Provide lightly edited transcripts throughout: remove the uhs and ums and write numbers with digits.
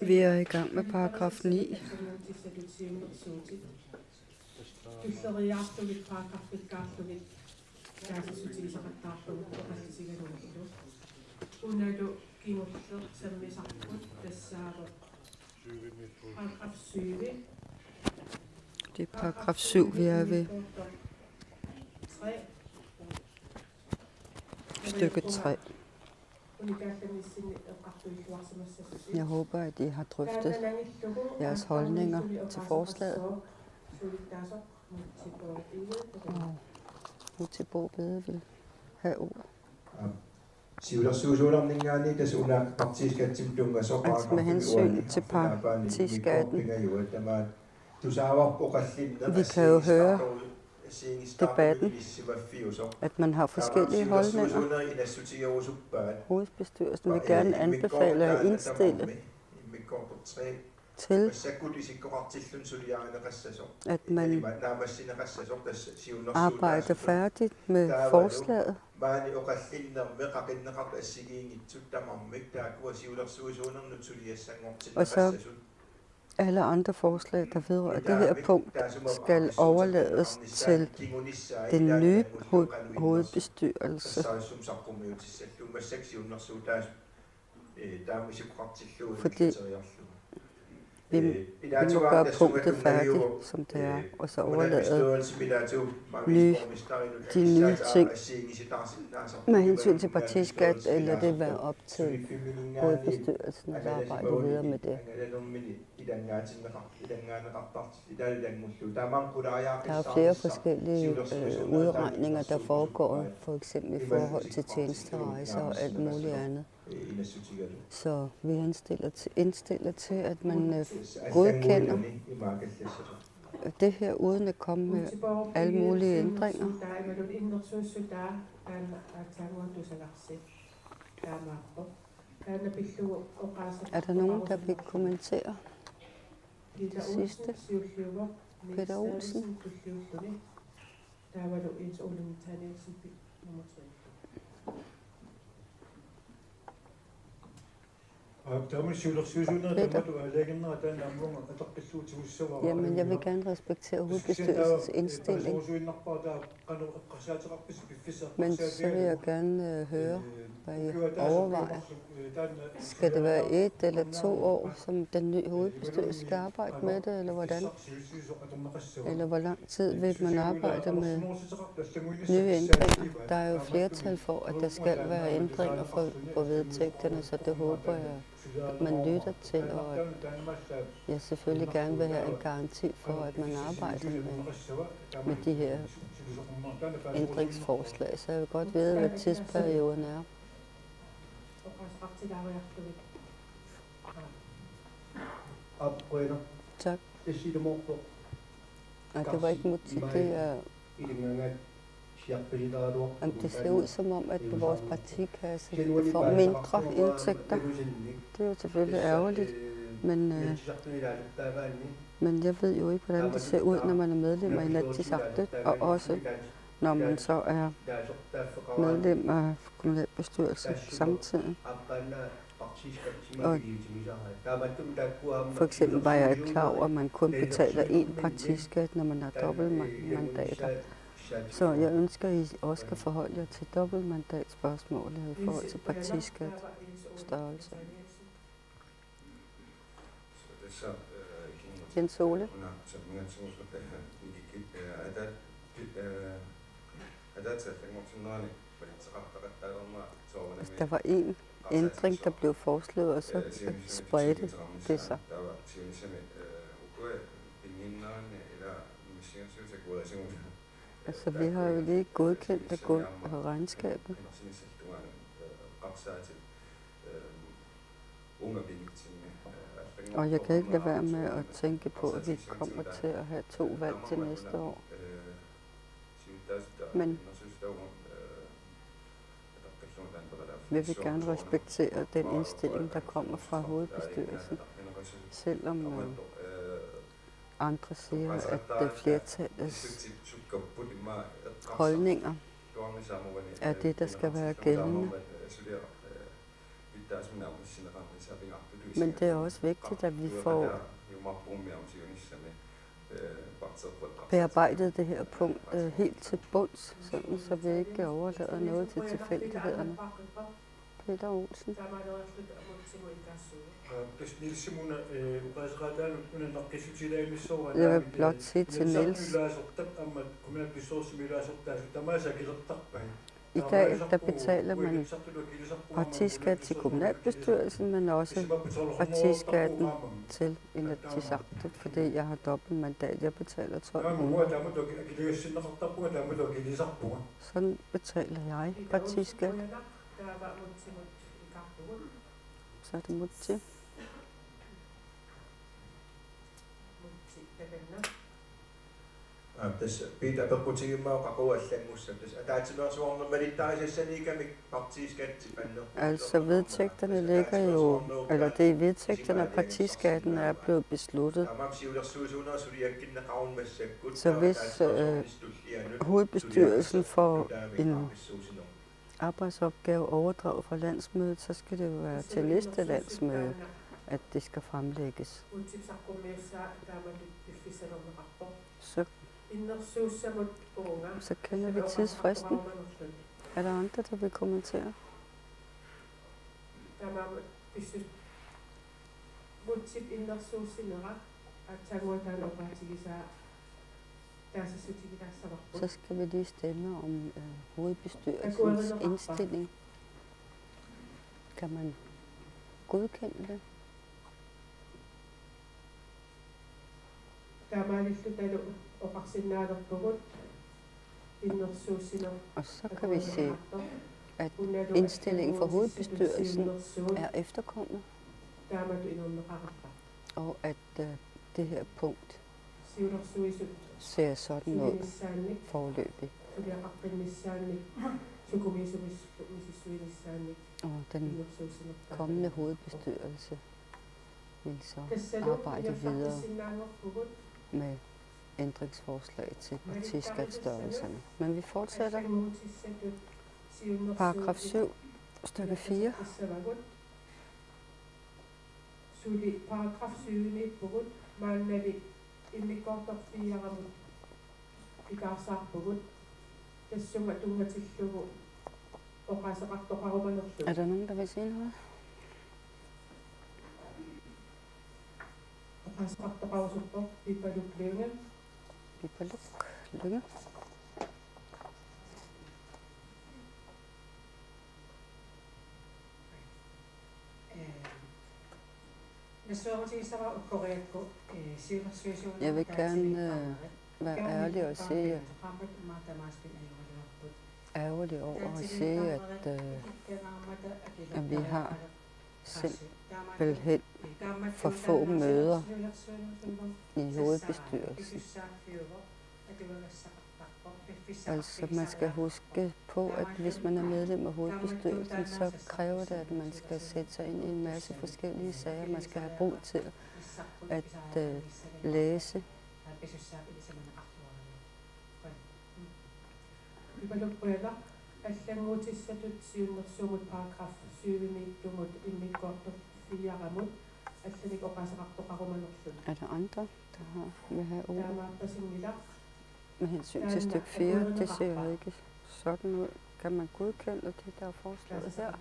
Vi er i gang med paragraf 9. Det er paragraf 7, vi er ved. Stykke 3. Jeg håber, at I har drøftet jeres holdninger til forslaget. Og Utebo Bede vil have ord. Altså med hensyn til partiskatten. Vi kan jo høre debatten, at man har forskellige holdninger. Hovedbestyrelsen vil gerne anbefale at indstille til, at man arbejder færdigt med forslaget. Og så alle andre forslag, der vedrører det her punkt, skal overlades til den nye hovedbestyrelse. Fordi vi må gøre punktet færdigt, som det er, og så overlade de nye ting med hensyn til partiskat, eller det være op til hovedbestyrelsen at arbejde videre med det. Der er flere forskellige udregninger, der foregår, for eksempel i forhold til tjenesterejser og alt muligt andet. Så vi indstiller til, at man godkender det her, uden at komme med alle mulige ændringer. Er der nogen, der vil kommentere det sidste? Peter Olsen? Jamen, jeg vil gerne respektere hovedbestyrelsens indstilling. Men så vil jeg gerne høre, hvad I overvejer. Skal det være 1 eller 2 år, som den nye hovedbestyrelse skal arbejde med det, eller hvordan? Eller hvor lang tid vil man arbejde med nye ændringer? Der er jo flertal for, at der skal være ændringer på vedtægterne, så det håber jeg, at man lytter til, og at jeg selvfølgelig gerne vil have en garanti for, at man arbejder med de her ændringsforslag. Så jeg vil godt vide, hvad tidsperioden er. Tak. Nej, det var ikke motiv. Det er... Det ser ud som om, at vores partikasse får mindre indtægter. Det er jo selvfølgelig ærgerligt, men jeg ved jo ikke, hvordan det ser ud, når man er medlem af Inatsisartut, og også når man så er medlem af kommunalbestyrelsen samtidig. Og for eksempel var jeg klar over, at man kun betaler 1 partiskat, når man har dobbeltmandater. Så jeg ønsker, at I også skal forholde jer til dobbeltmandatspørgsmålet i forhold til partiskat størrelse. Jens Ole? Altså, der var en ændring, der blev foreslået, og så spredte det sig. Altså, vi har jo lige godkendt det regnskabet. Og jeg kan ikke lade være med at tænke på, at vi kommer til at have 2 valg til næste år. Men vi vil gerne respektere den indstilling, der kommer fra hovedbestyrelsen, selvom andre siger, at flertallets holdninger er det, der skal være gældende. Men det er også vigtigt, at vi får bearbejdet det her punkt helt til bunds, sådan, så vi ikke overlader noget til tilfældighederne. Peter Olsen. Jeg vil blot sige til Niels, i dag der betaler man partiskat til kommunalbestyrelsen, men også partiskatten til Inatsisartut, fordi jeg har dobbeltmandat. Jeg betaler 1200. Sådan betaler jeg partiskat. Så er det Mutti. tässä pitääpä kuitenkin kauallangussa. Altså vedtægterne ligger jo, eller det er i vedtægterne, at partiskatten er blevet besluttet. Så hvis hovedbestyrelsen får en arbejdsopgave overdraget fra landsmødet, så skal det jo være til næste landsmøde, at det skal fremlægges. Så kender vi tidsfristen. Er der andre, der vil kommentere? Så skal vi lige stemme om hovedbestyrelsens indstilling. Kan man godkende det? Og så kan vi se, at indstillingen for hovedbestyrelsen er efterkommet, og at det her punkt ser sådan ud foreløbig. Og den kommende hovedbestyrelse vil så arbejde videre med ændringsforslag til partiskatstørrelserne. Men vi fortsætter. Paragraf 7, stykke 4. Paragraf 7 er der nogen, der vil sige noget? Pipaluk Lynge. Jeg vil gerne være ærlig og sige, ærgerlig over at sige, at vi har simpelthen for få møder i hovedbestyrelsen. Altså man skal huske på, at hvis man er medlem af hovedbestyrelsen, så kræver det, at man skal sætte sig ind i en masse forskellige sager. Man skal have brug til at læse. Er der andre, der vil have ord? Med hensyn til stykke 4, det ser jo ikke sådan ud. Kan man godkende det, der er foreslået her?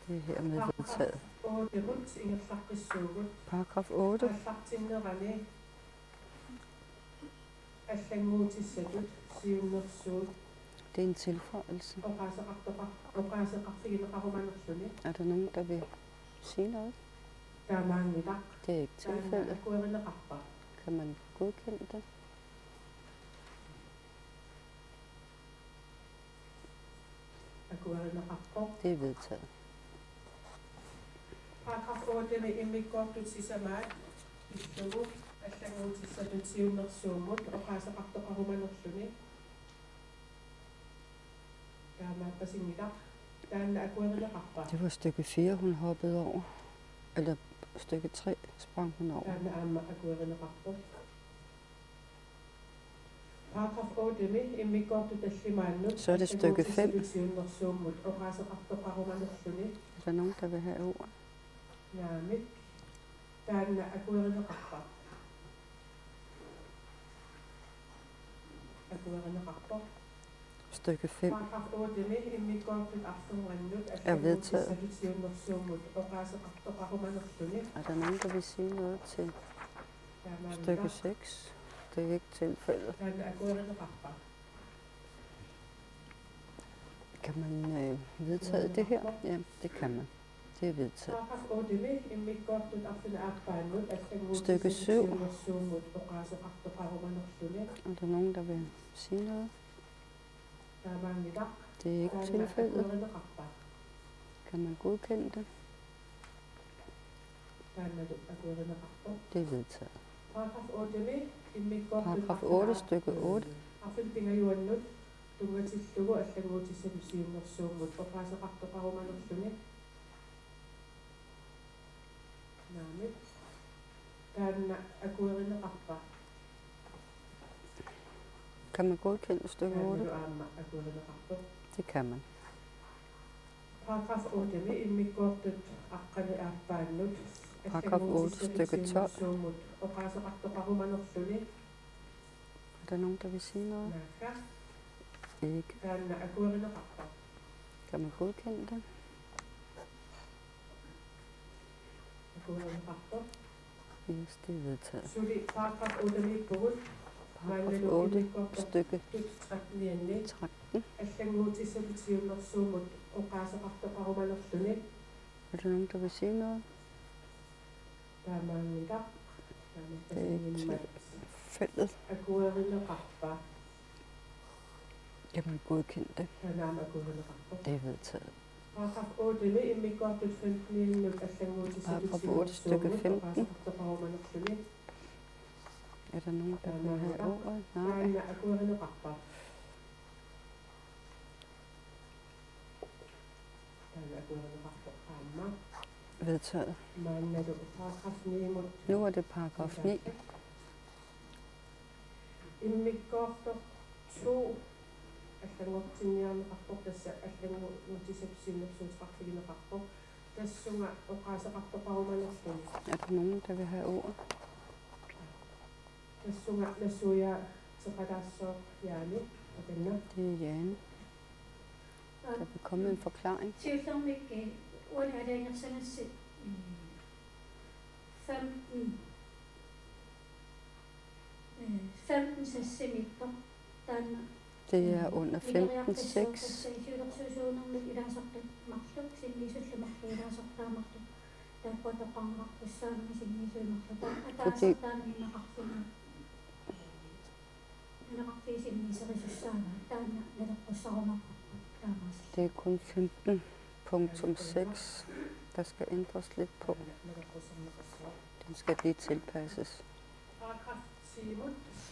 Det er hermed vedtaget. Paragraf 8. Det er en tilføjelse. Er der nogen, der vil sige noget? Det er ikke tilfældet. Kan man godkende det? Det er vedtaget. Paragraf 8 med immigrantut sisamat. Istugu aslanguutissadut siunnersuumut oqaasaqartoqarumanerluni. Taamaappasinngilaq taanna akuerileqarpa. Det var stykke 4, hun hoppede over. Eller stykke 3 sprang hun over. Taanna aamma akuerileqarpu. Paragraf 8 immikkortut allimaannut Så er det stykke 5. allanguutissalutiunnersuummut oqaasaqartoqarumanerluni Er der nogen, der vil have ord? naamik taanna akuerineqarpa Stykke 5 Paragraf 8 immikkortut arfunrannut er vedtaget. allanguutissalutiunnersuummut oqaasaqartoqarumanerluni Er der nogen, der vil sige noget til stykke 6? Det er ikke tilfældet. taanna akuerineqarpa Kan man vedtage det her? Ja, det kan man. Det er vedtaget. Paragraf 8 immikkortut arfunaappaannut Stykke 7. allanguutissalutiunnersuummut oqaasaqartoqarumanerluni Er der nogen, der vil sige noget? taamaangiaq Det er ikke taanna tilfældet. akuerineqarpa Kan man godkende det? taanna akuerineqarpa Det er vedtaget. Paragraf 8 immikkortut Paragraf 8, stykke 8. arfuntingajuannut tungatillugu allanguutissalutiunnersuummut oqaasaqartoqarumanerluni naamik taanna akuerineqarpa Kan man godkende stykke 8? taanna akuerineqarpa Det kan man. Paragraf 8 immikkortut aqqaniaappaannut Paragraf 8, stykke 12. oqaasaqartoqarumanerluni Er der nogen, der vil sige noget? naakka Ikke. taanna akuerineqarpa Kan man godkende det? akuerineqarpa Yes, det er vedtaget. suli paragraf 8 pugut Paragraf 8, stykke 13 13. аллангуутиссалутиуннэрсуумут оqaасақартоқаруmalерлүни Er der nogen, der vil sige noget? таамаангилақ Det er ikke tilfældet. акуеринеқарпа Kan man godkende det? танаама акуеринеқарпа Det er vedtaget. paragraf 8 иммиккортут 15 Paragraf 8, stykke 15. оqaasақартоқаруmalерлүни Er der nogen, der vil have ordet? Nej. таана акуеринеқарпа таана акуеринеқарпа аама Vedtaget. маанналу paragraf 9 Nu er det paragraf 9. иммиккоорто 2 аллангортинниарнеқарпор тасса аллангутисапсииннэрсуутеқартигинеқарпор тассунга оqaасақартоқаруманерлуни Er der nogen, der vil have ordet? тассунга нассуя теқалаассоо яани атанна Det er Jane. Der vil komme en forklaring. Tilsommikke underdannelserne 15 centimeter. Det er under 15,6. Det er kun 15,6, der skal ændres lidt på. Den skal lige tilpasses. paragraf 7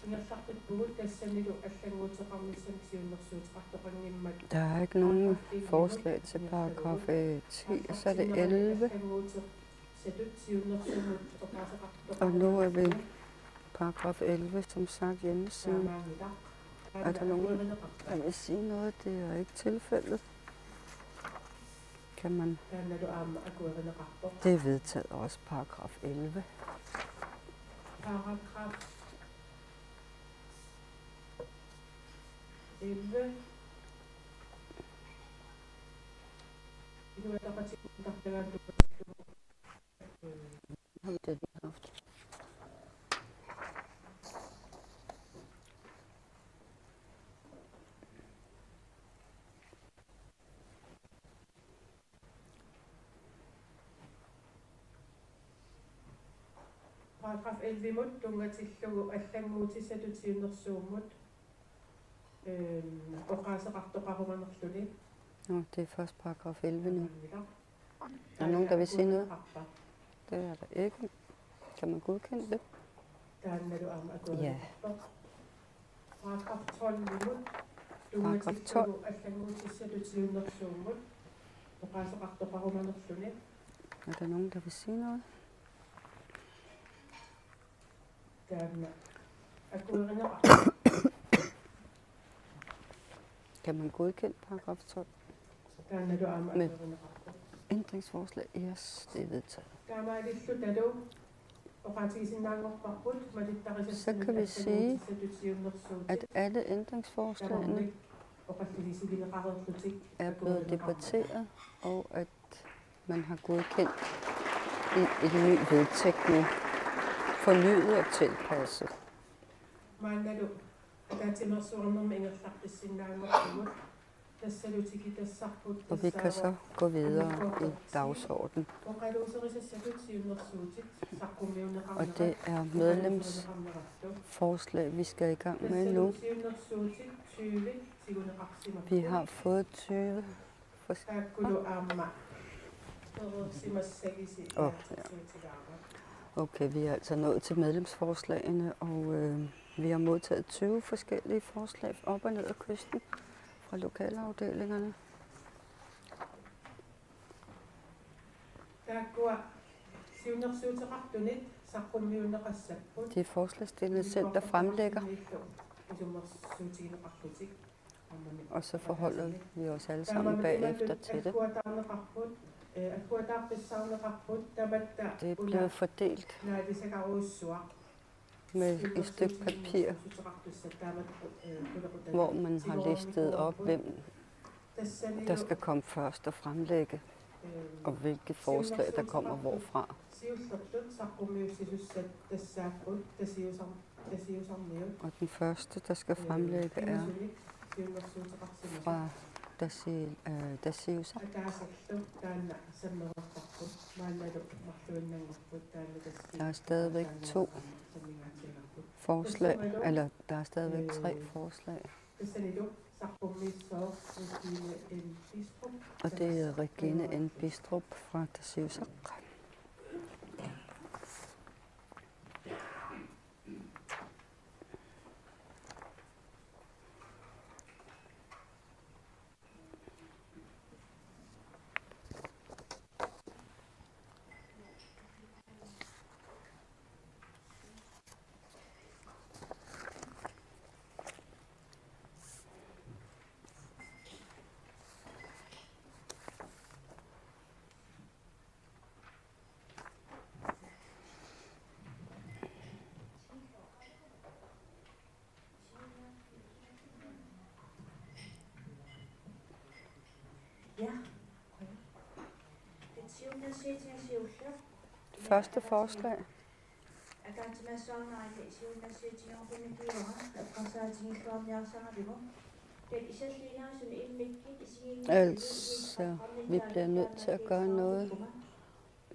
ingерлартиппугут тассанилу аллангуутеқармиссамсиуннэрсуутеқартоқангиммат Der er ikke nogen forslag til paragraf 10, og så er det 11. Og nu er vi paragraf 11, som sagt hjemmesiden. Er der nogen, der vil sige noget? Det er ikke tilfældet. Kan man... Det er vedtaget også, paragraf 11. Paragraf 11. Nu er der partier, Har vi det lige haft? paragraf 11 imod tungatillugu аллангуутиссалутиуннэрсууммут оqaасеқартоқаруmanerluni. Nå, det er først paragraf 11 nu. Er der nogen, der vil sige noget? Det er der ikke. Kan man godkende det? Ja. Paragraf 12 imod Paragraf 12. аллангуутиссалутиуннэрсууммут оqaасеқартоқаруmanerluni. Er der nogen, der vil sige noget? таана акуеринеқарпа kan man godkende paragraf 12? Taannalu aama Men- aqerinaqarpu. Ændringsforslag, yes, det er vedtaget. Taamaalillu talu oqatigisinnaangorparput malittarisassanut Så kan vi sige, assatutsiunnersuutik At alle ændringsforslagene tamornik oqallisigineqarerlutik er blevet debatteret, og at man har godkendt et ny vedtægt nu, fornyet og tilpasset. Maannalu ataatimersuarnermi ingerlartissinnaangorput tassalutiki tassarput Og vi kan så gå videre i dagsordenen. Og det er medlemsforslag, vi skal i gang med nu. Vi har fået 20 Okay, vi er altså nået til medlemsforslagene, og vi har modtaget 20 forskellige forslag op og ned ad kysten fra lokalafdelingerne. Det er forslagsstillerne selv, der fremlægger, og så forholder vi os alle sammen bagefter til det. Det er blevet fordelt med et stykke papir, hvor man har listet op, hvem der skal komme først og fremlægge, og hvilke forslag, der kommer hvorfra. Og den første, der skal fremlægge, er fra Dasiusa. Der er stadigvæk 2 forslag, eller der er stadigvæk 3 forslag. Og det er Regine N. Bistrup fra Dasiusa. Første forslag. Altså, vi bliver nødt til at gøre noget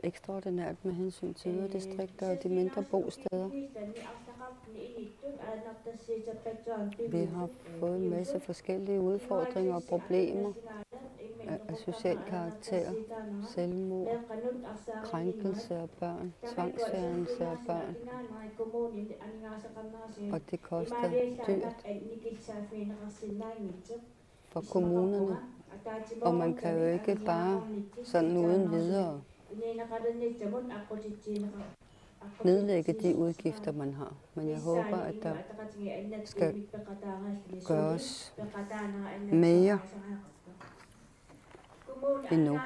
ekstraordinært med hensyn til yderdistrikter og de mindre bosteder. Vi har fået en masse forskellige udfordringer og problemer af social karakter, selvmord, krænkelse af børn, tvangsfjernelse af børn, og det koster dyrt for kommunerne, og man kan jo ikke bare sådan uden videre nedlægge de udgifter, man har. Men jeg håber, at der skal gøres mere endnu.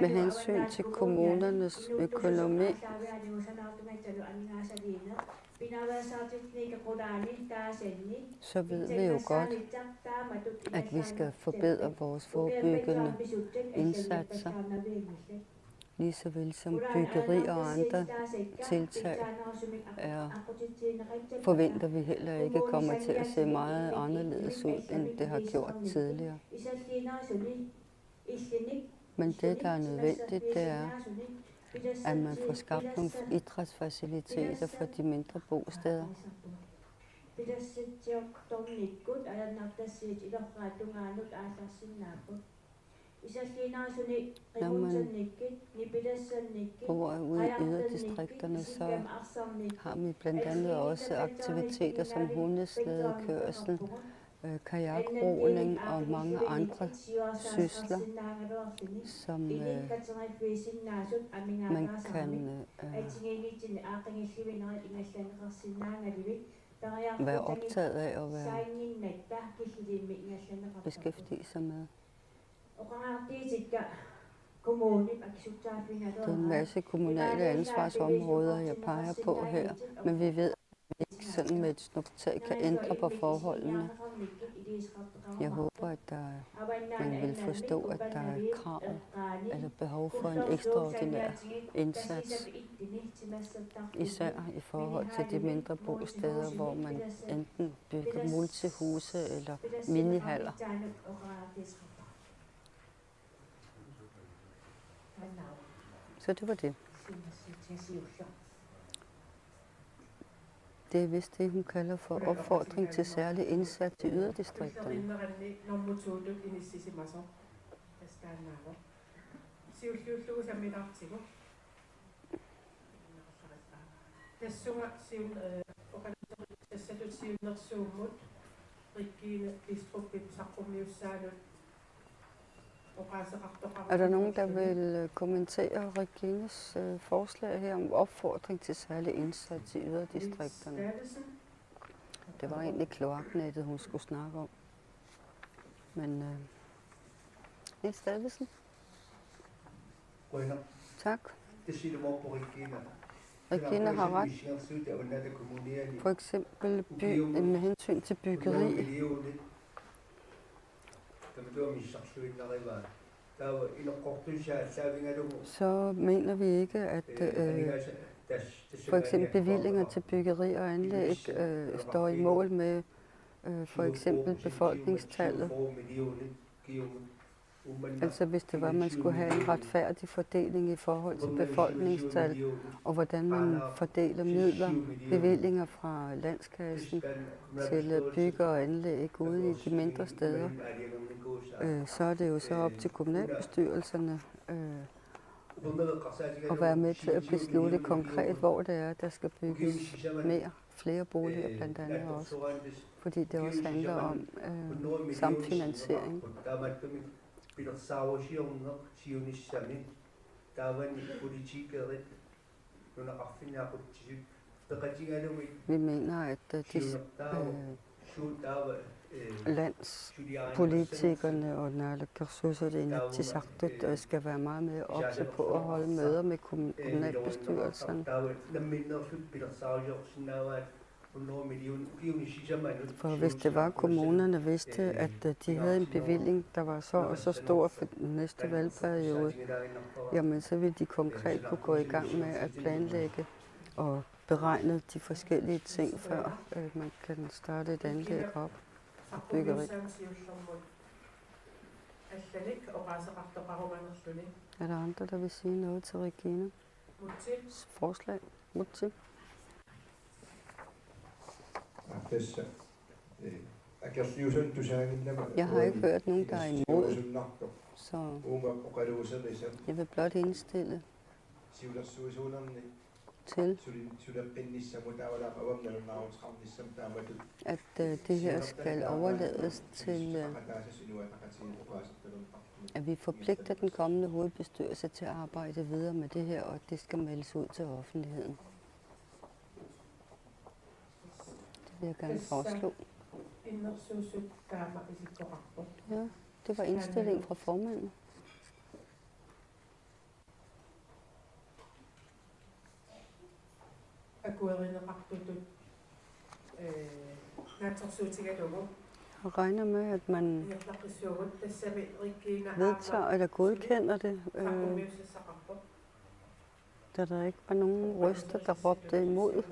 Med hensyn til kommunernes økonomi, så ved vi jo godt, at vi skal forbedre vores forebyggende indsatser, lige så vel som byggeri og andre tiltag forventer vi heller ikke kommer til at se meget anderledes ud, end det har gjort tidligere. Men det, der er nødvendigt, det er, at man får skabt nogle idrætsfaciliteter for de mindre bosteder. Når man bor ude i yderdistrikterne, så har vi blandt andet også aktiviteter som hundeslædekørsel, kajakroning og mange andre sysler, som man kan være optaget af at være beskæftige sig med. Det er en masse kommunale ansvarsområder, jeg peger på her, men vi ved, at vi ikke sådan med et snuptag kan ændre på forholdene. Jeg håber, at man vil forstå, at der er krav eller behov for en ekstraordinær indsats, især i forhold til de mindre bosteder, hvor man enten bygger multihuse eller minihaller. Så det var det. Det er vist det, hun kalder for opfordring til særlig indsats i yderdistrikterne. Er der nogen, der vil kommentere Regines forslag her om opfordring til særlig indsats i yderdistrikterne? Det var egentlig kloaknettet, hun skulle snakke om. Men Niels Davidsen? Tak. Regina har ret. For eksempel med hensyn til byggeri. Så mener vi ikke, at for eksempel bevillinger til byggeri og anlæg står i mål med for eksempel befolkningstallet. Altså hvis det var, at man skulle have en retfærdig fordeling i forhold til befolkningstal, og hvordan man fordeler midler, bevillinger fra landskassen til bygge og anlæg ude i de mindre steder, så er det jo så op til kommunalbestyrelserne at være med til at beslutte konkret, hvor det er, der skal bygges flere boliger blandt andet også. Fordi det også handler om samfinansiering. Vi mener, at landspolitikerne og naalakkersuisut inatsisartut skal være meget mere opse på at holde møder med kommunalbestyrelserne. For hvis det var, kommunerne vidste, at de havde en bevilling, der var så og så stor for den næste valgperiode, jamen så ville de konkret kunne gå i gang med at planlægge og beregne de forskellige ting, før man kan starte et anlæg op og byggeri. Er der andre, der vil sige noget til Regina? Forslag? Mutti? Jeg har ikke hørt nogen, der er imod, så jeg vil blot indstille til, at det her skal overlades til, at vi forpligter den kommende hovedbestyrelse til at arbejde videre med det her, og at det skal meldes ud til offentligheden. Det vil jeg gerne foreslå. Ja, det var indstilling fra formanden. Jeg regner med, at man vedtager eller godkender det, da der ikke var nogen røster, der råbte imod.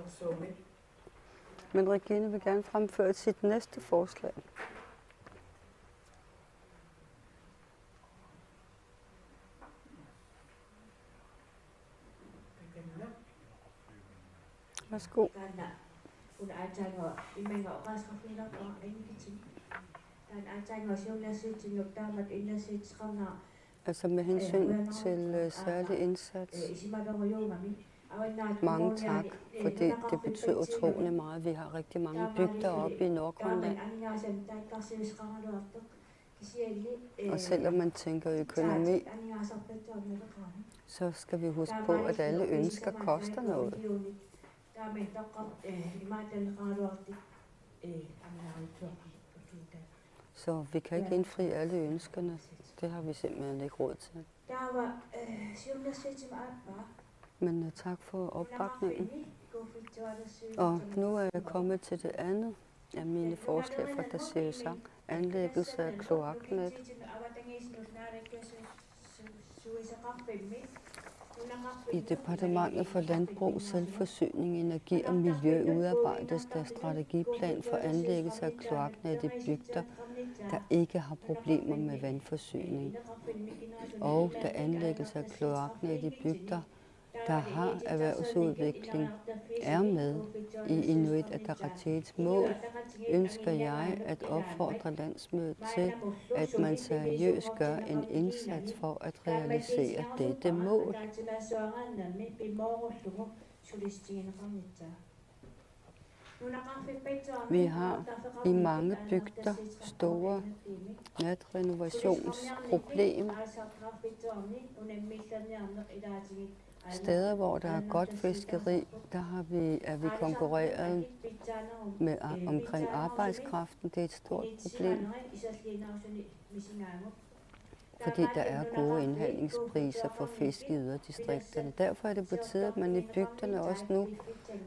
Men Regine vil gerne fremføre sit næste forslag. Værsgo. Altså med hensyn til særlig indsats. Mange tak, fordi det betyder utrolig meget. Vi har rigtig mange bygder oppe i Nordgrønland. Og selvom man tænker økonomi, så skal vi huske på, at alle ønsker koster noget. Så vi kan ikke indfri alle ønskerne. Det har vi simpelthen ikke råd til. Men tak for opbakningen. Og nu er jeg kommet til det andet af mine forslag fra Taseosak. Anlæggelse af kloaknet. I Departementet for Landbrug, Selvforsyning, Energi og Miljø udarbejdes der strategiplan for anlæggelse af kloaknet i bygder, der ikke har problemer med vandforsyning. Og der anlæggelse af kloaknet i bygder, der har erhvervsudvikling, er med i Inuit Ataqatigiits mål, ønsker jeg at opfordre landsmødet til, at man seriøst gør en indsats for at realisere dette mål. Vi har i mange bygder store natrenovationsproblemer. Steder, hvor der er godt fiskeri, der er vi konkurreret med omkring arbejdskraften. Det er et stort problem, fordi der er gode indhandlingspriser for fisk i yderdistrikterne. Derfor er det på tide, at man i bygderne også nu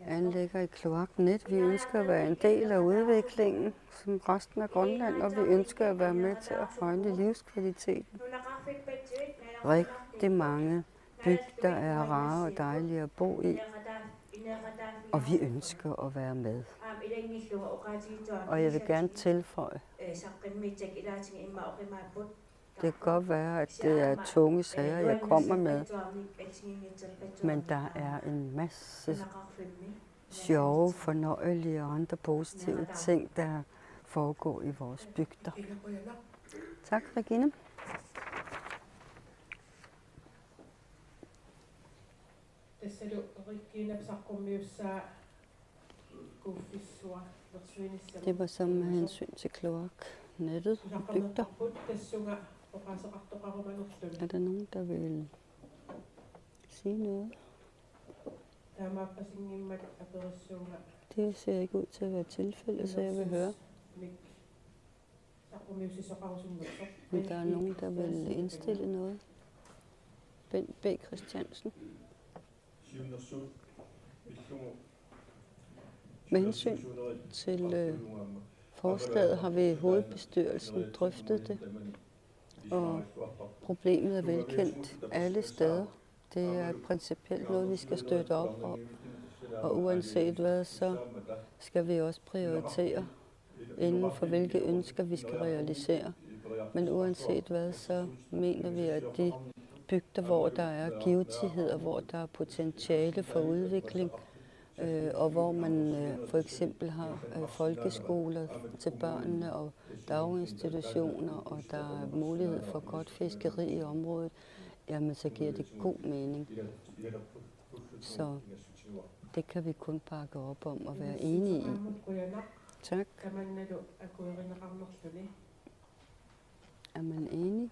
anlægger et kloaknet. Vi ønsker at være en del af udviklingen som resten af Grønland, og vi ønsker at være med til at højne livskvaliteten. Rigtig mange bygder er rare og dejlige at bo i, og vi ønsker at være med. Og jeg vil gerne tilføje, det kan godt være, at det er tunge sager, jeg kommer med, men der er en masse sjove, fornøjelige og andre positive ting, der foregår i vores bygder. Tak, Regine. Det var så med hensyn til kloaknettet i bygder. Er der nogen, der vil sige noget? Det ser ikke ud til at være tilfældet, så jeg vil høre. Men der er nogen, der vil indstille noget. Bent B. Christiansen. Med hensyn til forslaget har vi i hovedbestyrelsen drøftet det, og problemet er velkendt alle steder. Det er principielt noget, vi skal støtte op om, og uanset hvad, så skal vi også prioritere inden for hvilke ønsker vi skal realisere. Men uanset hvad, så mener vi, at de bygder, hvor der er givetighed, og hvor der er potentiale for udvikling, og hvor man for eksempel har folkeskoler til børnene og daginstitutioner, og der er mulighed for godt fiskeri i området, jamen så giver det god mening. Så det kan vi kun bakke op om og være enige i. Tak. Er man enig?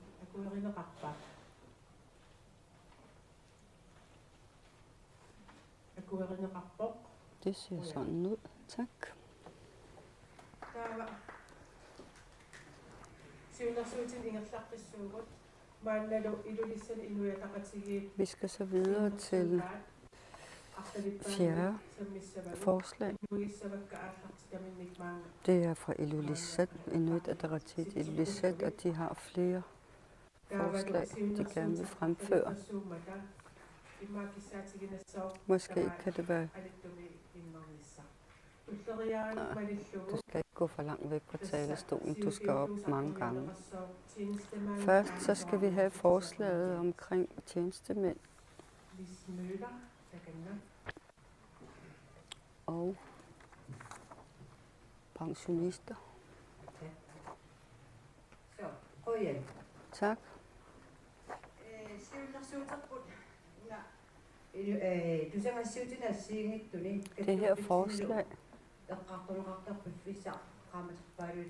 Det ser sådan ud. Tak. Vi skal så videre til fjerde forslag. Det er fra Ilulissat, Inuit Ataqatigiit Ilulissat, og de har flere forslag, de gerne vil fremføre. Måske kan det være... Du skal ikke gå for langt væk fra talerstolen, du skal op mange gange. Først så skal vi have forslaget omkring tjenestemænd og pensionister. Tak. Det her forslag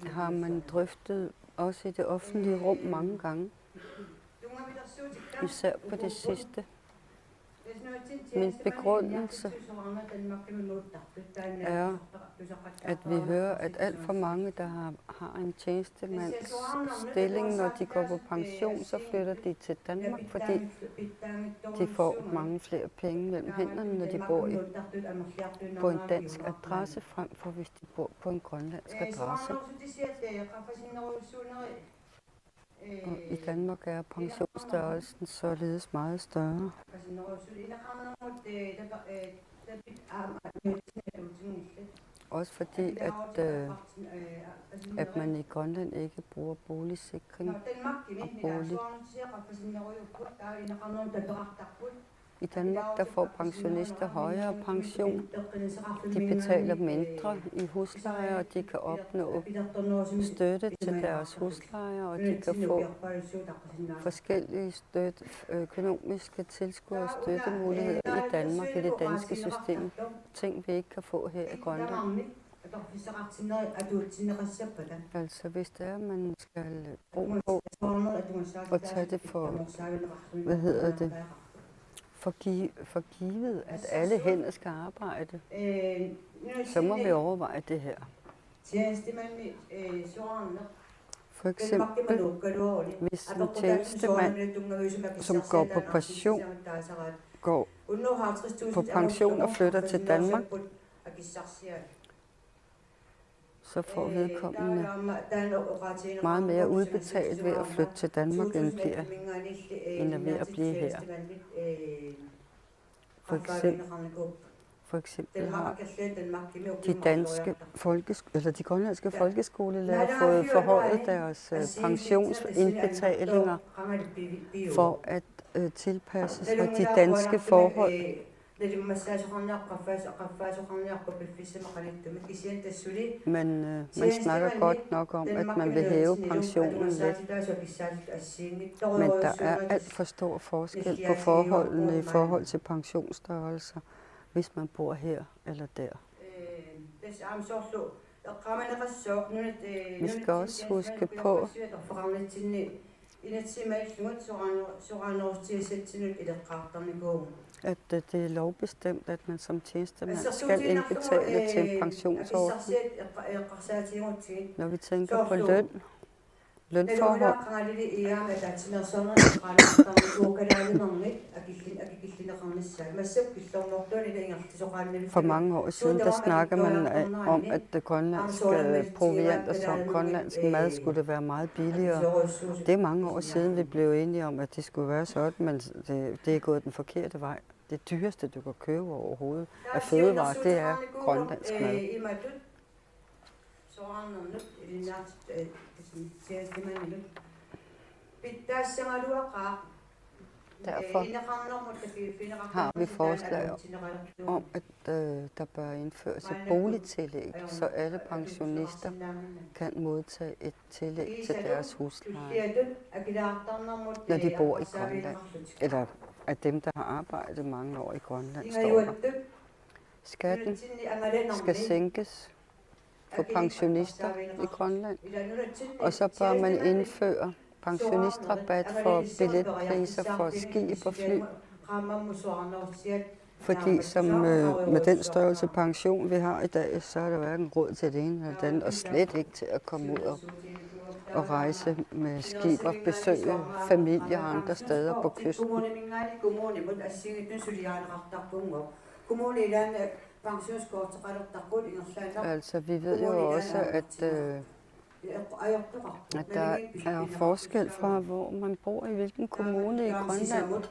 har man drøftet også i det offentlige rum mange gange, især på det sidste. Min begrundelse er, at vi hører, at alt for mange, der har en tjenestemands stilling, når de går på pension, så flytter de til Danmark, fordi de får mange flere penge mellem hænderne, når de bor på en dansk adresse, frem for hvis de bor på en grønlandsk adresse. Og i Danmark er pensionsstørrelsen således meget større. Også fordi, at man i Grønland ikke bruger boligsikring og bolig. I Danmark der får pensionister højere pension. De betaler mindre i husleje, og de kan opnå støtte til deres husleje, og de kan få forskellige økonomiske tilskud og støttemuligheder i Danmark i det danske system. Ting vi ikke kan få her i Grønland. Altså hvis det er, at man skal bo på og tage det for givet, at alle hænder skal arbejde, så må vi overveje det her. For eksempel, hvis en tjenestemand, som går på pension og flytter til Danmark, så får vedkommende meget mere udbetalt ved at flytte til Danmark, end er ved at blive her. For eksempel har de grønlandske folkeskolelærer fået forhøjet deres pensionsindbetalinger for at tilpasse sig de danske forhold. Men man snakker godt nok om, at man vil hæve pensionen lidt. Men der er alt for stor forskel på forholdene i forhold til pensionsstørrelser, hvis man bor her eller der. Vi skal også huske på, at det er lovbestemt, at man som tjenestemand skal indbetale til en pensionsordning. Når vi tænker på lønforhold, for mange år siden, der snakker man om, at det grønlandske proviant og som grønlandsk mad skulle være meget billigere. Det er mange år siden, vi blev enige om, at det skulle være sådan, men det er gået den forkerte vej. Det dyreste, du kan købe overhovedet af fødevarer, det er grønlandsk mad. Derfor har vi forslag om, at der bør indføres et boligtillæg, så alle pensionister kan modtage et tillæg til deres husleje, når de bor i Grønland, eller af dem, der har arbejdet mange år i Grønland, står der. Skatten skal sænkes for pensionister i Grønland, og så bør man indføre pensionistrabat for billetpriser for skib og fly. Fordi som med den størrelse pension, vi har i dag, så er der hverken råd til det ene eller det andet, og slet ikke til at komme ud og rejse med skib og besøge familier andre steder på kysten. Altså, vi ved jo også, at der er forskel fra, hvor man bor i hvilken kommune i Grønland.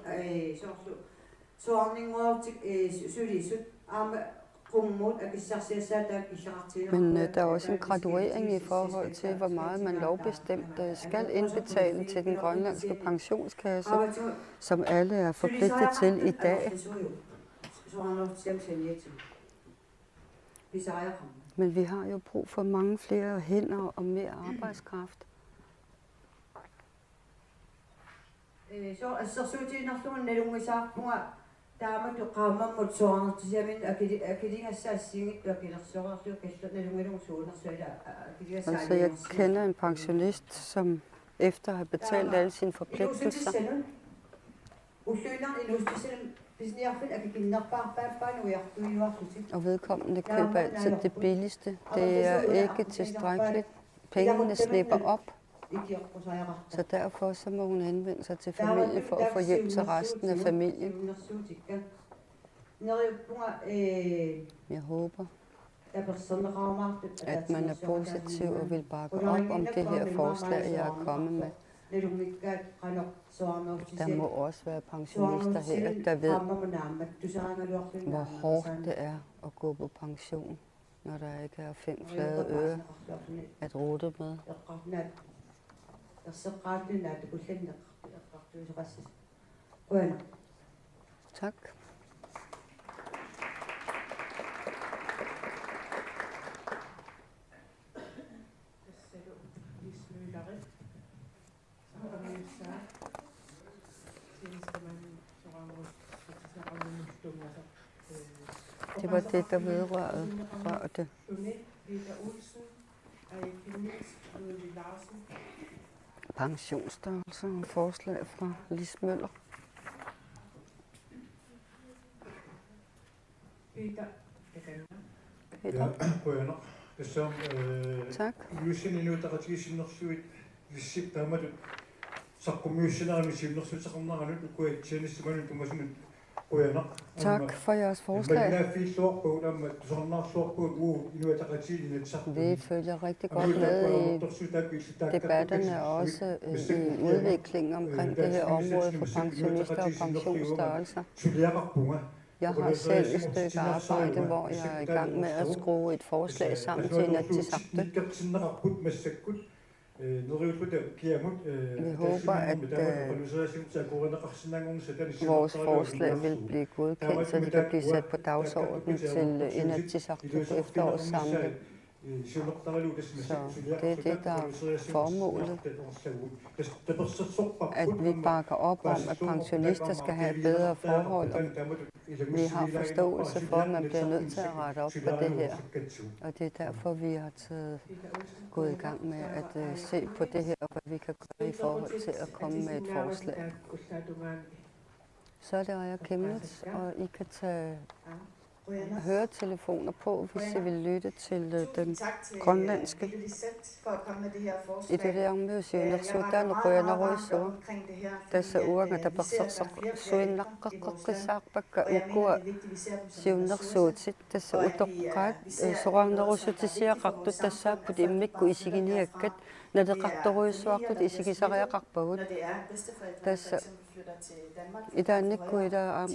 Men der er også en graduering i forhold til, hvor meget man lovbestemt skal indbetale til den grønlandske pensionskasse, som alle er forpligtet til i dag. Men vi har jo brug for mange flere hænder og mere arbejdskraft. Altså, jeg kender en pensionist, som efter at have betalt alle sine forpligtelser, Og vedkommende køber altid det billigste. Det er ikke tilstrækkeligt. Pengene slipper op. Så derfor så må hun henvende sig til familien for at få hjælp til resten af familien. Jeg håber, at man er positiv og vil bakke op om det her forslag, jeg er kommet med. Der må også være pensionister her, der ved, hvor hårdt det er at gå på pension, når der ikke er 5 flade øre at rode med. Tak. Det var det, der vedrørte. Pensionsstørrelse og forslag fra Lis Møller. Peter. Tak. Tak for jeres forslag. Vi følger rigtig godt med i debatterne og også i udviklingen omkring det her område for pensionister og pensionsstørrelser. Jeg har selv et stykke arbejde, hvor jeg er i gang med at skrue et forslag sammen til Inatsisartut. Vi håber, at vores forslag vil blive godkendt, så det kan blive sat på dagsordenen til Inatsisartut efterårssamling. Så det er det, der er formålet. At vi bakker op om, at pensionister skal have bedre forhold. Vi har forståelse for, at man bliver nødt til at rette op på det her. Og det er derfor, vi har gået i gang med at se på det her, og hvad vi kan gøre i forhold til at komme med et forslag. Så er det Aya Kemnitz, og I kan tage høretelefoner på, hvis I vil lytte til den grønlandske. I det der område, Sjønner Sudan og Rønner Røså, disse unger, der bare Sjønner Kakakisarpaka Ukur, Sjønner Sutit, disse Utokkat, Sjønner Røså til Sjæraktu, disse på det Mikko i Siginækket, når det Raktu Røsåaktu, i Sigisariakakbahud, disse i Danmark i der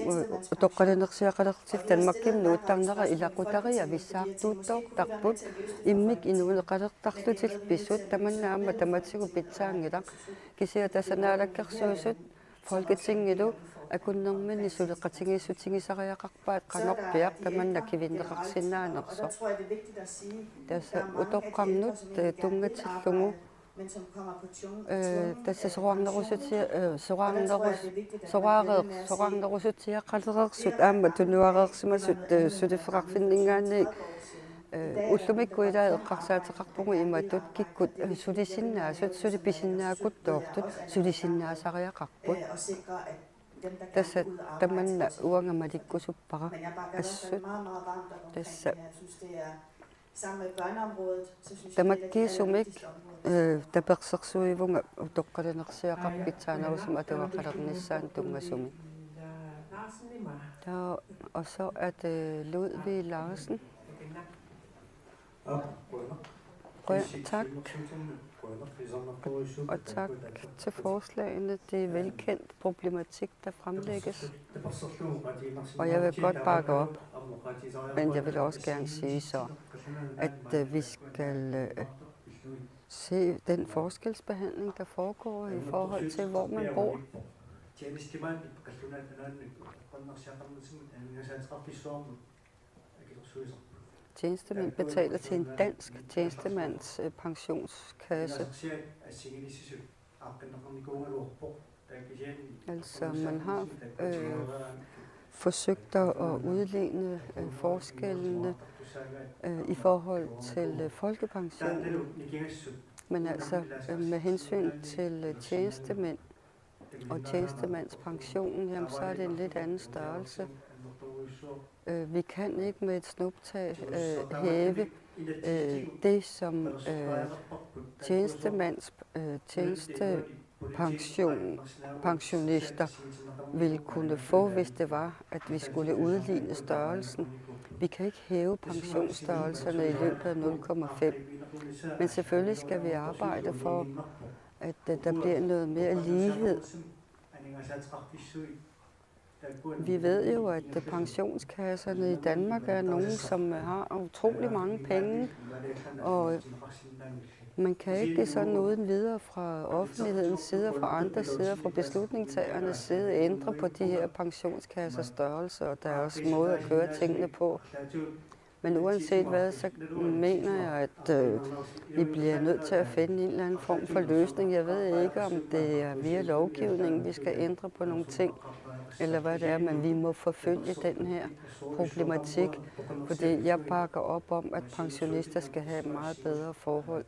Tokkalennersiaqalertil Danmarkim nuuttарнера илақутариа виссаартууттоо тарпут иммик инуунеқалертарлутил писсут таманнаама таматсигу питсаангила кисиа тасанаалаккерсуусут Folketingilу акуннэрмини сулеқатигииссутигисариақарпаат қанорпиақ таманна кивиннеқарсинааnerсо таса утоққарнут тунгатиллугу tässä sorannerusutiaqalerersut aamma tunuareersimasut suliferarfinningaanniik ullumikkuilaa eqqarsaateqarpugu imatut kikkut sulisinnaasut sulipisinnaakuttoortut sulisinnaasariaqarput tässä tamanna uangamalikkusuppara assut tässä Tamakkiisumik tapersersuivunga toqqalunersiaqarpitsaanarusum atuaqalernissaan tungasumik. Og så er det Ludvig Larsen. Tak. Og tak til forslagene. Det er velkendt problematik, der fremlægges. Og jeg vil godt bakke op. Men jeg vil også gerne sige så, at vi skal se den forskelsbehandling, der foregår i forhold til, hvor man bor. Tjenestemænd betaler til en dansk tjenestemands pensionskasse. Altså man har forsøgt at udligne forskellene i forhold til folkepensionen. Men altså med hensyn til tjenestemænd, og tjenestemandspensionen, jamen, så er det en lidt anden størrelse. Vi kan ikke med et snuptag hæve det, som tjenestepensionister ville kunne få, hvis det var, at vi skulle udligne størrelsen. Vi kan ikke hæve pensionsstørrelserne i løbet af 0,5. Men selvfølgelig skal vi arbejde for, at der bliver noget mere lighed. Vi ved jo, at pensionskasserne i Danmark er nogen, som har utrolig mange penge, og man kan ikke sådan uden videre fra offentlighedens side og fra andre sider, fra beslutningstagernes side, ændre på de her pensionskassers størrelse og deres måde at køre tingene på. Men uanset hvad, så mener jeg, at vi bliver nødt til at finde en eller anden form for løsning. Jeg ved ikke, om det er via lovgivningen, vi skal ændre på nogle ting, eller hvad det er, men vi må forfølge den her problematik, fordi jeg bakker op om, at pensionister skal have meget bedre forhold.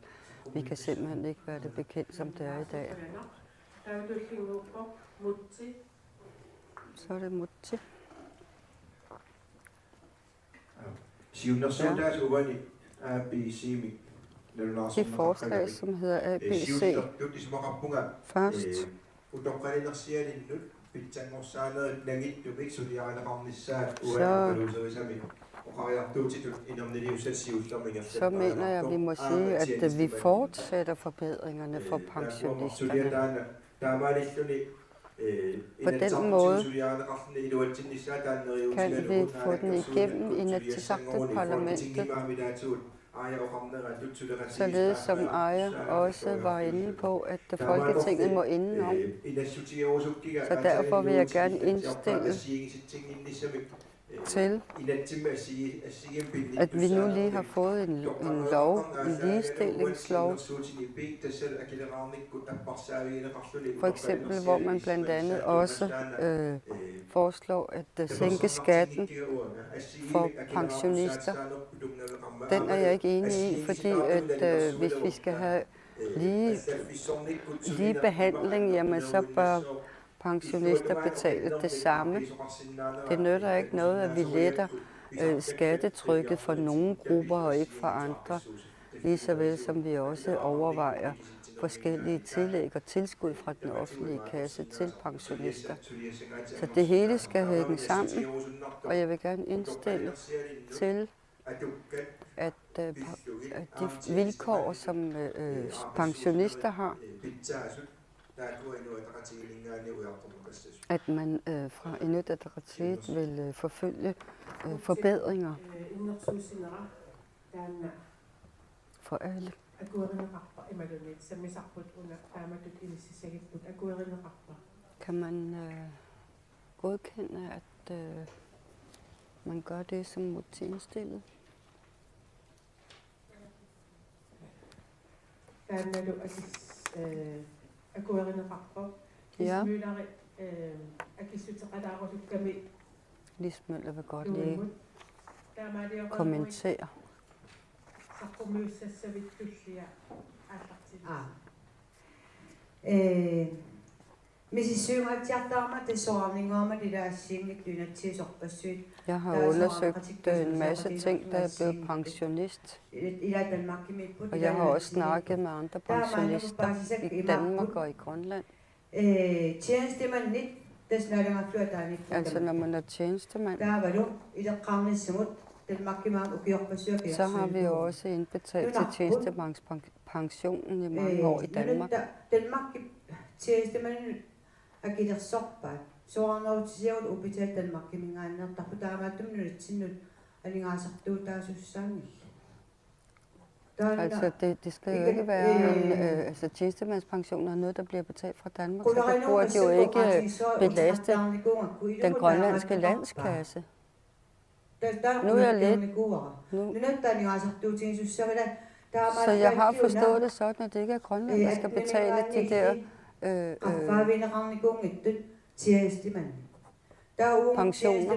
Vi kan simpelthen ikke være det bekendt, som det er i dag. Så er det Mutti. De forslag, som hedder ABC. Først. Så mener jeg, at vi må sige, at vi fortsætter forbedringerne for pensionisterne. På den måde kan vi få den igennem i Inatsisartut-parlamentet, således som Aya også var inde på, at Folketinget må indenom. Så derfor vil jeg gerne indstille til, at vi nu lige har fået en lov, en ligestillingslov, for eksempel, hvor man blandt andet også foreslår at sænke skatten for pensionister. Den er jeg ikke enig i, fordi at hvis vi skal have lige behandling, jamen så bør pensionister betale det samme. Det nytter ikke noget, at vi letter skattetrykket for nogle grupper og ikke for andre, lige så vel som vi også overvejer forskellige tillæg og tilskud fra den offentlige kasse til pensionister. Så det hele skal hænge sammen, og jeg vil gerne indstille til, at de vilkår, som pensionister har, at man fra Inuit Ataqatigiit vil forfølge forbedringer for alle. Kan man godkende, at man gør det, som Mutti indstillede? Ja. Lis Møller vil godt lige kommentere. Jeg har undersøgt en masse ting, da jeg blev pensionist. Og jeg har også snakket med andre pensionister i Danmark og i Grønland. Altså når man er tjenestemand, så har vi også indbetalt til tjenestemandspensionen i mange år i Danmark. Altså det skal jo ikke være en tjenestemandspension er noget, der bliver betalt fra Danmark, så det burde jo ikke belaste den grønlandske landskasse. Nu er jeg lidt. Så jeg har forstået det sådan, at det ikke er Grønland, der skal betale de der pensioner.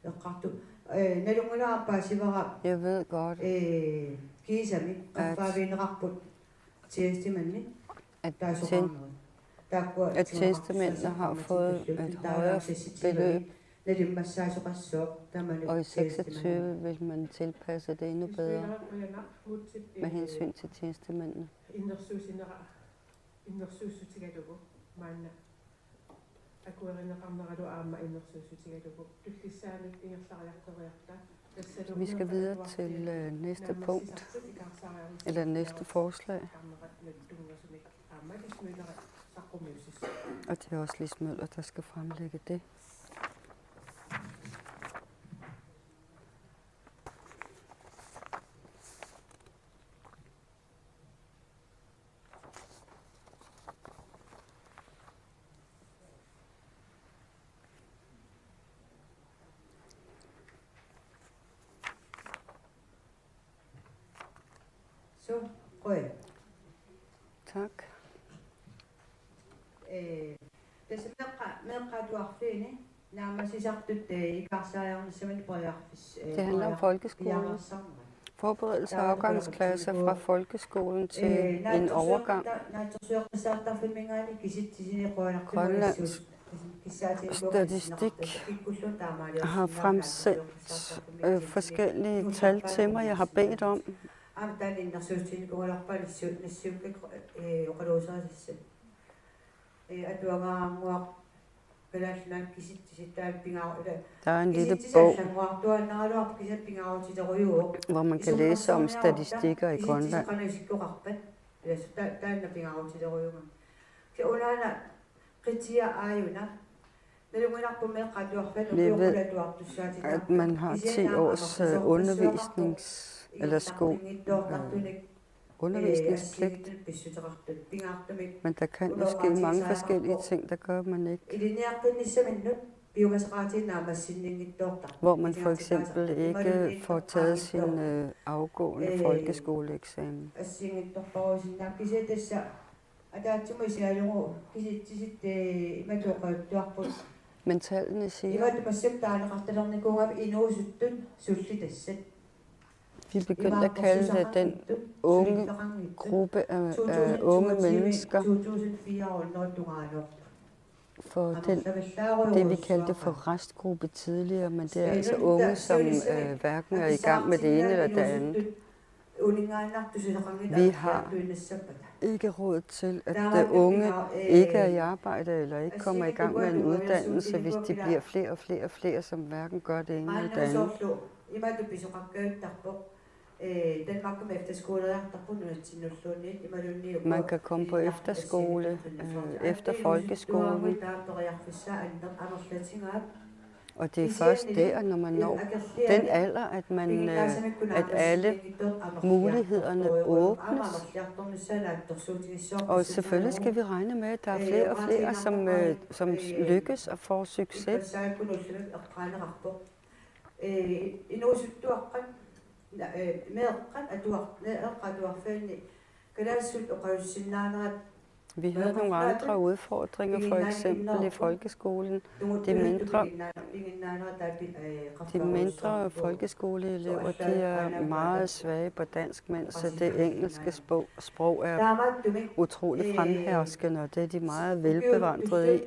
eqqartu nalungunaarpaasivara Jeg ved godt, kiisami qaffaaviineqarput tiistimanni at, taasoqarneri taakkua at tjenestemændene har fået et højere beløb, og i 26 vil man tilpasse det endnu bedre med hensyn til tjenestemændene. Vi skal videre til næste punkt, eller næste forslag. Og det er også Lis Møller, der skal fremlægge det. Så prøv. Tak. Tässä meqqaatuarfiini naammasisartut ikarsaajornissamani priarfis. Det handler om folkeskolen. Forberedelse af afgangsklasser fra folkeskolen til en overgang. Grønlands Statistik har fremsendt forskellige tal til mig, jeg har bedt om. Der er en lille bog, hvor man kan læse om statistikker i Grønland. Vi ved, at man har 10 års undervisningspligt, men der kan jo ske mange forskellige ting, der gør, at man ikke. Hvor man for eksempel ikke får taget sin afgående folkeskoleeksamen. Men tallene siger, vi begyndte at kalde det den unge gruppe af unge mennesker for det, vi kaldte for restgruppe tidligere, men det er altså unge, som hverken er i gang med det ene eller det andet. Vi har ikke råd til, at unge ikke er i arbejde eller ikke kommer i gang med en uddannelse, hvis de bliver flere og flere og flere, som hverken gør det ene eller det andet. Man kan komme på efterskole, efter folkeskolen, og det er først der, når man når den alder, at alle mulighederne åbnes. Og selvfølgelig skal vi regne med, at der er flere og flere, som lykkes og får succes. Vi havde nogle andre udfordringer, for eksempel i folkeskolen. De mindre folkeskoleelever, de er meget svage på dansk, mens det engelske sprog er utroligt fremherskende, og det er de meget velbevandrede i.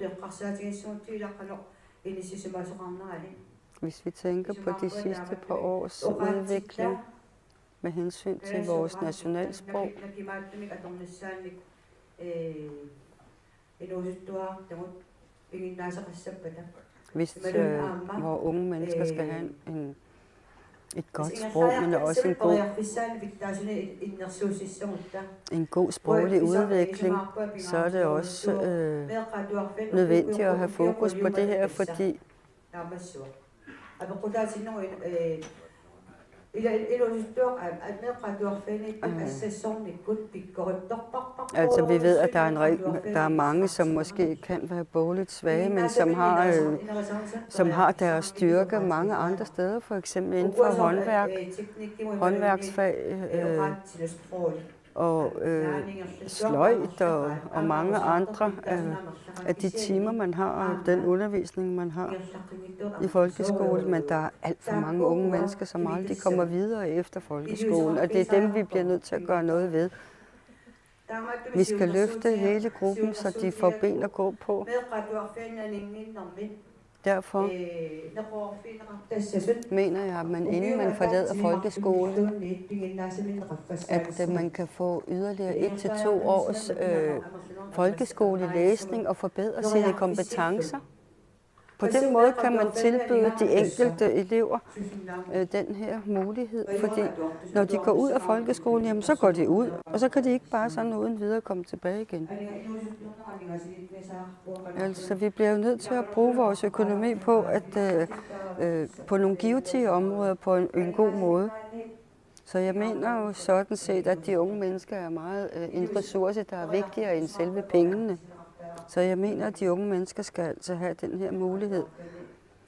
Hvis vi tænker på de sidste par års udvikling med hensyn til vores nationalsprog, hvis hvor unge mennesker skal have et godt sprog, men også en god sproglig udvikling, så er det også nødvendigt at have fokus på det her, fordi altså vi ved, at der er mange, som måske kan være bogligt svage, men som har deres styrke mange andre steder, for eksempel inden for håndværksfag og sløjd og mange andre af de timer, man har, og den undervisning, man har i folkeskolen. Men der er alt for mange unge mennesker, som aldrig kommer videre efter folkeskolen, og det er dem, vi bliver nødt til at gøre noget ved. Vi skal løfte hele gruppen, så de får ben at gå på. Derfor mener jeg, at man inden man forlader folkeskolen, at man kan få yderligere 1 til 2 års folkeskolelæsning og forbedre sine kompetencer. På den måde kan man tilbyde de enkelte elever den her mulighed, fordi når de går ud af folkeskolen, jamen, så går de ud, og så kan de ikke bare sådan uden videre komme tilbage igen. Altså, vi bliver jo nødt til at bruge vores økonomi på, at på nogle givetige områder på en god måde. Så jeg mener jo sådan set, at de unge mennesker er meget en ressource, der er vigtigere end selve pengene. Så jeg mener, at de unge mennesker skal altså have den her mulighed,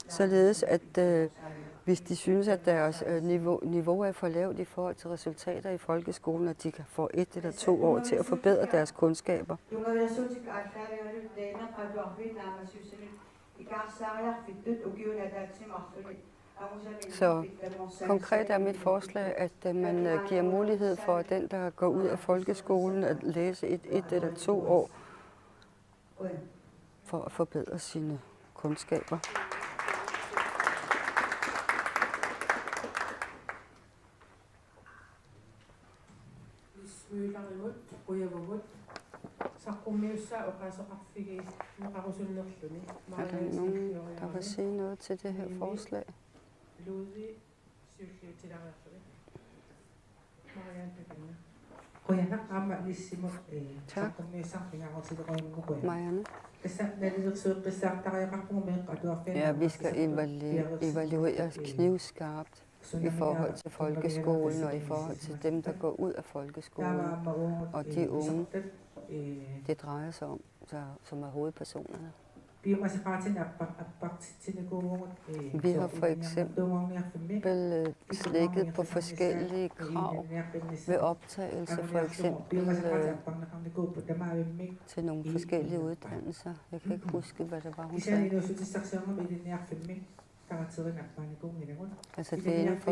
således at hvis de synes, at deres niveau er for lavt i forhold til resultater i folkeskolen, at de kan få 1 eller 2 år til at forbedre deres kundskaber. Så konkret er mit forslag, at man giver mulighed for den, der går ud af folkeskolen, at læse 1 eller 2 år for at forbedre sine kundskaber. Er der nogen, der vil sige noget til det her forslag? Tak. Marianne? Ja, vi skal evaluere knivskarpt i forhold til folkeskolen og i forhold til dem, der går ud af folkeskolen og de unge, det drejer sig om, som er hovedpersonerne. Vi har for eksempel slækket på forskellige krav ved optagelse, for eksempel til nogle forskellige uddannelser. Jeg kan ikke huske, hvad det var, hun sagde. Altså det er inden for,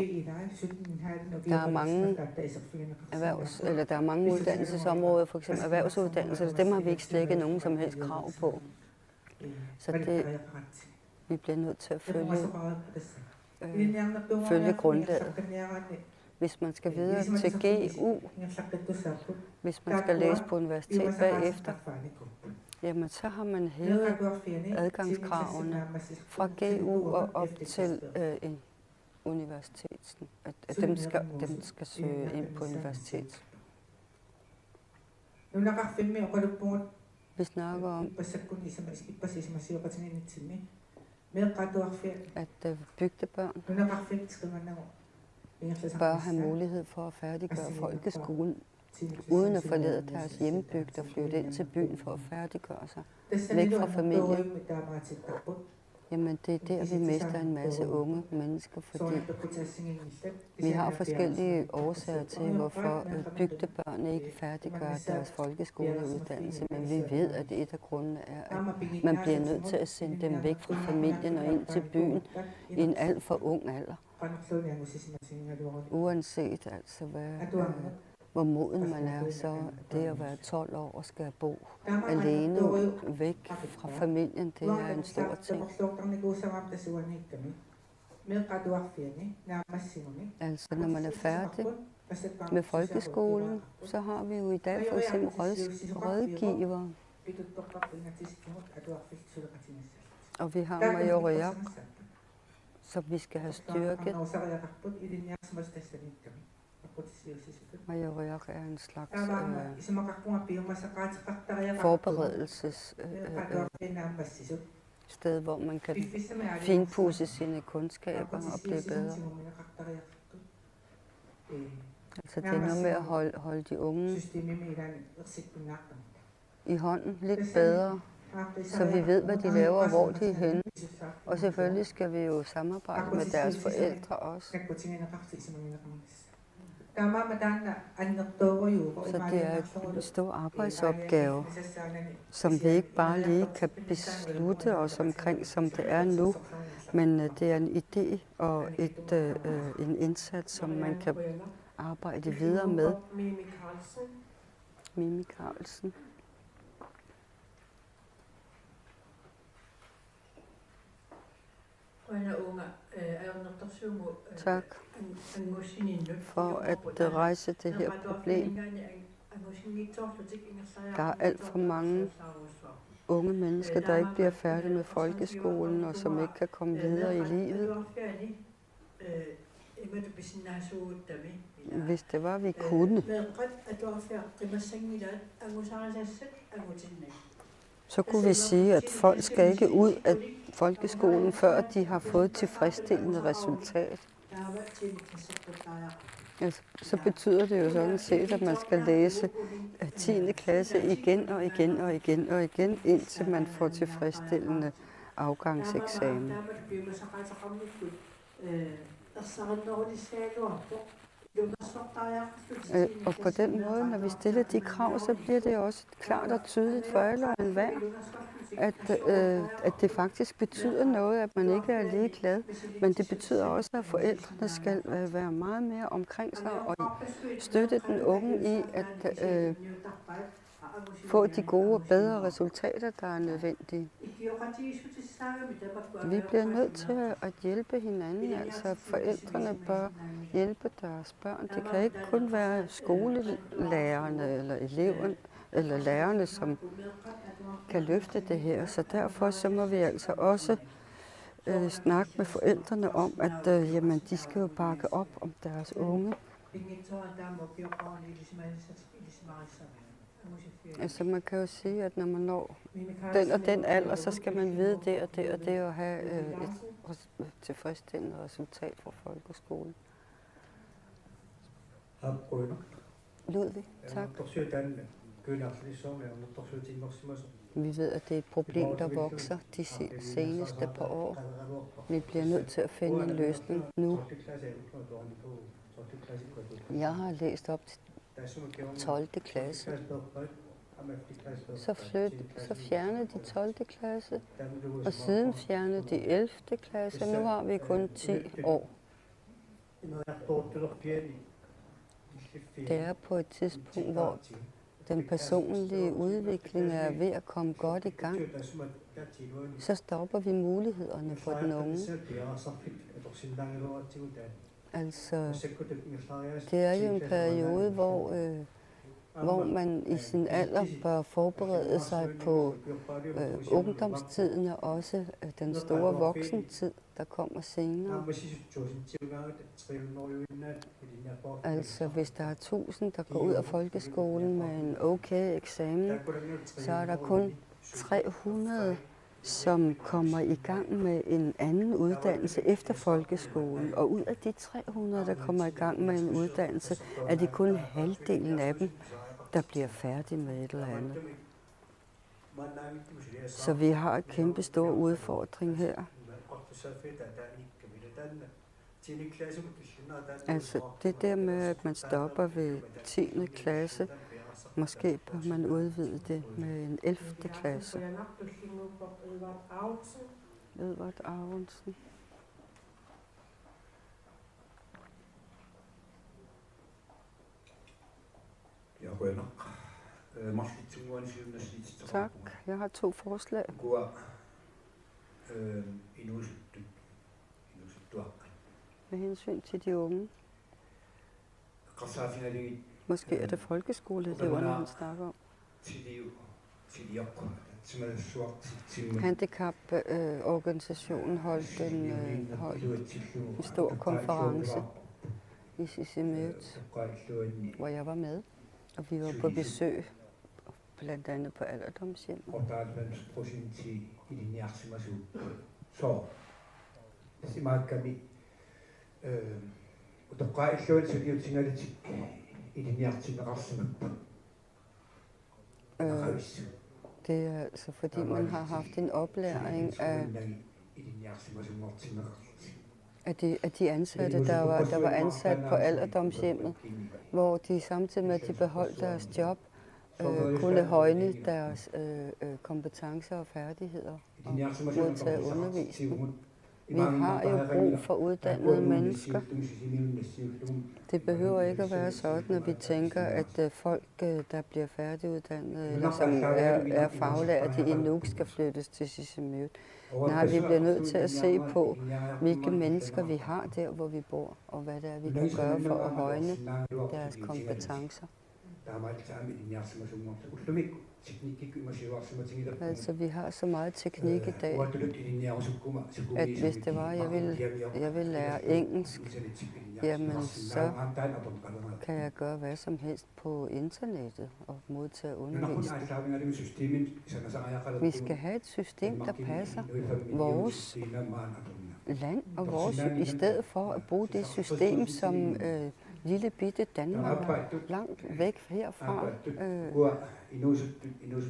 der er mange uddannelsesområder, for eksempel erhvervsuddannelser, dem har vi ikke slækket nogen som helst krav på. Så det, vi bliver nødt til at følge grundlaget. Hvis man skal videre til GU, hvis man skal læse på universitet bagefter, jamen så har man hævet adgangskravene fra GU og op til en universitet, at dem skal søge ind på universitet. Vi snakker om, at bygdebørn bør have mulighed for at færdiggøre folkeskolen, uden at forlade deres hjembygd og flytte ind til byen for at færdiggøre sig, væk fra familien. Jamen det er der, vi mister en masse unge mennesker, fordi vi har forskellige årsager til, hvorfor bygdebørn ikke færdiggør deres folkeskoleuddannelse, men vi ved, at et af grundene er, at man bliver nødt til at sende dem væk fra familien og ind til byen i en alt for ung alder. Uanset altså, hvor moden man er, så det at være 12 år og skal bo alene væk fra familien, det er en stor ting. Altså når man er færdig med folkeskolen, så har vi jo i dag for eksempel rådgiver. Og vi har majoriak, så vi skal have styrket. Majoriak er en slags sted, hvor man kan finpudse sine kundskaber og blive bedre. Altså det er noget med at holde de unge i hånden lidt bedre, så vi ved, hvad de laver og hvor de er henne. Og selvfølgelig skal vi jo samarbejde med deres forældre også. Så det er en stor arbejdsopgave, som vi ikke bare lige kan beslutte os omkring, som det er nu. Men det er en idé og en indsats, som man kan arbejde videre med. Mimi Carlsen. Tak for at rejse det her problem. Der er alt for mange unge mennesker, der ikke bliver færdige med folkeskolen, og som ikke kan komme videre i livet. Hvis det var, vi kunne, så kunne vi sige, at folk skal ikke ud af folkeskolen, før de har fået tilfredsstillende resultat. Ja, så betyder det jo sådan set, at man skal læse 10. klasse igen og igen og igen og igen, indtil man får tilfredsstillende afgangseksamen. Og på den måde, når vi stiller de krav, så bliver det også klart og tydeligt for alle og enhver, at det faktisk betyder noget, at man ikke er ligeglad. Men det betyder også, at forældrene skal være meget mere omkring sig og støtte den unge i at få de gode og bedre resultater, der er nødvendige. Vi bliver nødt til at hjælpe hinanden, altså forældrene bør hjælpe deres børn. Det kan ikke kun være skolelærerne eller eleverne eller lærerne, som kan løfte det her. Så derfor så må vi altså også snakke med forældrene om, at jamen, de skal jo bakke op om deres unge. Altså man kan jo sige, at når man når den og den alder, så skal man vide det og det og det og have et tilfredsstillende resultat fra folkeskolen. Ludvig, tak. Vi ved, at det er et problem, der vokser de seneste par år. Vi bliver nødt til at finde en løsning nu. Jeg har læst op til 12. klasse. Så fjernede de 12. klasse, og siden fjernede de 11. klasse. Nu har vi kun 10 år. Det er på et tidspunkt, hvor den personlige udvikling er ved at komme godt i gang. Så stopper vi mulighederne for den unge. Altså, det er jo en periode, hvor man i sin alder bør forberede sig på ungdomstiden og også den store voksentid, der kommer senere. Altså, hvis der er 1000, der går ud af folkeskolen med en okay eksamen, så er der kun 300, som kommer i gang med en anden uddannelse efter folkeskolen. Og ud af de 300, der kommer i gang med en uddannelse, er det kun halvdelen af dem, der bliver færdige med et eller andet. Så vi har en kæmpe stor udfordring her. Altså det der med, at man stopper ved 10. klasse, måske bør man udvide det med en 11. klasse. Edvard Aronsen. Tak. Jeg har 2 forslag. Med hensyn til de unge. Måske er det folkeskoleeleverne, han snakker om. Handicaporganisationen holdt en stor konference i Sisimiut, hvor jeg var med. Og vi var på besøg, blandt andet på alderdomshjem. Det er altså fordi man har haft en oplæring af de ansatte, der var ansat på alderdomshjemmet, hvor de samtidig med, at de beholdt deres job, kunne højne deres kompetencer og færdigheder og modtage undervisning. Vi har jo brug for uddannede mennesker. Det behøver ikke at være sådan, at vi tænker, at folk, der bliver færdiguddannede, eller som er faglærte i Nuuk, skal flyttes til Sisimiut. Nej, vi bliver nødt til at se på, hvilke mennesker vi har der, hvor vi bor, og hvad det er, vi kan gøre for at højne deres kompetencer. Altså, vi har så meget teknik i dag, at hvis det var, jeg ville lære engelsk, jamen så kan jeg gøre hvad som helst på internettet og modtage undervisning. Vi skal have et system, der passer vores land og vores, i stedet for at bruge det system, som lille bitte Danmark langt væk herfra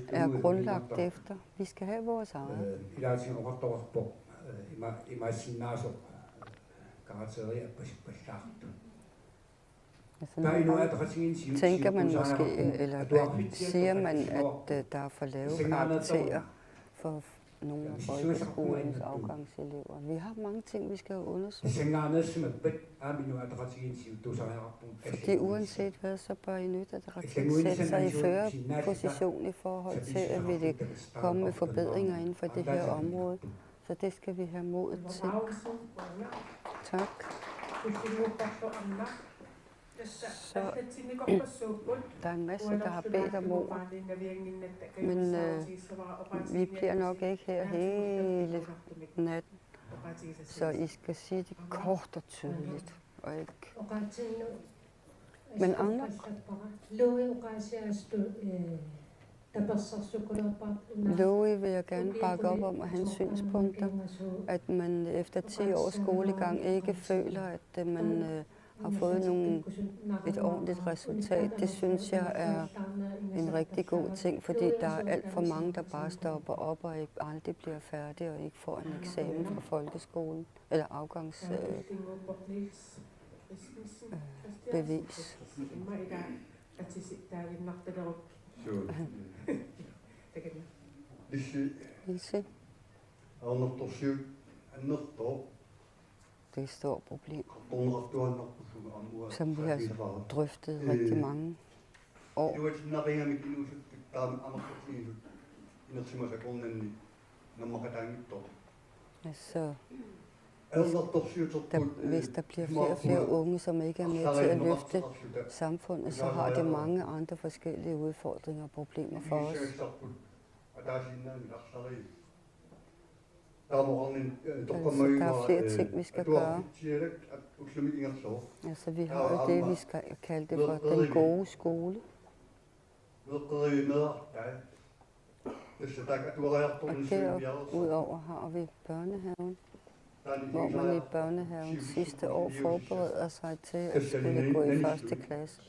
er grundlagt efter. Vi skal have vores eget. Altså, tænker man måske, eller siger man, at der er for lave karakterer for nogle af folkeskolens afgangselever. Vi har mange ting, vi skal undersøge. Fordi uanset hvad, så bør Inuit Ataqatigiit sætte sig i førerposition i forhold til, at vi vil komme med forbedringer inden for det her område. Så det skal vi have mod til. Tak. Så der er en masse, der har bedt om ord, men vi bliver nok ikke her hele natten, så I skal sige det kort og tydeligt, og ikke. Men andre? Louie vil jeg gerne bakke op om, at hans synspunkter, at man efter 10 års skolegang ikke føler, at man har fået et ordentligt resultat. Det synes jeg er en rigtig god ting, fordi der er alt for mange, der bare stopper op og ikke aldrig bliver færdige og ikke får en eksamen fra folkeskolen eller afgangsbevis. Lise? Det er et stort problem, som vi har drøftet rigtig mange år. Altså, hvis der bliver flere og flere unge, som ikke er med til at løfte samfundet, så har det mange andre forskellige udfordringer og problemer for os. Altså, der er flere ting, vi skal gøre. Altså, vi har jo det, vi skal kalde det for den gode skole. Og derudover har vi børnehaven, hvor man i børnehaven sidste år forbereder sig til at skulle gå i første klasse.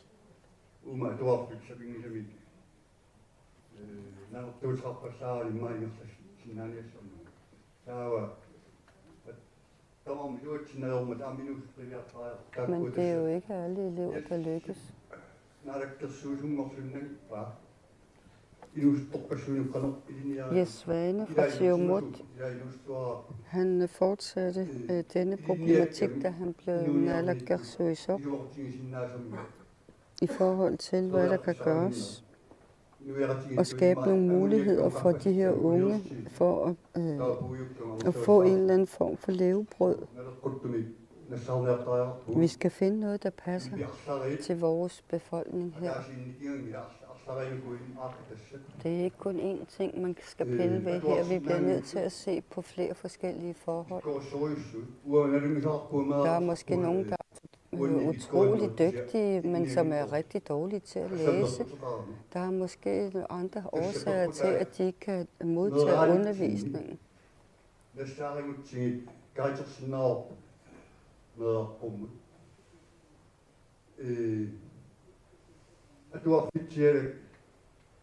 Men det er jo ikke alle elever, der lykkes. Jes Svane fra Siumut, han fortsatte denne problematik, da han blev naalakkersuisoq, i forhold til, hvad der kan gøres, og skabe nogle muligheder for de her unge, for at få en eller anden form for levebrød. Vi skal finde noget, der passer til vores befolkning her. Det er ikke kun én ting, man skal pille ved her. Vi bliver nødt til at se på flere forskellige forhold. Der er måske nogen, der er utrolig dygtige, men som er rigtig dårlige til at læse. Der er måske andre årsager til, at de ikke kan modtage undervisningen.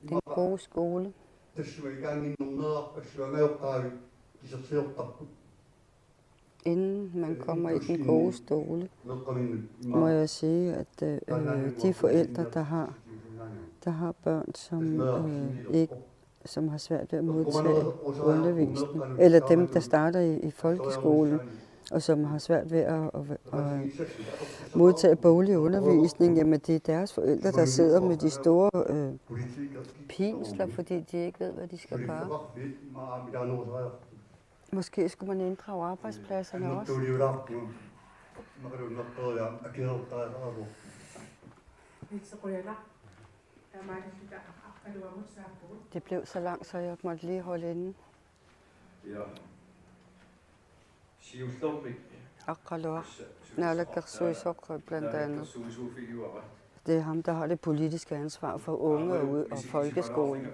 Den gode skole. inden man kommer i den gode stole, må jeg sige, at de forældre, der har børn, som har svært ved at modtage undervisning, eller dem, der starter i folkeskolen, og som har svært ved at modtage boglig undervisning, jamen det er deres forældre, der sidder med de store pinsler, fordi de ikke ved, hvad de skal gøre. Måske skulle man inddrage arbejdspladserne også. Det blev så langt, så jeg måtte lige holde inde. Aqaloq, naalakkersuisoq blandt andet. Det er ham, der har det politiske ansvar for unge og folkeskolen.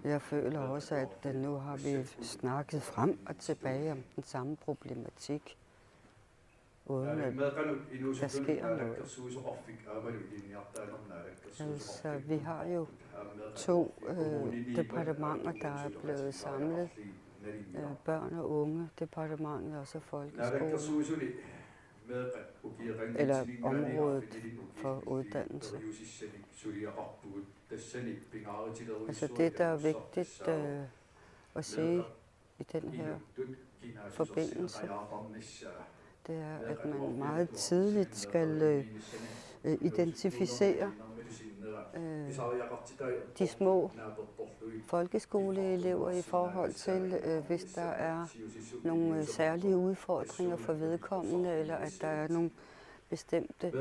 Jeg føler også, at nu har vi snakket frem og tilbage om den samme problematik, uden at der sker noget. Altså, vi har jo 2 departementer, der er blevet samlet. Børn- og unge departementet og så folkeskolen. Eller området for uddannelse. Altså det, der er vigtigt at sige i den her forbindelse, det er, at man meget tidligt skal identificere de små folkeskoleelever i forhold til, hvis der er nogle særlige udfordringer for vedkommende, eller at der er nogle bestemte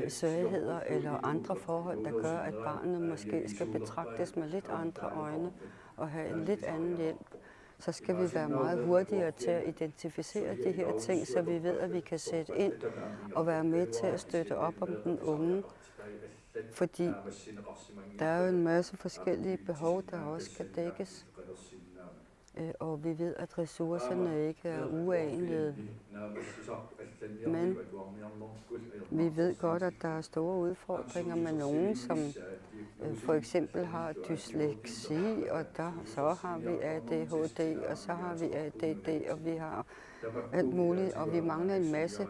svagheder eller andre forhold, der gør, at barnet måske skal betragtes med lidt andre øjne og have en lidt anden hjælp. Så skal vi være meget hurtigere til at identificere de her ting, så vi ved, at vi kan sætte ind og være med til at støtte op om den unge. Fordi der er jo en masse forskellige behov, der også skal dækkes. Og vi ved, at ressourcerne ikke er uanede. Men vi ved godt, at der er store udfordringer med nogen, som for eksempel har dysleksi, og så har vi ADHD, og så har vi ADD, og vi har alt muligt, og vi mangler en masse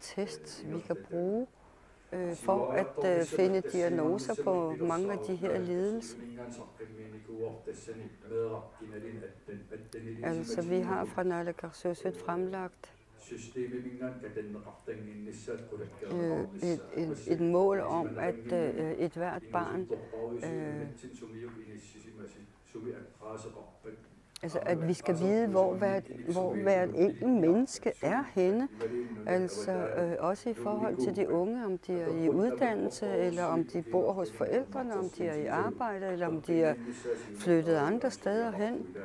tests, vi kan bruge for at finde diagnoser på mange af de her lidelser. Altså, vi har fra naalakkersuisut fremlagt et mål om, at et hvert barn, altså at vi skal vide, hvor hvert enkelt menneske er henne. Altså også i forhold til de unge, om de er i uddannelse, eller om de bor hos forældrene, om de er i arbejde, eller om de er flyttet andre steder hen.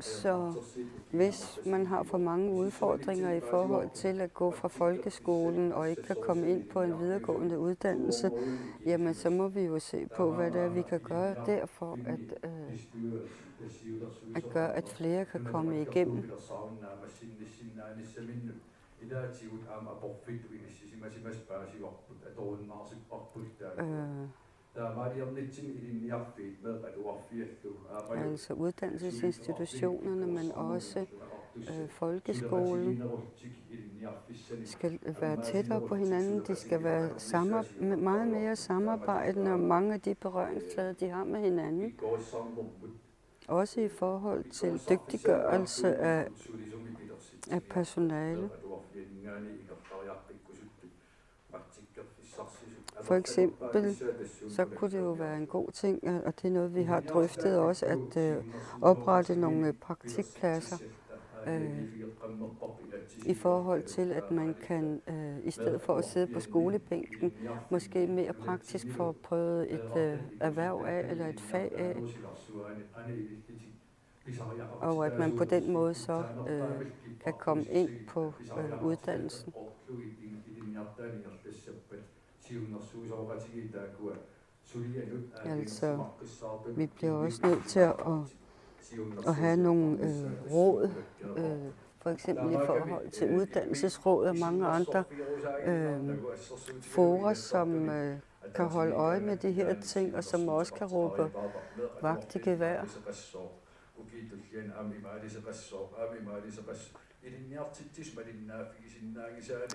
Så hvis man har for mange udfordringer i forhold til at gå fra folkeskolen og ikke kan komme ind på en videregående uddannelse, jamen så må vi jo se på, hvad det er, vi kan gøre derfor, at gøre, at flere kan komme igennem. Altså uddannelsesinstitutionerne, men også folkeskolen skal være tættere på hinanden. De skal være meget mere samarbejdende om mange af de berøringsflader, de har med hinanden. Også i forhold til dygtiggørelse af personale. For eksempel, så kunne det jo være en god ting, og det er noget, vi har drøftet også, at oprette nogle praktikpladser i forhold til, at man kan, i stedet for at sidde på skolebænken, måske mere praktisk få prøvet et erhverv af, eller et fag af. Og at man på den måde så kan komme ind på uddannelsen. Altså, vi bliver også nødt til at have nogle råd, for eksempel i forhold til uddannelsesråd og mange andre forer, som kan holde øje med de her ting, og som også kan råbe vagt i gevær.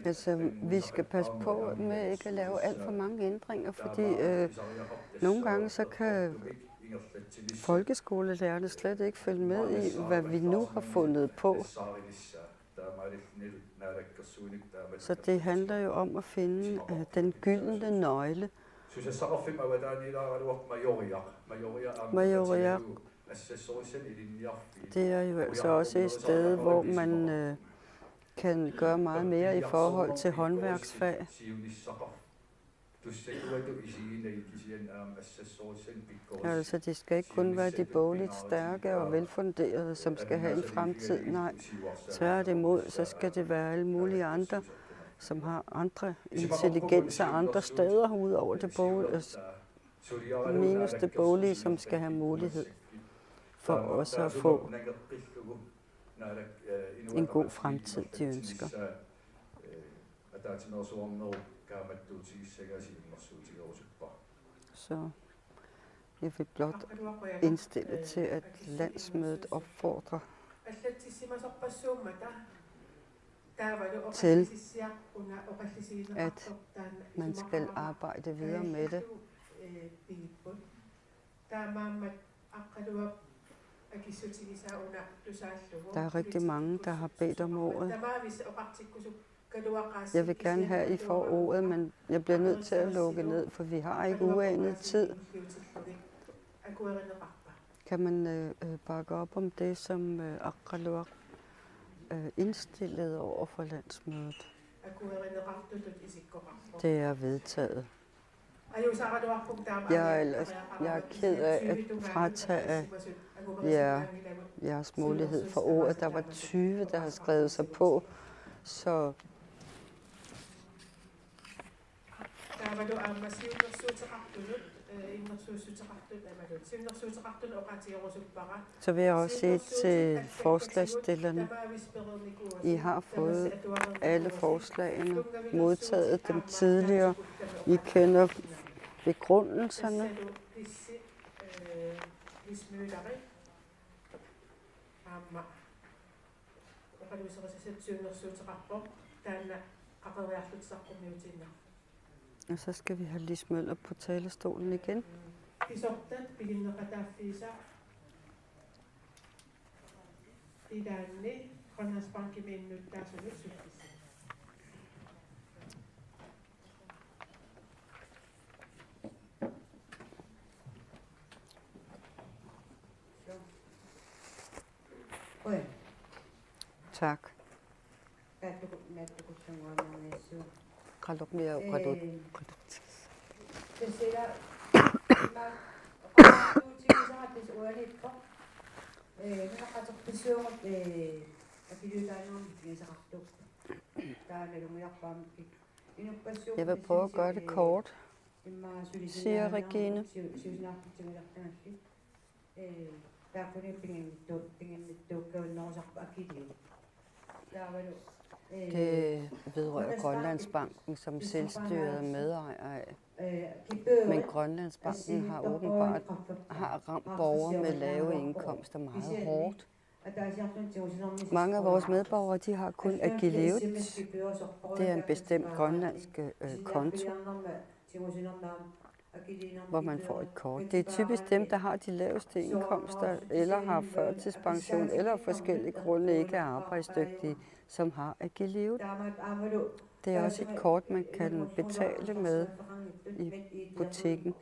Altså, vi skal passe på med ikke at lave alt for mange ændringer, fordi nogle gange så kan folkeskolelærerne slet ikke følge med i, hvad vi nu har fundet på. Så det handler jo om at finde den gyldne nøgle. Majoriak, det er jo altså også et sted, hvor man kan gøre meget mere i forhold til håndværksfag. Altså, det skal ikke kun være de bogligt stærke og velfunderede, som skal have en fremtid. Nej, tværtimod, så skal det være alle mulige andre, som har andre intelligenser andre steder ud over det boglige, minus det boglige, som skal have mulighed for også at få en god fremtid, de ønsker. Så jeg vil blot indstille til, at landsmødet opfordrer til, at man skal arbejde videre med det. Der er rigtig mange, der har bedt om ordet. Jeg vil gerne have, at I får ordet, men jeg bliver nødt til at lukke ned, for vi har ikke uanet tid. Kan man bakke op om det, som Aqqalluaq indstillede over for landsmødet? Det er vedtaget. Jeg er ked af at fratage jeres mulighed for ordet. Der var 20, der har skrevet sig på, så så vil jeg også sige til forslagsstillerne, I har fået alle forslagene, modtaget dem tidligere. I kender begrundelserne. Og så skal vi have Lis Møller på talerstolen igen. Tak. Jeg vil prøve at gøre det kort, siger Regine. Det vedrører Grønlandsbanken som selvstyret medejer af. Men Grønlandsbanken har åbenbart ramt borgere med lave indkomster meget hårdt. Mange af vores medborgere, de har kun Agilevt. Det er en bestemt grønlandsk konto, hvor man får et kort. Det er typisk dem, der har de laveste indkomster, eller har førtidspension, eller af forskellige grunde ikke er arbejdsdygtige, som har Agilevt. Det er også et kort, man kan betale med i butikken.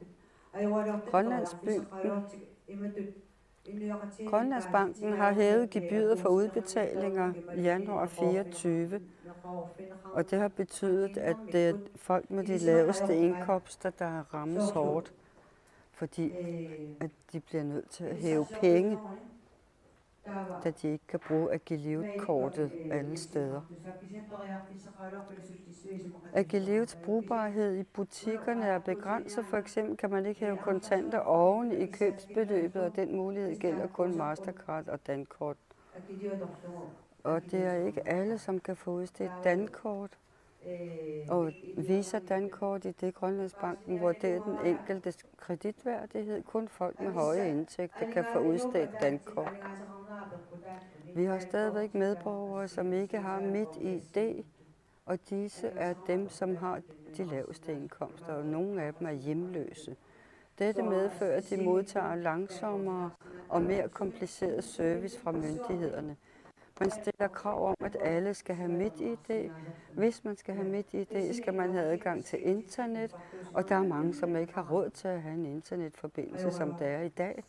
Grønlandsbanken har hævet gebyret for udbetalinger i januar 24, og det har betydet, at det er folk med de laveste indkomster, der rammes hårdt, fordi at de bliver nødt til at hæve penge, da de ikke kan bruge Agilevt-kortet alle steder. Agilevts brugbarhed i butikkerne er begrænset. For eksempel kan man ikke hæve kontanter oven i købsbeløbet, og den mulighed gælder kun Mastercard og Dankort. Og det er ikke alle, som kan få udstedt Dankort. Og Visa Dankort i det Grønlandsbanken vurderer den enkeltes kreditværdighed. Kun folk med høje indtægter kan få udstedt dankort. Vi har stadigvæk medborgere, som ikke har MitID, og disse er dem, som har de laveste indkomster, og nogle af dem er hjemløse. Dette medfører, at de modtager langsommere og mere kompliceret service fra myndighederne. Man stiller krav om, at alle skal have MitID. Hvis man skal have MitID, skal man have adgang til internet, og der er mange, som ikke har råd til at have en internetforbindelse, som det er i dag.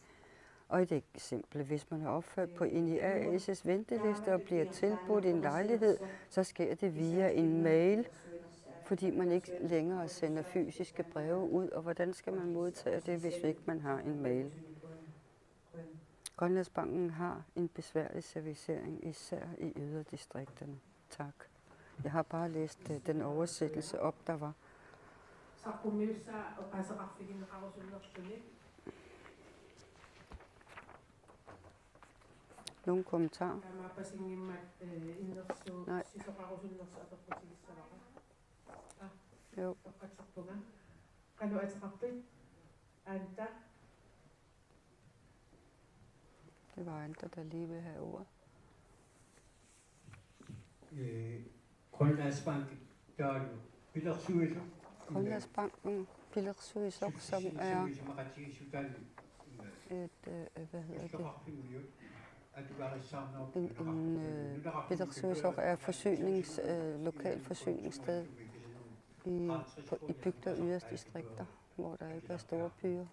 Og et eksempel, hvis man er opført på INIA's venteliste og bliver tilbudt en lejlighed, så sker det via en mail, fordi man ikke længere sender fysiske breve ud. Og hvordan skal man modtage det, hvis ikke man har en mail? Grønlandsbanken har en besværlig servicering, især i yderdistrikterne. Tak. Jeg har bare læst den oversættelse op, der var. Nogle kommentarer? Nej. Jo. Det var andre, der lige vil have ordet. Grønlandsbanken, der er jo Pillersuiso. Grønlandsbanken Pillersuiso, som er et, hvad hedder det? Pillersuiso er lokal forsyningssted i bygder og yderdistrikter, hvor der ikke er store byer.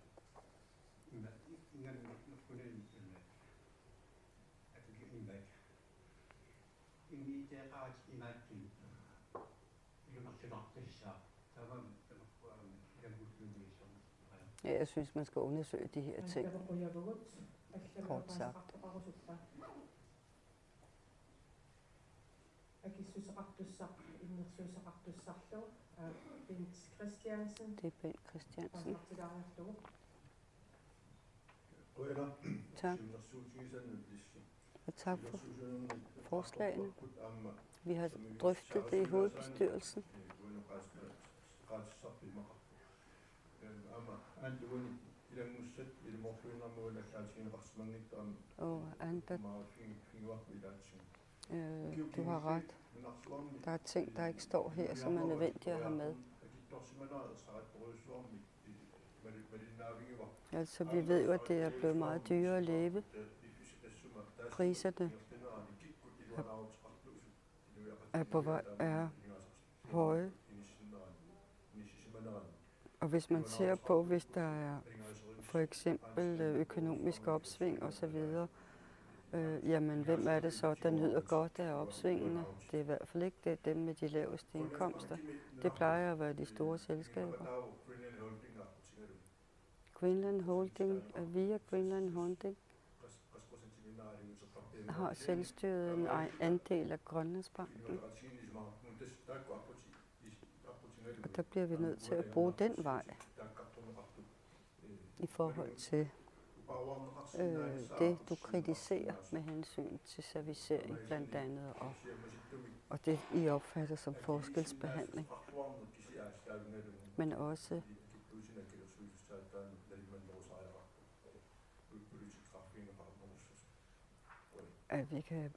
Ja, jeg synes, man skal undersøge de her ting, kort sagt. Det er Bent Christiansen. Tak. Og tak for forslagene. Vi har drøftet det i hovedbestyrelsen. Og andre, du har ret. Der er ting, der ikke står her, som er nødvendige at have med. Altså, vi ved jo, at det er blevet meget dyrere at leve. Priserne er høje. Og hvis man ser på, hvis der er for eksempel økonomisk opsving osv., jamen hvem er det så, der nyder godt af opsvingene? Det er i hvert fald ikke dem med de laveste indkomster. Det plejer at være de store selskaber. Greenland Holding, via Greenland Holding, har selvstyret en andel af Grønlandsbanken. Og der bliver vi nødt til at bruge den vej i forhold til det, du kritiserer med hensyn til servicering blandt andet, og det, I opfatter som forskelsbehandling. Men også at vi kan...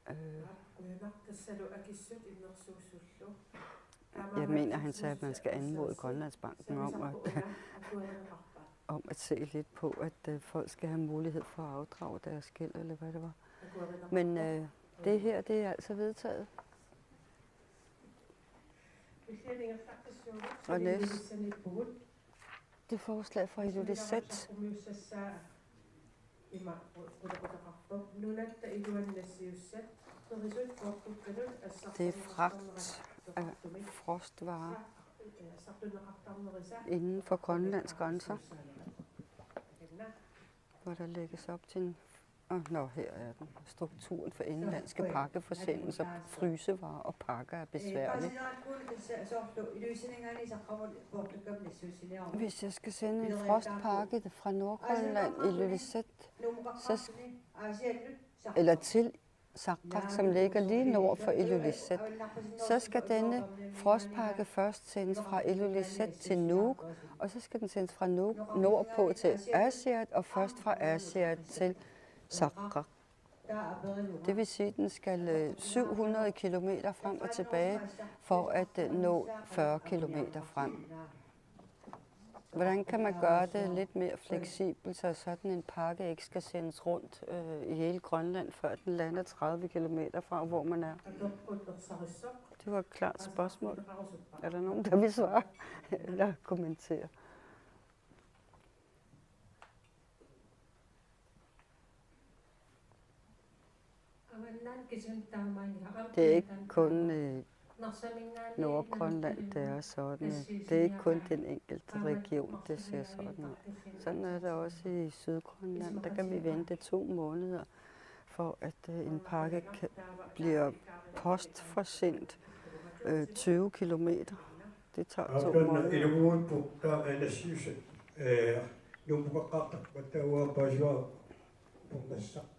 Jeg mener, han sagde, at man skal anmode Grønlandsbanken om at se lidt på, at folk skal have mulighed for at afdrage deres gæld, eller hvad det var. Men det her, det er altså vedtaget. Og næste, det forslag fra Ilulissat. Det er fragt af frostvarer inden for Grønlands grænser, hvor der lægges op til en... her er den. Strukturen for indenlandske pakkeforsendelser, frysevarer og pakker er besværlig. Hvis jeg skal sende en frostpakke fra Nordgrønland i Ilulissat, eller til Sakra, som ligger lige nord for Ilulissat. Så skal denne frostpakke først sendes fra Ilulissat til Nuuk, og så skal den sendes fra Nuuk nordpå til Aasiaat, og først fra Aasiaat til Sakra. Det vil sige, at den skal 700 km frem og tilbage for at nå 40 km frem. Hvordan kan man gøre det lidt mere fleksibelt, så sådan en pakke ikke skal sendes rundt i hele Grønland, før den lander 30 km fra, hvor man er? Det var et klart spørgsmål. Er der nogen, der vil svare eller kommentere? Det er ikke kun Nordgrønland, det er sådan. Det er ikke kun den enkelte region, det ser sådan ud. Sådan er det også i Sydgrønland. Der kan vi vente 2 måneder, for at en pakke bliver postforsendt 20 kilometer. Det tager 2 måneder.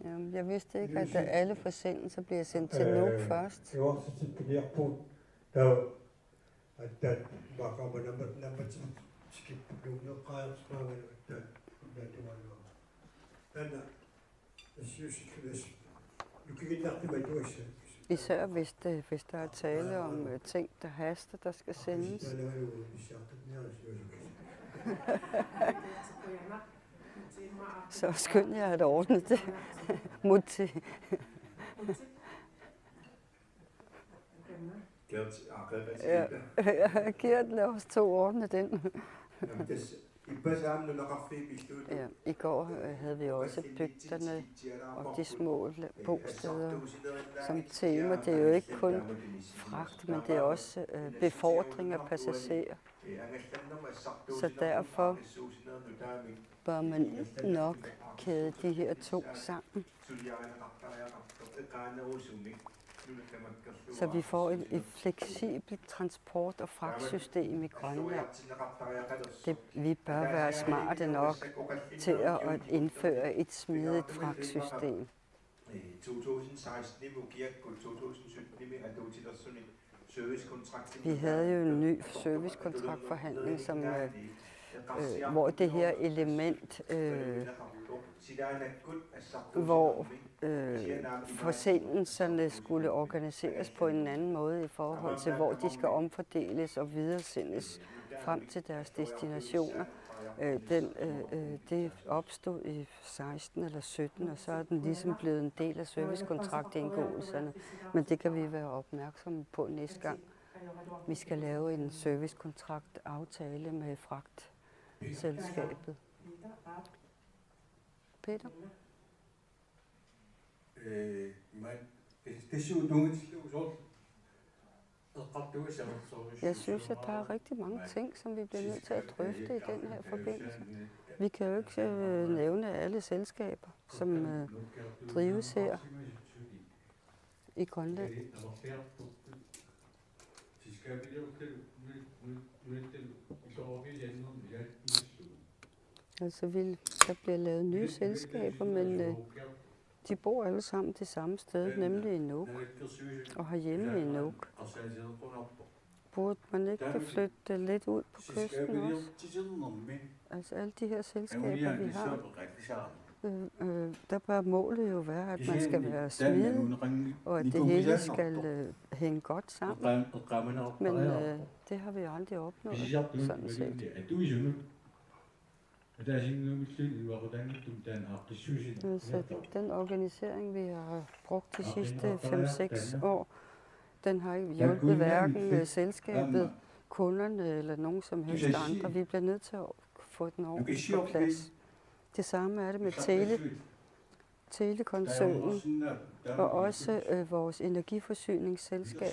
Jamen, jeg vidste ikke, at alle forsendelser bliver sendt til Nuuk først. Især hvis der er tale om ting, der haster, der skal sendes. Så skynd jer at ordne det. Mutti. Gert, lad os 2 ordne den. Ja, i går havde vi også bygderne og de små bosteder som tema. Det er jo ikke kun fragt, men det er også befordring af passagerer. Så derfor bør man nok kæde de her 2 sammen, så vi får et fleksibelt transport- og fragtsystem i Grønland. Vi bør være smarte nok til at indføre et smidigt fragtsystem. Vi havde jo en ny servicekontraktforhandling, hvor det her element, hvor forsendelserne skulle organiseres på en anden måde i forhold til, hvor de skal omfordeles og videresendes frem til deres destinationer. Det opstod i 16 eller 17, og så er den ligesom blevet en del af servicekontraktindgåelserne. Men det kan vi være opmærksomme på næste gang. Vi skal lave en servicekontrakt-aftale med fragtselskabet. Peter? Jeg synes, at der er rigtig mange ting, som vi bliver nødt til at drøfte i den her forbindelse. Vi kan jo ikke nævne alle selskaber, som drives her i Grønland. Altså, der bliver lavet nye selskaber, men de bor alle sammen det samme sted, nemlig i Nuuk, og har hjemme i Nuuk. Burde man ikke flytte lidt ud på kysten også? Altså, alle de her selskaber, vi har, der bør målet jo være, at man skal være smidig, og at det hele skal hænge godt sammen. Men det har vi aldrig opnået, sådan set. Så den organisering, vi har brugt de sidste 5-6 år, den har ikke hjulpet hverken selskabet, kunderne eller nogen som helst andre. Vi bliver nødt til at få den ordentligt på plads. Det samme er det med telekoncernen og også vores energiforsyningsselskab.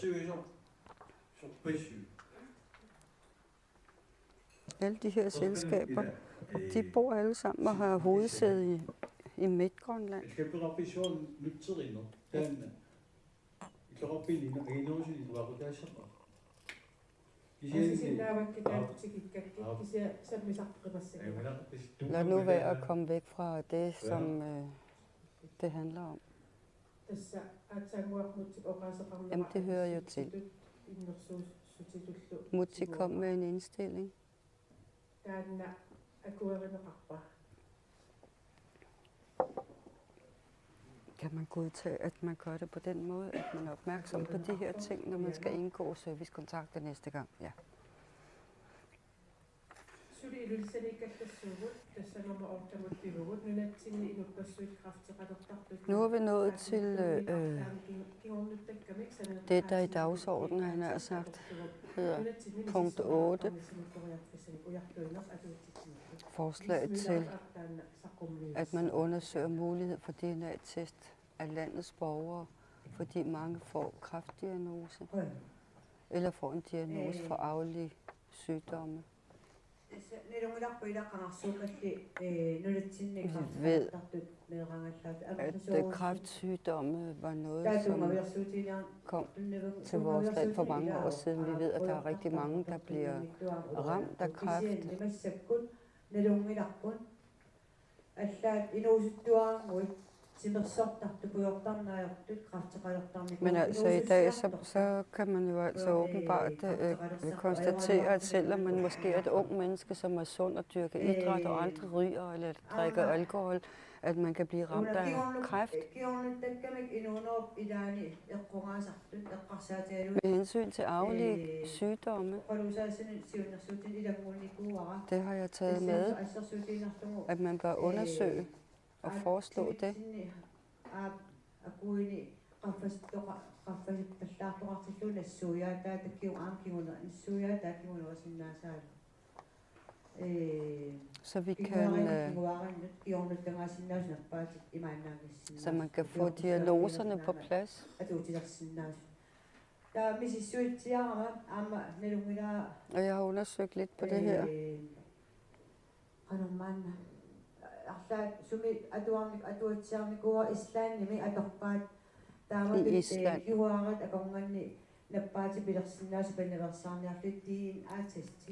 Alle de her selskaber, de bor alle sammen og har hovedsæde i Midtgrønland. Lad nu være at komme væk fra det, som det handler om. tässä atsanguarmut oqaseqarnera Jamen, det hører jo til. innersuutitullu Mutti kom med en indstilling. taanna akuerineqarpa Kan man godtage, at man gør det på den måde, at man er opmærksom på de her ting, når man skal indgå servicekontrakter næste gang? Ja. Nu er vi nået til det, der i dagsordenen, han har sagt, hedder punkt 8. Forslag til, at man undersøger mulighed for DNA-test af landets borgere, fordi mange får kræftdiagnose eller får en diagnose for arvelige sygdomme. Vi ved, at kræftsygdomme var noget, som kom til vores land for mange år siden. Vi ved, at der er rigtig mange, der bliver ramt af kræft. Men altså i dag, så kan man jo altså åbenbart konstatere, at selvom man måske er et ung menneske, som er sund og dyrker idræt og aldrig ryger eller drikker alkohol, at man kan blive ramt af kræft. Med hensyn til arvelige sygdomme, det har jeg taget med, at man bør undersøge og foreslå det. Så vi kan, så man kan få diagnoserne på plads. Og jeg har undersøgt lidt på det her. I Island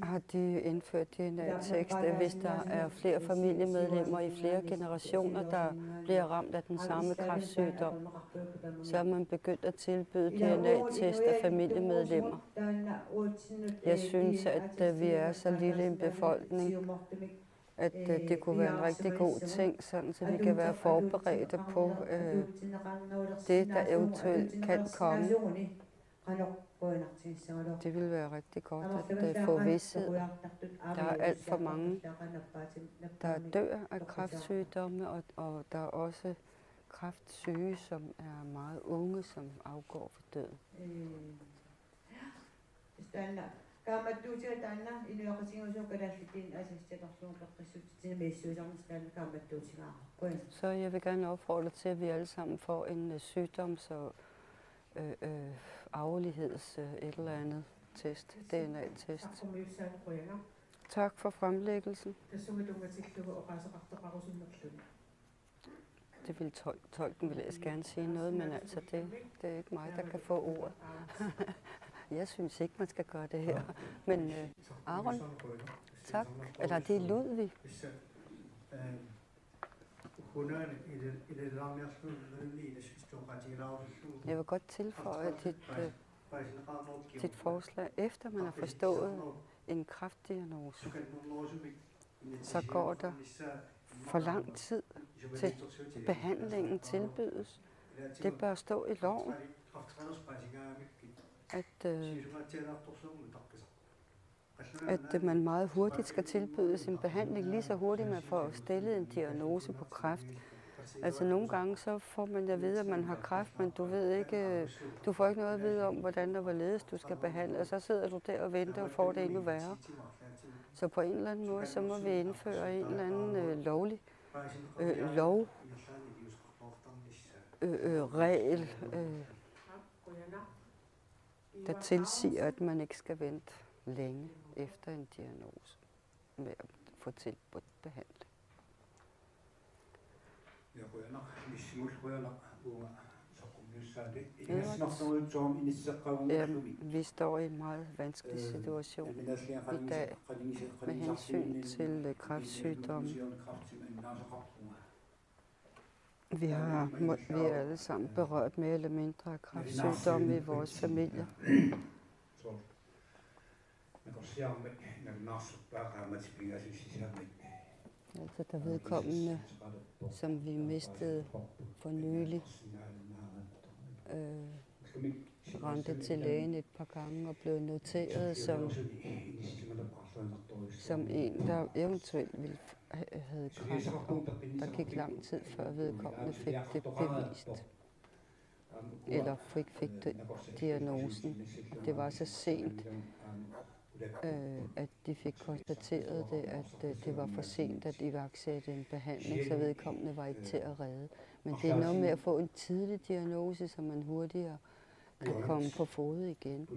har de indført DNA-tekst, at hvis der er flere familiemedlemmer i flere generationer, der bliver ramt af den samme kræftsygdom, så er man begyndt at tilbyde DNA-test af familiemedlemmer. Jeg synes, at vi er så lille en befolkning, at det kunne være en rigtig god ting, sådan, så vi kan være forberedte på det, der eventuelt kan komme. Det vil være rigtig godt at få vidsthed. Der er alt for mange, der dør af kræftsygdomme, og der er også kræftsyge, som er meget unge, som afgår for døden. Så jeg vil gerne opfordre til, at vi alle sammen får en sygdoms- og arveligheds et eller andet test, DNA-test. Tak for fremlæggelsen. Det vil tolken vil ellers gerne sige noget, men altså det er ikke mig, der kan få ordet. Jeg synes ikke, man skal gøre det her. Men Aron, tak. Eller det er Ludvig. Jeg vil godt tilføje dit forslag. Efter man har forstået en kræftdiagnose, så går der for lang tid til behandlingen tilbydes. Det bør stå i loven, at man meget hurtigt skal tilbyde sin behandling, lige så hurtigt man får stillet en diagnose på kræft. Altså nogle gange så får man at vide, at man har kræft, men du får ikke noget at vide om, hvordan og hvorledes du skal behandle, og så sidder du der og venter og får det endnu værre. Så på en eller anden måde, så må vi indføre en eller anden regel, der tilsiger, at man ikke skal vente længe efter en diagnose med at få tilbudt behandling. Vi står i en meget vanskelig situation i dag med hensyn til kræftsygdomme. Vi er alle sammen berørt mere eller mindre af kræftsygdomme i vores familie. Altså der vedkommende, som vi mistede for nylig, rendte til lægen et par gange og blev noteret som en, der eventuelt ville have kræft. Der gik lang tid før vedkommende fik det bevist, eller fik diagnosen. Det var så sent, at de fik konstateret det, at det var for sent at iværksætte en behandling, så vedkommende var ikke til at redde. Men det er noget med at få en tidlig diagnose, så man hurtigere kan komme på fod igen.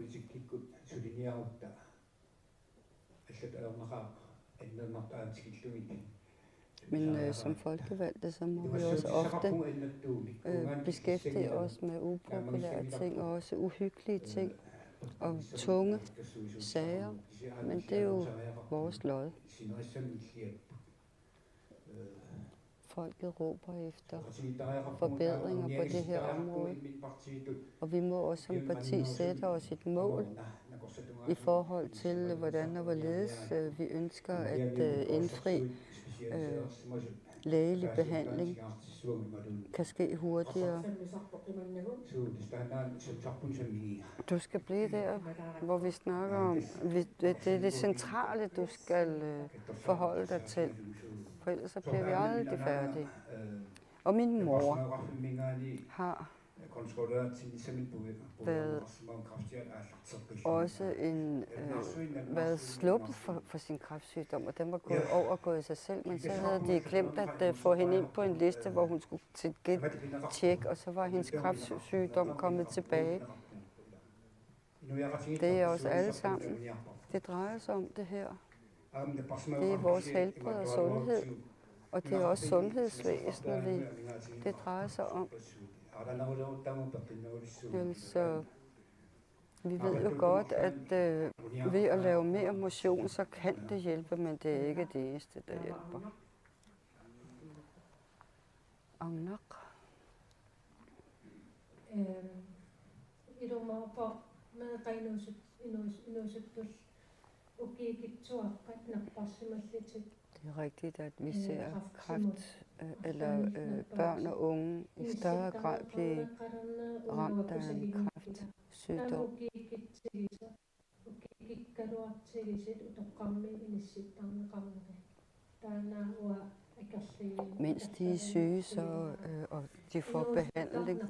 Men som folkevalgte, så må vi også ofte beskæftige os med upopulære ting og også uhyggelige ting og tunge sager. Men det er jo vores lod. Folket råber efter forbedringer på det her område. Og vi må også som parti sætte os et mål i forhold til, hvordan og hvorledes vi ønsker at indfri lægelig behandling kan ske hurtigere. Du skal blive der, hvor vi snakker om, det er det centrale, du skal forholde dig til. For ellers så bliver vi aldrig færdige. Og min mor har været sluppet for sin kræftsygdom, og den var gået overgået i sig selv, men så havde de glemt at få hende ind på en liste, hvor hun skulle til tjek, og så var hendes kræftsygdom kommet tilbage. Det er os alle sammen. Det drejer sig om det her. Det er vores helbred og sundhed, og det er også sundhedsvæsenet, det drejer sig om. Altså, vi ved jo godt, at ved at lave mere motion, så kan det hjælpe, men det er ikke det eneste, der hjælper. Agnak. Det er rigtigt, at vi ser kræft eller børn og unge i større grad blive ramt af en kræftsygdom. Mens de er syge, og de får behandling.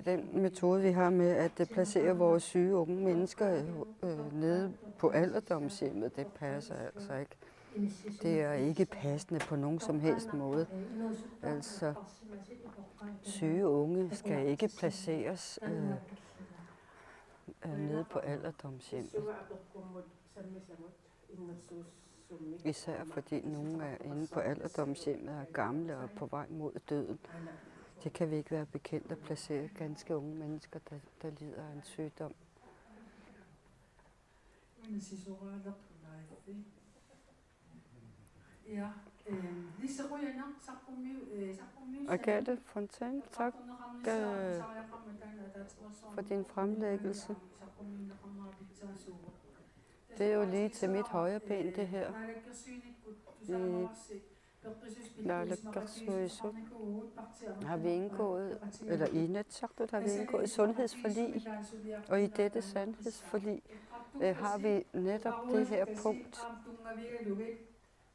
Den metode, vi har med at placere vores syge unge mennesker nede på alderdomshjemmet, det passer altså ikke. Det er ikke passende på nogen som helst måde. Altså, syge unge skal ikke placeres nede på alderdomshjemmet. Især fordi nogle er inde på alderdomshjemmet og er gamle og på vej mod døden. Det kan vi ikke være bekendt at placere ganske unge mennesker, der lider af en sygdom. Agathe Fontaine, tak for din fremlæggelse. Det er jo lige til mit højre ben, det her. Har vi indgået, eller i Inatsisartut har vi indgået sundhedsforlig, og i dette sandhedsforlig har vi netop det her punkt,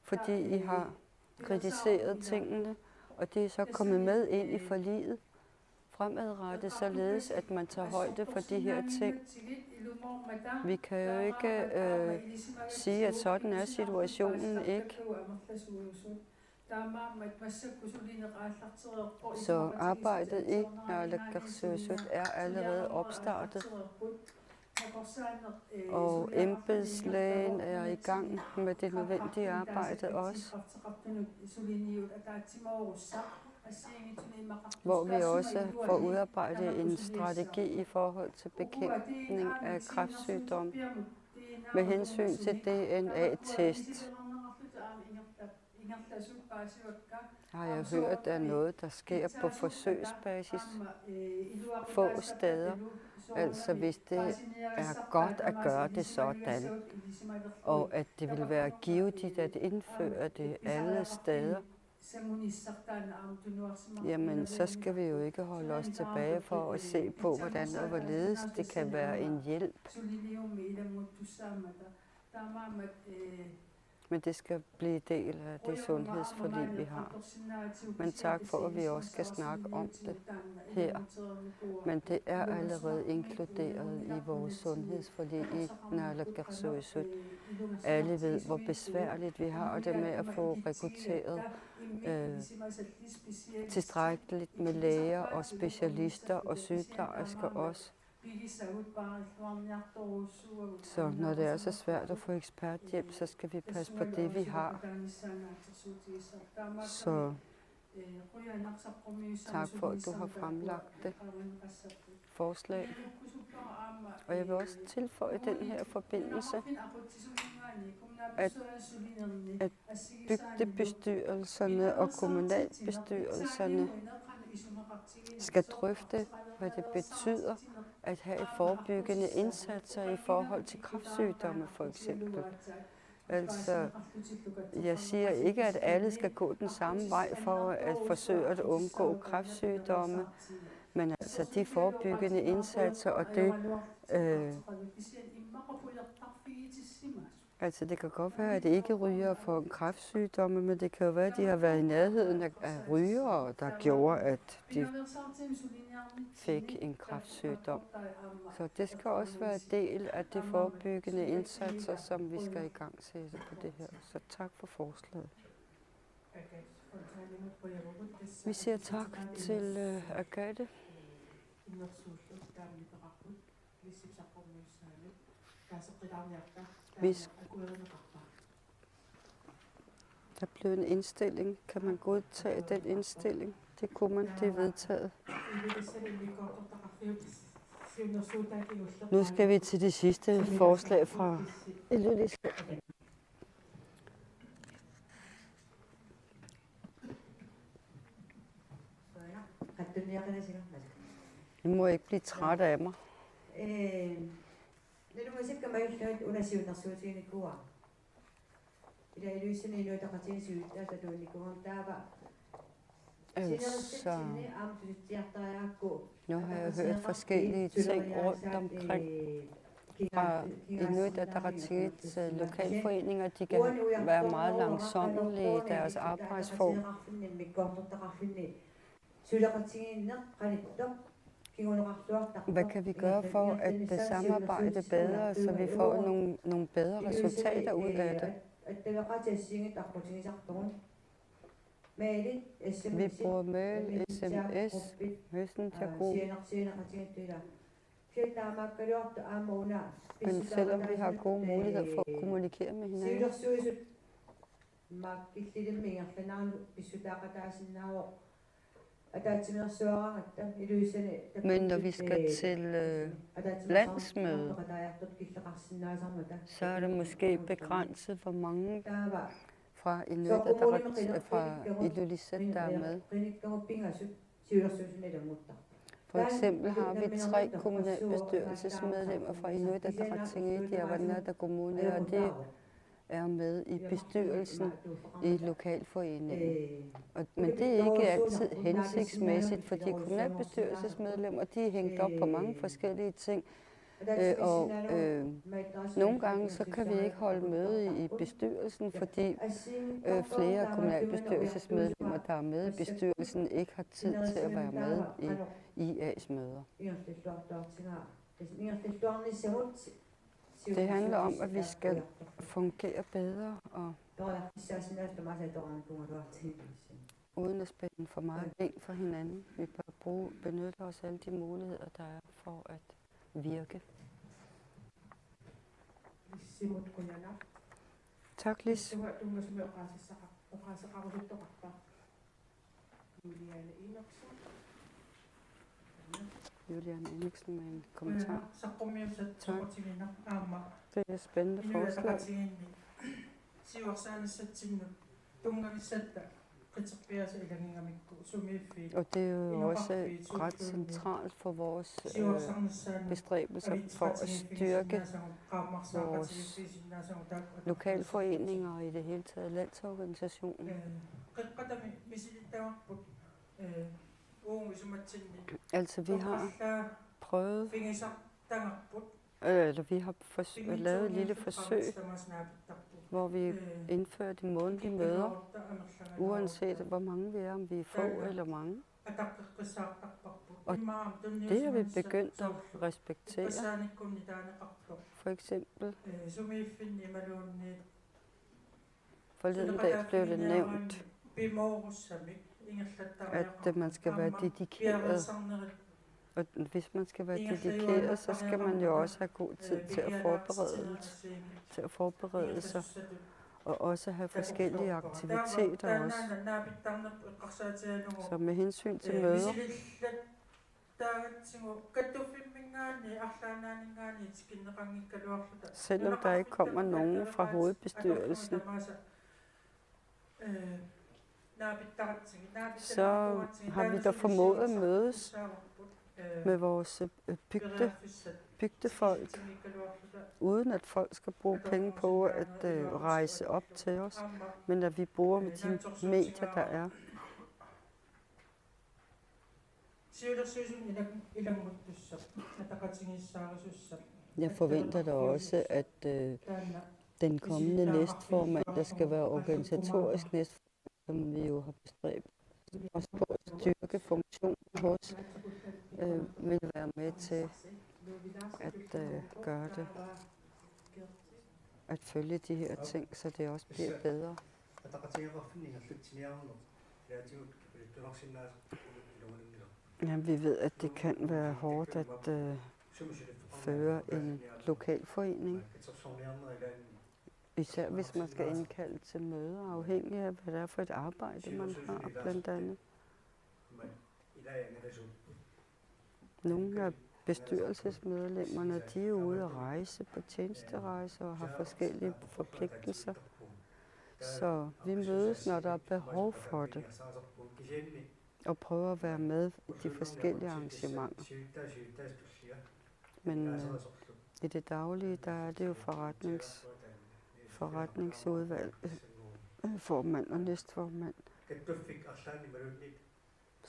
fordi I har kritiseret tingene, og det er så kommet med ind i forliget fremadrettet, således at man tager højde for de her ting. Vi kan jo ikke sige, at sådan er situationen ikke. Så arbejdet i Naalakkersuisut er allerede opstartet, og embedslægen er i gang med det nødvendige arbejde også, hvor vi også får udarbejdet en strategi i forhold til bekæmpning af kræftsygdom med hensyn til DNA-test. har jeg hørt, er noget, der sker på forsøgsbasis få steder. Altså hvis det er godt at gøre det sådan, og at det vil være givet at indføre det alle steder, jamen så skal vi jo ikke holde os tilbage for at se på, hvordan og hvorledes det kan være en hjælp. Men det skal blive del af det sundhedsforlig, vi har. Men tak for, at vi også skal snakke om det her. Men det er allerede inkluderet i vores sundhedsforlig i Naalakkersuisut. Alle ved, hvor besværligt vi har det med at få rekrutteret tilstrækkeligt med læger og specialister og sygeplejersker også. Så når det er så svært at få eksperthjælp, så skal vi passe på det, vi har. Så tak for, at du har fremlagt det forslag. Og jeg vil også tilføje den her forbindelse, at bygdebestyrelserne og kommunalbestyrelserne skal drøfte, hvad det betyder at have forebyggende indsatser i forhold til kræftsygdomme for eksempel. Altså, jeg siger ikke, at alle skal gå den samme vej for at forsøge at undgå kræftsygdomme, men altså de forebyggende indsatser og det, altså det kan godt være, at det ikke ryger for en kræftsygdomme, men det kan jo være, at de har været i nærheden af rygere, der gjorde, at de fik en kræftsygdom. Så det skal også være en del af de forebyggende indsatser, som vi skal i gang sætte på det her. Så tak for forslaget. Vi siger tak til Agathe. Der blev en indstilling. Kan man godtage den indstilling? Det kunne man. Det er vedtaget. Nu skal vi til det sidste forslag fra Ilulissat. I må ikke blive træt af mig. Altså, nu har jeg hørt forskellige ting rundt omkring fra Inuit Ataqatigiits lokalforeninger. De kan være meget langsommelige i deres arbejdsform. Hvad kan vi gøre for at samarbejde bedre, så vi får nogle bedre resultater ud af det? Vi bruger mail, sms, messengergruppe. Men selvom vi har gode muligheder for at kommunikere med hinanden. Men når vi skal til landsmøde, så er det måske begrænset, hvor mange fra Ilulissat, der er med. For eksempel har vi 3 kommunalbestyrelsesmedlemmer fra Inuit Ataqatigiit i Avannaata Kommune, og det er med i bestyrelsen i lokalforeningen. Men det er ikke altid hensigtsmæssigt, fordi kommunalbestyrelsesmedlemmer, de er hængt op på mange forskellige ting. Nogle gange så kan vi ikke holde møde i bestyrelsen, fordi flere kommunalbestyrelsesmedlemmer, der er med i bestyrelsen, ikke har tid til at være med i IA's møder. Det handler om, at vi skal fungere bedre og uden at spænde for meget ben for hinanden. Vi bør benytte os af alle de muligheder, der er for at virke. Tak, Lis. Juliane Enoksen med en kommentar. Tak. Det er et spændende forslag. Og det er jo også ret centralt for vores bestræbelser for at styrke vores lokalforeninger og i det hele taget landsorganisationen. Altså vi har prøvet, eller vi har lavet et lille forsøg, hvor vi indførte månedlige møder, uanset hvor mange vi er, om vi er få eller mange. Og det har vi begyndt at respektere. For eksempel, forleden dag blev det nævnt, at man skal være dedikeret. Og hvis man skal være dedikeret, så skal man jo også have god tid til at forberede sig, og også have forskellige aktiviteter også. Så med hensyn til møder, selvom der ikke kommer nogen fra hovedbestyrelsen, så har vi da formået at mødes med vores bygdefolk, uden at folk skal bruge penge på at rejse op til os, men at vi bruger med de medier, der er. Jeg forventer da også, at den kommende næstformand, der skal være organisatorisk næstformand, som vi jo har bestræbt os på at styrke funktionen hos, vil være med til at gøre det, at følge de her ting, så det også bliver bedre. Ja, vi ved, at det kan være hårdt at føre en lokalforening, især hvis man skal indkalde til møder, afhængig af, hvad det er for et arbejde, man har, blandt andet. Nogle af bestyrelsesmedlemmerne, de er ude at rejse på tjenesterejse og har forskellige forpligtelser. Så vi mødes, når der er behov for det, og prøver at være med i de forskellige arrangementer. Men i det daglige, der er det jo forretningsudvalg, formand og næstformand,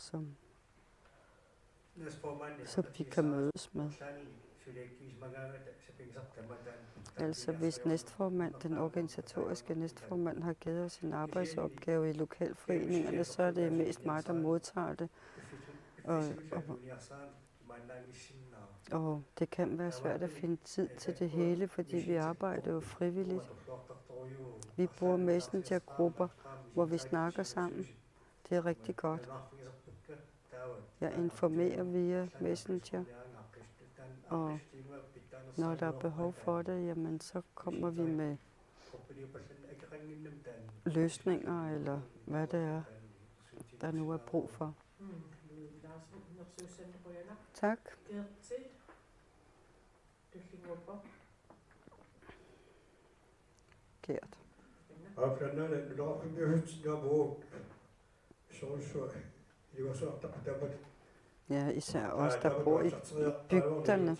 som vi kan mødes med. Altså hvis næstformand, den organisatoriske næstformand, har givet os en arbejdsopgave i lokalforeningerne, så er det mest mig, der modtager det. Og det kan være svært at finde tid til det hele, fordi vi arbejder jo frivilligt. Vi bruger messengergrupper, hvor vi snakker sammen. Det er rigtig godt. Jeg informerer via Messenger, og når der er behov for det, jamen så kommer vi med løsninger, eller hvad det er, der nu er brug for. Tak. Gert. Ja, især os, der bor i bygderne.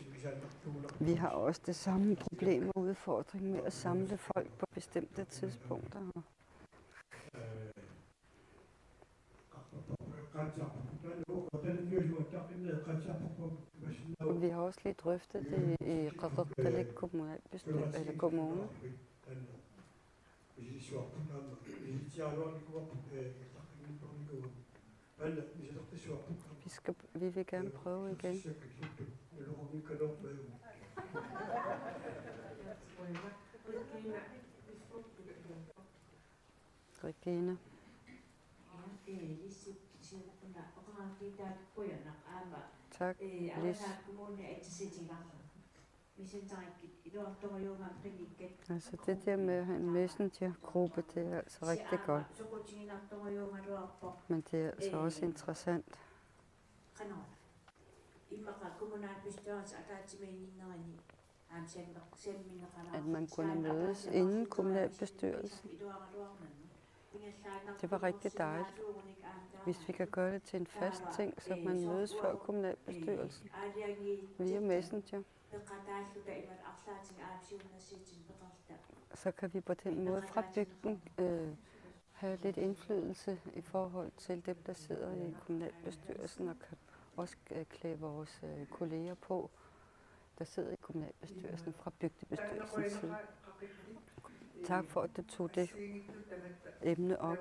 Vi har også det samme problem og udfordring med at samle folk på bestemte tidspunkter. Og vi har også lige drøftet det i Qaqortoq kommunalbestyrelse eller kommune. Vi vil gerne prøve igen. Regina. Tak, Lis. Altså det der med at have en messengergruppe, det er altså rigtig godt. Men det er altså også interessant. At man kunne mødes inden kommunalbestyrelsen. Det var rigtig dejligt. Hvis vi kan gøre det til en fast ting, så man mødes før kommunalbestyrelsen via Messenger, så kan vi på den måde fra bygden have lidt indflydelse i forhold til dem, der sidder i kommunalbestyrelsen, og kan også klæde vores kolleger på, der sidder i kommunalbestyrelsen fra bygdebestyrelsens side. Tak for, at du tog det emne op.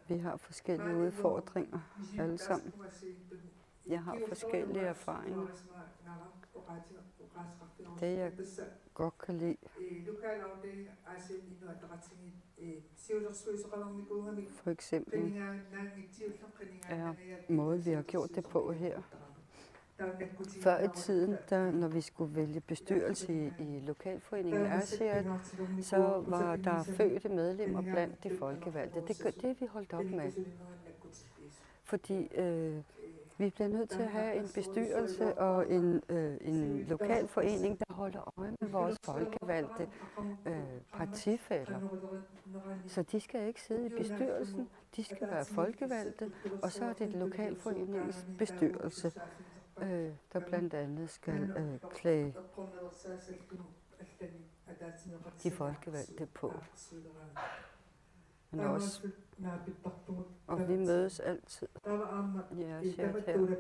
Vi har forskellige udfordringer alle sammen. Jeg har forskellige erfaringer. Det, jeg godt kan lide, for eksempel, er måden, vi har gjort det på her. Før i tiden, når vi skulle vælge bestyrelse i lokalforeningen Asiat, så var der fødte medlemmer blandt de folkevalgte. Det er vi holdt op med. Fordi vi bliver nødt til at have en bestyrelse og en lokalforening, der holder øje med vores folkevalgte partifæller. Så de skal ikke sidde i bestyrelsen, de skal være folkevalgte, og så er det lokalforeningens bestyrelse, der blandt andet skal klæde de folkevalgte på. Men også, og vi mødes altid i Asiat her.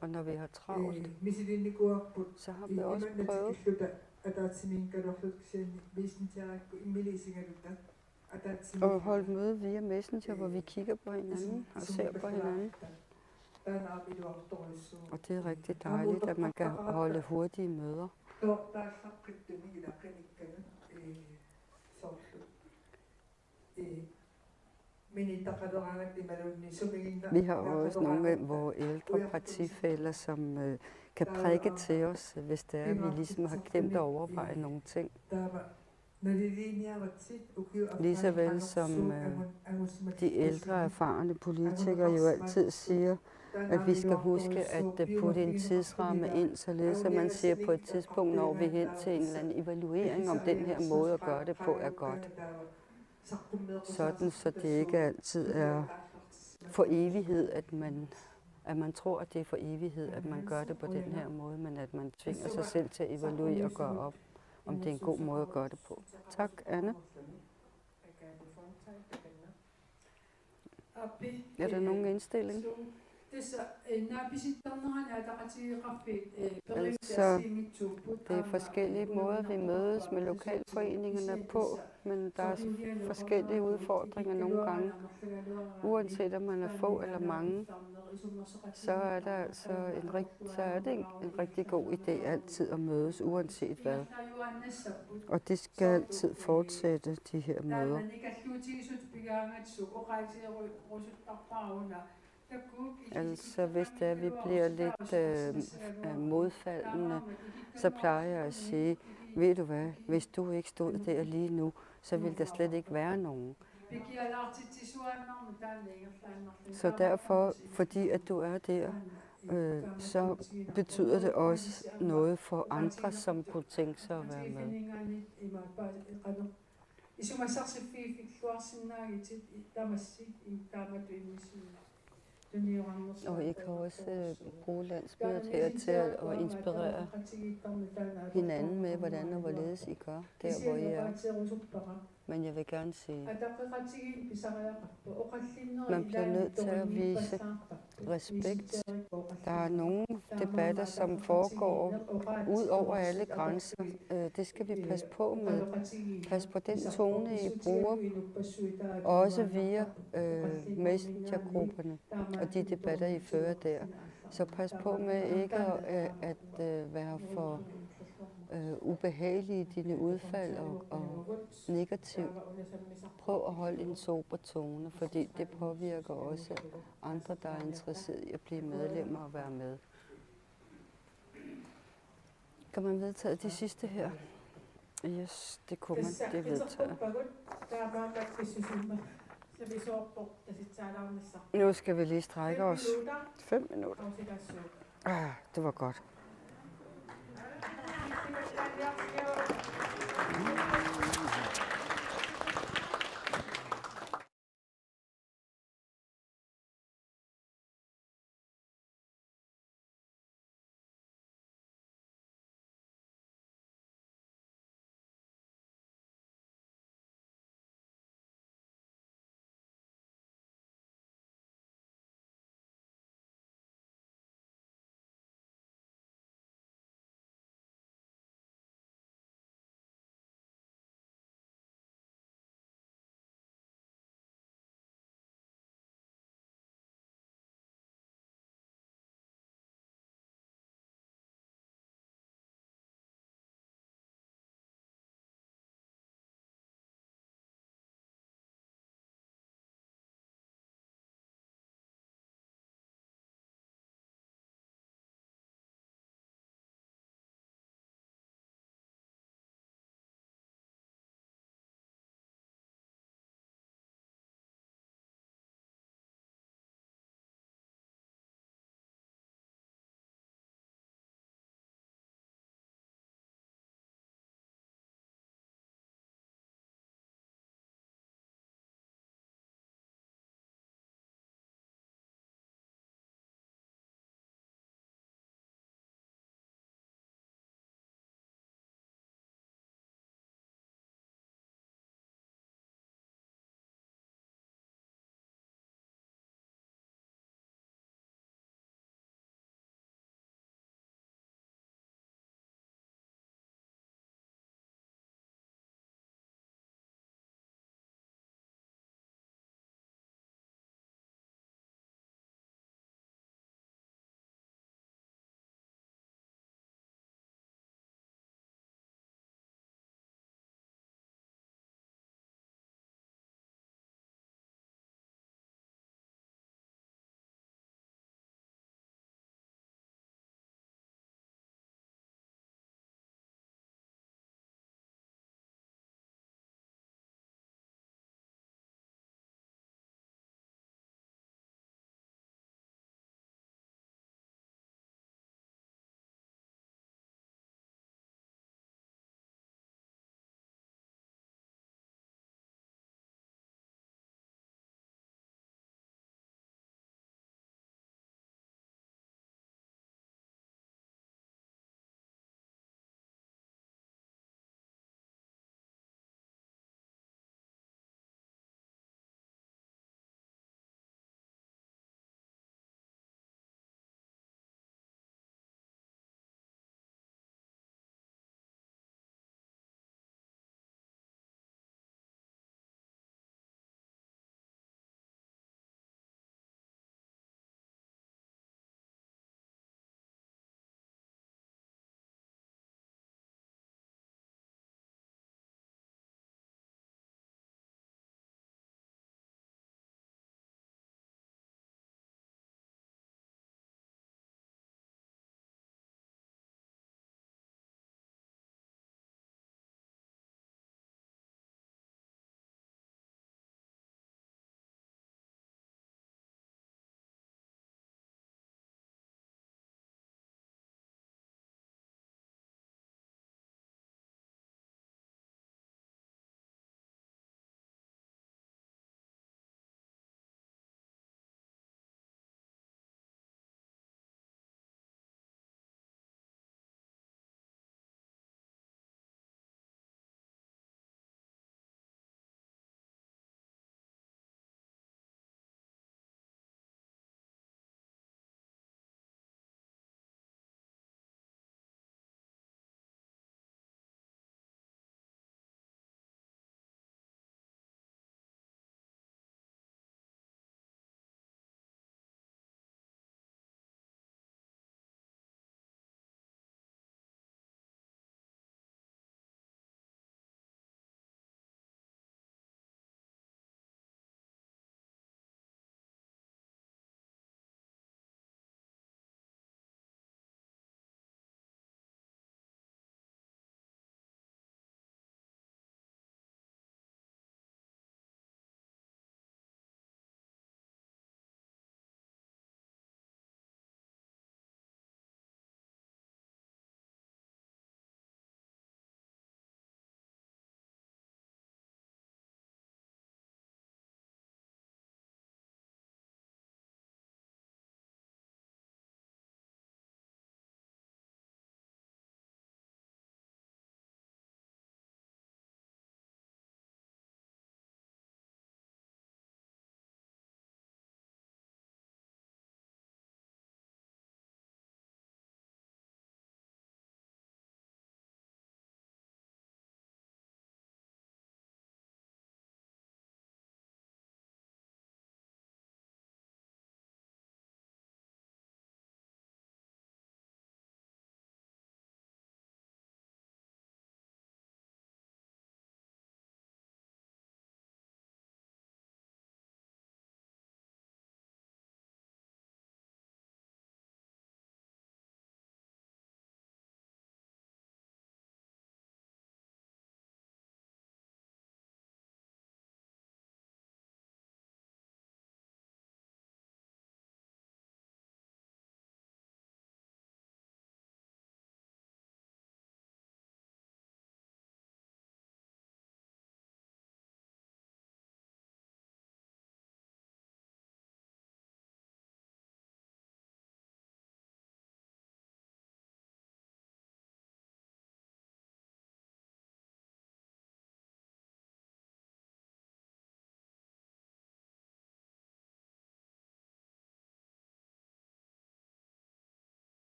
Og når vi har travlt, så har vi også prøvet at holde møde via Messenger, hvor vi kigger på hinanden og ser på hinanden. Og det er rigtig dejligt, at man kan holde hurtige møder. Vi har også nogle af vores ældre partifæller, som kan prikke til os, hvis det er, at vi ligesom har glemt at overveje nogle ting. Ligesåvel som de ældre erfarne politikere jo altid siger, at vi skal huske at putte en tidsramme ind, således at man siger på et tidspunkt, når vi hen til en eller anden evaluering, om den her måde at gøre det på er godt. Sådan, så det ikke altid er for evighed, at man tror, at det er for evighed, at man gør det på den her måde, men at man tvinger sig selv til at evaluere og gøre op, om det er en god måde at gøre det på. Tak, Anne. Er der nogen indstilling? Altså, det er forskellige måder, vi mødes med lokalforeningerne på, men der er forskellige udfordringer nogle gange. Uanset om man er få eller mange, så er det altså en rigtig god idé altid at mødes, uanset hvad. Og det skal altid fortsætte, de her møder. Altså, hvis det er, vi bliver lidt modfaldende, så plejer jeg at sige, ved du hvad, hvis du ikke stod der lige nu, så ville der slet ikke være nogen. Så derfor, fordi at du er der, så betyder det også noget for andre, som kunne tænke sig at være med. Og I kan også bruge landsmødet her til at inspirere hinanden med, hvordan og hvorledes I gør, der hvor I er. Men jeg vil gerne sige, man bliver nødt til at vise respekt. Der er nogle debatter, som foregår ud over alle grænser. Det skal vi passe på med. Pas på den tone, I bruger, også via messengergrupperne og de debatter, I fører der. Så pas på med ikke at være for ubehagelige i dine udfald og negativt. Prøv at holde en sober tone, fordi det påvirker også andre, der er interesseret i at blive medlemmer og være med. Kan man vedtage de sidste her? Yes, det kunne man. Det er vedtaget. Nu skal vi lige strække os. 5 minutter. Det var godt.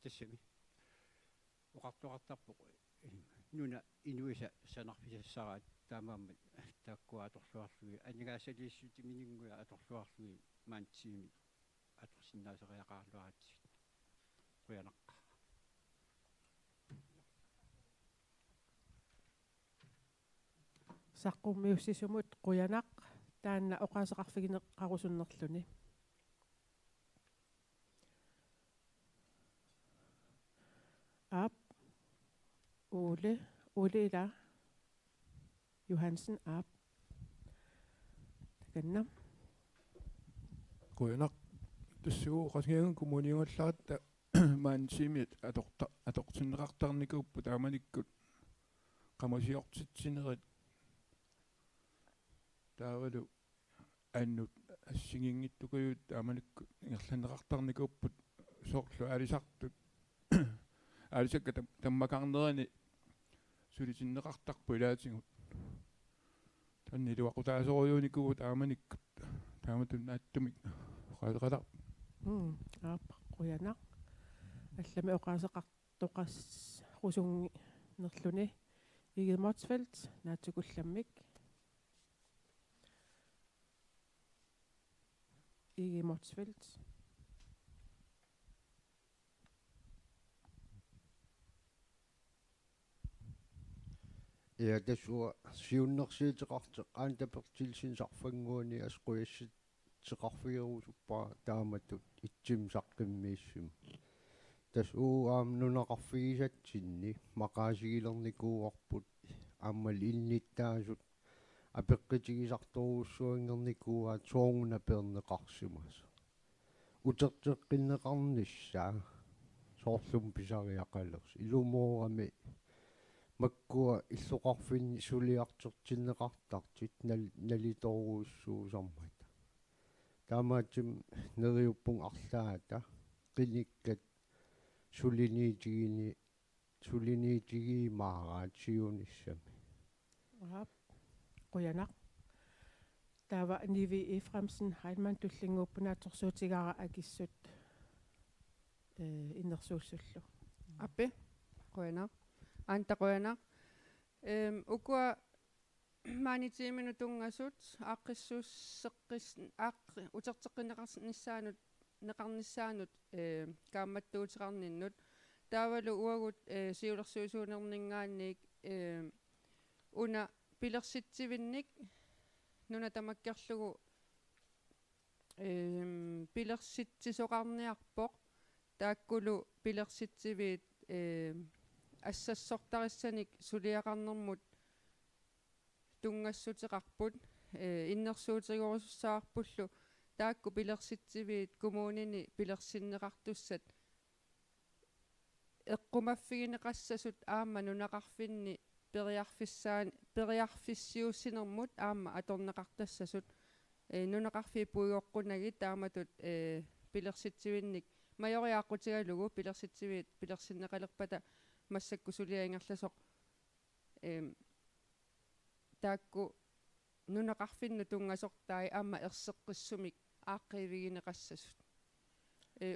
тассами оқартоқартарпоқ нуна инуиса санарфисассараат таамааммат тааккуааторлуарлуги анигаасалииссути минингуя аторлуарлуги маантиими аторсиннаасериақаарлуаратсит қуянаққа саққуммиуссисумут қуянақ таанна оқаасеқарфигинеқ қарусуннерлүни ап Ole Johansen ап таканна Quyanaq тассуу qasigagun kommuniungallarat maansiimit atoqtinneqartarnikuuppu taamanikkut qamasiortitsinerit taavalu annut assingingittukuyut taamanikkut ingerlaneqartarnikuupput soorlu alisartut alisakka tammakarnerani sulitinneqartarpu ilaatigut tanniluaqutaasoriunikuu taamanikkut taamatun naattumik qalqalaq ап қуянақ аллами оқаасеқартоқас русунги нерлүни Iggy Motzfeldt наатсукулламмик Iggy Motzfeldt Ja tasua siunnersiiteqarteq aantappertilsinsarfanguuni asquyassat seqarfigerusuppaa taamatut itsimsaqqimmiissum tasuu nunaqarfigisatsinni maqaasigilernikuuarput aammal ilnittaasut apeqqitigisartoruussuangernikua soonguna perneqarsimas uterteqqinneqarnissaa soorlum pisariaqalers ilumorami makkua illuqarfinni suliartertinneqartartit nalitoruussuusarmata taamaatim neriuppung arlaata qinikkat suliniitigimaaraat siunissami ап қуянақ таава Nivi Ephraimsen Heilmann туллингууппунааторсуутигаара акиссут иннерсууссуллу аппи қуянақ антақуянақ укуа маанитиимину тунгассут ааққиссууссеққис ааққи утертеққинеқарниссаанут неқарниссаанут каамматтуутеқарниннут таавалу уагут сиулерсуусуунернингаанник уна пилерситсивинник нуна тамаккерлугу пилерситсисоқарниарпоқ тааккулу пилерситсивиит ассассортариссаник сулиақарнэрмут тунгассутеқарпут иннерсуутигорусссаарпуллу таакку пилерситсивиит коммунини пилерсиннеқартуссат эққумаффигинеқассасут аама нунақарфинни периарфиссиуссинермут аама аторнеқартассасут нунақарфи пуйоққунагит тааматут пилерситсивинник майориааққутигалугу пилерситсивиит пилерсиннеқалерпата массакку сулиаингерласоқ таакку нунақарфинну тунгасортаи аама ерсеққиссумик ааққивигинеқассасут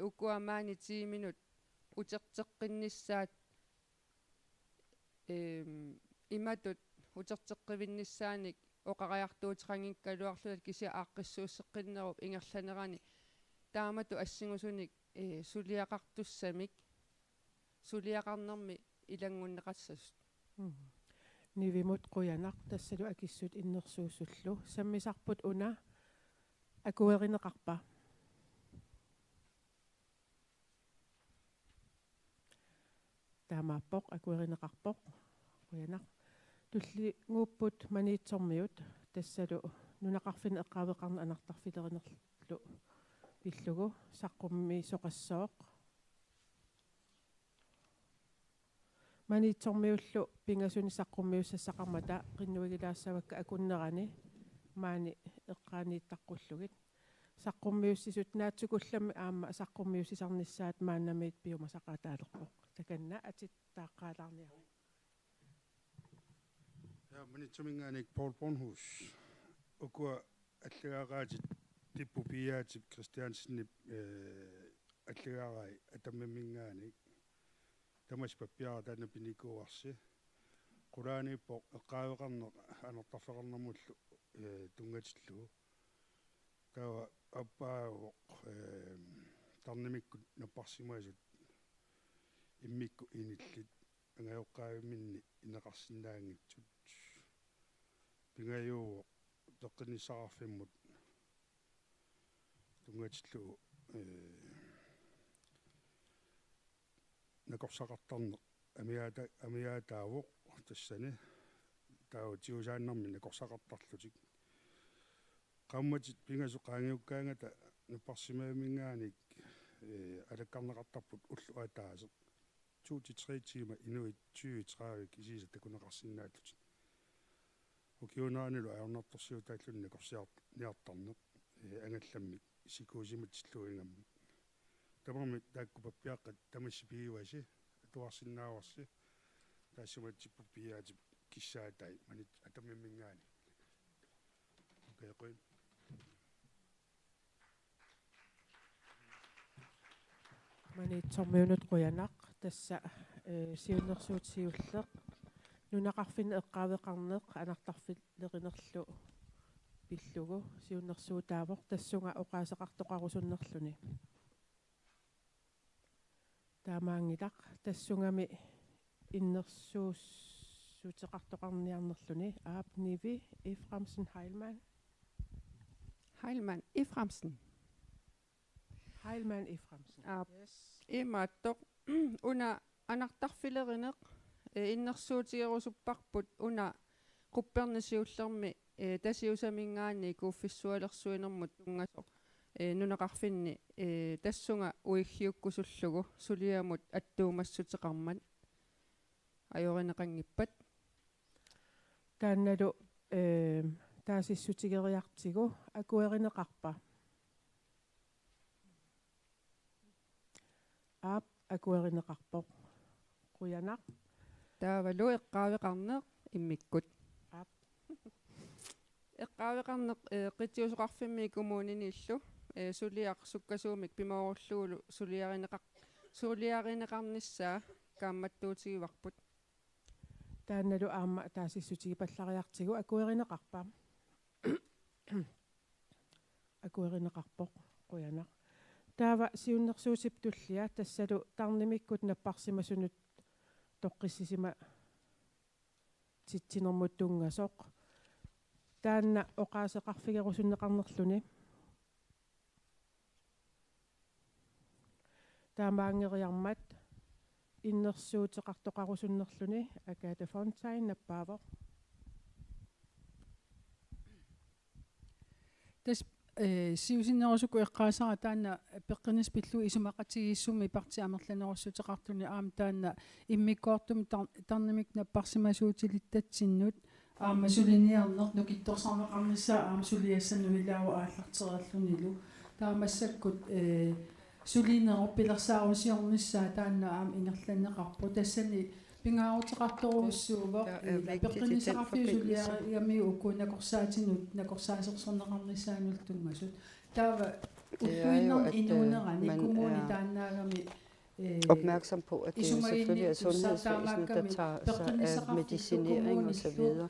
укуамаани тииминут утертеққиннissaат иматут утертеққивиннissaаник оқариартуутеқангиккалуарлулат кися ааққиссууссеққиннеруп ингерланерани таамату ассигусуник сулиақартуссамик сулиақарнерми илангуннеқассасут нивимут қуянақ тассалу акиссут иннерсууссуллу саммисарпут уна акуеринеқарпа таамааппоқ акуеринеқарпоқ қуянақ тулли ngууппут маниитсормиут тассалу нунақарфин эққавеқарна анартарфилеринерлу пиллугу саққумми соқассооқ маниитсормиуллу пингасуни саққуммиуссассақармата қиннуигилаассавакка акуннерани маани эққаанииттаққуллугит саққуммиуссисут наатсукуллами аама саққуммиуссисарниссаат мааннамиит пиума сақаатаалерпоқ таканна атиттааққаалаарниа Ja, manitsumingaanik Paul Bornhus ukua alligaqaatit tippupiaatit Christiansenip alligaqai atammimingaanik тамас паппиара таана пиникууарси qulaaniippo eqqaaveqarneq anertarfeqarnermullu tungatilluu tawa appaavuq tarnimikkut napparsimaasut immikku inillit angajoqqaavimminni ineqarsinnaangitsut pingajuuvoq teqqinissaqarfimmut tungatilluu nakorsaqartarneq amiaataavoq тассани таа тиусааннарми накорсақартарлутик qammatit pingasu qaangiukkaangata nupparsimaamingaanik alakkarneqartarput ullu ataaseq 2-3 timer inuit 20-30 isiisa takuneqarsinnaallutит ukiunaanilu aornartorsiutaallunni korsiarniartarneq angallammik sikuusimatillуинgamмик тамармик тааккупаппиаққат тамассипигиваси атуарсиннааварси тассуматсиппу пиаати киссаатай манит атаммиммингаани окей қой манит сормиунут қуянақ тасса сиуннерсуутсиуллеқ нунақарфин эққаавеқарнеқ анартарфиллеринерлу пиллугу сиуннерсуутаавоқ тассунга оқаасеқартоқарусуннерлүни таамаангилақ тассунгами иннерсуутеқартоқарниарнерлүни аапниви Eframsen Heilmann Eframsen Yes. Имааттоқ уна анартарфилериneq иннерсуутигерусуппарпут уна quppernisиуллерми тасиусамингаани кууффиссуалерсуинермут тунгасоқ нунеқарфинни тассунга уиггиуккусуллугу сулиамут аттуумассутеқармат ajorинеқангиппат таанналу таасиссутигериартигу акуеринеқарпа аап акуеринеқарпоқ қуянақ таавалу эққаавеқарнеқ иммиккут аап эққаавеқарнеқ қитсиусоқарфимми коммуниниллу сулиақ суккасуумик пимаорлуулу сулиаринеқарниссаа каамматтуутигиварпут таанналу аама таасиссутигипаллариартигу акуеринеқарпа акуеринеқарпоқ қуянақ таава сиуннерсуутип туллиа тассалу тарнимиккут наппарсимасунут тоққиссисима титсинермут тунгасоқ таанна оқаасеқарфигерусуннеқарнерлүни таамаангериармат иннерсуутеқартоқарусуннерлүни Agathe Fontaine наппаавоқ тас сиусиннерусуку эққаасара таанна пеққиниспиллу исумақатигииссуми партиамерланерусутеқартуни аама таанна иммиккоортуми тарнимик наппарсимасуутилиттатсиннут аама сулиниарнеқ нукитторсарнеқарнissaа аама сулиассаннуилаава ааллартериарлунилу таамассаккут сулинерпилерсаарусиорнissaа таанна аама ингерланнеқарпу тассани пингаарутеқарторуссуувоқ пеққинисақарфиусулиариами укунакорсаатинут накорсаасерсорнеқарнissaанул тунгасут таава уллуиннер инуунерани коммуни тааннаагами opmærksom på, at det selvfølgelig er sundhedsvæsenet, der tager sig af medicinering og så videre.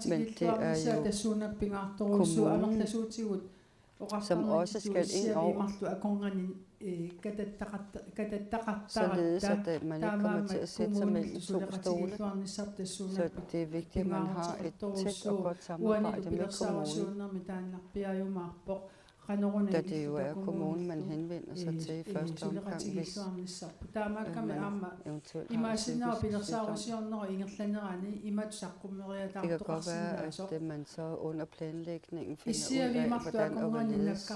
Men det er jo kommunen, som også skal ind over, således at man ikke kommer til at sætte sig mellem to stole. Så det er vigtigt, at man har et tæt og godt samarbejde med kommunen. Da det jo er kommunen, man henvender sig til i første omgang, hvis det kan godt være, at man så under planlægningen finder ud af, hvordan og hvorledes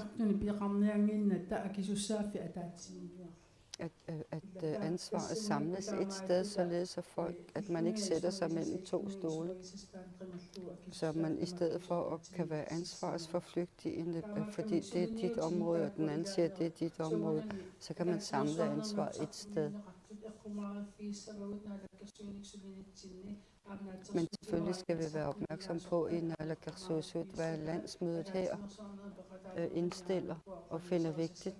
at ansvaret samles et sted, således at man ikke sætter sig mellem to stole, så man i stedet for at kan være ansvarsforflygtig, fordi det er dit område, og den anden siger, at det er dit område, så kan man samle ansvar et sted. Men selvfølgelig skal vi være opmærksom på i Naalakkersuisut, hvad landsmødet her indstiller og finder vigtigt.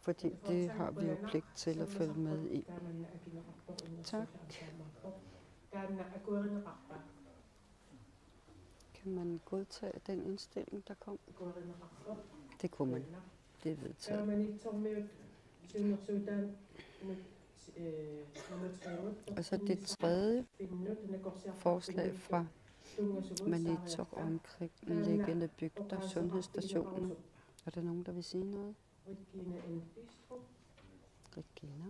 Fordi det har vi jo pligt til at følge med i. Tak. Kan man godtage den indstilling, der kom? Det kunne man. Det er vedtaget. Og så det tredje forslag fra Maniitsoq omkringliggende bygder, sundhedsstationer. Er der nogen, der vil sige noget? Regina.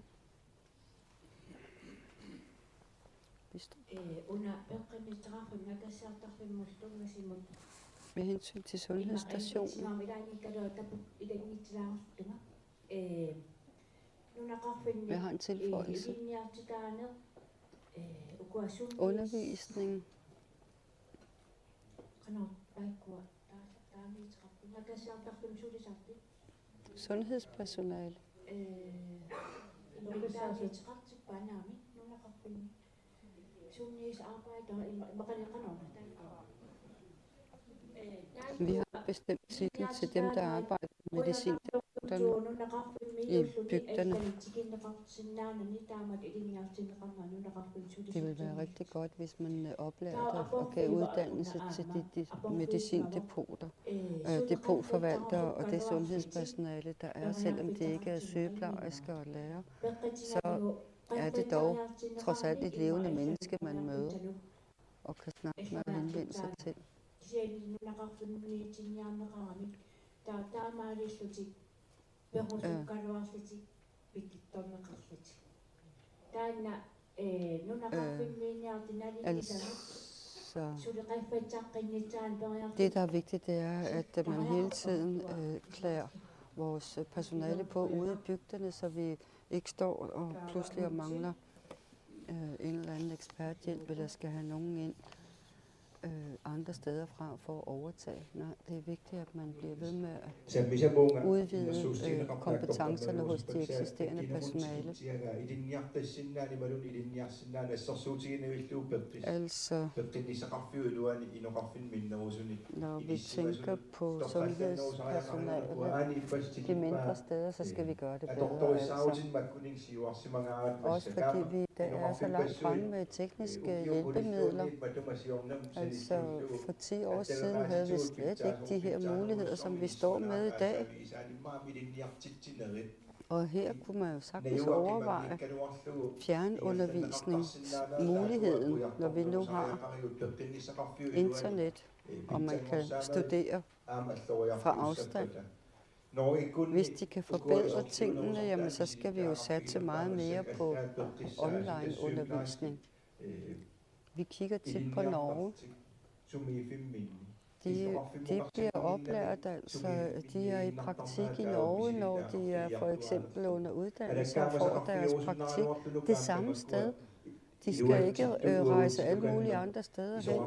Med hensyn til sundhedsstationen. Jeg har en tilføjelse. Undervisning. Sundhedspersonale. Vi har bestemt titel til dem, der arbejder med medicinbygderne i bygderne. Det vil være rigtig godt, hvis man oplærer det og gav uddannelse til de medicindepoter, depotforvaltere og det sundhedspersonale, der er, selvom det ikke er sygeplejersker og lærer, så er det dog trods alt et levende menneske, man møder og kan snakke med og henvende sig til. Det, der er vigtigt, det er, at man hele tiden klæder vores personale på ude i bygderne, så vi ikke står og pludselig mangler en eller anden eksperthjælp, eller skal have nogen ind andre steder fra for at overtage. Nej, det er vigtigt, at man bliver ved med at udvide kompetencerne hos de eksisterende personale. Altså, når vi tænker på sundhedspersonale de mindre steder, så skal vi gøre det bedre. Også fordi vi i dag er så langt fremme med tekniske hjælpemidler. Altså, for 10 år siden havde vi slet ikke de her muligheder, som vi står med i dag. Og her kunne man jo sagtens overveje fjernundervisningsmuligheden, når vi nu har internet, og man kan studere fra afstand. Hvis de kan forbedre tingene, jamen så skal vi jo satse meget mere på online undervisning. Vi kigger tit på Norge. De bliver oplært, altså de er i praktik i Norge, når de er for eksempel under uddannelse og får deres praktik det samme sted. De skal ikke rejse alle mulige andre steder hen.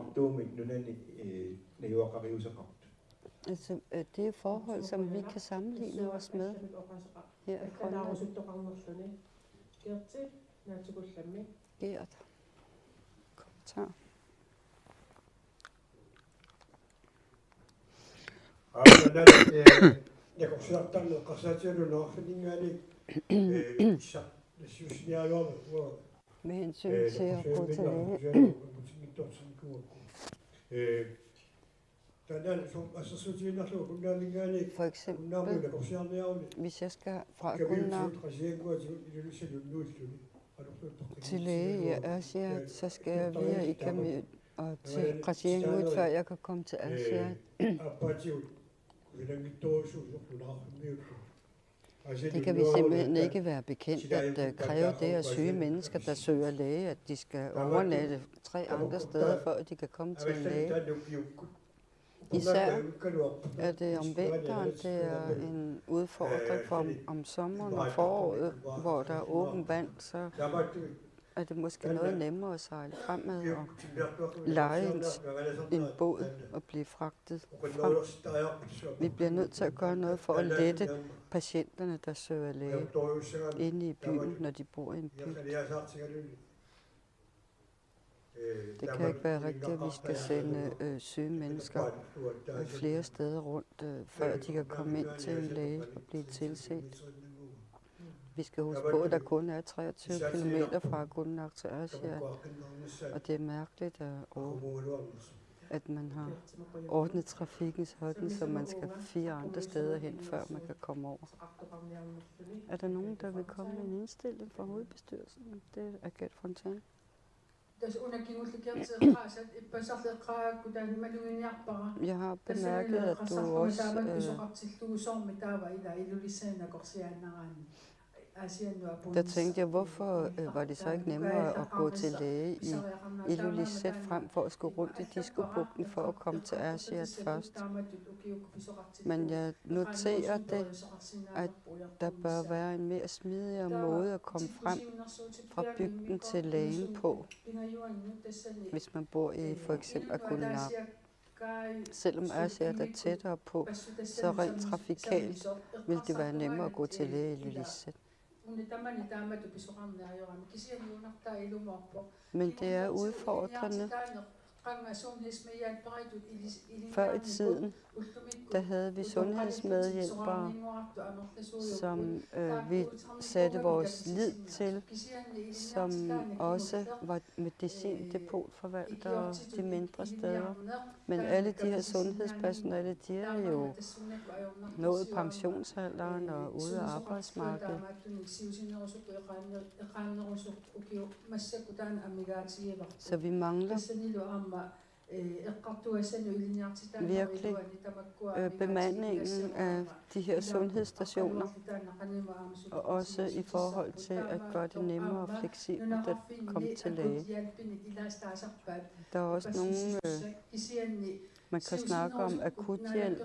Altså, det er forhold, som vi kan sammenligne os med her i Grønland. Gert. Kommentar. Med hensyn til at gå til læge. For eksempel, hvis jeg skal fra Gunnar til læge i Asia, så skal jeg via Ikami og til Krasiengut, før jeg kan komme til Asia. Det kan vi simpelthen ikke være bekendt at kræve det af syge mennesker, der søger læge, at de skal overnatte 3 andre steder, før de kan komme til en læge. Især er det om vinteren, det er en udfordring for om sommeren og foråret, hvor der er åbent vand, så er det måske noget nemmere at sejle fremad og leje en båd og blive fragtet frem. Vi bliver nødt til at gøre noget for at lette patienterne, der søger læge inde i byen, når de bor i en by. Det kan ikke være rigtigt, at vi skal sende syge mennesker flere steder rundt, før de kan komme ind til en læge og blive tilset. Vi skal huske på, at der kun er 23 kilometer fra Gunnark til Aasiaat, og det er mærkeligt, at man har ordnet trafikken sådan, så man skal 4 andre steder hen, før man kan komme over. Er der nogen, der vil komme med en indstilling fra hovedbestyrelsen? Det er Agathe Fontana. Jeg har bemærket, at du også der tænkte jeg, hvorfor var det så ikke nemmere at gå til læge i Ilulissat frem for at skulle rundt i Diskobugten for at komme til Aasiaat først. Men jeg noterer det, at der bør være en mere smidigere måde at komme frem fra bygden til lægen på, hvis man bor i for eksempel Gunnark. Selvom Aasiaat er tættere på, så rent trafikalt vil det være nemmere at gå til læge i Ilulissat. Men det er udfordrende. Før i tiden, der havde vi sundhedsmedhjælpere, som vi satte vores lid til, som også var medicindepotforvaltere de mindre steder. Men alle de her sundhedspersonale, de er jo nået pensionsalderen og ude af arbejdsmarkedet. Så vi mangler virkelig bemandingen af de her sundhedsstationer, og også i forhold til at gøre det nemmere og fleksibelt at komme til læge. Der er også nogle, man kan snakke om akuthjælp.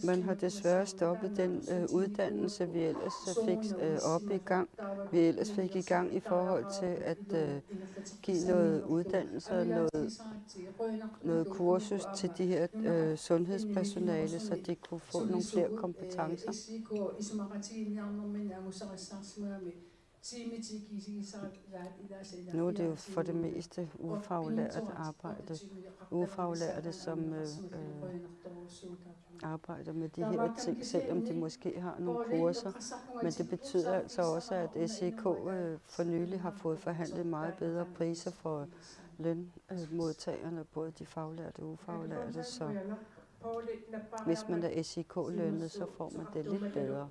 Man har desværre stoppet den uddannelse, vi ellers fik i gang i forhold til at give noget uddannelse og noget kursus til de her sundhedspersonale, så de kunne få nogle flere kompetencer. Nu er det jo for det meste ufaglærte, som arbejder med de her ting, selvom de måske har nogle kurser. Men det betyder altså også, at SEK for nylig har fået forhandlet meget bedre priser for lønmodtagerne, både de faglærte og ufaglærte. Så hvis man er SEK-lønnet, så får man det lidt bedre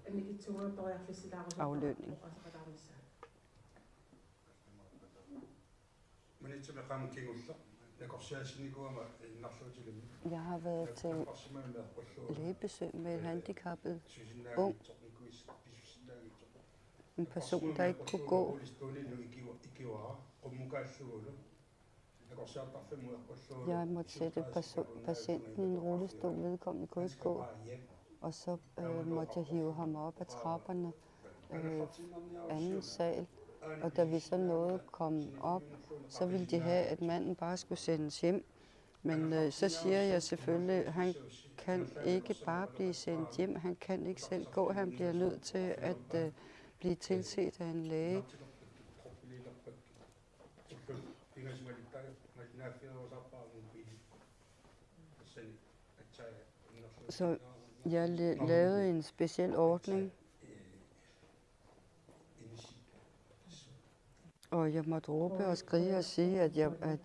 aflønning. Jeg har været til lægebesøg med en handicappet ung. En person, der ikke kunne gå. Jeg måtte sætte patienten i en rullestol, vedkommende kunne ikke gå. Og så måtte jeg hive ham op ad trapperne, anden sal. Og da vi så nåede at komme op, så ville de have, at manden bare skulle sendes hjem. Men så siger jeg selvfølgelig, at han kan ikke bare blive sendt hjem. Han kan ikke selv gå. Han bliver nødt til at blive tilset af en læge. Så jeg lavede en speciel ordning. Og jeg måtte råbe og skrige og sige, at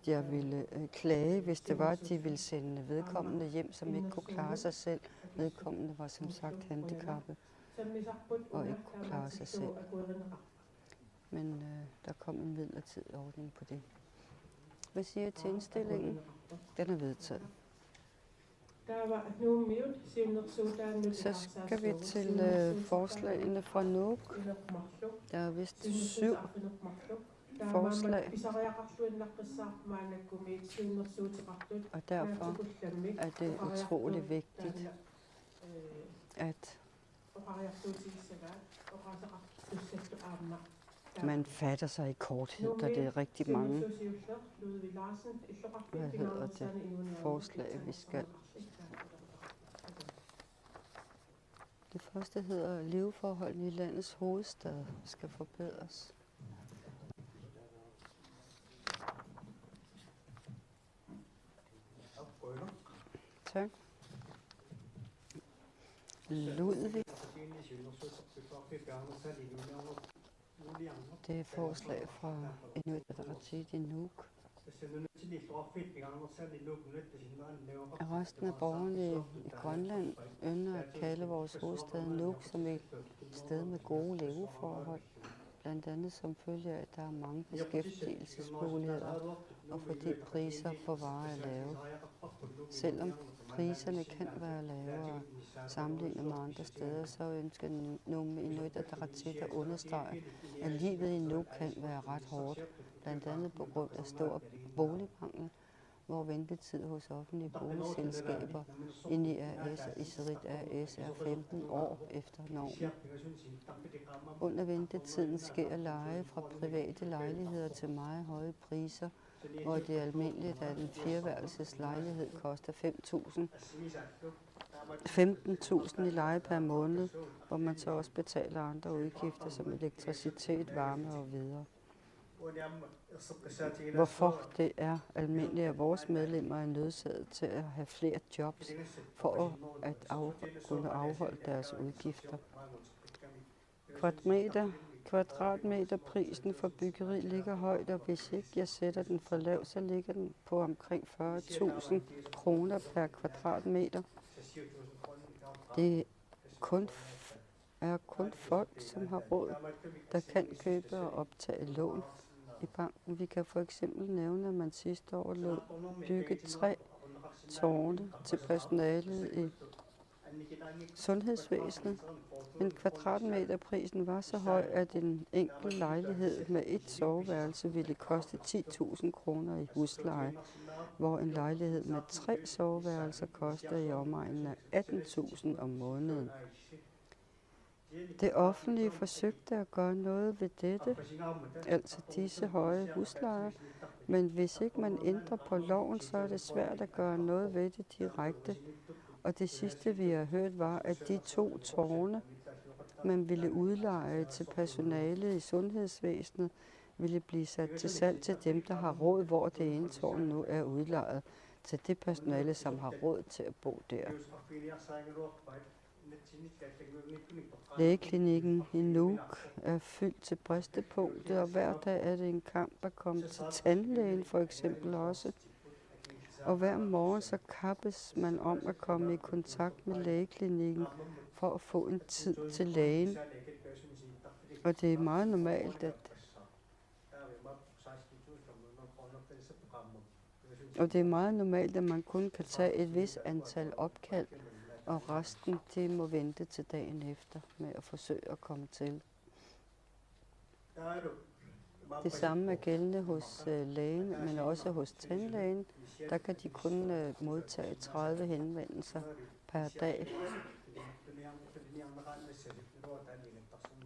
jeg ville klage, hvis det var, at de ville sende vedkommende hjem, som ikke kunne klare sig selv. Vedkommende var som sagt handicappet og ikke kunne klare sig selv. Men der kom en midlertidig ordning på det. Hvad siger I til indstillingen? Den er vedtaget. Så skal vi til forslagene fra Nuuk. Der er vist 7 forslag. Og derfor er det utrolig vigtigt, at man fatter sig i korthed, da det er rigtig mange forslag, vi skal. Det hedder leveforholdene i landets hovedstad skal forbedres. Tak. Ludvig. Det er forslag fra Inuit Ataqatigiit i Nuuk. Resten af borgerne i Grønland ynder at kalde vores hovedstad Nuuk som et sted med gode leveforhold. Blandt andet som følge af, at der er mange beskæftigelsesmuligheder, og fordi priser på varer er lave. Selvom priserne kan være lavere sammenlignet med andre steder, så ønsker nogle Inuit Ataqatigiit at understrege, at livet i Nuuk kan være ret hårdt, blandt andet på grund af stor boligmangel, hvor ventetid hos offentlige boligselskaber, INI AS og Iserit AS er 15 år efter normen. Under ventetiden sker leje fra private lejligheder til meget høje priser, hvor det er almindeligt, at en 4-værelses lejlighed koster 15.000 i leje per måned, hvor man så også betaler andre udgifter som elektricitet, varme og videre. Hvorfor det er almindeligt, at vores medlemmer er nødsaget til at have flere jobs for at kunne afholde deres udgifter. Kvadratmeterprisen for byggeri ligger højt, og hvis ikke jeg sætter den for lav, så ligger den på omkring 40.000 kroner per kvadratmeter. Det er kun folk, som har råd, der kan købe og optage lån i banken. Vi kan for eksempel nævne, at man sidste år lod bygge 3 tårne til personalet i sundhedsvæsenet. Men kvadratmeterprisen var så høj, at en enkelt lejlighed med et soveværelse ville koste 10.000 kroner i husleje, hvor en lejlighed med 3 soveværelser koster i omegnen af 18.000 om måneden. Det offentlige forsøgte at gøre noget ved dette, altså disse høje huslejer, men hvis ikke man ændrer på loven, så er det svært at gøre noget ved det direkte. Og det sidste, vi har hørt, var, at de 2 tårne, man ville udleje til personalet i sundhedsvæsenet, ville blive sat til salg til dem, der har råd, hvor det ene tårn nu er udlejet til det personale, som har råd til at bo der. Lægeklinikken i Nuuk er fyldt til bristepunktet, og hver dag er det en kamp at komme til tandlægen for eksempel også. Og hver morgen så kappes man om at komme i kontakt med lægeklinikken for at få en tid til lægen. Og det er meget normalt, at man kun kan tage et vis antal opkald, og resten det må vente til dagen efter med at forsøge at komme til. Det samme er gældende hos lægen, men også hos tandlægen. Der kan de kun modtage 30 henvendelser per dag.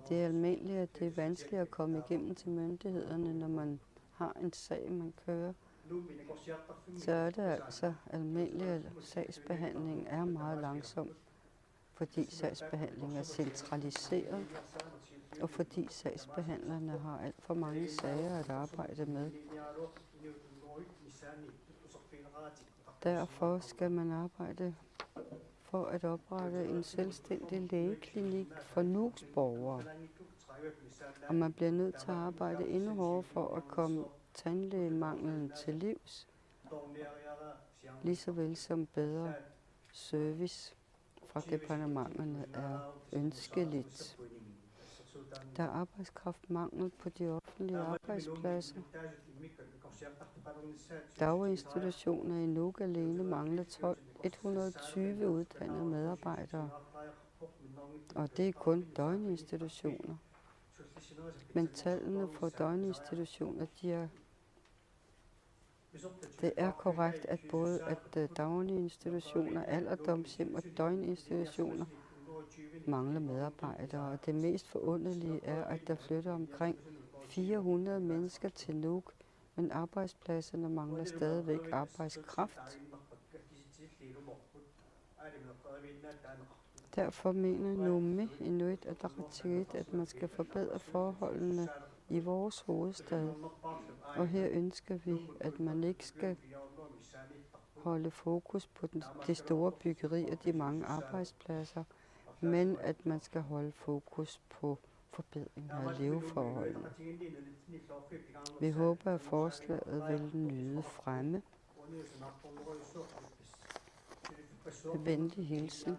Det er almindeligt, at det er vanskeligt at komme igennem til myndighederne, når man har en sag, man kører. Så er det altså almindeligt, at sagsbehandlingen er meget langsom, fordi sagsbehandlingen er centraliseret, og fordi sagsbehandlerne har alt for mange sager at arbejde med. Derfor skal man arbejde for at oprette en selvstændig lægeklinik for Nuuks borgere. Og man bliver nødt til at arbejde endnu hårdere for at komme tandlægemanglen til livs, lige så vel som bedre service fra departementerne er ønskeligt. Der er arbejdskraftmangel på de offentlige arbejdspladser. Daginstitutioner i Nuuk alene mangler 120 uddannede medarbejdere, og det er kun døgninstitutioner. Men tallene for døgninstitutioner, det er korrekt, at både daginstitutioner, alderdomshjem og døgninstitutioner mangler medarbejdere, og det mest forunderlige er, at der flytter omkring 400 mennesker til Nuuk, men arbejdspladserne mangler stadigvæk arbejdskraft. Derfor mener Nuumi, Inuit Ataqatigiit, at man skal forbedre forholdene i vores hovedstad. Og her ønsker vi, at man ikke skal holde fokus på det store byggeri og de mange arbejdspladser, men at man skal holde fokus på forbedring af leveforholdene. Vi håber, at forslaget vil nyde fremme. Med venlig hilsen.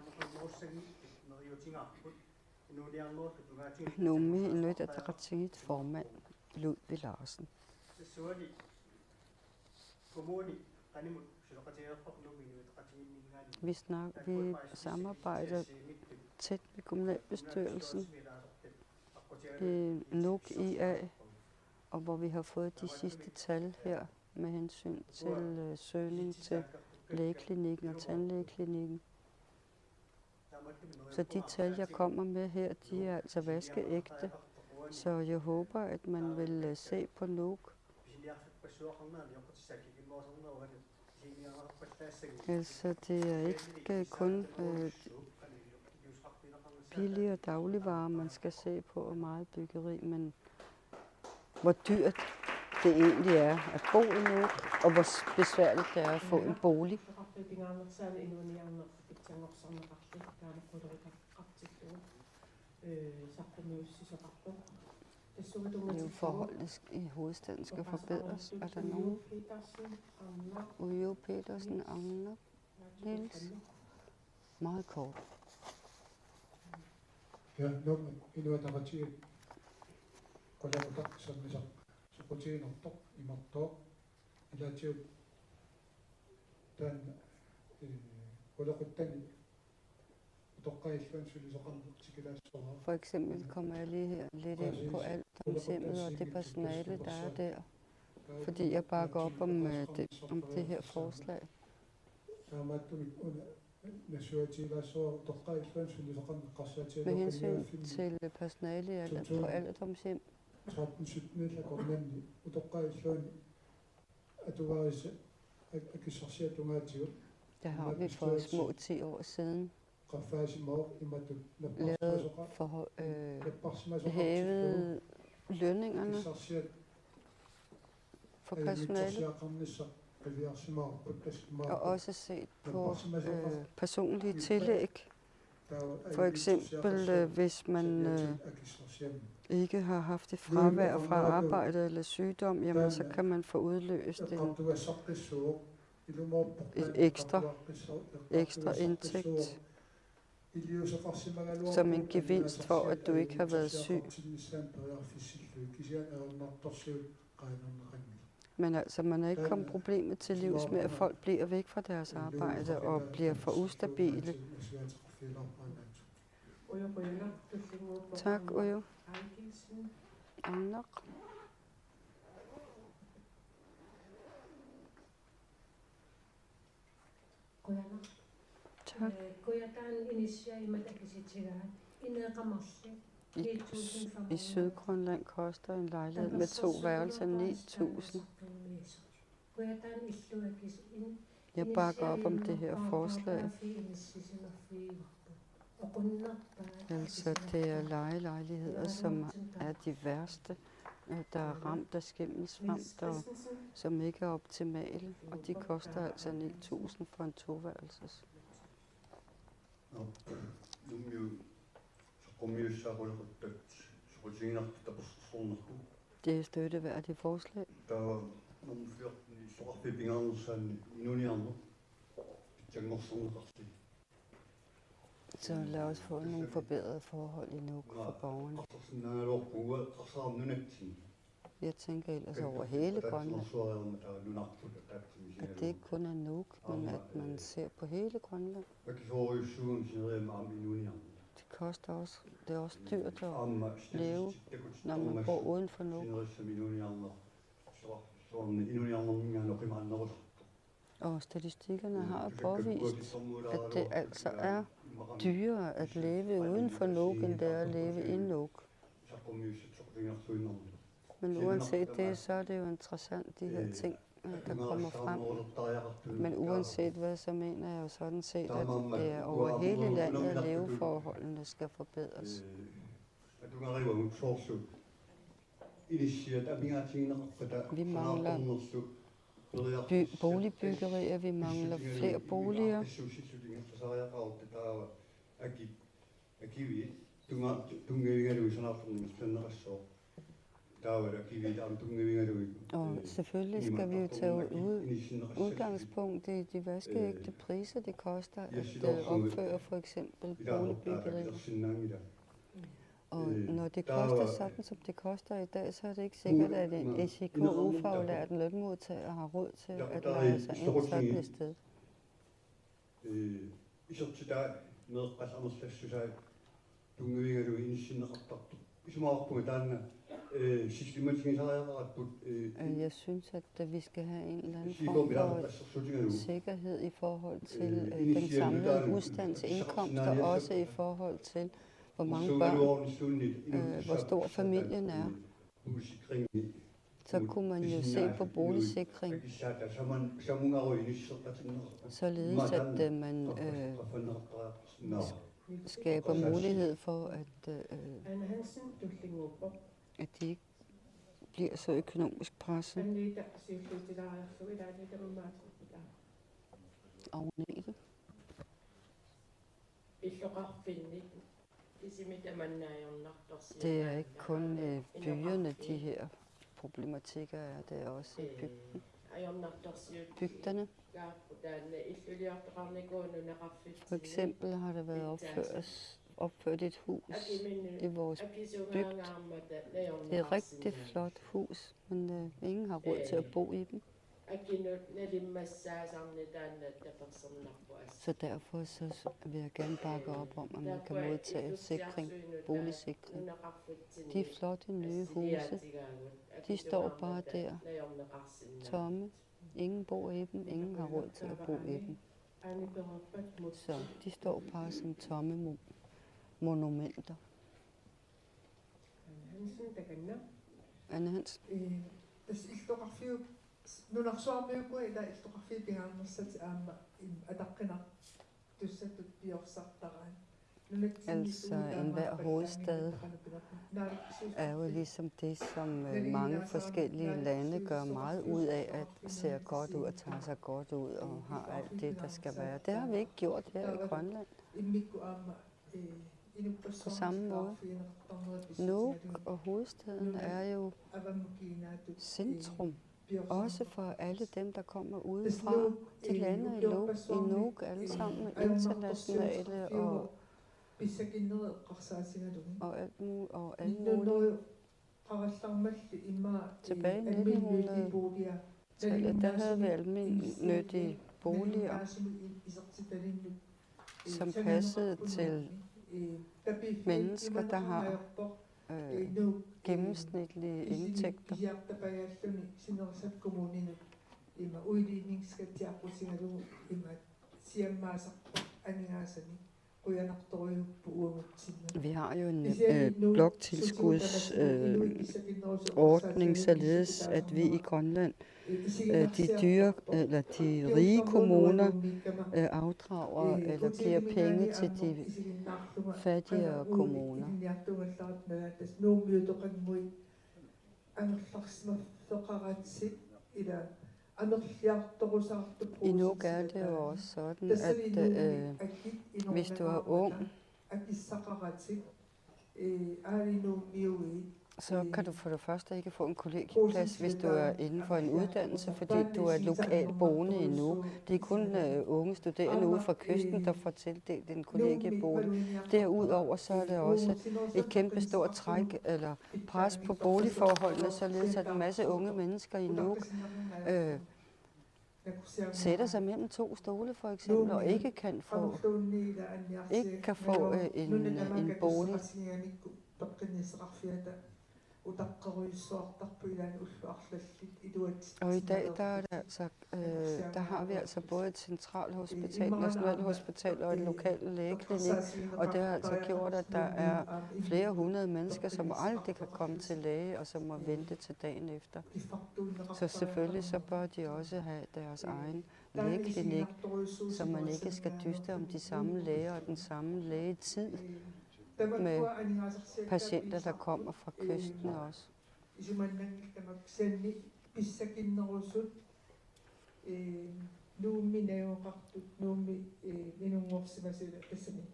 Nuumi, Inuit Ataqatigiit, formand Ludvig Larsen. Vi samarbejder tæt med kommunalbestyrelsen i Nuuk IA, og hvor vi har fået de sidste tal her med hensyn til søgning til lægeklinikken og tandlægeklinikken. Så de tal, jeg kommer med her, de er altså vaskeægte. Så jeg håber, at man vil se på Nuuk. Altså, det er ikke kun billigere dagligvarer, man skal se på, og meget byggeri, men hvor dyrt det egentlig er at bo i Nuuk, og hvor besværligt det er at få en bolig. Forholdene i hovedstaden skal forbedres. Er der nogen? Ujo Petersen, Agner, Niels. Meget kort. Ja, nu Inuit Ataqatigiit qulaqutak sammisaq suqutiinertoq imartoq ilaatiut taan qulaquttani utoqqailluan sulisoqarnertikilaassoraa. For eksempel kommer jeg lige her lidt ind på alderdomshjemmet og det personale, der er der, fordi jeg bakker op om det her forslag. Med hensyn til personale på alderdomshjem. Der har vi for små 10 år siden hævet lønningerne for personale. Og også set på personlige tillæg. For eksempel, hvis man ikke har haft et fravær fra arbejde eller sygdom, jamen, så kan man få udløst et ekstra indtægt som en gevinst for, at du ikke har været syg. Men altså, man er ikke kommet problemet til livs med, at folk bliver væk fra deres arbejde og bliver for ustabile. Tak, Ujo. Agner. Tak. I Sydgrønland koster en lejlighed med 2 værelser 9.000. Jeg bakker op om det her forslag. Altså, det er lejelejligheder, som er de værste, der er ramt af skimmelsvamp, og som ikke er optimale, og de koster altså 9.000 for en 2-værelses. Det er støtteværdigt forslag. Så lad os få nogle forbedrede forhold i Nuuk for borgerne. Jeg tænker ellers over hele Grønland. At det ikke kun er Nuuk, men at man ser på hele Grønland. Det koster også. Det er også dyrt at leve, når man bor uden for Nuuk. Og statistikkerne har påvist, at det altså er dyrere at leve uden for Nuuk, end det er at leve i Nuuk. Men uanset det, så er det jo interessant, de her ting, der kommer frem. Men uanset hvad, så mener jeg jo sådan set, at det er over hele landet, at leveforholdene skal forbedres. Vi mangler boligbyggerier, vi mangler flere boliger. Og selvfølgelig skal vi jo tage udgangspunkt i de vaskeægte priser, det koster at opføre for eksempel boligbyggerier. Og når det koster sådan, som det koster i dag, så er det ikke sikkert, at en SIK-ufaglært lønmodtager har råd til at lade sig ind sådan et sted. Jeg synes, at vi skal have en eller anden form for sikkerhed i forhold til den samlede husstandsindkomst, og også i forhold til, hvor mange børn, hvor stor familien er. Så kunne man jo se på boligsikring, således at man skaber mulighed for, at de ikke bliver så økonomisk presset. Agnete. Det er ikke kun byerne, de her problematikker er, det er også bygden. Bygderne. For eksempel har der været opført et hus i vores bygd. Det er et rigtig flot hus, men ingen har råd til at bo i dem. Så derfor så vil jeg gerne bakke op om, at man kan modtage sikring, boligsikring. De er flotte nye huse. De står bare der, tomme. Ingen bor i dem, ingen har råd til at bo i dem. Så de står bare som tomme monumenter. Anne Hansen. Altså enhver hovedstad er jo ligesom det, som mange forskellige lande gør meget ud af, at ser godt ud og tager sig godt ud og har alt det, der skal være. Det har vi ikke gjort her i Grønland. På samme måde. Nuuk og hovedstaden er jo centrum. Også for alle dem, der kommer udefra. De lander i Nuuk alle sammen internationale og alt muligt. Tilbage i 1900-tallet, der havde vi almindelige boliger, som passede til mennesker, der har gennemsnitlige indtægter. Vi har jo en bloktilskudsordning, således at vi i Grønland, de rige kommuner, afdrager eller giver penge til de fattigere kommuner. I Nuuk er det jo også sådan, at hvis du er ung, så kan du for det første ikke få en kollegieplads, hvis du er inden for en uddannelse, fordi du er lokal boende i Nuuk. Det er kun unge studerende ude fra kysten, der får tildelt en kollegiebolig. Derudover så er det også et kæmpe stort træk eller pres på boligforholdene, således at en masse unge mennesker i Nuuk sætter sig mellem to stole for eksempel, og ikke kan få en bolig. Og i dag, der er det altså, der har vi altså både et centralhospital, nationalhospital og et lokalt lægeklinik, og det har altså gjort, at der er flere hundrede mennesker, som aldrig kan komme til læge, og som må vente til dagen efter. Så selvfølgelig så bør de også have deres egen lægeklinik, så man ikke skal dyste om de samme læger og den samme lægetid med patienter, der kommer fra kysten også.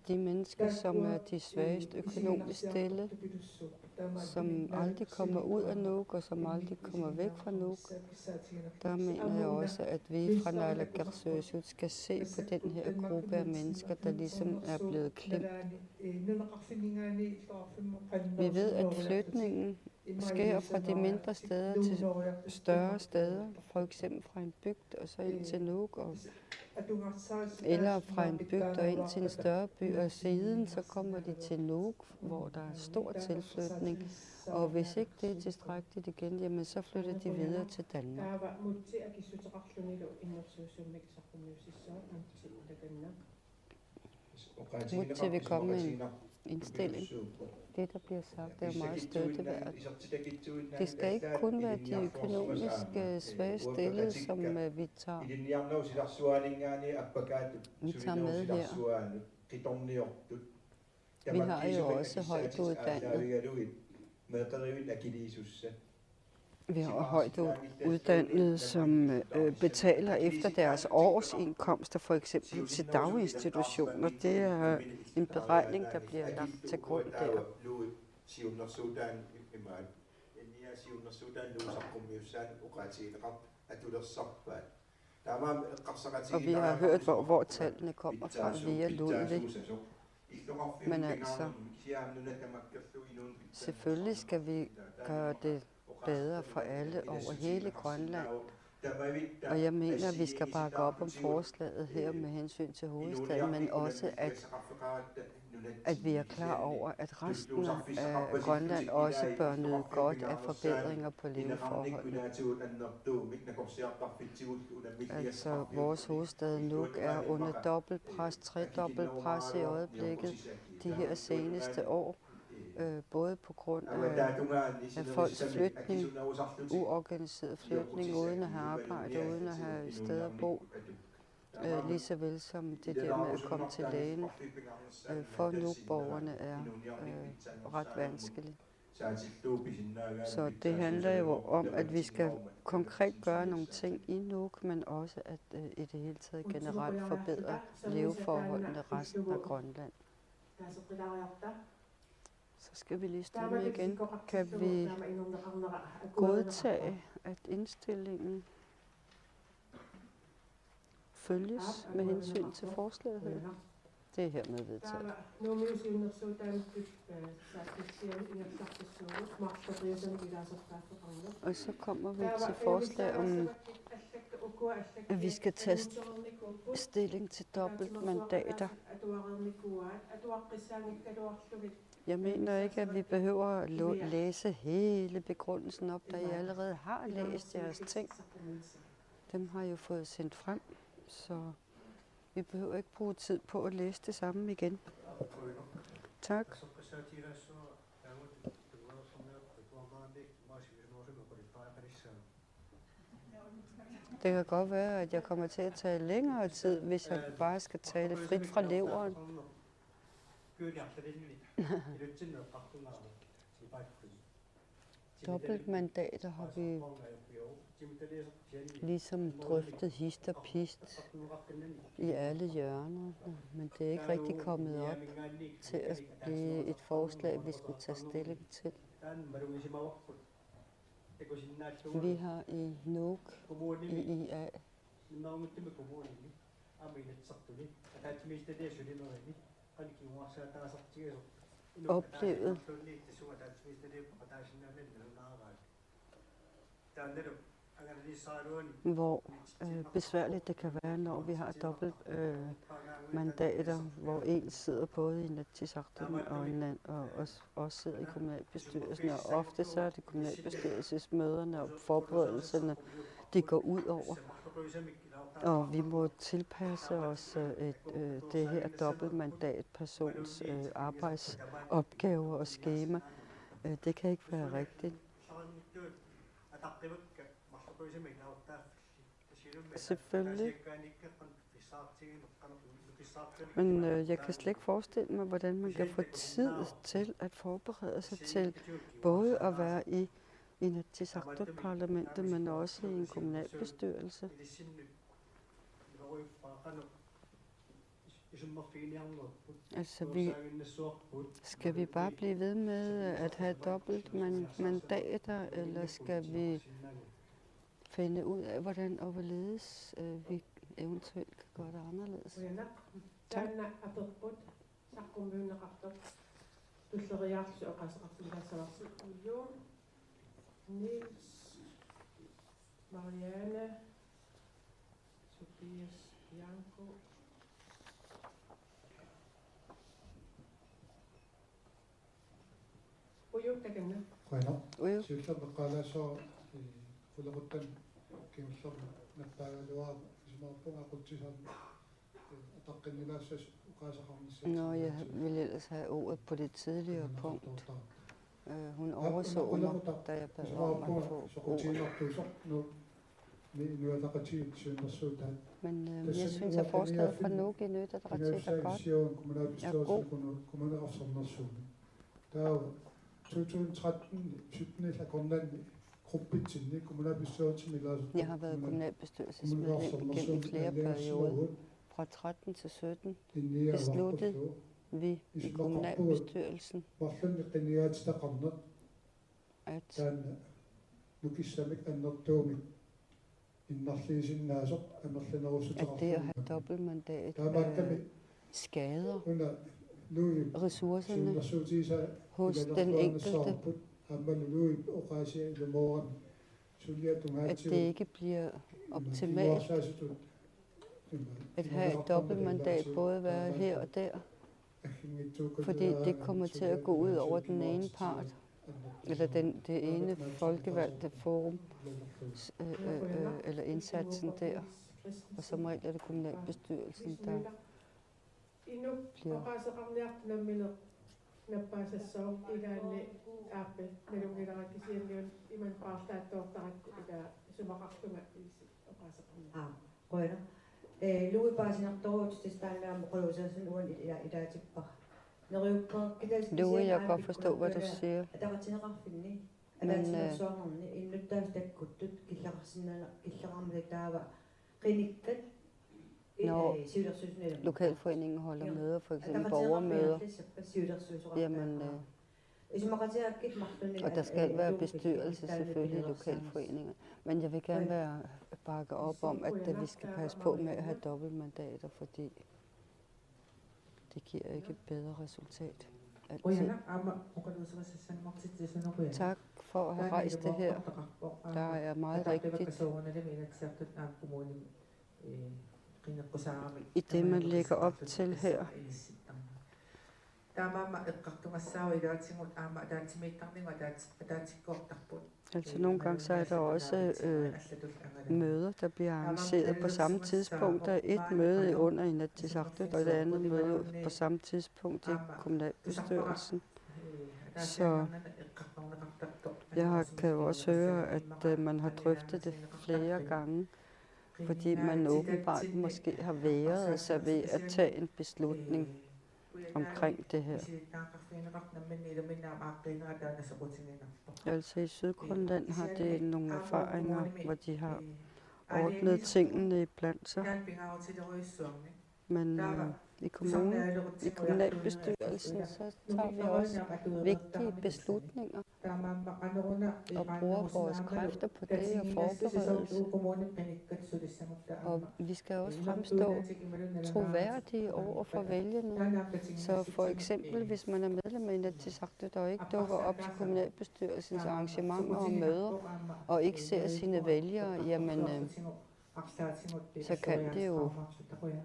De mennesker, som er de svagest økonomisk stille, som aldrig kommer ud af Nuuk og som aldrig kommer væk fra Nuuk, der mener jeg også, at vi fra Naalakkersuisut skal se på den her gruppe af mennesker, der ligesom er blevet klemt. Vi ved, at flytningen sker fra de mindre steder til større steder, for eksempel fra en bygd og så ind til Nuuk, eller fra en bygd og ind til en større by, og siden så kommer de til Nuuk, hvor der er stor tilflytning, og hvis ikke det er tilstrækkeligt igen, jamen så flytter de videre til Danmark. Nu til vi kommer med en indstilling. Det, der bliver sagt, det er meget støtteværd. Det skal ikke kun være de økonomisk svage stillede, som vi tager med her. Vi har jo også højt uddannede. Vi har højt uddannede, som betaler efter deres årsindkomster, for eksempel til daginstitutioner. Det er en beregning, der bliver lagt til grund der. Og vi har hørt, hvor tallene kommer fra via Ludvig. Men altså, selvfølgelig skal vi gøre det bedre for alle over hele Grønland. Og jeg mener, at vi skal bakke op om forslaget her med hensyn til hovedstaden, men også at vi er klar over, at resten af Grønland også bør nyde godt af forbedringer på leveforholdene. Altså, vores hovedstad Nuuk er under dobbeltpres, tredobbeltpres i øjeblikket de her seneste år. Både på grund af folks flytning, uorganiseret flytning, uden at have arbejde, uden at have et sted at bo, lige så vel som det der med at komme til lægen for Nuuk-borgerne er ret vanskeligt. Så det handler jo om, at vi skal konkret gøre nogle ting i Nuuk, men også at i det hele taget generelt forbedre leveforholdene resten af Grønland. Så skal vi lige stemme igen. Kan vi godtage, at indstillingen følges med hensyn til forslaget her? Det er hermed vedtaget. Og så kommer vi til forslag om, at vi skal tage stilling til dobbeltmandater. Jeg mener ikke, at vi behøver at læse hele begrundelsen op, da I allerede har læst jeres ting. Dem har I jo fået sendt frem, så vi behøver ikke bruge tid på at læse det samme igen. Tak. Det kan godt være, at jeg kommer til at tage længere tid, hvis jeg bare skal tale frit fra leveren. Dobbeltmandater har vi ligesom drøftet hist og pist i alle hjørner, men det er ikke rigtig kommet op til at blive et forslag, vi skulle tage stilling til. Vi har i Nuuk, i IA, oplevet hvor besværligt det kan være, når vi har dobbelt mandater, hvor en sidder både i Inatsisartut og også sidder i kommunalbestyrelsen, og ofte så er det kommunalbestyrelsesmøderne og forberedelserne, de går ud over. Og vi må tilpasse os det her dobbeltmandatpersons arbejdsopgaver og skema. Det kan ikke være rigtigt. Selvfølgelig. Men jeg kan slet ikke forestille mig, hvordan man kan få tid til at forberede sig til både at være i Inatsisartut-parlamentet, men også i en kommunalbestyrelse. Altså, skal vi bare blive ved med at have dobbelt mandater, eller skal vi finde ud af, hvordan og hvorledes vi eventuelt kan gøre det anderledes? Tak. Niels, Marianne, Tobias, Bianco. Bueno, silloin qaalaso kulaquttan kimsor nappaaluaa ismaappunga qutsisam ataqqinilaassas uqaasaqarnissaa. Nå, jeg ville ellers have ordet på det tidligere punkt. Hun overså mig, da jeg bad om at få ordet. Men jeg synes, at forslaget fra Nuuk Inuit Ataqatigiit er godt. Er god. 2013 syttende Grønland gruppetinde kommunalbestyrelsesmedlem. Jeg har været kommunalbestyrelsesmedlem gennem flere perioder. Fra 13 til 17 besluttede vi i kommunalbestyrelsen, at det at have dobbeltmandat skader ressourcerne hos den enkelte, at det ikke bliver optimalt at have et dobbeltmandat, både være her og der, fordi det kommer til at gå ud over den ene part, eller det ene folkevalgte forum, eller indsatsen der, og som regel er det kommunalbestyrelsen, der bliver Louis, jeg kan godt forstå, hvad du siger. Men når lokalforeningen holder møder, for eksempel borgermøder, jamen, og der skal være bestyrelse selvfølgelig i lokalforeninger, men jeg vil gerne bakke op om, at vi skal passe på med at have dobbeltmandater, fordi det giver ikke et bedre resultat. Altid. Tak for at have rejst det her. Der er meget rigtigt i det, man lægger op til her. Altså nogle gange så er der også møder, der bliver arrangeret på samme tidspunkt. Der er et møde under Inatsisartut, og det andet møde på samme tidspunkt i kommunalbestyrelsen. Så jeg kan jo også høre, at man har drøftet det flere gange, fordi man åbenbart måske har vægret sig ved at tage en beslutning omkring det her. Altså i Sydgrønland har det nogle erfaringer, hvor de har ordnet tingene iblandt sig. Men i kommunalbestyrelsen, så tager vi også vigtige beslutninger og bruger vores kræfter på det og forberedelse. Og vi skal også fremstå troværdige over for vælgerne. Så for eksempel, hvis man er medlem af Inatsisartut og ikke dukker op til kommunalbestyrelsens arrangementer og møder, og ikke ser sine vælgere, jamen så kan det jo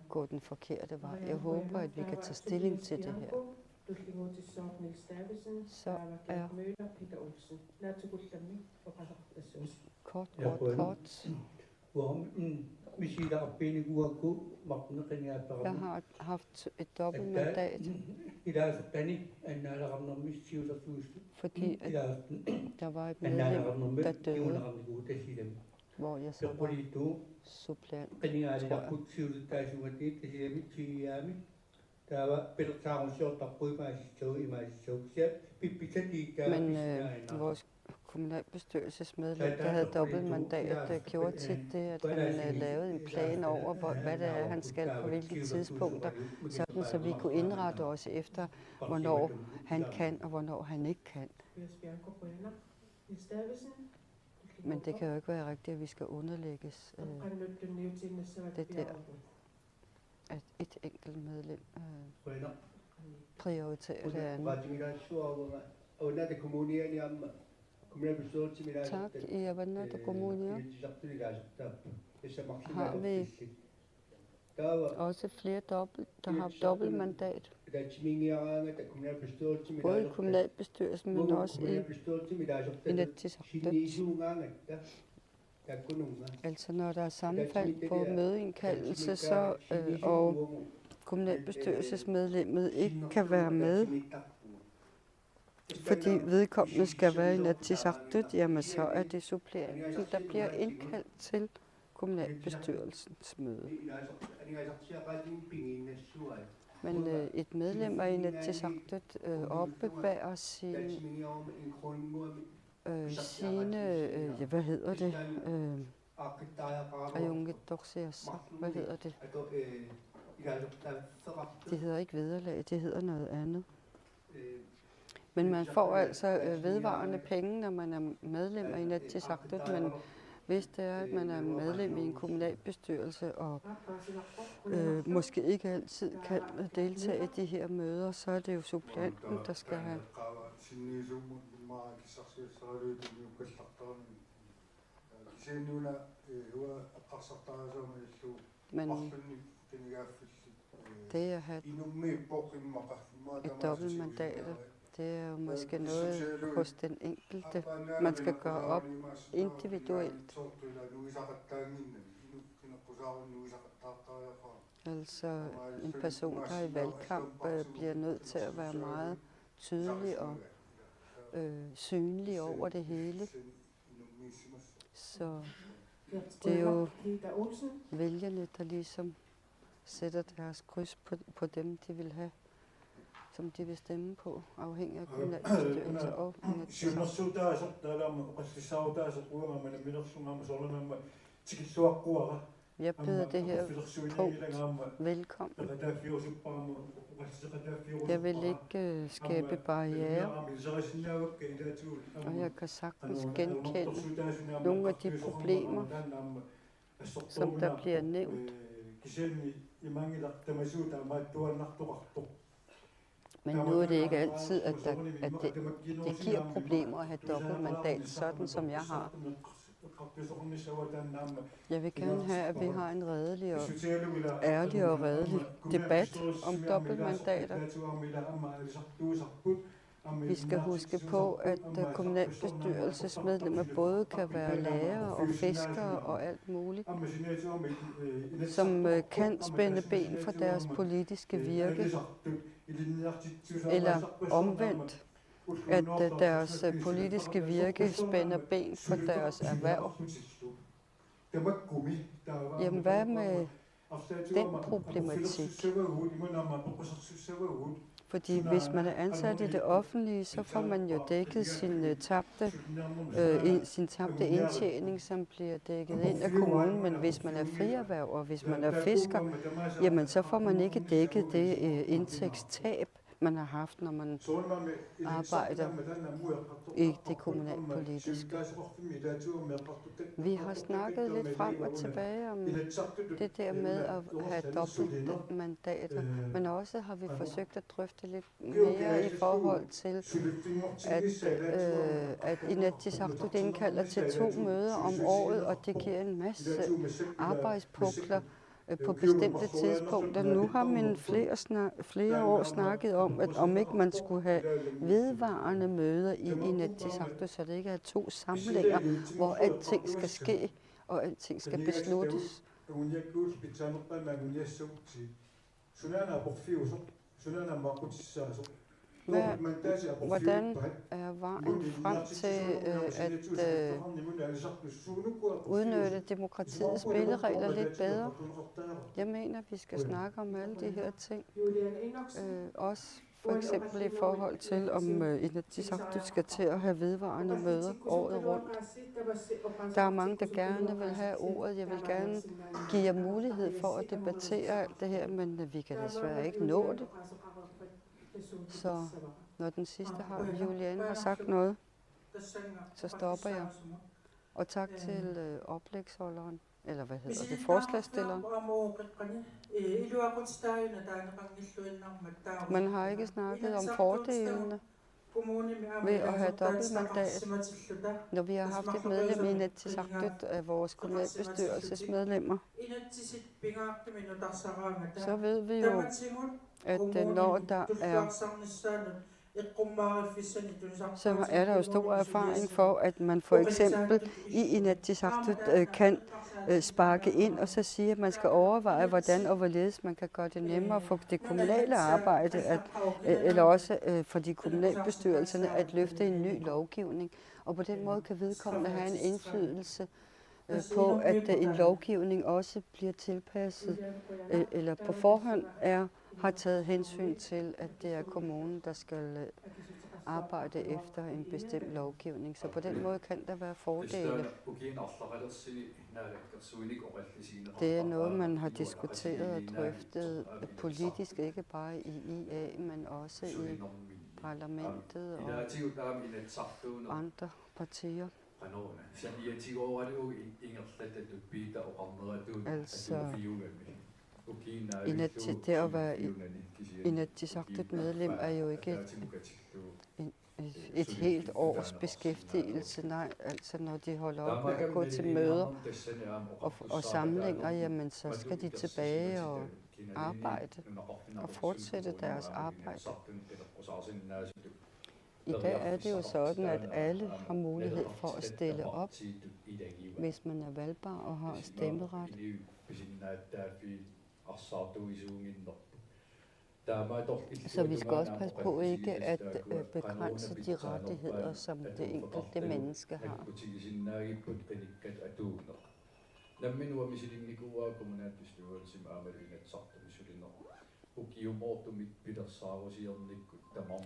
gå den forkerte vej. Jeg håber, at vi kan tage stilling til det her. Så er kort. Jeg har haft et dobbeltmandat, fordi at der var et medlem, der døde, hvor jeg så var suppleant, tror jeg. Men vores kommunalbestyrelsesmedlem, der havde dobbeltmandat, gjorde tit det, at han lavede en plan over, hvad det er, han skal på hvilke tidspunkter, sådan så vi kunne indrette os efter, hvornår han kan og hvornår han ikke kan. Men det kan jo ikke være rigtigt, at vi skal underlægges det der, at et enkelt medlem prioriterer det andet. Tak, i Avanada Kommune har vi også flere der har dobbeltmandat. Både i kommunalbestyrelsen, men også i Inatsisartut. Altså når der er sammenfald på mødeindkaldelse, så og kommunalbestyrelsesmedlemmet ikke kan være med, fordi vedkommende skal være i Inatsisartut, jamen så er det suppleanten, der bliver indkaldt til kommunalbestyrelsens møde. Men et medlem af Inatsisartut opbevarer sine, hvad hedder det? Hvad hedder det? Det hedder ikke vederlag, det hedder noget andet. Men man får altså vedvarende penge, når man er medlem af Inatsisartut, men hvis det er, at man er medlem i en kommunalbestyrelse og måske ikke altid kan deltage i de her møder, så er det jo suppleanten, der skal have. Men det at have et dobbeltmandat, det er jo måske noget hos den enkelte, man skal gøre op individuelt. Altså en person, der er i valgkamp, bliver nødt til at være meget tydelig og synlig over det hele. Så det er jo vælgerne, der ligesom sætter deres kryds på dem, de vil have, som de vil stemme på, afhængig af kommunalbestyrelse og jeg byder det her punkt velkommen. Jeg vil ikke skabe barrierer, og jeg kan sagtens genkende nogle af de problemer, som der bliver nævnt. Men nu er det ikke altid, at det giver problemer at have dobbeltmandat, sådan som jeg har. Jeg vil gerne have, at vi har en redelig og ærlig og redelig debat om dobbeltmandater. Vi skal huske på, at kommunalbestyrelsesmedlemmer både kan være lærere og fiskere og alt muligt, som kan spænde ben for deres politiske virke, eller omvendt, at deres politiske virke spænder ben for deres erhverv. Jamen hvad med den problematik? Fordi hvis man er ansat i det offentlige, så får man jo dækket sin tabte indtjening, som bliver dækket ind af kommunen. Men hvis man er frierhverv, og hvis man er fisker, jamen så får man ikke dækket det indtægtstab, man har haft, når man arbejder i det kommunalpolitiske. Vi har snakket lidt frem og tilbage om det der med at have dobbelt mandater, men også har vi forsøgt at drøfte lidt mere i forhold til, at Inatsisartut indkalder til 2 møder om året, og det giver en masse arbejdspukler på bestemte tidspunkter. Nu har man flere år snakket om, at om ikke man skulle have vedvarende møder i Inatsisartut, så det ikke er 2 samlinger, hvor alting skal ske og alting skal besluttes. Hvordan er vejen frem til at udnytte demokratiets spilleregler lidt bedre? Jeg mener, at vi skal snakke om alle de her ting. Også for eksempel i forhold til, om Inatsisartut skal til at have vedvarende møder året rundt. Der er mange, der gerne vil have ordet. Jeg vil gerne give jer mulighed for at debattere alt det her, men vi kan desværre ikke nå det. Så når den sidste Juliane har sagt noget, så stopper jeg. Og tak til oplægsholderen, eller hvad hedder det, forslagsstilleren. Man har ikke snakket om fordelene ved at have dobbeltmandat. Når vi har haft et medlem i Inatsisartut af vores kommunalbestyrelsesmedlemmer, så ved vi jo, at når der så er der jo stor erfaring for, at man for eksempel i Inatsisartut kan sparke ind og så sige, at man skal overveje, hvordan og hvorledes man kan gøre det nemmere for det kommunale arbejde, eller også for de kommunalbestyrelserne at løfte en ny lovgivning. Og på den måde kan vedkommende have en indflydelse på, at en lovgivning også bliver tilpasset, eller på forhånd har taget hensyn til, at det er kommunen, der skal arbejde efter en bestemt lovgivning. Så på den måde kan der være fordele. Det er noget, man har diskuteret og drøftet politisk, ikke bare i IA, men også i parlamentet og andre partier. Altså, det at være Inatsisartut medlem er jo ikke et helt års beskæftigelse. Nej, altså når de holder op med at gå til møder og samlinger, jamen så skal de tilbage og arbejde og fortsætte deres arbejde. I dag er det jo sådan, at alle har mulighed for at stille op, hvis man er valgbar og har stemmeret. Så vi skal også passe på ikke at begrænse de rettigheder, som det enkelte menneske har.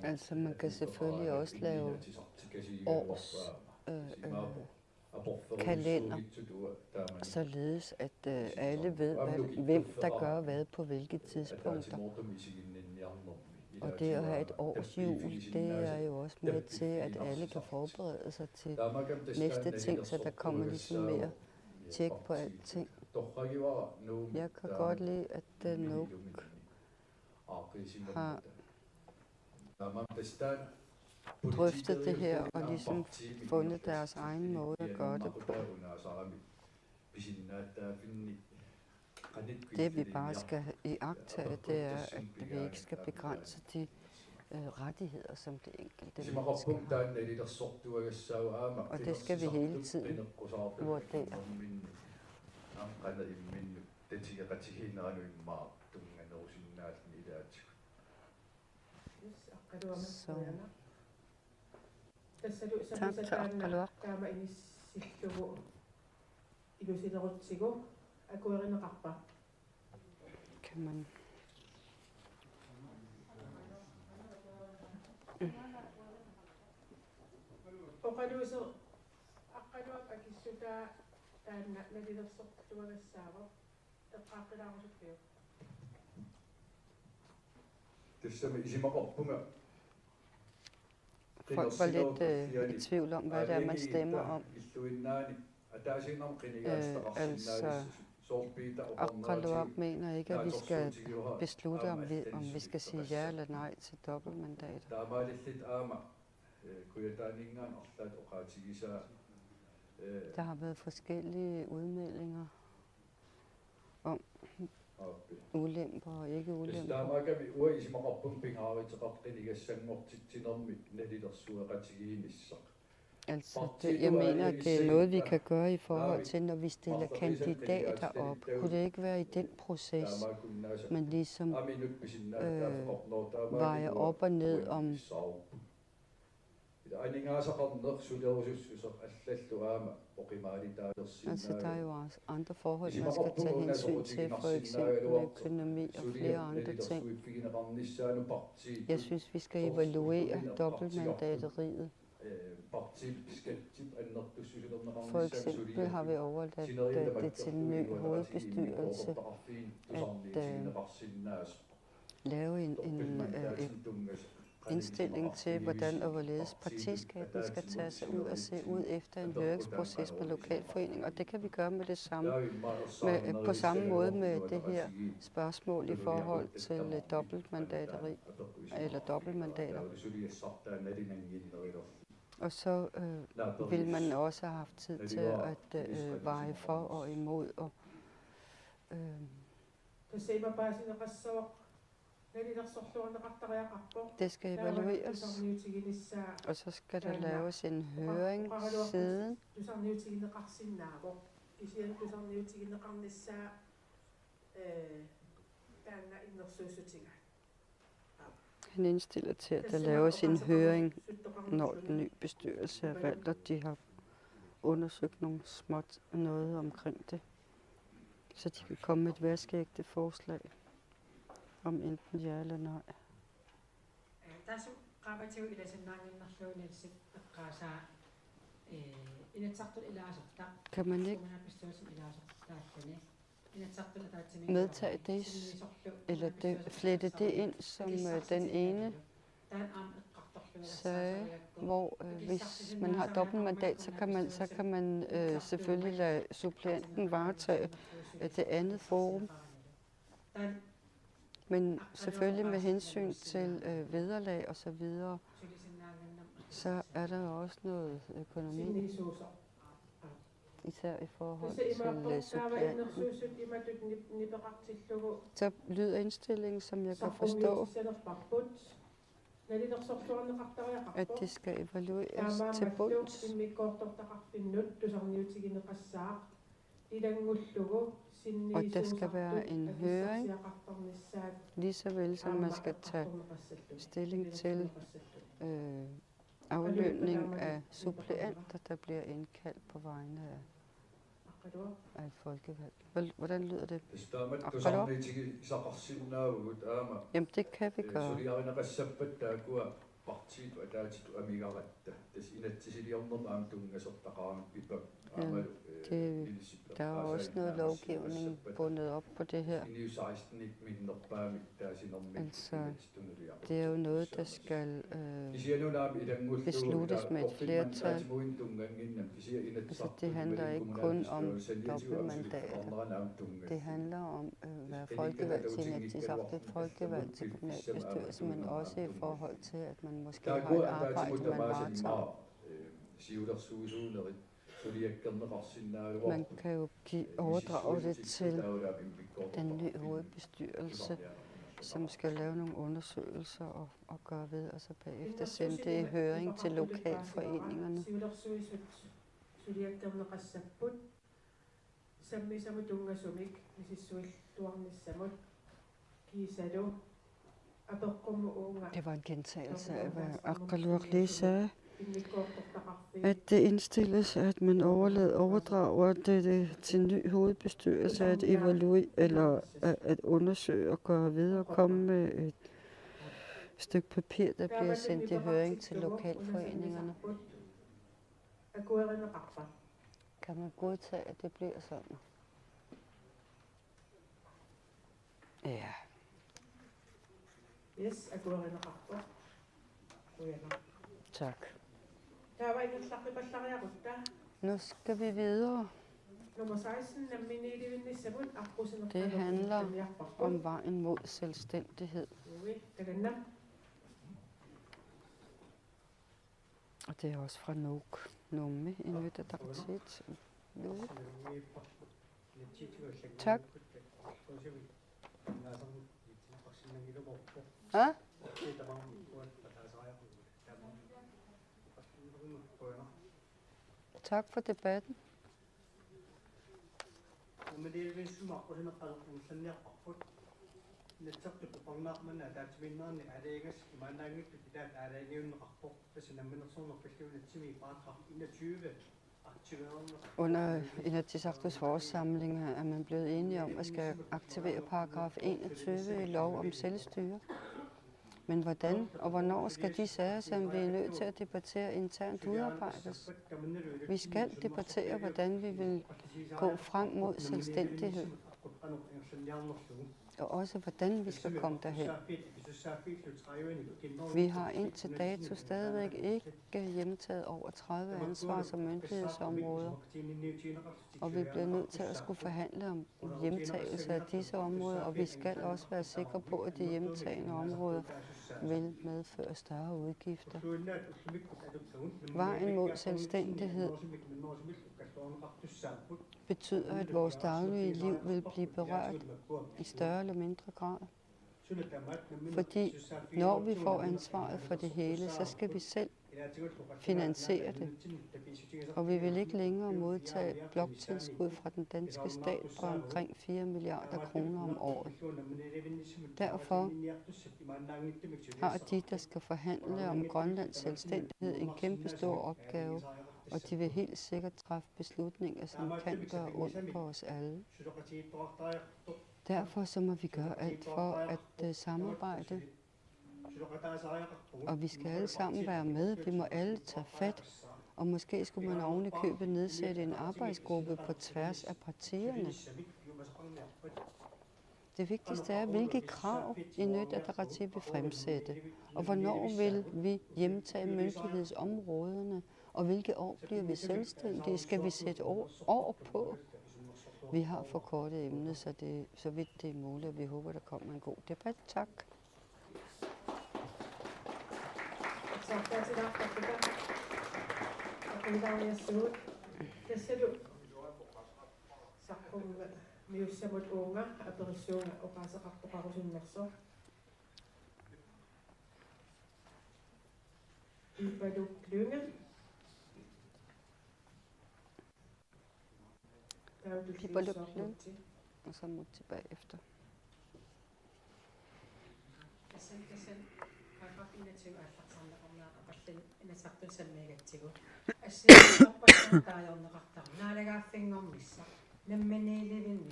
Altså man kan selvfølgelig også lave års kalender, således at alle ved, hvem der gør hvad på hvilke tidspunkter. Og det at have et års jul, det er jo også med til, at alle kan forberede sig til næste ting, så der kommer ligesom mere tjek på alting. Jeg kan godt lide, at Nuuk har drøftet det her og ligesom fundet deres egen måde at gøre det på. Det vi bare skal iagttage, det er, at vi ikke skal begrænse de rettigheder, som det enkelte menneske har. Og det skal vi hele tiden vurdere. Så. Tak til Akkalua. Kan man Oqaluuser aqqaluaq akissutaa taanna nalilersortuagassaavo eqqaaqqilaarusukkio. Tissami isimaqorpunga. Folk var lidt i tvivl om, hvad det er, man stemmer om. Altså, Aqaluaq mener ikke, at vi skal beslutte, om vi skal sige ja eller nej til dobbeltmandater. Der har været forskellige udmeldinger om ulemper og ikke ulemper. Altså, jeg mener, det er noget, vi kan gøre i forhold til, når vi stiller kandidater op. Kunne det ikke være i den proces, man ligesom vejer op og ned om... Altså, der er jo også andre forhold, man skal tage hensyn til, for eksempel økonomi og flere andre ting. Jeg synes, vi skal evaluere dobbeltmandateriet. For eksempel har vi overladt det til en ny hovedbestyrelse at lave en indstilling til, hvordan og hvorledes partiskatten skal tage sig ud og se ud efter en høringsproces med lokalforening. Og det kan vi gøre med det samme, på samme måde med det her spørgsmål i forhold til dobbeltmandateri eller dobbeltmandater. Og så vil man også have haft tid til at veje for og imod. Og, det skal evalueres, og så skal der laves en høring siden. Han indstiller til, at der laves en høring, når den nye bestyrelse er valgt, og de har undersøgt nogle småt noget omkring det, så de kan komme med et værskægte forslag om enten ja eller nej. Kan man ikke medtage det, eller flette det ind, som den ene sagde, hvor hvis man har dobbeltmandat, så kan man selvfølgelig lade suppleanten varetage det andet forum. Men selvfølgelig med hensyn til vederlag og så videre, så er der jo også noget økonomi, især i forhold til suppleanten. Så lyder indstillingen, som jeg kan forstå, at det skal evalueres til bunds. Og der skal være en høring, lige så vel som man skal tage stilling til aflønning af suppleanter, der bliver indkaldt på vegne af et folkevalg. Hvordan lyder det? Jamen, det kan vi gøre. Der er også noget lovgivning bundet op på det her. Altså, det er jo noget, der skal besluttes med et flertal. Altså, det handler ikke kun om dobbeltmandater. Det handler om at være folkevalgt til Inatsisartut, folkevalgt til kommunalbestyrelse, men også i forhold til, at man måske har et arbejde, man varetager. Man kan jo overdrage det til den nye hovedbestyrelse, som skal lave nogle undersøgelser og gøre ved, og så bagefter sende det i høring til lokalforeningerne. Det var en gentagelse af, hvad Aqaluaq lige sagde. At det indstilles, at man overdrager det til en ny hovedbestyrelse, at evaluere eller at undersøge og gøre videre og komme med et stykke papir, der bliver sendt i høring til lokalforeningerne. Akuerinaqarpa. Kan man godtage, at det bliver sådan? Ja. Yes, akuerinaqarpa. Uyanaq. Tak. Der var ingen slaqipallariaqutta. Nu skal vi videre. Nummer 16, namminilivinnissamut aqqusineq. Det handler om vejen mod selvstændighed. Tagannam. Og det er også fra Nuuk. Numme, Inuit Ataqatigiit. Nuuk. Tak. Ja? Tak for debatten. Under Inatsisartuts forårssamling er man blevet enige om at skal aktivere paragraf 21 i lov om selvstyre. Men hvordan og hvornår skal de sager, som vi er nødt til at debattere internt, udarbejdes? Vi skal debattere, hvordan vi vil gå frem mod selvstændighed. Og også, hvordan vi skal komme derhen. Vi har indtil dato stadigvæk ikke hjemtaget over 30 ansvars- og myndighedsområder. Og vi bliver nødt til at skulle forhandle om hjemtagelse af disse områder, og vi skal også være sikre på, at de hjemtagende områder vil medføre større udgifter. Vejen mod selvstændighed betyder, at vores daglige liv vil blive berørt i større eller mindre grad. Fordi når vi får ansvaret for det hele, så skal vi selv finansiere det. Og vi vil ikke længere modtage bloktilskud fra den danske stat på omkring 4 milliarder kroner om året. Derfor har de, der skal forhandle om Grønlands selvstændighed, en kæmpe stor opgave, og de vil helt sikkert træffe beslutninger, som kan gøre ondt på os alle. Derfor så må vi gøre alt for at samarbejde, og vi skal alle sammen være med. Vi må alle tage fat, og måske skulle man oven i købet nedsætte en arbejdsgruppe på tværs af partierne. Det vigtigste er, hvilke krav Inuit Ataqatigiit vil fremsætte, og hvornår vil vi hjemtage myndighedsområderne, og hvilke år bliver vi selvstændige? Skal vi sætte år på? Vi har forkortet emnet, så vidt det er muligt, og vi håber, der kommer en god debat. Tak. Pipaluklen, og så Mutti bagefter.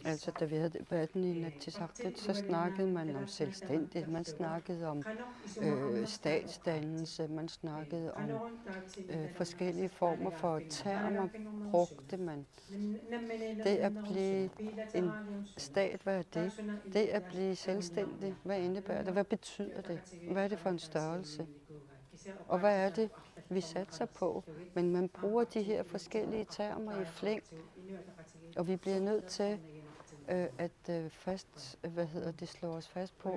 Altså, da vi havde debatten i Inatsisartut, så snakkede man om selvstændighed, man snakkede om statsdannelse, man snakkede om forskellige former for termer, brugte man. Det at blive en stat, hvad er det? Det at blive selvstændig, hvad indebærer det? Hvad betyder det? Hvad er det for en størrelse? Og hvad er det, vi satser på? Men man bruger de her forskellige termer i flæng, og vi bliver nødt til at slå os fast på,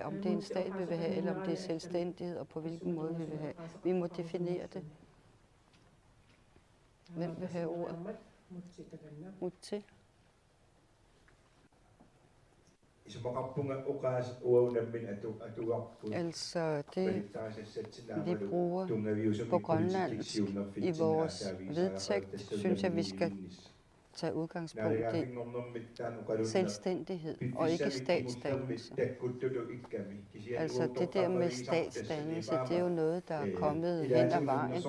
om det er en stat, vi vil have, eller om det er selvstændighed, og på hvilken måde vi vil have. Vi må definere det. Hvem vil have ordet? Mutti. Altså det, vi bruger på grønlandsk i vores vedtægt, synes jeg, vi skal tage udgangspunkt i selvstændighed og ikke statsdannelse. Altså det der med statsdannelse, det er jo noget, der er kommet hen ad vejen,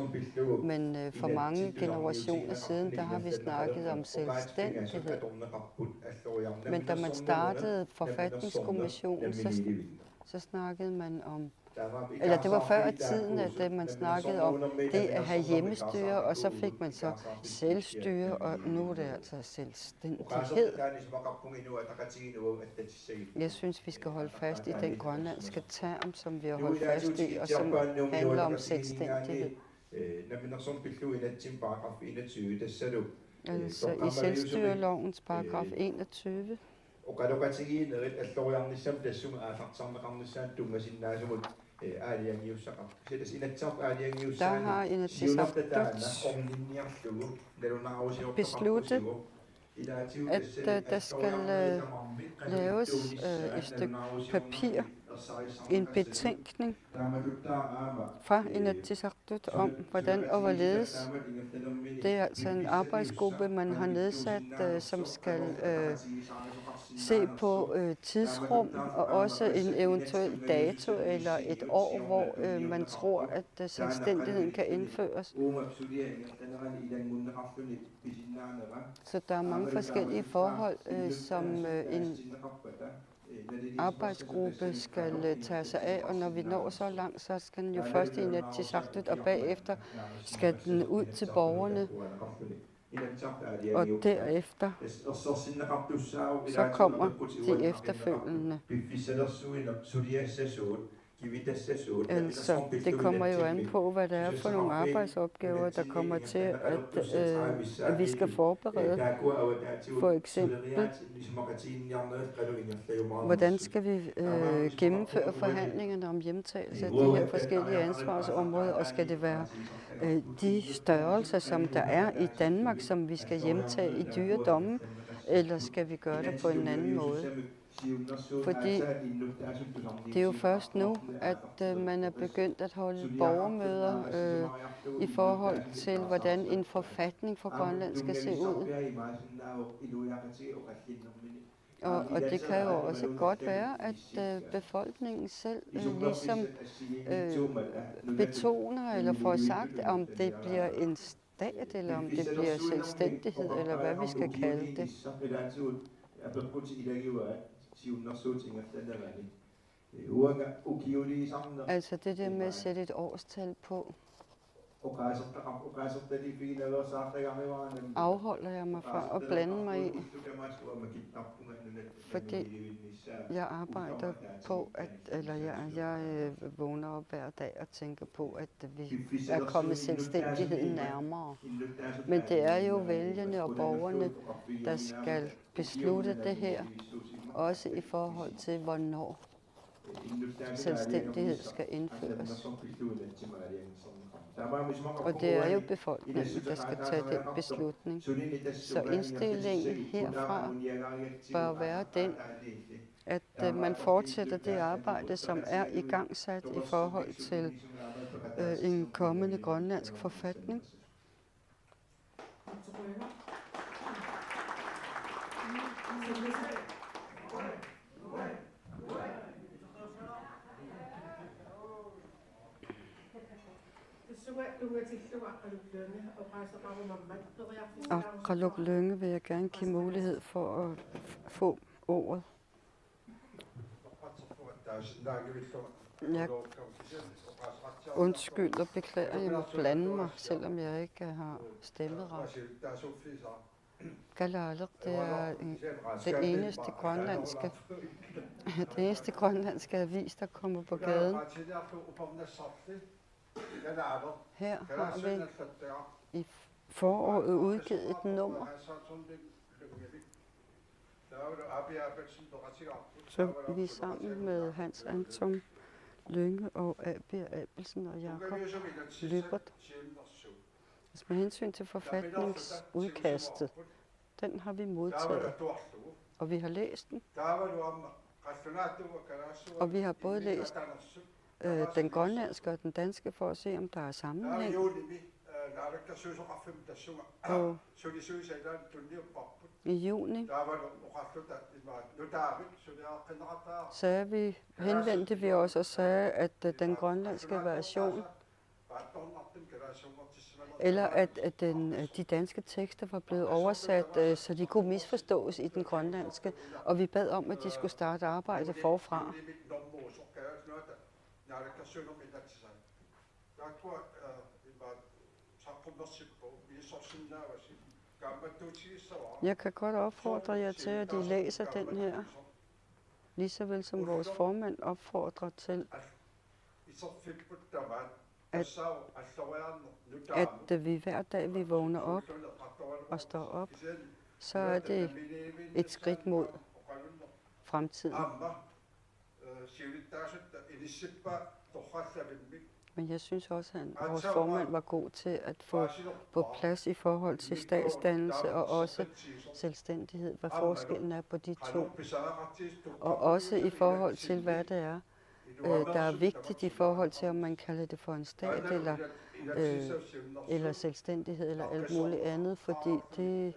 men for mange generationer siden, der har vi snakket om selvstændighed. Men da man startede forfatningskommissionen, så snakkede man om Eller det var før i tiden, at man snakkede om det at have hjemmestyre, og så fik man så selvstyre, og nu er det altså selvstændighed. Jeg synes, vi skal holde fast i den grønlandske term, som vi har holdt fast i, og som handler om selvstændighed. Altså i selvstyrelovens paragraf 21. Der har Inatsisartut besluttet, at der skal laves et stykke papir, en betænkning fra Inatsisartut om, hvordan og hvorledes. Det er altså en arbejdsgruppe, man har nedsat, som skal se på tidsrum og også en eventuel dato eller et år, hvor man tror, at selvstændigheden kan indføres. Så der er mange forskellige forhold, som en arbejdsgruppe skal tage sig af, og når vi når så langt, så skal den jo først i Inatsisartut, og bagefter skal den ud til borgerne, og derefter så kommer de efterfølgende. Altså, det kommer jo an på, hvad det er for nogle arbejdsopgaver, der kommer til, at vi skal forberede. For eksempel, hvordan skal vi gennemføre forhandlingerne om hjemtagelse af de her forskellige ansvarsområder, og skal det være de størrelser, som der er i Danmark, som vi skal hjemtage i dyredomme, eller skal vi gøre det på en anden måde? Fordi det er jo først nu, at man er begyndt at holde borgermøder i forhold til, hvordan en forfatning for Grønland skal se ud. Og det kan jo også godt være, at befolkningen selv ligesom betoner eller får sagt, om det bliver en stat, eller om det bliver selvstændighed, eller hvad vi skal kalde det. Altså det der med at sætte et årstal på, afholder jeg mig fra at blande mig i, fordi jeg arbejder på, eller jeg vågner op hver dag og tænker på, at vi er kommet selvstændigheden nærmere. Men det er jo vælgerne og borgerne, der skal beslutte det her, også i forhold til, hvornår selvstændighed skal indføres. Og det er jo befolkningen, der skal tage den beslutning. Så indstillingen herfra bør være den, at man fortsætter det arbejde, som er igangsat i forhold til en kommende grønlandsk forfatning. Aqaluk Lynge vil jeg gerne give mulighed for at få ordet. Jeg undskyld og beklager, jeg må blande mig, selvom jeg ikke har stemmeret. Kalaalleq, det er det eneste grønlandske avis, der kommer på gaden. Her har vi i foråret udgivet et nummer, så vi sammen med Hans Anton Lynge og A.B. Abelsen og Jakob Lybert. Altså med hensyn til forfatningsudkastet, den har vi modtaget, og vi har læst den. Og vi har både læst den grønlandske og den danske for at se, om der er sammenhæng. Og i juni henvendte vi os og sagde, at den grønlandske version, eller at de danske tekster var blevet oversat, så de kunne misforstås i den grønlandske, og vi bad om, at de skulle starte arbejdet forfra. Jeg kan godt opfordre jer til, at I læser den her, lige så vel som vores formand opfordrer til, at vi hver dag, vi vågner op og står op, så er det et skridt mod fremtiden. Men jeg synes også, at vores formand var god til at få på plads i forhold til statsdannelse og også selvstændighed, hvad forskellen er på de to. Og også i forhold til, hvad det er, der er vigtigt i forhold til, om man kalder det for en stat eller selvstændighed eller alt muligt andet, fordi det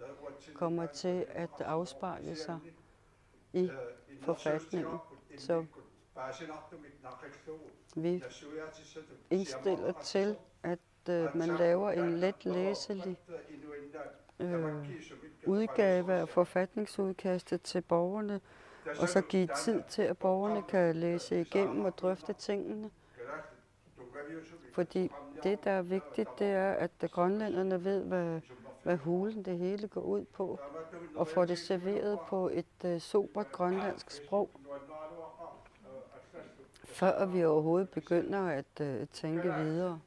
kommer til at afspejle sig i forfatningen. Så vi indstiller til, at man laver en let læselig udgave af forfatningsudkastet til borgerne, og så give tid til, at borgerne kan læse igennem og drøfte tingene. Fordi det, der er vigtigt, det er, at grønlænderne ved, hvad hulen det hele går ud på, og får det serveret på et sobert grønlandsk sprog, før vi overhovedet begynder at tænke videre.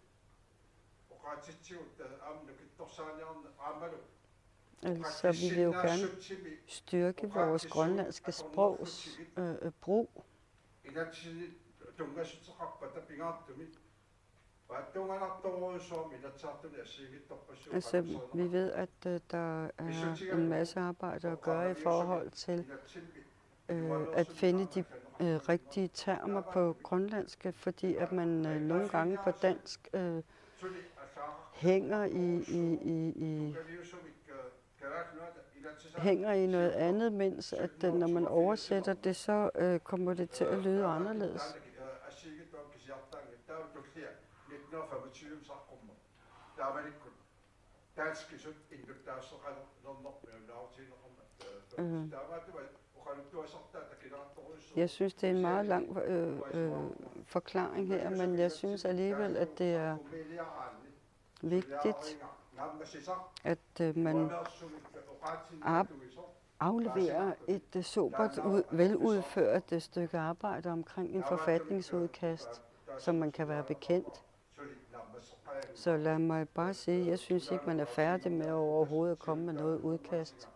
Altså, vi vil jo gerne styrke vores grønlandske sprogs brug. Altså, vi ved, at der er en masse arbejde at gøre i forhold til at finde de rigtige termer på grønlandske, fordi at man nogle gange på dansk hænger i noget andet, mens at når man oversætter det, så kommer det til at lyde anderledes. Jeg synes, det er en meget lang forklaring her, men jeg synes alligevel, at det er vigtigt, at man afleverer et sobert, veludført stykke arbejde omkring en forfatningsudkast, som man kan være bekendt. Så lad mig bare sige, jeg synes ikke, man er færdig med overhovedet at komme med noget udkast.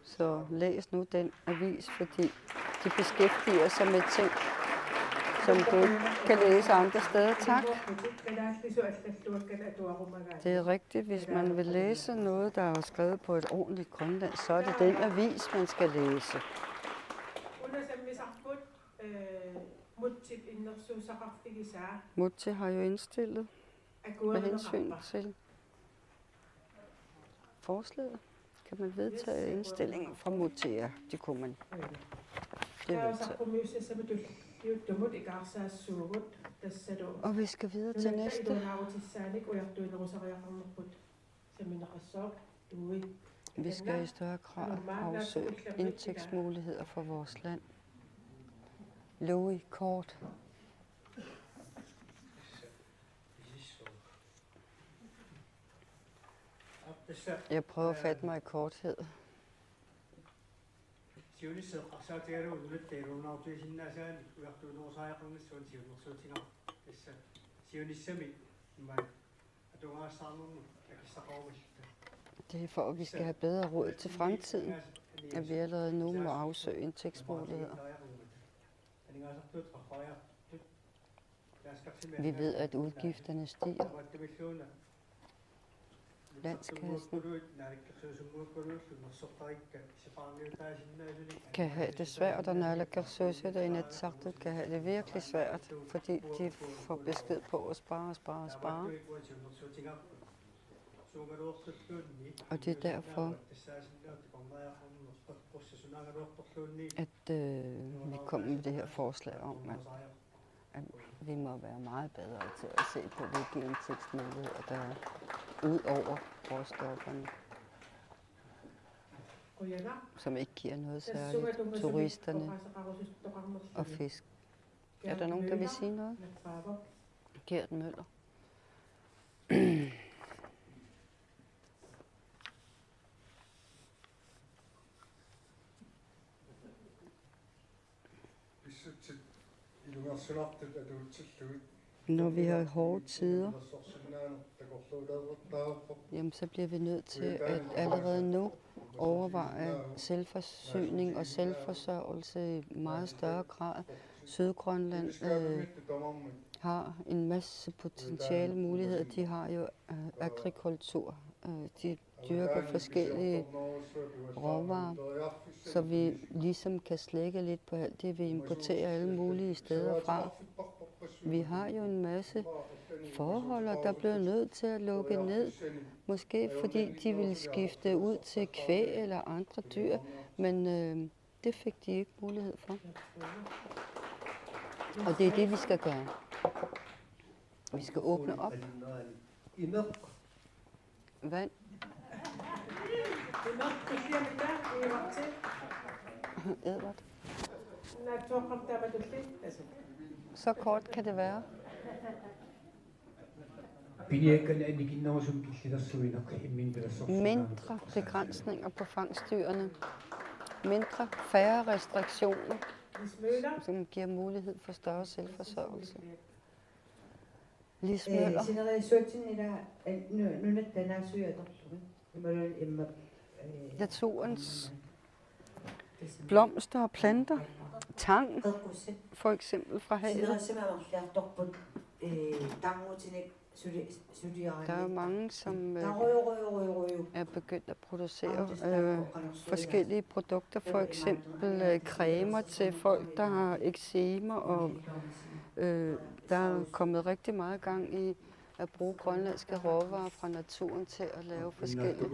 Så læs nu den avis, fordi de beskæftiger sig med ting, som du kan læse andre steder. Tak. Det er rigtigt, hvis man vil læse noget, der er skrevet på et ordentligt grønlandsk, så er det den avis, man skal læse. Mutti har jo indstillet med hensyn til forslaget. Kan man vedtage indstillingen fra Mutti? Det kunne man. Det er vedtaget. Og vi skal videre til næste. Vi skal i større grad afsøge indtægtsmuligheder for vores land. Louis, kort. Jeg prøver at fatte mig i korthed. Det er for, at vi skal have bedre råd til fremtiden, at vi allerede nu må afsøge indtægtsmuligheder. Vi ved, at udgifterne stiger. Landskassen kan have det svært, og naalakkersuisut og Inatsisartut kan have det virkelig svært, fordi de får besked på at spare. Og det er derfor, at vi kommer med det her forslag om, at vi må være meget bedre til at se på, hvilke indtægtsmuligheder der er ud over råstofferne. som ikke giver noget særligt. Turisterne og fisk. Er der nogen, der vil sige noget? Gert Møller. Når vi har hårde tider, jamen, så bliver vi nødt til at allerede nu overveje selvforsyning og selvforsørgelse i meget større grad. Sydgrønland har en masse potentiale muligheder. De har jo agrikultur. De dyrker forskellige råvarer, så vi ligesom kan slække lidt på alt det, vi importerer alle mulige steder fra. Vi har jo en masse forhold, der er blevet nødt til at lukke ned. Måske fordi de ville skifte ud til kvæg eller andre dyr, men det fik de ikke mulighed for. Og det er det, vi skal gøre. Vi skal åbne op. Vand. Edvard. Så kort kan det være. Mindre begrænsninger på fangstdyrene. Færre restriktioner, som giver mulighed for større selvforsørgelse. Lis Møller. Naturens blomster og planter. Tang, for eksempel fra havet. Der er jo mange, som er begyndt at producere forskellige produkter, for eksempel cremer til folk, der har eksemer, og der er kommet rigtig meget gang i at bruge grønlandske råvarer fra naturen til at lave forskellige.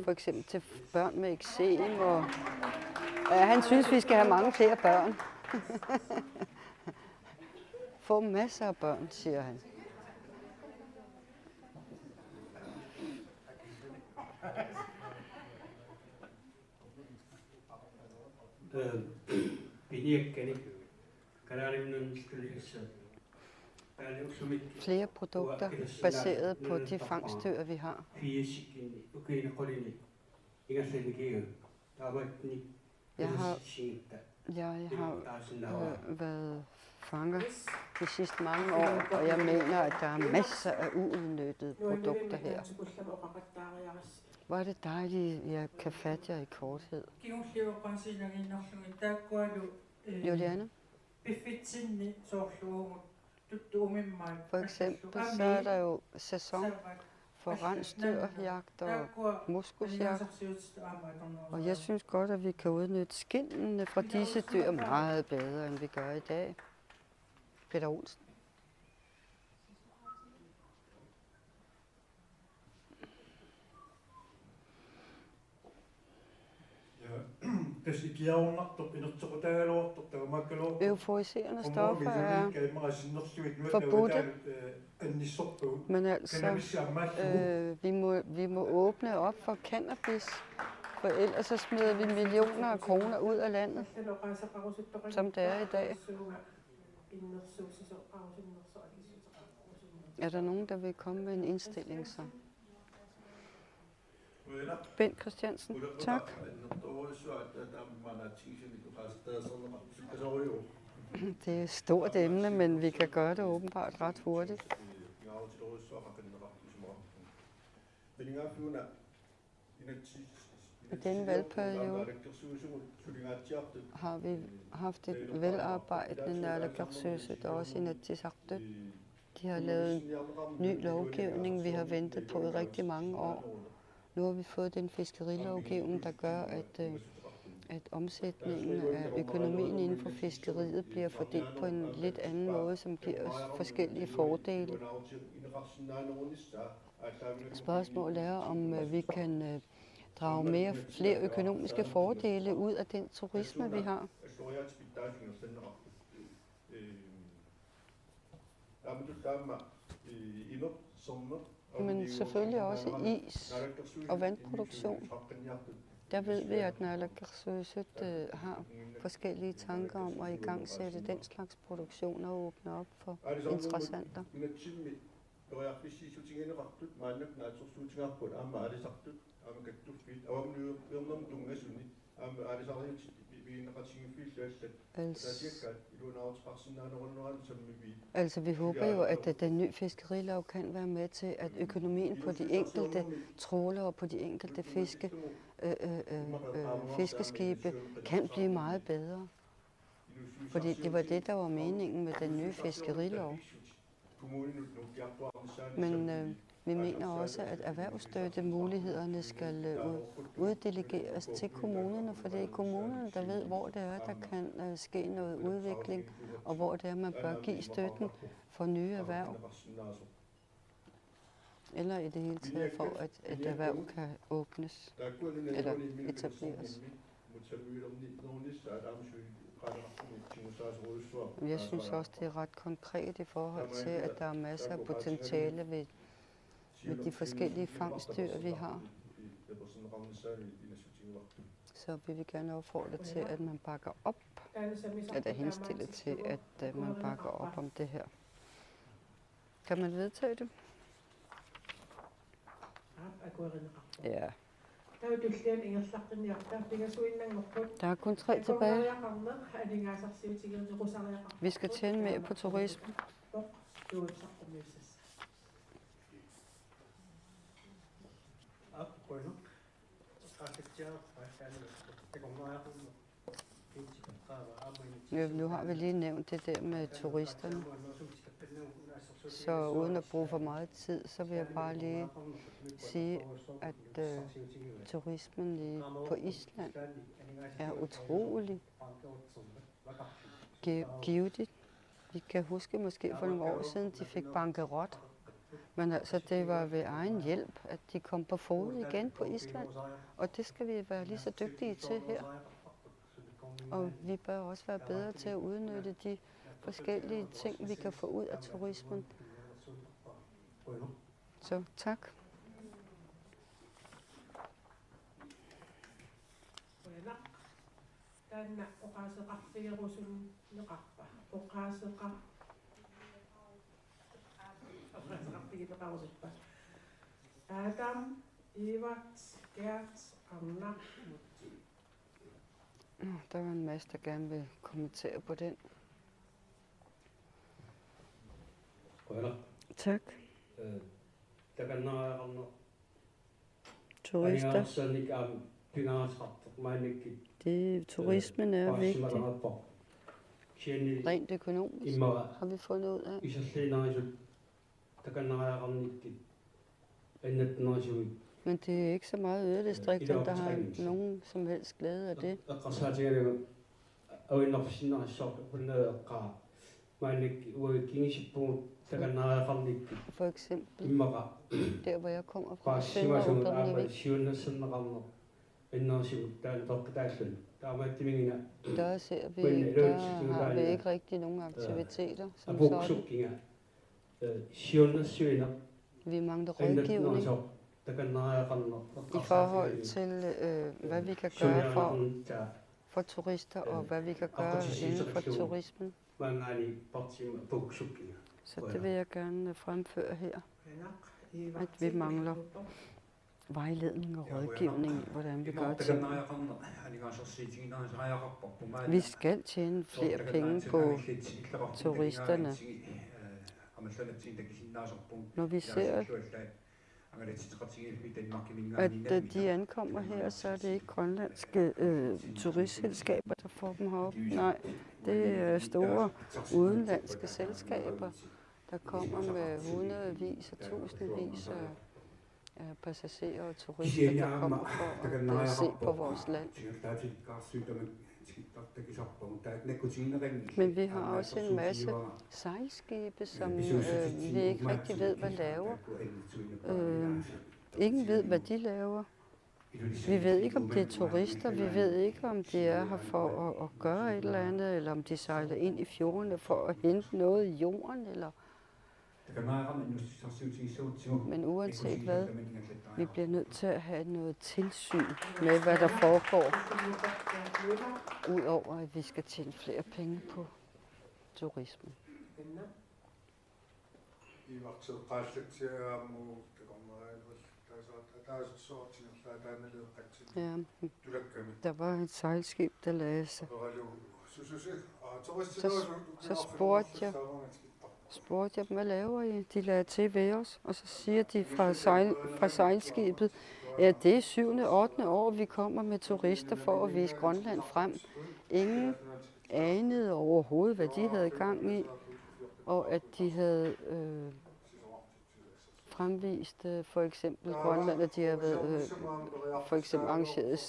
For eksempel til børn med eksem, og han synes, vi skal have mange flere børn. Få masser af børn, siger han. Flere produkter baseret på de fangstdyr, vi har. Jeg har været fanger de sidste mange år, og jeg mener, at der er masser af uudnyttede produkter her. Hvor er det dejligt, jeg kan fatte jer i korthed. Juliane? For eksempel så er der jo sæson for rensdyrjagt og moskusjagt. Og jeg synes godt, at vi kan udnytte skindene fra disse dyr meget bedre, end vi gør i dag. Peter Olsen. Euforiserende stoffer er forbudte, men altså vi må åbne op for cannabis, for ellers så smider vi millioner af kroner ud af landet, som det er i dag. Er der nogen, der vil komme med en indstilling så? Bent Christiansen, tak. Det er et stort emne, men vi kan gøre det åbenbart ret hurtigt. I denne valgperiode har vi haft et velarbejdende naalakkersuisut og også Inatsisartut. De har lavet en ny lovgivning, vi har ventet på i rigtig mange år. Nu har vi fået den fiskerilovgivning, der gør, at omsætningen af økonomien inden for fiskeriet bliver fordelt på en lidt anden måde, som giver os forskellige fordele. Spørgsmålet er, om vi kan drage flere økonomiske fordele ud af den turisme, vi har. Men selvfølgelig også is og vandproduktion. Der ved vi, at naalakkersuisut har forskellige tanker om at igangsætte den slags produktion og åbne op for interessenter. Altså vi håber jo, at den nye fiskerilov kan være med til, at økonomien på de enkelte trålere og på de enkelte fiskeskibe kan blive meget bedre. Fordi det var det, der var meningen med den nye fiskerilov. Men vi mener også, at erhvervsstøttemulighederne skal uddelegeres til kommunerne, for det er kommunerne, der ved, hvor det er, der kan ske noget udvikling, og hvor det er, man bør give støtten for nye erhverv. Eller i det hele taget for, at et erhverv kan åbnes eller etableres. Jeg synes også, det er ret konkret i forhold til, at der er masser af potentiale ved de forskellige fangstdyr, vi har. Så vil vi gerne opfordre til, at man bakker op, eller henstille til, at man bakker op om det her. Kan man vedtage det? Ja. Der er kun 3 tilbage. Vi skal tjene mere på turisme. Ja, nu har vi lige nævnt det der med turisterne. Så uden at bruge for meget tid, så vil jeg bare lige sige, at turismen på Island er utrolig givtig. Vi kan huske måske for nogle år siden, de fik bankerot. Men altså, det var ved egen hjælp, at de kom på fod igen på Island. Og det skal vi være lige så dygtige til her. Og vi bør også være bedre til at udnytte de forskellige ting, vi kan få ud af turismen. Så tak. Adam, Evert, Gert, Anna. Der var en masse, der gerne vil kommentere på den. Tak. Turister. Turismen er vigtig. Rent økonomisk har vi fundet ud af. Men det er ikke så meget yderdistrikterne, der har nogen som helst glæde af det. For eksempel, der hvor jeg kommer fra, der ser vi, der har vi ikke rigtig nogen aktiviteter som sådan. Vi mangler rådgivning i forhold til, hvad vi kan gøre for turister, og hvad vi kan gøre inden for turismen. Så det vil jeg gerne fremføre her, at vi mangler vejledning og rådgivning i, hvordan vi gør ting. Vi skal tjene flere penge på turisterne. Når vi ser, at de ankommer her, så er det ikke grønlandske turistselskaber, der får dem herop. Nej, det er store udenlandske selskaber, der kommer med hundredvis og tusindvis af passagerer og turister, der kommer for at se på vores land. Men vi har også en masse sejlskibe, som vi ikke rigtig ved, hvad laver. Ingen ved, hvad de laver. Vi ved ikke, om det er turister. Vi ved ikke, om de er her for at gøre et eller andet, eller om de sejler ind i fjordene for at hente noget i jorden. Eller Men uanset hvad, vi bliver nødt til at have noget tilsyn med, hvad der foregår. Udover at vi skal tjene flere penge på turismen. Ja, der var et sejlskib, der lagde sig. Så spurgte jeg dem, hvad laver I? De lagde til ved os, og så siger de fra sejlskibet, ja, det er 7. og 8. år, vi kommer med turister for at vise Grønland frem. Ingen anede overhovedet, hvad de havde gang i, og at de havde fremvist for eksempel Grønland, at de har været for eksempel arrangeret,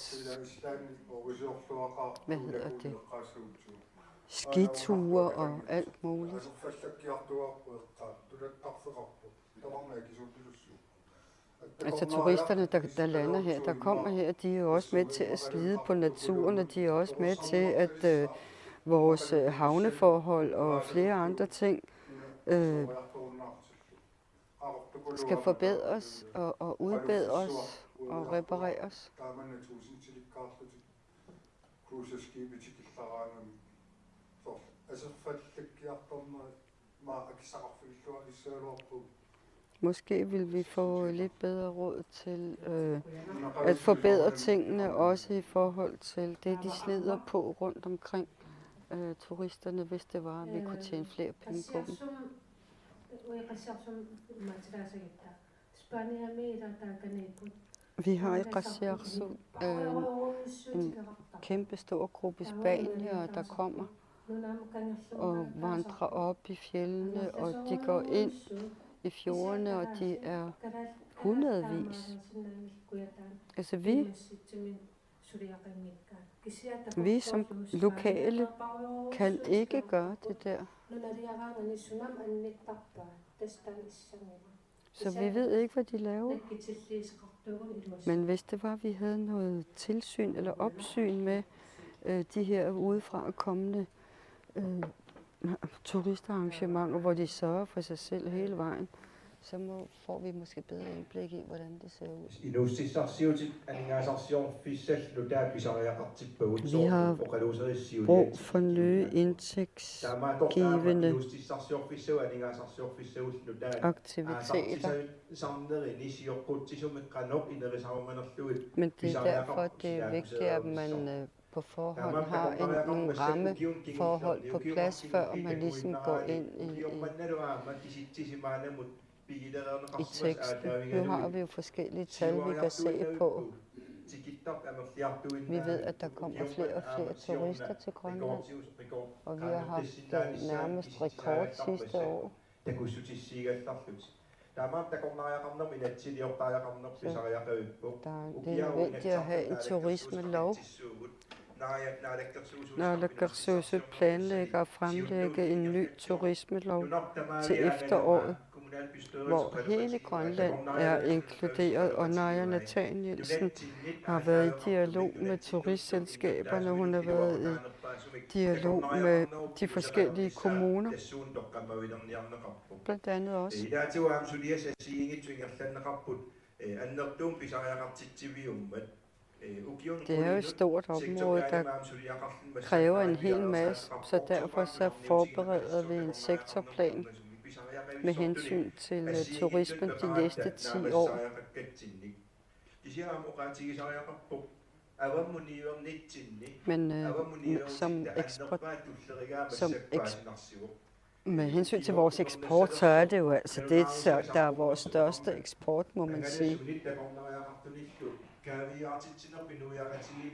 hvad hedder det, skiture og alt muligt. Altså turisterne, der lander her, der kommer her, de er jo også med til at slide på naturen, og de er også med til, at vores havneforhold og flere andre ting skal forbedres og udbedres og repareres. Måske vil vi få lidt bedre råd til at forbedre tingene, også i forhold til det, de slider på rundt omkring turisterne, hvis det var, at vi kunne tjene flere penge på dem. Vi har i Qasiarsuaq en kæmpe stor gruppe spaniere, der kommer og vandrer op i fjellene, og de går ind i fjordene, og de er hundredvis. Altså vi som lokale kan ikke gøre det der. Så vi ved ikke, hvad de laver. Men hvis det var, at vi havde noget tilsyn eller opsyn med de her udefra kommende turistarrangementer, hvor de sørger for sig selv hele vejen, så får vi måske bedre indblik i, hvordan det ser ud. Vi har brug for nye indtægtsgivende aktiviteter. Men det er derfor, det er vigtigt, at man på forhånd har nogle rammeforhold på plads, før man ligesom går ind i teksten. Nu har vi jo forskellige tal, vi kan se på. Vi ved, at der kommer flere og flere turister til Grønland, og vi har haft nærmest rekord sidste år. Det er nødvendigt at have en turismelov. Naalakkersuisut planlægger at fremlægge en ny turismelov til efteråret, hvor hele Grønland er inkluderet, og Naja Nathanielsen har været i dialog med turistselskaberne, hun har været i dialog med de forskellige kommuner, blandt andet også. Det er jo et stort område, der kræver en hel masse, så derfor så forbereder vi en sektorplan med hensyn til turismen de næste 10 år. Men med hensyn til vores eksport, så er det jo altså det, der er vores største eksport, må man sige.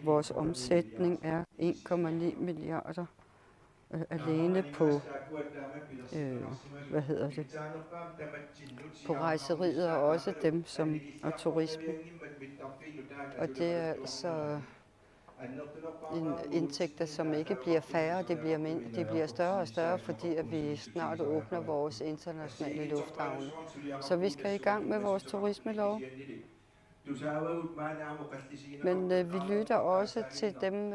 Vores omsætning er 1,9 milliarder alene på, på rejseriet, og også dem som er turisme. Og det er altså indtægter, som ikke bliver færre, det bliver større og større, fordi at vi snart åbner vores internationale lufthavne. Så vi skal i gang med vores turismelov. Men vi lytter også til dem,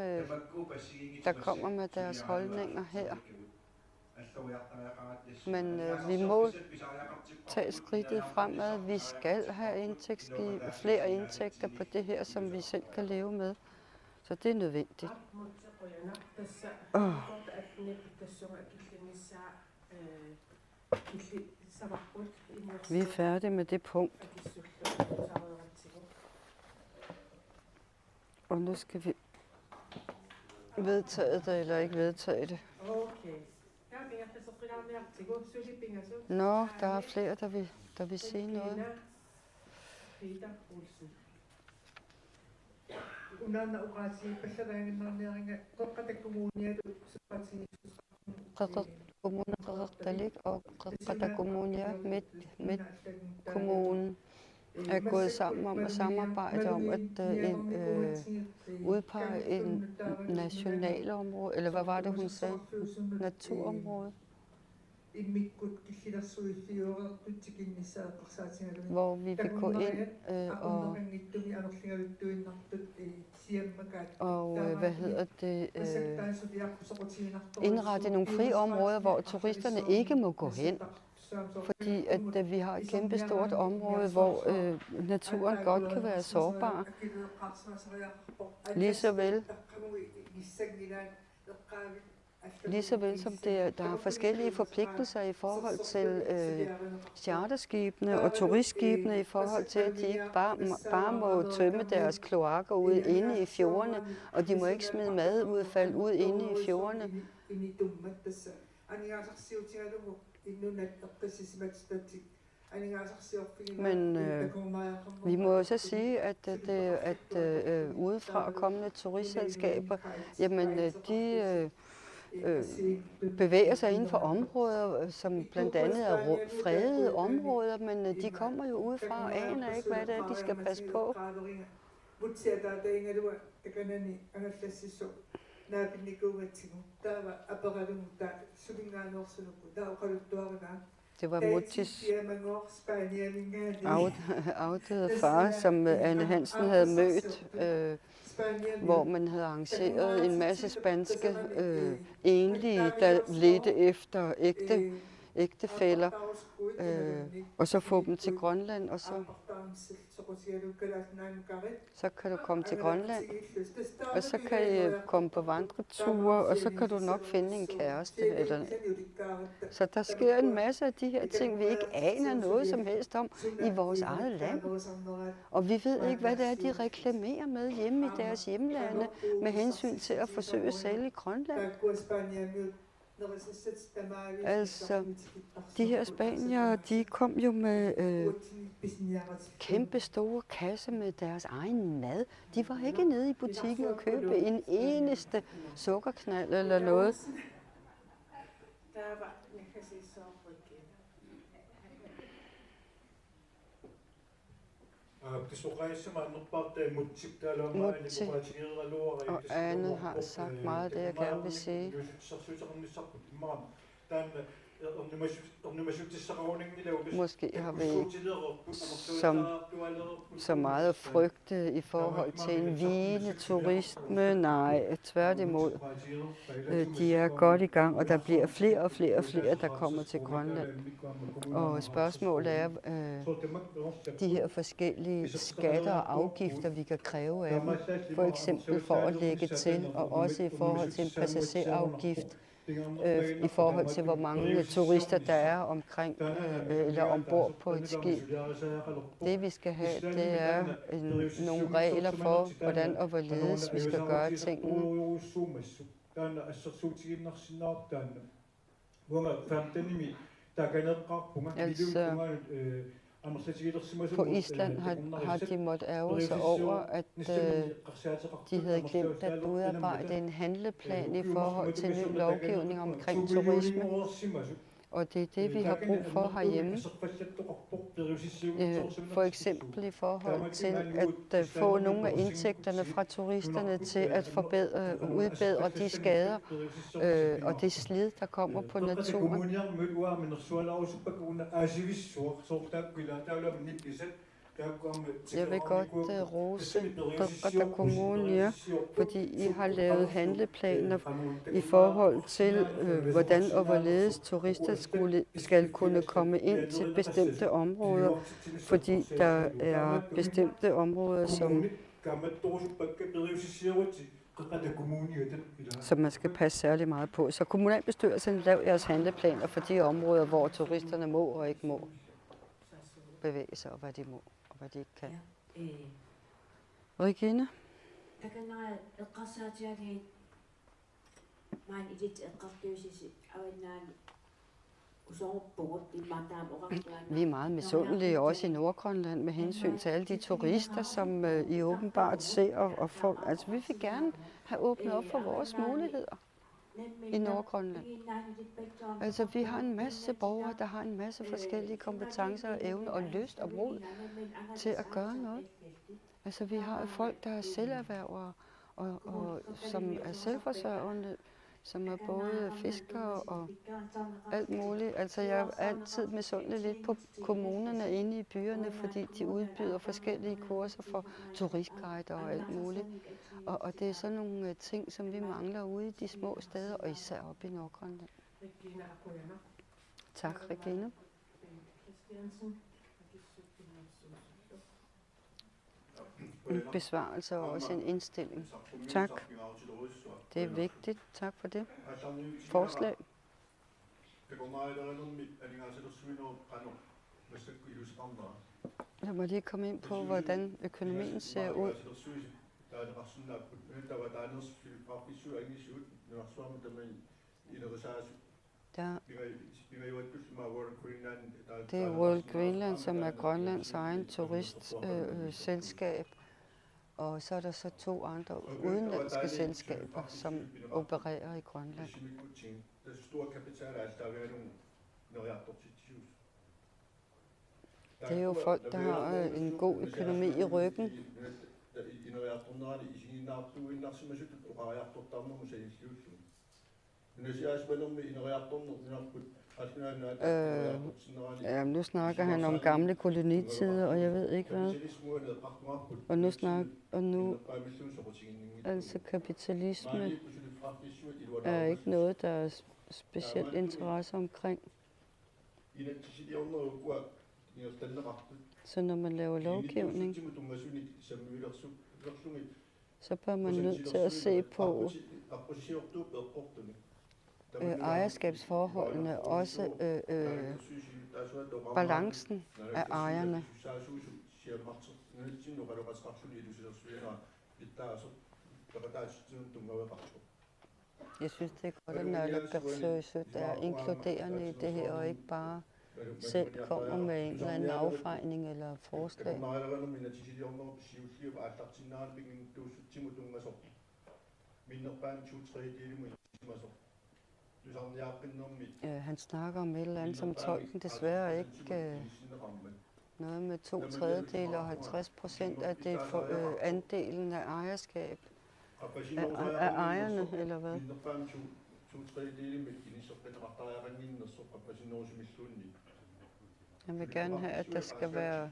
der kommer med deres holdninger her. Men vi må tage skridtet fremad. Vi skal have flere indtægter på det her, som vi selv kan leve med. Så det er nødvendigt. Vi er færdige med det punkt. Og nu skal vi vedtage det eller ikke vedtage det. Nå, der er flere, der vil sige noget. Kommunen er gået sammen om at samarbejde om at udpege en nationalområde, eller hvad var det, hun sagde? Naturområde. Hvor vi vil gå ind og indrette nogle frie områder, hvor turisterne ikke må gå hen. Fordi at vi har et kæmpe stort område, hvor naturen godt kan være sårbar. Lige så vel som der er forskellige forpligtelser i forhold til charterskibene og turistskibene, i forhold til, at de ikke bare må tømme deres kloakker ud inde i fjordene, og de må ikke smide madudfald ud inde i fjordene. Men vi må også sige, at udefra kommende turistselskaber, jamen de bevæger sig inden for områder, som blandt andet er fredede områder, men de kommer jo udefra og aner ikke, hvad det er, de skal passe på. Det var Mutis afdøde far, som Anne Hansen havde mødt, hvor man havde arrangeret en masse spanske enlige, der ledte efter ægtefæller, og så få dem til Grønland, og så kan du komme til Grønland, og så kan I komme på vandreture, og så kan du nok finde en kæreste. Så der sker en masse af de her ting, vi ikke aner noget som helst om i vores eget land. Og vi ved ikke, hvad det er, de reklamerer med hjemme i deres hjemlande med hensyn til at forsøge at sælge i Grønland. Altså, de her spaniere, de kom jo med kæmpe store kasser med deres egen mad. De var ikke nede i butikken og købe en eneste sukkerknald eller noget. Og Anne har sagt meget af det, jeg gerne vil sige. Måske har vi så meget at frygte i forhold til en vigende turisme. Nej, tværtimod. De er godt i gang, og der bliver flere og flere, der kommer til Grønland. Og spørgsmålet er, de her forskellige skatter og afgifter, vi kan kræve af dem. For eksempel for at lægge til, og også i forhold til en passagerafgift. I forhold til, hvor mange turister der er omkring eller ombord på et skib. Det vi skal have, det er nogle regler for, hvordan og hvorledes vi skal gøre tingene. Altså, på Island har de måttet ærge sig over, at de havde glemt at udarbejde en handleplan i forhold til ny lovgivning omkring turisme. Og det er det, vi har brug for herhjemme. For eksempel i forhold til at få nogle af indtægterne fra turisterne til at udbedre de skader og det slid, der kommer på naturen. Jeg vil godt rose Tokata Kommune, fordi I har lavet handleplaner i forhold til, hvordan og hvorledes turister skal kunne komme ind til bestemte områder, fordi der er bestemte områder, som man skal passe særlig meget på. Så kommunalbestyrelsen laver jeres handleplaner for de områder, hvor turisterne må og ikke må bevæge sig, og hvad de må og hvad de ikke kan. Regine? Vi er meget misundelige også i Nordgrønland med hensyn til alle de turister, som I åbenbart ser og får. Altså, vi vil gerne have åbnet op for vores muligheder i Nordgrønland. Altså, vi har en masse borgere, der har en masse forskellige kompetencer og evner og lyst og mod til at gøre noget. Altså, vi har folk, der er selverhververe og som er selvforsørgende, som er både fiskere og alt muligt. Altså, jeg er altid misundelig lidt på kommunerne inde i byerne, fordi de udbyder forskellige kurser for turistguider og alt muligt. Og det er sådan nogle ting, som vi mangler ude i de små steder, og især oppe i Nordgrønland. Tak, Regine. En besvarelse og også en indstilling. Tak. Det er vigtigt. Tak for det. Forslag. Jeg må lige komme ind på, hvordan økonomien ser ud. Det er World Greenland, som er Grønlands egen turistselskab. Og så er der så 2 andre udenlandske selskaber, som opererer i Grønland. Det er jo folk, der har en god økonomi i ryggen. Nu snakker han om gamle kolonitider, og jeg ved ikke hvad. Og nu altså kapitalisme er ikke noget, der er specielt interesse omkring. Så når man laver lovgivning, så bør man nødt til at se på ejerskabsforholdene, også balancen af ejerne. Jeg synes, det er godt, at naalakkersuisut er inkluderende i det her, og ikke bare selv kommer med en eller anden affejning eller forslag. Han snakker om et eller andet, som tolken desværre ikke noget med 2/3 og 50% af det andelen af ejerskab af ejerne, eller hvad? Jeg vil gerne have, at der skal være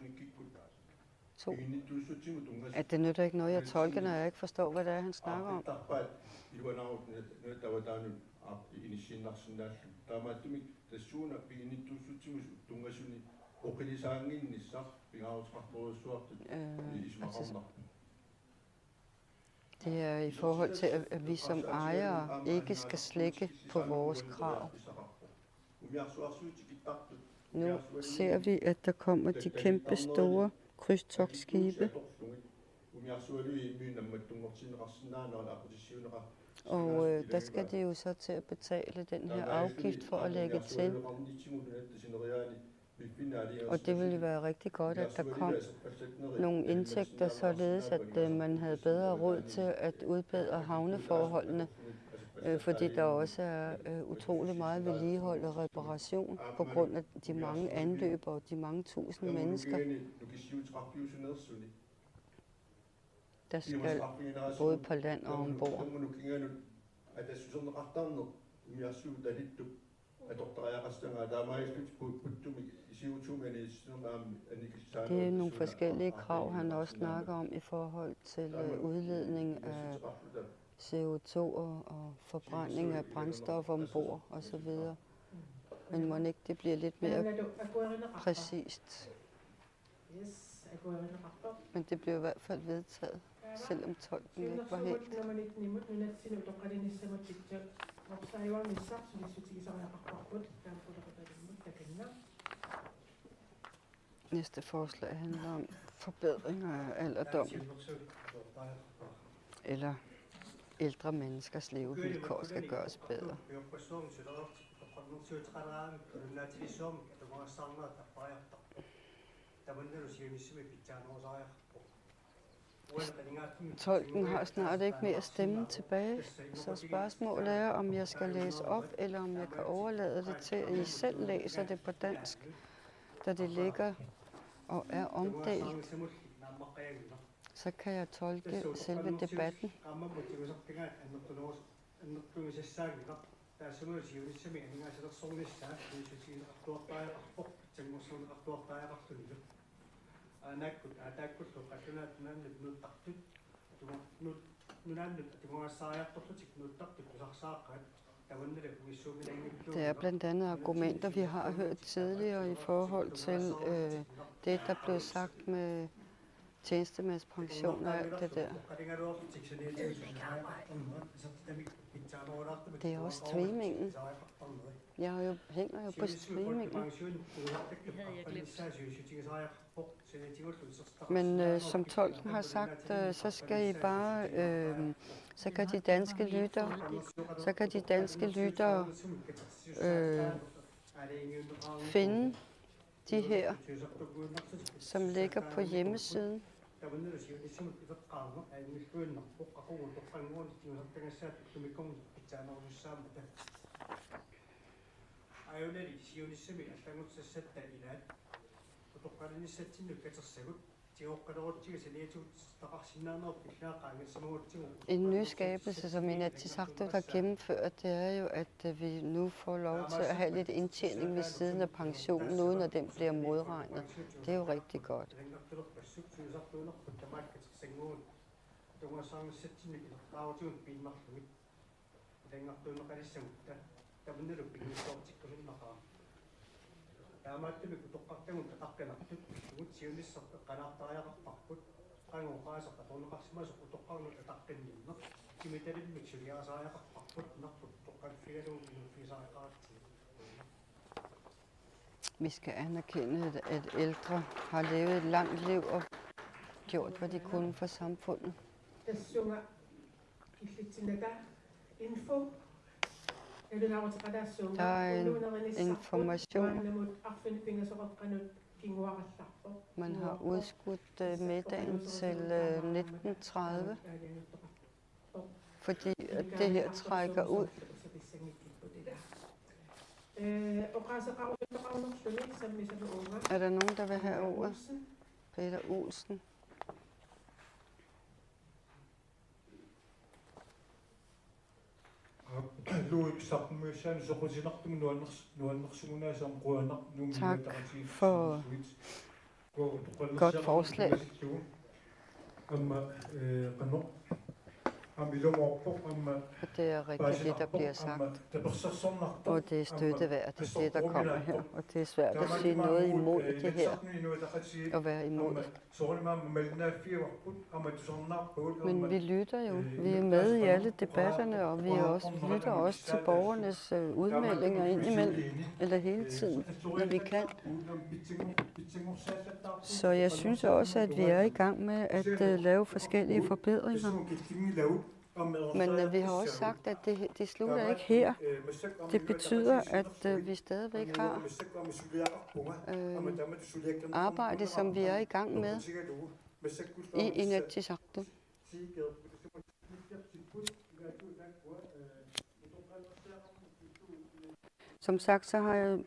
2. At det nytter ikke noget, jeg tolker, når jeg ikke forstår, hvad det er, han snakker om. Det er i forhold til, at vi som ejere ikke skal slække på vores krav. Nu ser vi, at der kommer de kæmpe store krydstogtskibe. Og der skal de jo så til at betale den her afgift for at lægge til. Og det ville være rigtig godt, at der kom nogle indtægter, således at man havde bedre råd til at udbedre havneforholdene, fordi der også er utrolig meget vedligehold og reparation på grund af de mange anløb og de mange tusind mennesker. Der skal både på land og ombord. Det er nogle forskellige krav, han også snakker om i forhold til udledning af CO2 og forbrænding af brændstof ombord osv. Men må ikke det bliver lidt mere præcist. Men det blev i hvert fald vedtaget, selvom tolken ikke var helt. Næste forslag handler om forbedringer af alderdom. Eller ældre menneskers levevilkår skal gøres bedre. Tolken har snart ikke mere stemme tilbage, så spørgsmålet er, om jeg skal læse op, eller om jeg kan overlade det til, at I selv læser det på dansk, da det ligger og er omdelt. Så kan jeg tolke selve debatten. Det er blandt andet argumenter, vi har hørt tidligere i forhold til det, der blev sagt med tjenestemandspension og alt det der. Det er også streamingen. Jeg hænger jo på streamingen. Men som tolken har sagt, så skal I bare, så kan de danske lyttere finde de her, som ligger på hjemmesiden. En ny skabelse, som Inatsisartut har gennemført, det er jo, at vi nu får lov til at have lidt indtjening ved siden af pensionen, uden at den bliver modregnet. Det er jo rigtig godt. Vi skal anerkende, at ældre har levet et langt liv og gjort, hvad de kunne for samfundet. Der er en information. Man har udskudt middagen til 19:30, fordi det her trækker ud. Er der nogen, der vil have ordet? Peter Olsen. Tak for godt forslag. Det er rigtigt det, der bliver sagt. Og det er støtteværdigt, det der kommer her. Og det er svært at sige noget imod det her. At være imod. Men vi lytter jo. Vi er med i alle debatterne, og vi lytter også til borgernes udmeldinger indimellem, eller hele tiden, når vi kan. Så jeg synes også, at vi er i gang med at lave forskellige forbedringer. Men vi har også sagt, at det slutter ikke her. Det betyder, at vi stadigvæk har arbejde, som vi er i gang med i Inatsisartut. Som sagt, så har jeg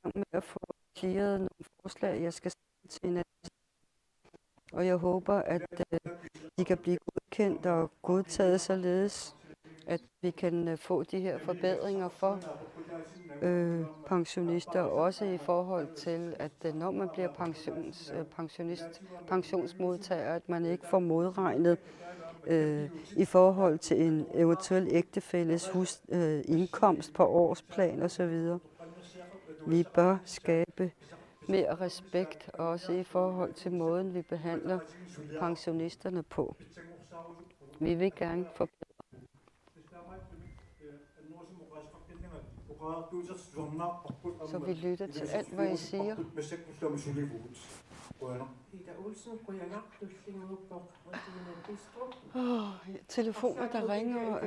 gang med at få clearet nogle forslag, jeg skal sende til Inatsisartut. Og jeg håber, at de kan blive godkendt og godtaget således, at vi kan få de her forbedringer for pensionister, også i forhold til, at når man bliver pensionsmodtager, at man ikke får modregnet i forhold til en eventuel ægtefælles indkomst på årsplan osv. Vi bør skabe mere respekt, også i forhold til måden, vi behandler pensionisterne på. Vi vil gerne forbedre. Så vi lytter til alt, hvad I siger. Telefoner, der ringer,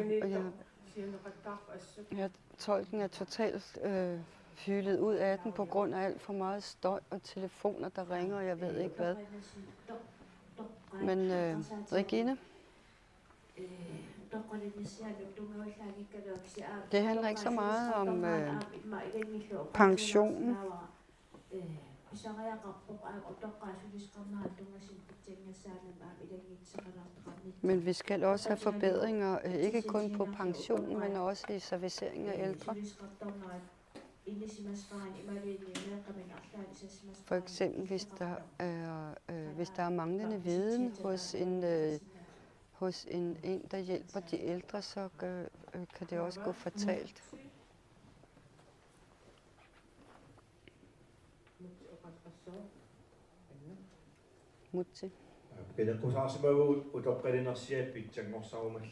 og tolken er totalt hyldet ud af den på grund af alt for meget støj, og telefoner, der ringer, og jeg ved ikke hvad. Men Regine? Det handler ikke så meget om pensionen. Men vi skal også have forbedringer, ikke kun på pensionen, men også i servicering af ældre. For eksempel, hvis der er manglende viden hos en, der hjælper de ældre, så kan det også gå fatalt. Mutti.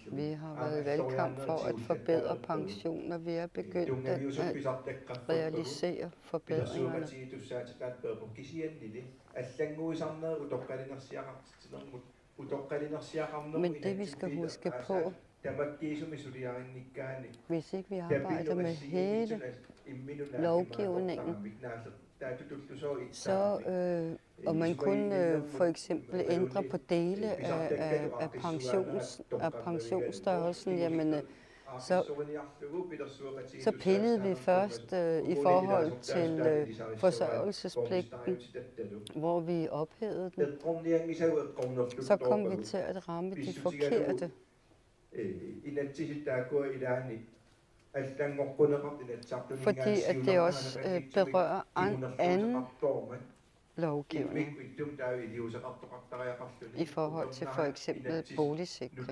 Vi har været i valgkamp for at forbedre pensioner. Vi er begyndt at realisere forbedringerne. Men det vi skal huske på, hvis ikke vi arbejder med hele lovgivningen, så og man kun for eksempel ændrer på dele af pensionsstørrelsen, jamen så pillede vi først i forhold til forsørgelsespligten, hvor vi ophævede den. Så kom vi til at ramme de forkerte. Fordi at det også berører anden lovgivning i forhold til for eksempel boligsikring.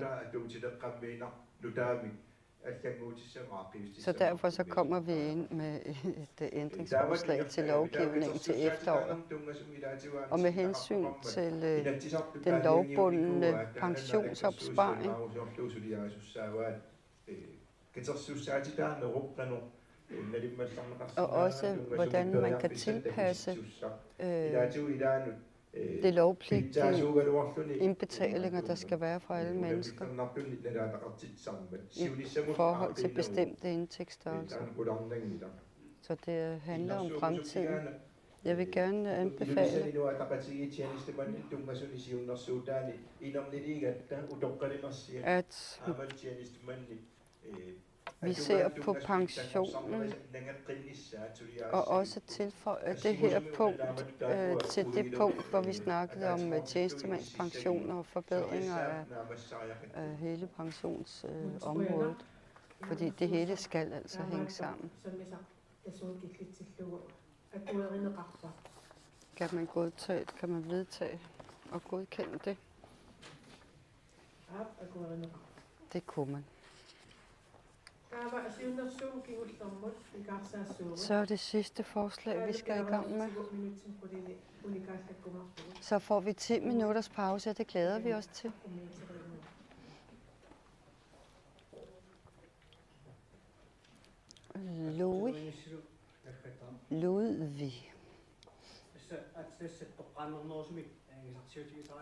Så derfor så kommer vi ind med et ændringsforslag til lovgivningen til efteråret. Og med hensyn til den lovbundne pensionsopsparing, og også hvordan man kan tilpasse det lovpligtige indbetalinger, der skal være for alle mennesker i forhold til bestemte indtægtsstørrelser. Så det handler om fremtiden. Jeg vil gerne anbefale, at vi ser på pensionen og også tilføjer det her punkt til det punkt, hvor vi snakkede om tjenestemandspensioner og forbedringer af hele pensionsområdet. Fordi det hele skal altså hænge sammen. Kan man godtage, kan man vedtage og godkende det? Det kunne man. Så er det sidste forslag, vi skal i gang med. Så får vi 10 minutters pause, og det glæder vi os til. Ludvig.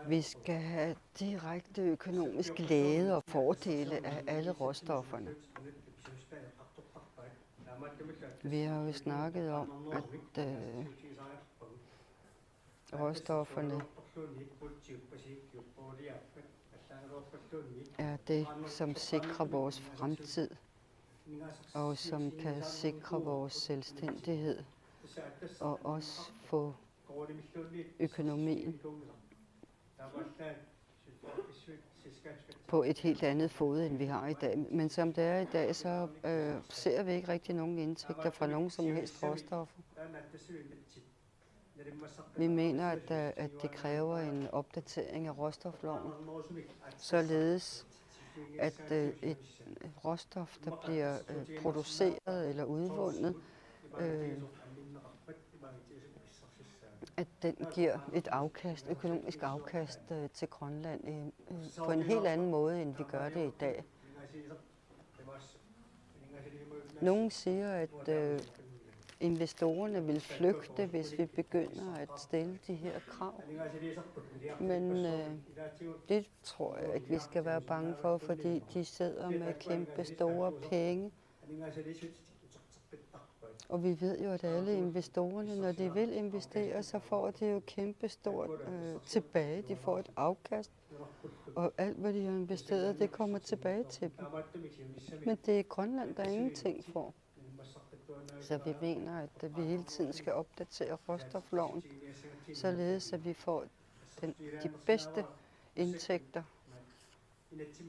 Vi skal have direkte økonomisk glæde og fordele af alle råstofferne. Vi har jo snakket om, at råstofferne er det, som sikrer vores fremtid, og som kan sikre vores selvstændighed, og også få økonomien på et helt andet fod, end vi har i dag. Men som det er i dag, så ser vi ikke rigtig nogen indtægter fra nogen som helst råstoffer. Vi mener, at det kræver en opdatering af råstofloven, således at et råstof, der bliver produceret eller udvundet, at den giver et afkast, økonomisk afkast til Grønland på en helt anden måde, end vi gør det i dag. Nogle siger, at investorerne vil flygte, hvis vi begynder at stille de her krav. Men det tror jeg ikke, vi skal være bange for, fordi de sidder med kæmpe store penge. Og vi ved jo, at alle investorerne, når de vil investere, så får de jo kæmpe stort tilbage. De får et afkast, og alt, hvad de har investeret, det kommer tilbage til dem. Men det er Grønland, der ingenting får. Så vi mener, at vi hele tiden skal opdatere råstofloven, således at vi får de bedste indtægter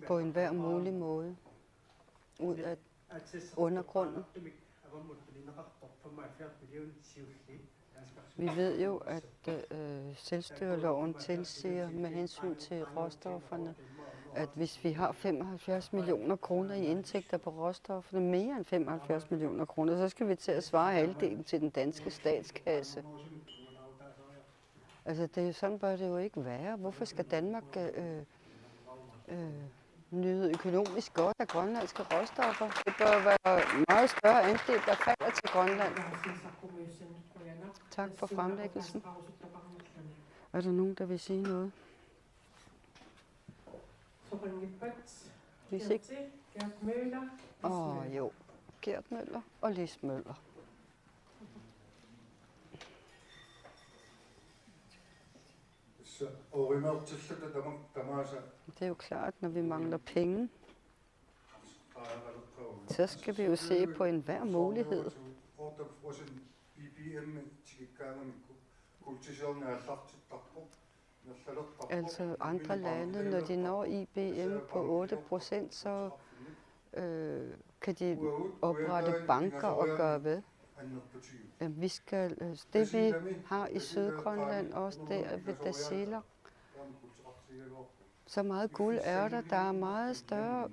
på enhver mulig måde ud af undergrunden. Vi ved jo, at selvstyreloven tilsiger med hensyn til råstofferne, at hvis vi har 75 millioner kroner i indtægter på råstofferne, mere end 75 millioner kroner, så skal vi til at svare halvdelen til den danske statskasse. Altså, sådan bør det jo ikke være. Hvorfor skal Danmark nyde økonomisk godt af grønlandske råstoffer? Det bør være en meget større andel, der falder til Grønland. Tak for fremlæggelsen. Er der nogen, der vil sige noget? Hvis ikke... Jo, Gert Møller og Lis Møller. Det er jo klart, når vi mangler penge, så skal vi jo se på enhver mulighed. Altså andre lande, når de når IBM på 8%, så kan de oprette banker og gøre hvad? Vi skal, det vi har i Sydgrønland, også der ved Dasila, så meget guld er der. Der er meget større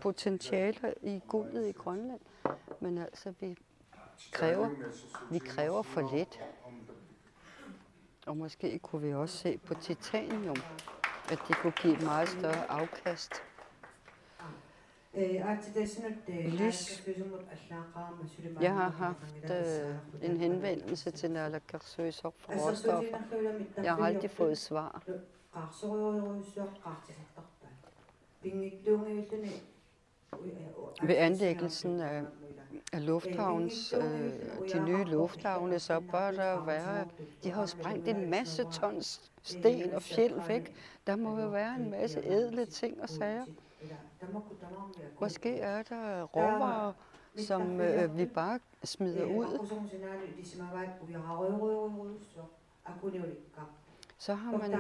potentialer i guldet i Grønland, men altså vi kræver for lidt. Og måske kunne vi også se på titanium, at det kunne give et meget større afkast. Jeg har haft en henvendelse til Naalakkersuisut for råstoffer. Jeg har aldrig fået svar. Ved anlæggelsen af lufthavns, de nye lufthavne, så bør der være, de har jo sprængt en masse tons sten og fjeld væk. Der må jo være en masse ædle ting og sager. Måske er der råvarer, som vi bare smider ud. Så har man,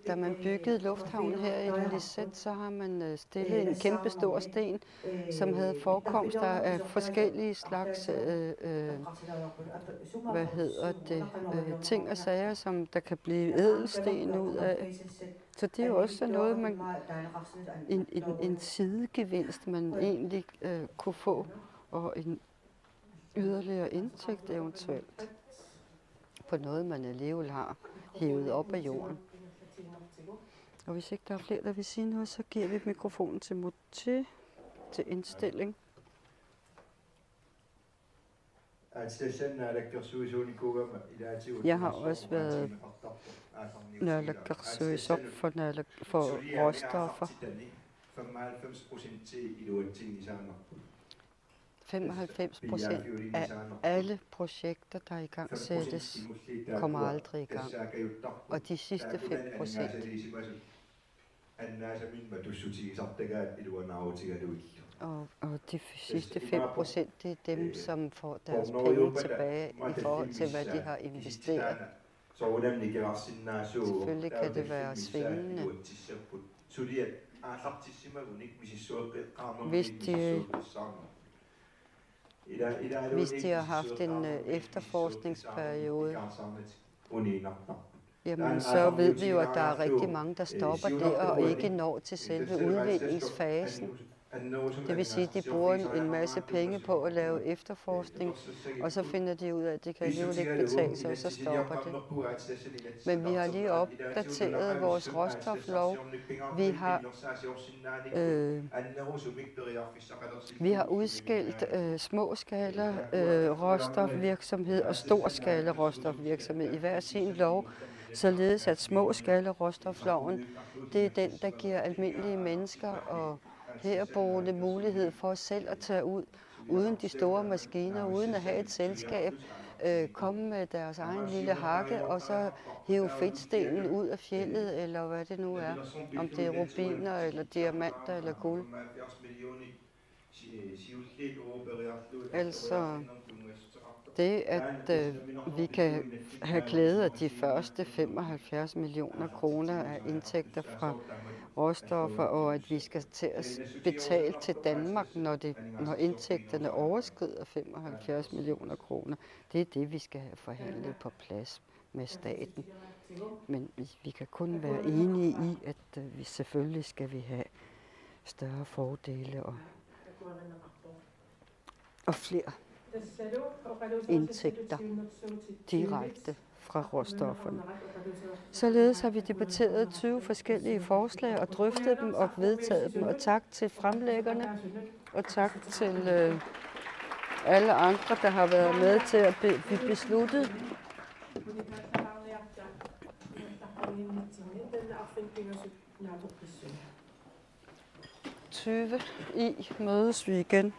da man byggede lufthavnen her i Ilulissat, så har man stillet en kæmpe stor sten, som havde forekomster af forskellige slags ting og sager, som der kan blive ædelsten ud af. Så det er jo også noget, en sidegevinst, man egentlig kunne få, og en yderligere indtægt eventuelt på noget, man alligevel har hævet op af jorden. Og hvis ikke der er flere, der vil sige noget, så giver vi mikrofonen til Mutti til indstilling. Jeg har også været Naalakkersuisut for råstoffer. 95% af alle projekter, der i gang sættes, kommer aldrig i gang. Og de sidste 5%, og de sidste 5%, det er dem, som får deres penge tilbage i forhold til, hvad de har investeret. Selvfølgelig kan det være svingende. Hvis de har haft en efterforskningsperiode, jamen så ved vi jo, at der er rigtig mange, der stopper der og ikke når til selve udviklingsfasen. Det vil sige, at de bruger en masse penge på at lave efterforskning, og så finder de ud af, at det kan alligevel ikke betale sig, og så stopper det. Men vi har lige opdateret vores råstoflov. Vi har udskilt småskala råstofvirksomhed og storskala råstofvirksomhed i hver sin lov, således at småskala råstofloven, det er den, der giver almindelige mennesker og herboende mulighed for selv at tage ud, uden de store maskiner, uden at have et selskab, komme med deres egen lille hakke, og så hive fedtstenen ud af fjeldet, eller hvad det nu er, om det er rubiner, eller diamanter, eller guld. Altså, det, at vi kan have glæde af de første 75 millioner kroner af indtægter fra råstoffer, og at vi skal til at betale til Danmark, når indtægterne overskrider 75 millioner kroner. Det er det, vi skal have forhandlet på plads med staten. Men vi kan kun være enige i, at vi selvfølgelig skal vi have større fordele og flere indtægter direkte fra råstofferne. Således har vi debatteret 20 forskellige forslag og drøftet dem og vedtaget dem. Og tak til fremlæggerne, og tak til alle andre, der har været med til at blive besluttet. 20 i mødes vi igen.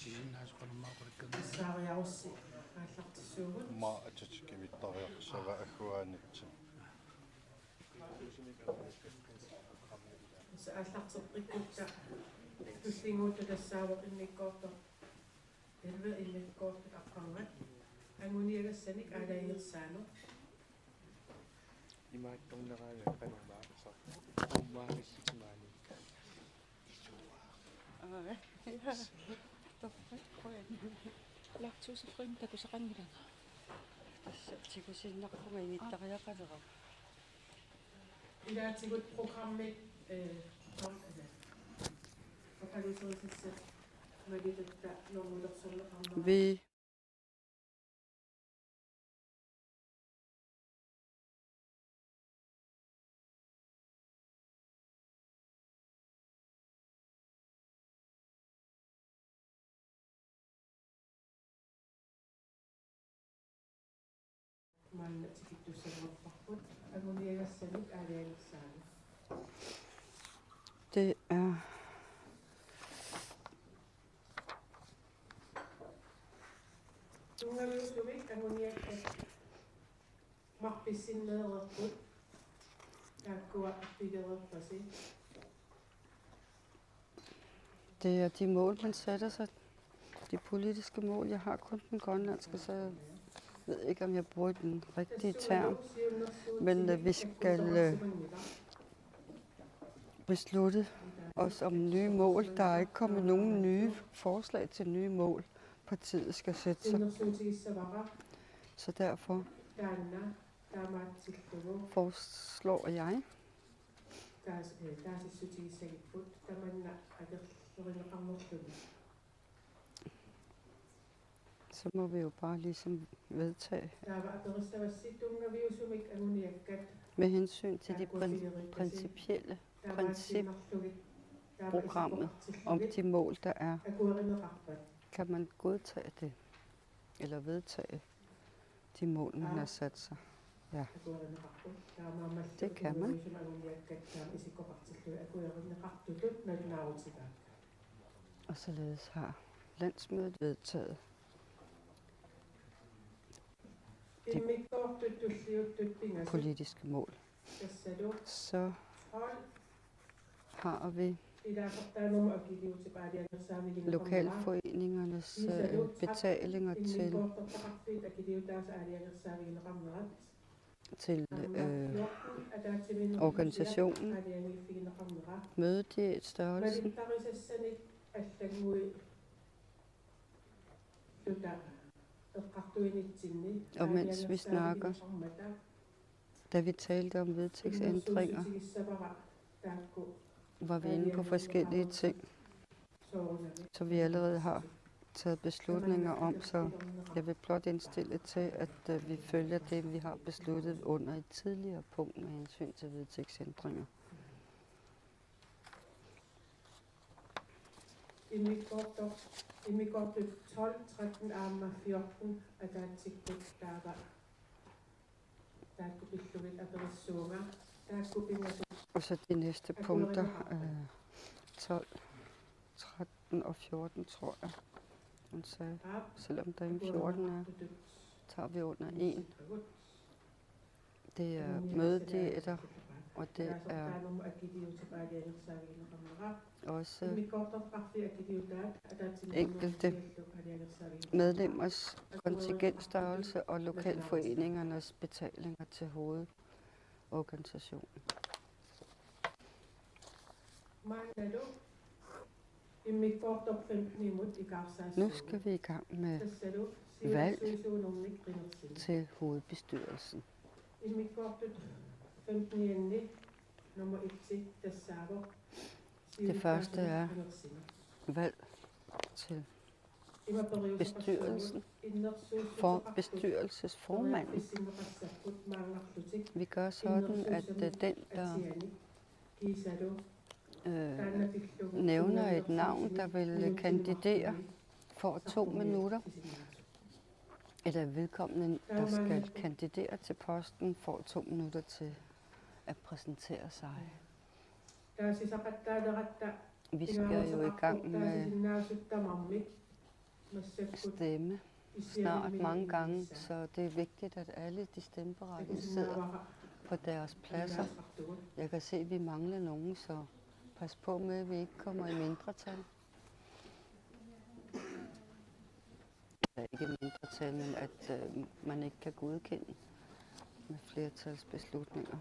Saariarussi aallartissuugut. Ma atsatkimittariaqsava agguaanitsa. Aallarterpikkutta tullinguutta tassaavaq immikkoortor. Elve immikkoortur aqqarrat. Anguniagassanik alaiirsaanu. Imaattorneraaga qanamaaqisar. Ummaarissitimaani. Ja, Lagtuusafrin takusaqangilaga. tässä tikusinnarpunga imittariaqalera. Ilaatigut programmi lokaliserisissa magitatta lormulersorleqarnera. Vi Maannatikittussaruarparput anguniagassanik aalianersaanu. det er Tungaviusumik anguniakkat marpissinneererput taakkua appigererpasi. det er de mål, man sætter sig. De politiske mål. Jeg har kun den grønlandske, så jeg ved ikke, om jeg bruger den rigtige term. Men vi skal beslutte os om nye mål. Der er ikke kommet nogen nye forslag til nye mål, partiet skal sætte sig. Så derfor foreslår jeg, så må vi jo bare ligesom vedtage med hensyn til de principielle principprogrammet om de mål, der er. Kan man godtage det, eller vedtage de mål, man har sat sig? Ja, det kan man. Og således har landsmødet vedtaget de politiske mål. Så har vi lokalforeningernes betalinger til organisationen, mødediætstørrelsen, og mens vi snakker, da vi talte om vedtægtsændringer, var vi inde på forskellige ting, så vi allerede har taget beslutninger om, så jeg vil blot indstille til, at vi følger det, vi har besluttet under et tidligere punkt med hensyn til vedtægtsændringer. I mit godt 12, 13, 14, at der er tilbud, der kunne besluttet, at der er sunger. Og så de næste punkter, 12, 13 og 14, tror jeg, hun sagde. Selvom der er en 14 er, tager vi under 1. Det er mødediæter, og det er også enkelte medlemmers kontingentstørrelse og lokalforeningernes betalinger til hovedorganisationen. Nu skal vi i gang med valg til hovedbestyrelsen. Det første er valg til bestyrelsen, for bestyrelsesformanden. Vi gør sådan, at den, der nævner et navn, der vil kandidere, får 2 minutter. Eller vedkommende, der skal kandidere til posten, får 2 minutter til at præsentere sig. Vi skal jo i gang med stemme snart mange gange, så det er vigtigt, at alle de stemmeberettigede sidder på deres pladser. Jeg kan se, at vi mangler nogen, så pas på med, at vi ikke kommer i mindretal. Ikke mindretal, men at man ikke kan godkende med flertalsbeslutninger.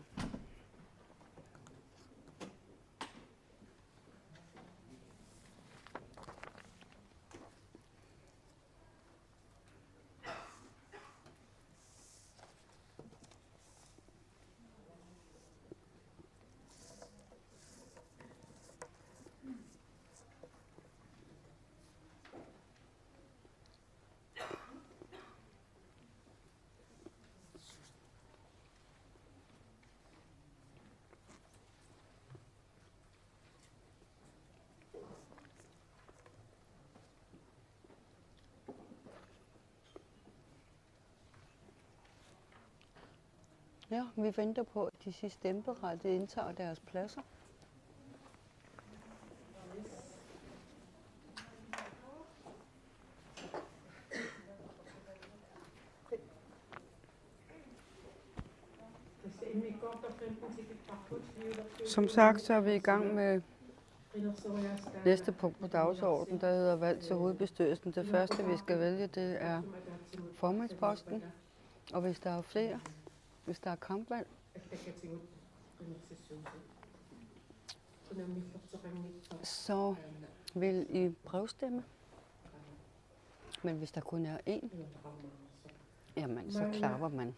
Ja, vi venter på, at de sidste stemmeberettigede indtager deres pladser. Som sagt, så er vi i gang med næste punkt på dagsordenen, der hedder valg til hovedbestyrelsen. Det første, vi skal vælge, det er formandsposten. Og hvis der er flere, hvis der er kampvalg, så vil I brevstemme. Men hvis der kun er én, jamen så klapper man.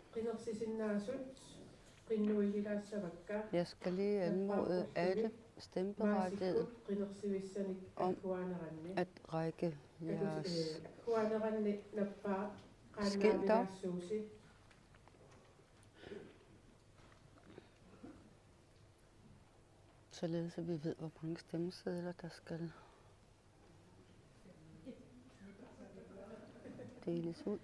Jeg skal lige anmode alle stemmeberettigede om at række jeres skilt op. Således at vi ved, hvor mange stemmesedler der skal deles ud.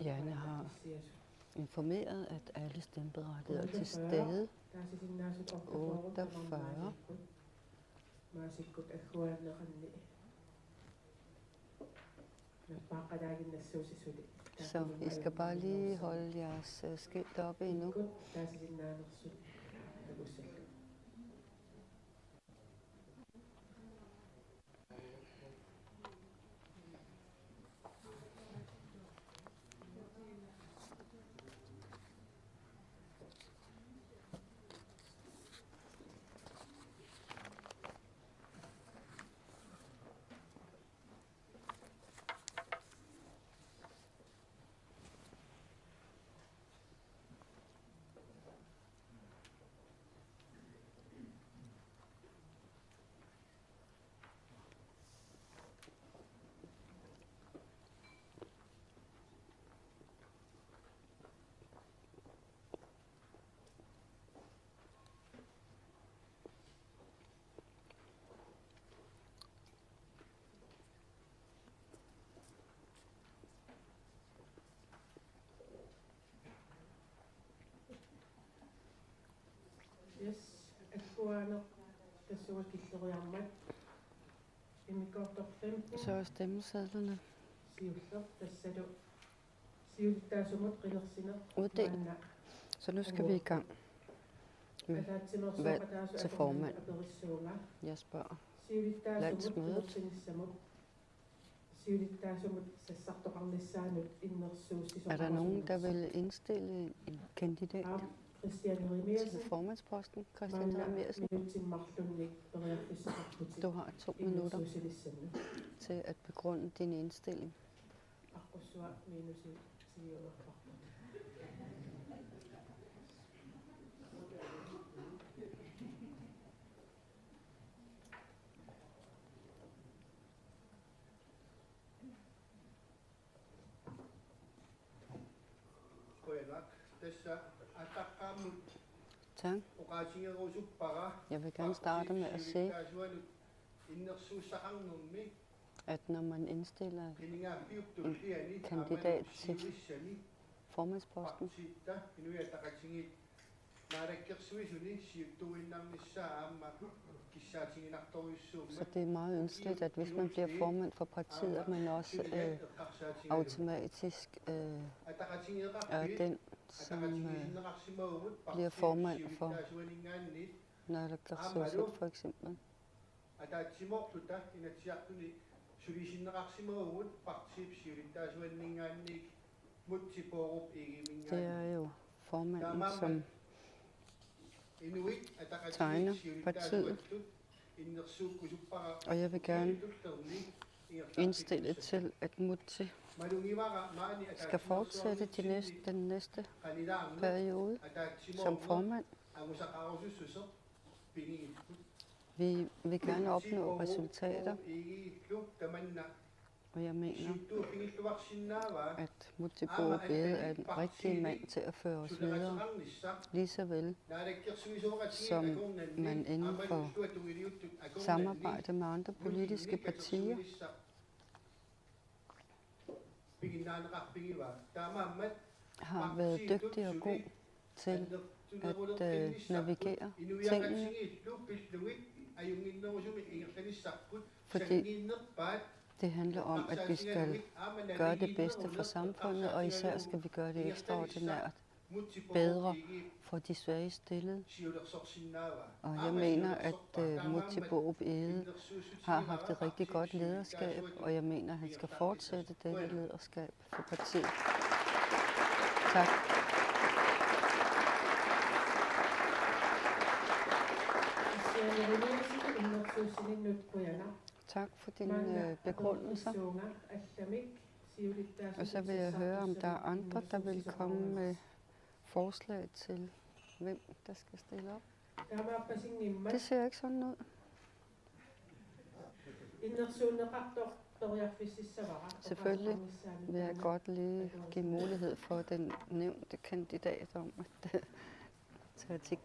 Jane har informeret, at alle stemmeberettigede er til stede. 48. Så I skal bare lige holde jeres skilt oppe endnu. Så er stemmesedlerne uddelt. Så nu skal vi i gang med valg til formand. Jeg spørger landsmødet. Er der nogen, der vil indstille en kandidat til formandsposten? Christian Hermersen. Du har 2 minutter til at begrunde din indstilling. Tak. Jeg vil gerne starte med at sige, at når man indstiller en kandidat til formandsposten, så det er meget ønskeligt, at hvis man bliver formand for partiet, at man også automatisk er den, som bliver formand for naalakkersuisut for eksempel. Det er jo formanden, som tegner partiet, og jeg vil gerne indstille til, at Mutti skal fortsætte den næste periode som formand. Vi vil gerne opnå resultater, og jeg mener, at Mutti Bourup-Egede er en rigtig mand til at føre os videre, lige så vel som man inden for samarbejde med andre politiske partier har været dygtig og god til at navigere tingene, fordi det handler om, at vi skal gøre det bedste for samfundet, og især skal vi gøre det ekstraordinært bedre for de svage stillede. Og jeg mener, at Mutti Bourup-Egede har haft et rigtig godt lederskab, og jeg mener, at han skal fortsætte dette lederskab for partiet. Tak. Tak for dine begrundelser. Og så vil jeg høre, om der er andre, der vil komme med forslag til, hvem der skal stille op. Det ser ikke sådan ud. Selvfølgelig vil jeg godt lige give mulighed for den nævnte kandidat om at tage til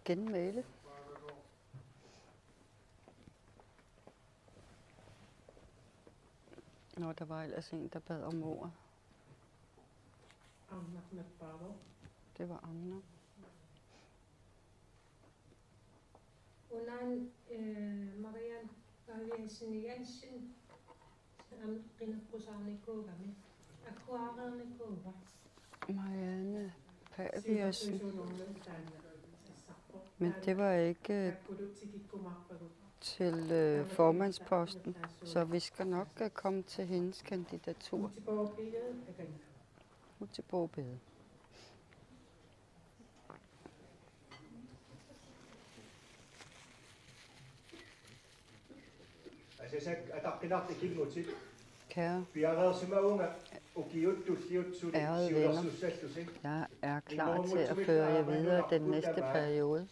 genmæle. Når der var ellers en, der bad om ordet. Det var Anna. Unan Marianne Jensen Jensen Amrina Prosane Kogame Akwarerne Kova. Marianne Paviasen. Men det var ikke til formandsposten, så vi skal nok komme til hendes kandidatur. Mutti Bourup-Egede. Kære ærede venner, jeg er klar til at føre jer videre den næste periode,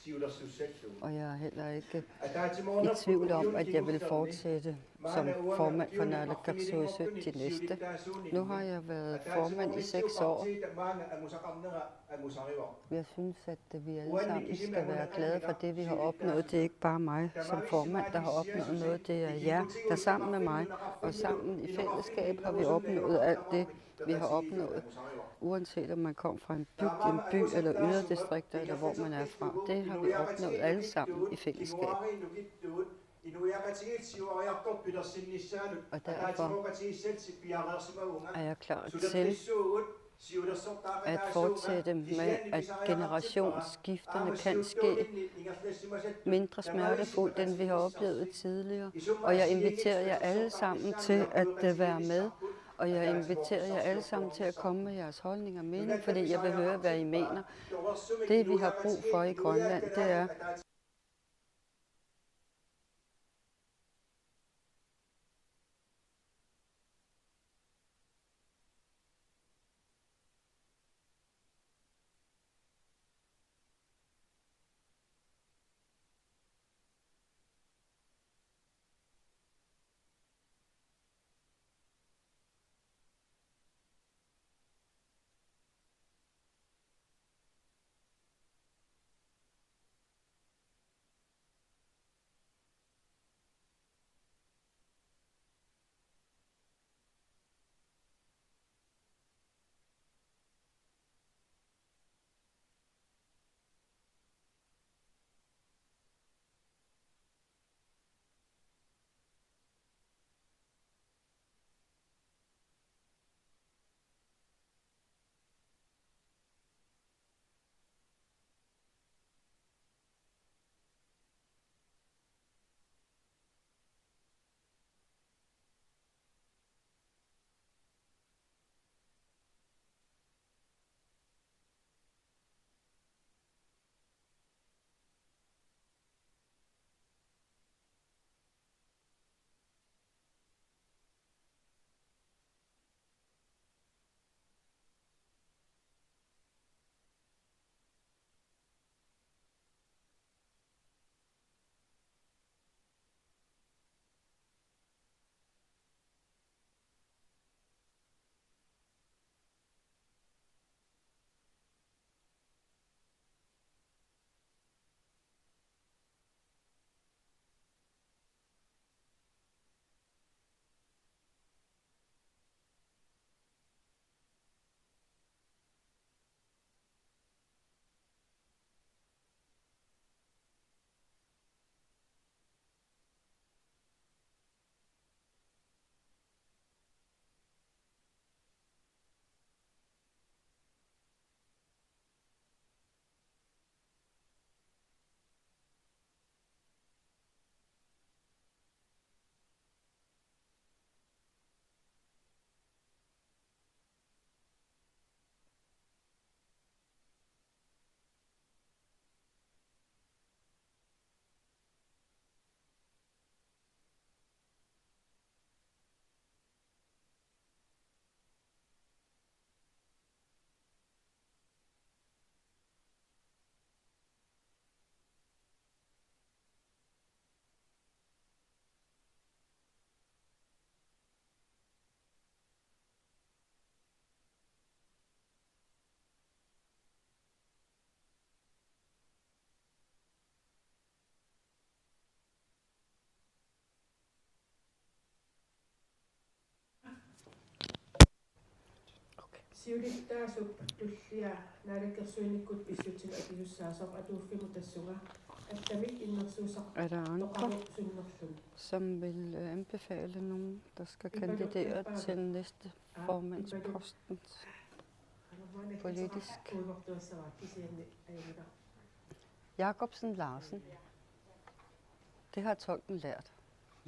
og jeg er heller ikke i tvivl om, at jeg vil fortsætte som formand for naalakkersuisut de næste. Nu har jeg været formand i 6 år. Jeg synes, at vi alle sammen skal være glade for det, vi har opnået. Det er ikke bare mig som formand, der har opnået noget. Det er jer, der sammen med mig og sammen i fællesskab har vi opnået alt det, vi har opnået. Uanset om man kom fra en by eller yderdistrikter, eller hvor man er fra. Det har vi opnået alle sammen i fællesskab. Og derfor er jeg klar til at fortsætte med, at generationsskifterne kan ske mindre smertefuldt, end vi har oplevet tidligere. Og jeg inviterer jer alle sammen til at være med, og jeg inviterer jer alle sammen til at komme med jeres holdning og mening, fordi jeg vil høre, hvad I mener. Det, vi har brug for i Grønland, det er siulittaa tullia naalakkersuinnikkut pissutin akissussaasoq atuuffimutassунга attamik innersuusaq Er der andre, toqaruqsunnerlun som vil anbefale nogen, der skal kandidere til næste formandsposten politisk? Jacobsen Larsen. Det har tolken lært.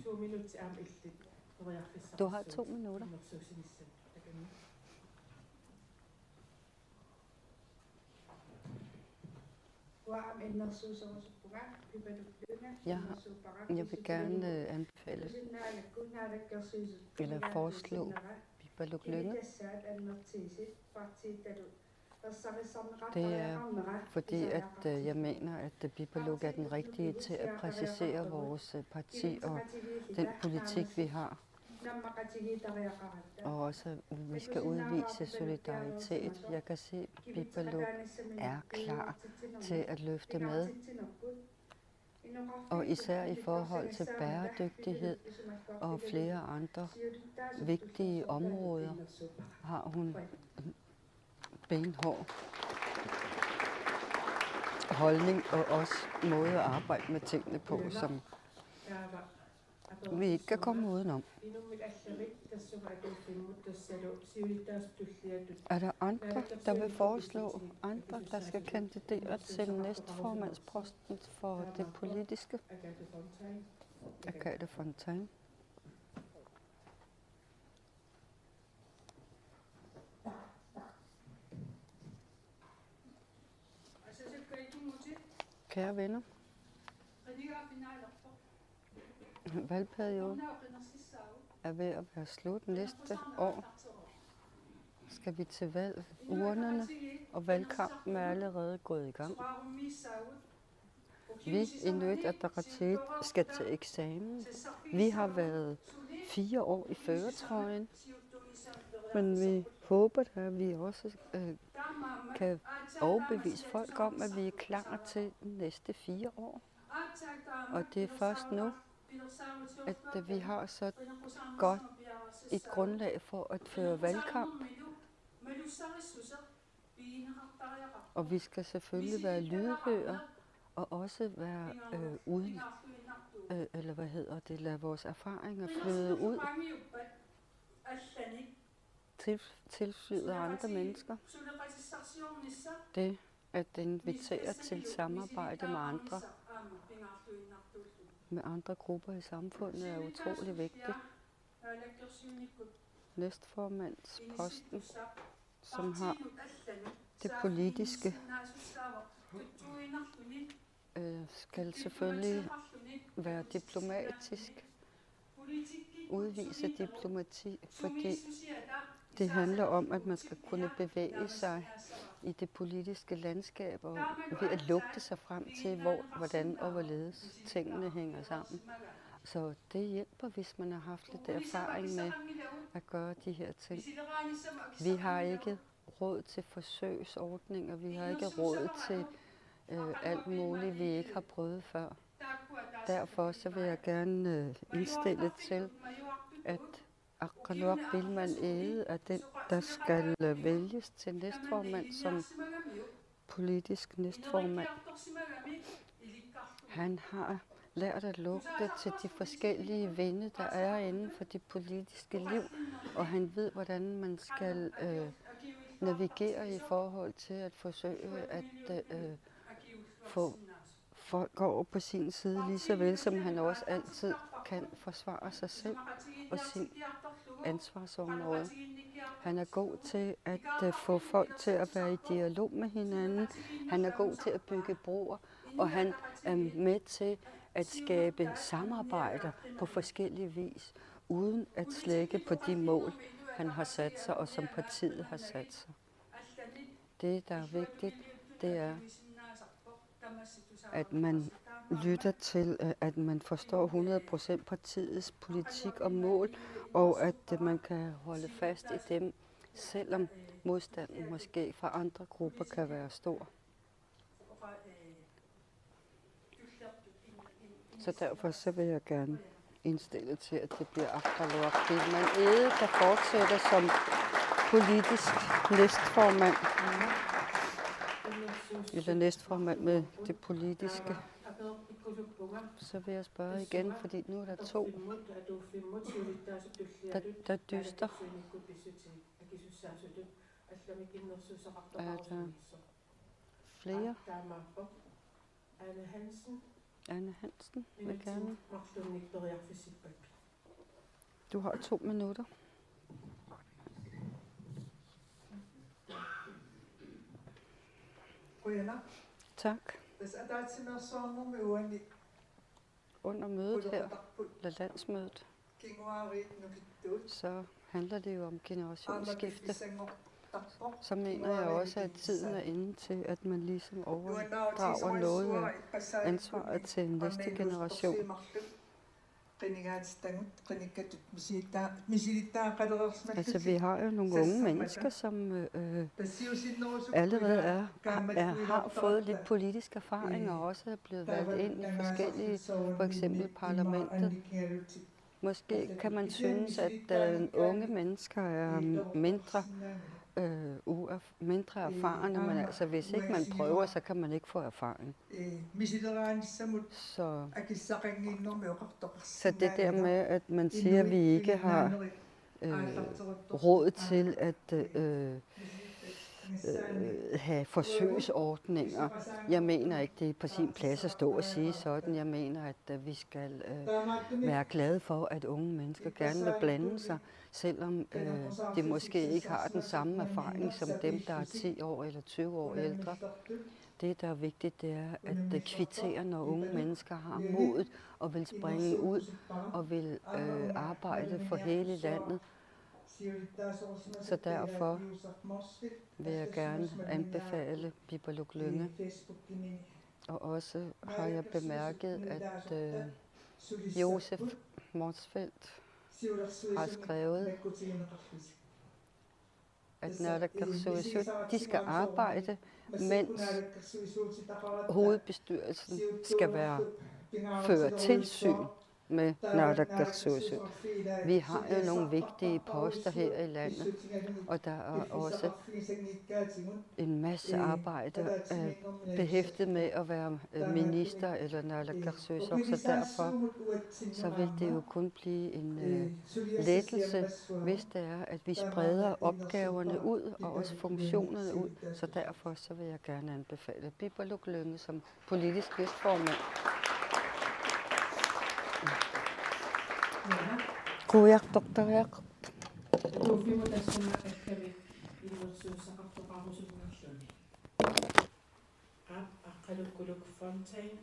2 minutter am illit Du har 2 minutter. Jeg vil gerne anbefale eller foreslå Bibaluk Lynge. Det er fordi, at jeg mener, at Bibaluk er den rigtige til at præcisere vores parti og den politik, vi har. Og også, at vi skal udvise solidaritet. Jeg kan se, at Bibaluk er klar til at løfte med. Og især i forhold til bæredygtighed og flere andre vigtige områder har hun benhård holdning og også måde at arbejde med tingene på, som vi ikke kan komme udenom. Er der andre, der vil foreslå andre, der skal kandidere til næstformandsposten for det politiske? Agathe Fontaine. Kære venner, valgperioden er ved at være slut. Næste år skal vi til valg. Urnerne og valgkampen er allerede gået i gang. Vi Inuit Ataqatigiit skal til eksamen. Vi har været 4 år i førertrøjen, men vi håber, at vi også kan overbevise folk om, at vi er klar til de næste 4 år. Og det er først nu, at vi har så godt et grundlag for at føre valgkamp. Og vi skal selvfølgelig være lydhøre og også være uden, lade vores erfaringer flyde ud, tilflyde andre mennesker. Det at invitere til samarbejde med andre grupper i samfundet er utrolig vigtigt. Næstformandsposten, som har det politiske, skal selvfølgelig være diplomatisk, udvise diplomati, fordi det handler om, at man skal kunne bevæge sig i det politiske landskab og ved at lugte sig frem til, hvordan og hvorledes tingene hænger sammen. Så det hjælper, hvis man har haft lidt erfaring med at gøre de her ting. Vi har ikke råd til forsøgsordninger, vi har ikke råd til alt muligt, vi ikke har prøvet før. Derfor så vil jeg gerne indstille til, at Aqalluaq Bilman Ege er den, der skal vælges til næstformand som politisk næstformand. Han har lært at lugte til de forskellige vinde, der er inden for det politiske liv, og han ved, hvordan man skal navigere i forhold til at forsøge at få folk over på sin side, lige så vel som han også altid kan forsvare sig selv og sin ansvarsområde. Han er god til at få folk til at være i dialog med hinanden. Han er god til at bygge broer, og han er med til at skabe samarbejder på forskellige vis, uden at slække på de mål, han har sat sig, og som partiet har sat sig. Det, der er vigtigt, det er, at man lytter til, at man forstår 100% partiets politik og mål, og at man kan holde fast i dem, selvom modstanden måske fra andre grupper kan være stor. Så derfor så vil jeg gerne indstille til, at det bliver Aqalluaq Bilman Ege, der fortsætter som politisk næstformand. Eller næstformand med det politiske. Så vil jeg spørge igen, fordi nu er der 2, der dyster. Er der flere? Anne Hansen vil gerne. Du har 2 minutter. Tak. Under mødet her, eller landsmødet, så handler det jo om generationsskifte. Så mener jeg også, at tiden er inde til, at man ligesom overdrager noget af ansvaret til næste generation. Altså, vi har jo nogle unge mennesker, som allerede har fået lidt politisk erfaring og også er blevet valgt ind i forskellige, for eksempel parlamentet. Måske kan man synes, at unge mennesker er mindre erfarne, men altså hvis ikke man prøver, så kan man ikke få erfaring. Så det der med, at man siger, at vi ikke har råd til at have forsøgsordninger. Jeg mener ikke, det er på sin plads at stå og sige sådan. Jeg mener, at vi skal være glade for, at unge mennesker gerne vil blande sig, selvom de måske ikke har den samme erfaring som dem, der er 10 år eller 20 år ældre. Det, der er vigtigt, det er at kvittere, når unge mennesker har modet og vil springe ud og vil arbejde for hele landet. Så derfor vil jeg gerne anbefale Biberluk Lynge. Og også har jeg bemærket, at Josef Morsfeldt har skrevet, at naalakkersuisut, de skal arbejde, mens hovedbestyrelsen skal føre tilsyn med naalakkersuisut. Vi har jo nogle vigtige poster her i landet, og der er også en masse arbejde behæftet med at være minister eller naalakkersuisut, så derfor så vil det jo kun blive en lettelse, hvis det er, at vi spreder opgaverne ud og også funktionerne ud. Så derfor så vil jeg gerne anbefale Biberluk Lynge som politisk næstformand. Kuyak doktorak. Fontaine.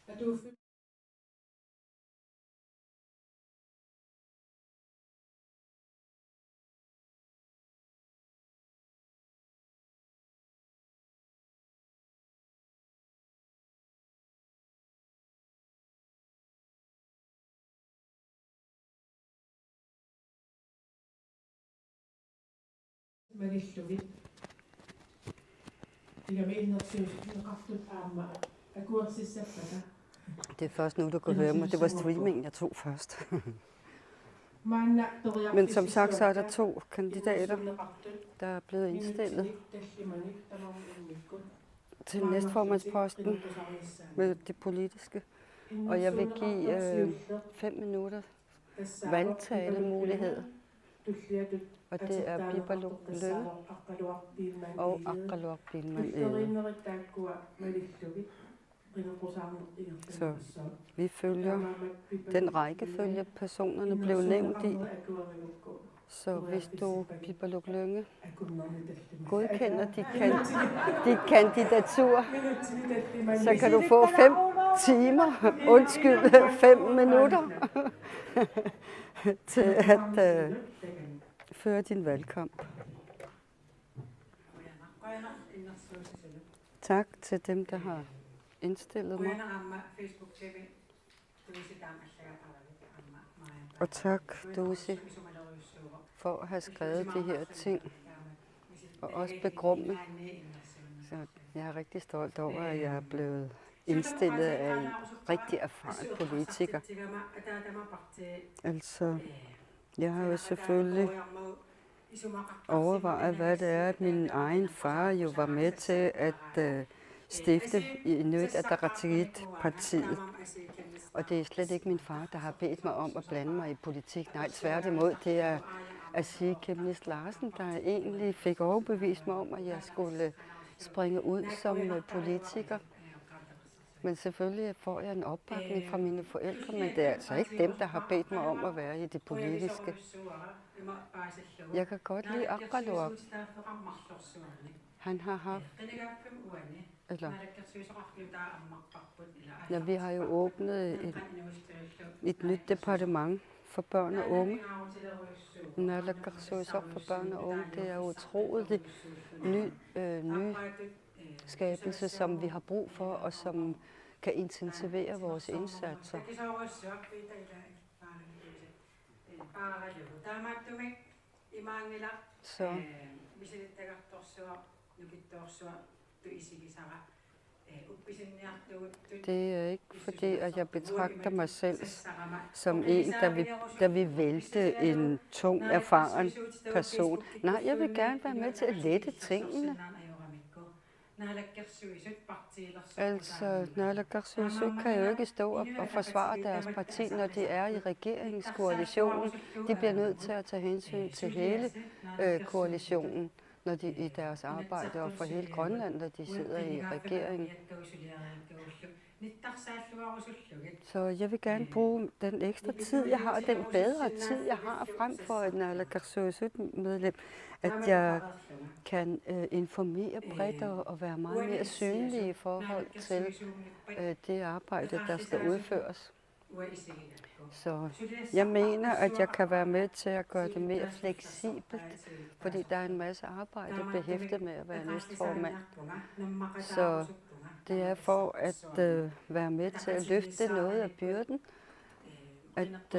Er du малиллугит игамииннерсиусинеқартут аама акуерсиссаппата. Det er først nu, du kan høre mig. Det var streamingen, jeg tog først. Maanna Men som sagt, så er der 2 kandidater, der er blevet indstillet til næstformandsposten med det politiske. Og jeg vil give 5 minutter valgtalemulighed. Og det er Bibaluk Lønge og Aqaluaq Bilman. Så vi følger den rækkefølge, personerne blev nævnt i. Så hvis du, Bibaluk Lønge, godkender dit kandidatur, så kan du få 5 timer, 5 minutter, til at føre din valgkamp. Tak til dem, der har indstillet mig. Og tak, Dusi, for at have skrevet de her ting, og også begrumme. Så jeg er rigtig stolt over, at jeg er blevet indstillet af en rigtig erfaren politiker. Altså, jeg har jo selvfølgelig overvejet, hvad det er, at min egen far jo var med til at stifte Inuit Ataqatigiit-partiet. Og det er slet ikke min far, der har bedt mig om at blande mig i politik. Nej, tværtimod, det er Asige Kemnis Larsen, der egentlig fik overbevist mig om, at jeg skulle springe ud som politiker. Men selvfølgelig får jeg en opbakning fra mine forældre, men det er altså ikke dem, der har bedt mig om at være i det politiske. Jeg kan godt lide Aqaluaq. Han har haft... Eller, ja, vi har jo åbnet et nyt departement for børn og unge. Naalakkersuisoq for børn og unge, det er utroligt ny skabelse, som vi har brug for, og som kan intensivere vores indsatser. Så det er ikke fordi, at jeg betragter mig selv som en, der vil vælte en tung, erfaren person. Nej, jeg vil gerne være med til at lette tingene. Altså, Naalakkersuisut kan jo ikke stå og forsvare deres parti, når de er i regeringskoalitionen. De bliver nødt til at tage hensyn til hele koalitionen, når de i deres arbejde, og for hele Grønland, når de sidder i regeringen. Så jeg vil gerne bruge den ekstra tid, jeg har, den bedre tid, jeg har, frem for et Naalakkersuisut-medlem, at jeg kan informere bredt og være meget mere synlig i forhold til det arbejde, der skal udføres. Så jeg mener, at jeg kan være med til at gøre det mere fleksibelt, fordi der er en masse arbejde behæftet med at være næstformand. Så det er for at være med til at løfte noget af byrden, at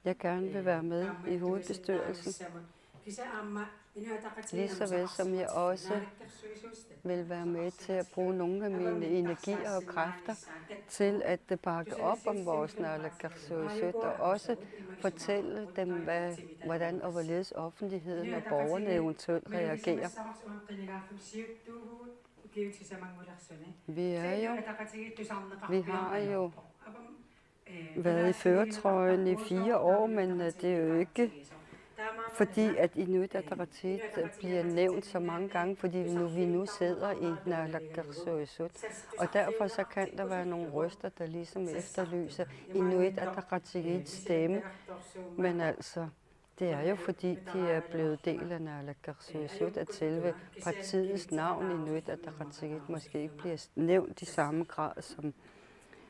jeg gerne vil være med i hovedbestyrelsen. Lige så vel som jeg også vil være med til at bruge nogle af mine energier og kræfter til at bakke op om vores Naalakkersuisut, og også fortælle dem, hvordan og hvorledes offentligheden og borgerne eventuelt reagerer. Vi har jo været i førertrøjen i 4 år, men det er jo ikke fordi, at Inuit Ataqatigiit bliver nævnt så mange gange, fordi vi nu sidder i Naalakkersuisut. Og derfor så kan der være nogle røster, der ligesom efterlyser Inuit Ataqatigiits stemme. Men altså, det er jo fordi, de er blevet del af Naalakkersuisut, at selve partiets navn Inuit Ataqatigiit måske ikke bliver nævnt i samme grad, som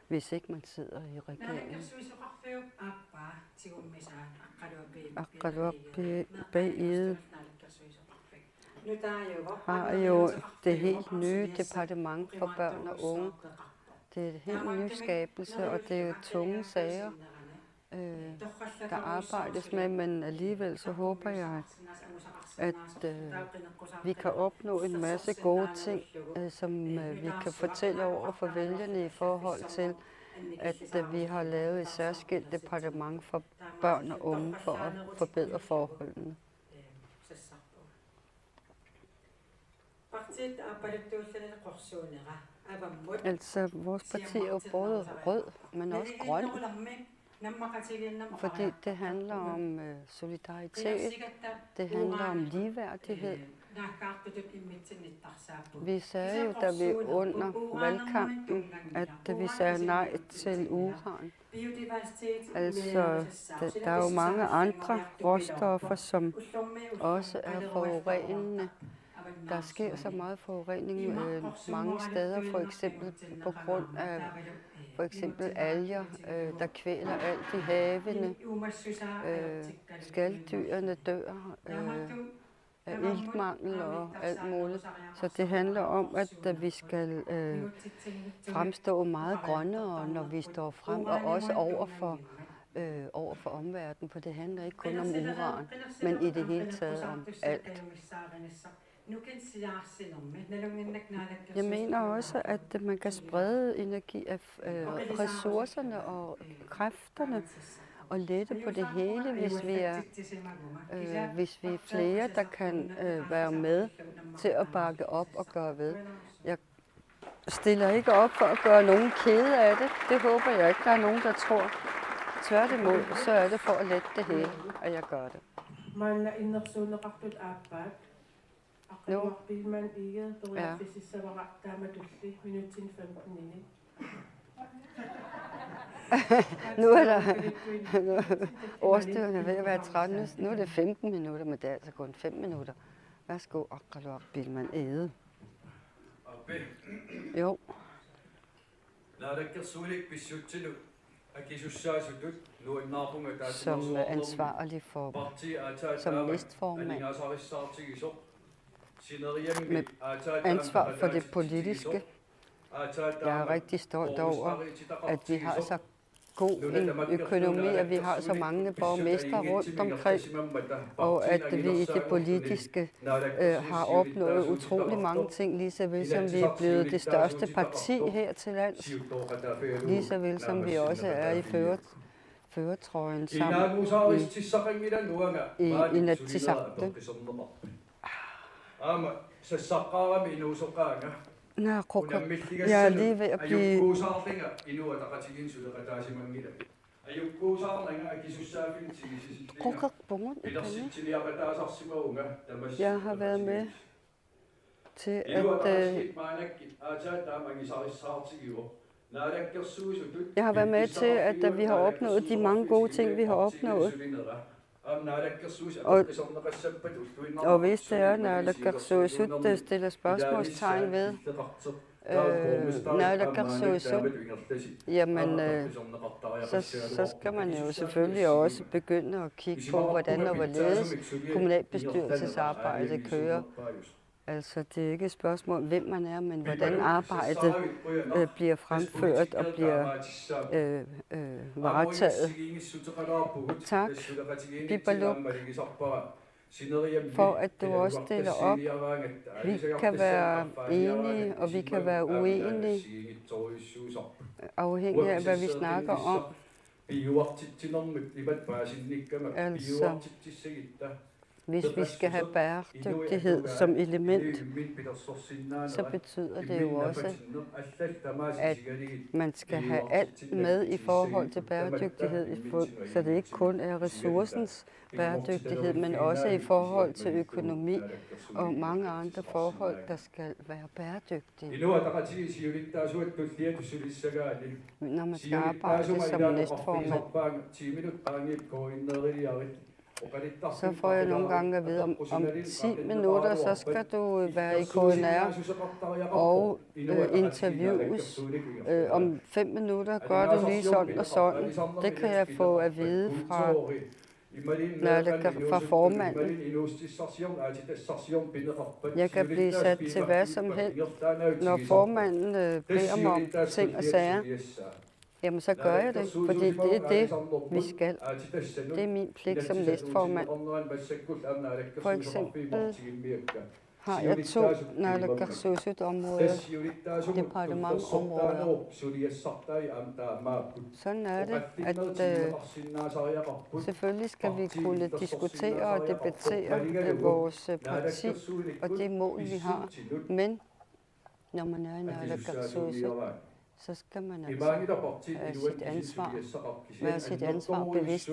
hvis ikke man sidder i regeringen. Aqaluaq Bilman har jo det helt nye departement for børn og unge. Det er en helt ny skabelse, og det er jo tunge sager, der arbejdes med, men alligevel så håber jeg, at vi kan opnå en masse gode ting, som vi kan fortælle over for vælgerne i forhold til, at vi har lavet et særskilt departement for børn og unge for at forbedre forholdene. Altså, vores parti er jo både rød, men også grøn, fordi det handler om solidaritet, det handler om ligeværdighed. Vi sagde jo, da vi under valgkampen, at vi sagde nej til uran. Altså, der er jo mange andre råstoffer, som også er forurenende. Der sker så meget forurening mange steder, for eksempel på grund af alger, der kvæler alt i havene. Skaldyrene dør af iltmangel og alt muligt. Så det handler om, at vi skal fremstå meget grønnere, når vi står frem, og også over for omverdenen, for det handler ikke kun om uran, men i det hele taget om alt. Jeg mener også, at man kan sprede energi af ressourcerne og kræfterne og lette på det hele, hvis vi er flere, der kan være med til at bakke op og gøre ved. Jeg stiller ikke op for at gøre nogen kede af det. Det håber jeg ikke, der er nogen, der tror. Tværtimod, så er det for at lette det hele, at jeg gør det. Jo. Ja. Nu er der årsdøgerne ved at være 13. Nu er det 15 minutter, men det er altså kun 5 minutter. Værsgo, Akkalok Bilman Ede. Jo. Som ansvarlig for, som næstformand, med ansvar for det politiske. Jeg er rigtig stolt over, at vi har så god en økonomi, at vi har så mange borgmestre rundt omkring, og at vi i det politiske har opnået utrolig mange ting, lige så vel som vi er blevet det største parti her til lands, lige så vel som vi også er i førertrøjen sammen i Inatsisartut. Jeg er lige ved at blive... Jeg har været med til at vi har opnået de mange gode ting, vi har opnået. Og hvis det er, når Naalakkersuisut stiller spørgsmålstegn ved, Naalakkersuisut, jamen, så skal man jo selvfølgelig også begynde at kigge på, hvordan og hvorledes kommunalbestyrelsesarbejdet kører. Altså, det er ikke et spørgsmål, hvem man er, men hvordan arbejdet bliver fremført og bliver varetaget. Tak, Bibaluk, for at du også stiller op. Vi kan være enige, og vi kan være uenige, afhængig af, hvad vi snakker om. Altså, hvis vi skal have bæredygtighed som element, så betyder det jo også, at man skal have alt med i forhold til bæredygtighed, så det ikke kun er ressourcens bæredygtighed, men også i forhold til økonomi og mange andre forhold, der skal være bæredygtige. Når man skal arbejde som næstformand, så får jeg nogle gange at vide, om 10 minutter, så skal du være i KNR og interviews. Om 5 minutter gør du lige sådan og sådan. Det kan jeg få at vide fra formanden. Jeg kan blive sat til hvad som helst, når formanden beder mig om ting og sager. Jamen, så gør jeg det, fordi det er det, vi skal. Det er min pligt som næstformand. For eksempel har jeg 2 naalakkersuisut-områder, departementområder. Sådan er det, at selvfølgelig skal vi kunne diskutere og debattere vores parti og det mål, vi har. Men når man er i naalakkersuisut, så skal man altså have sit ansvar, være sit ansvar bevidst.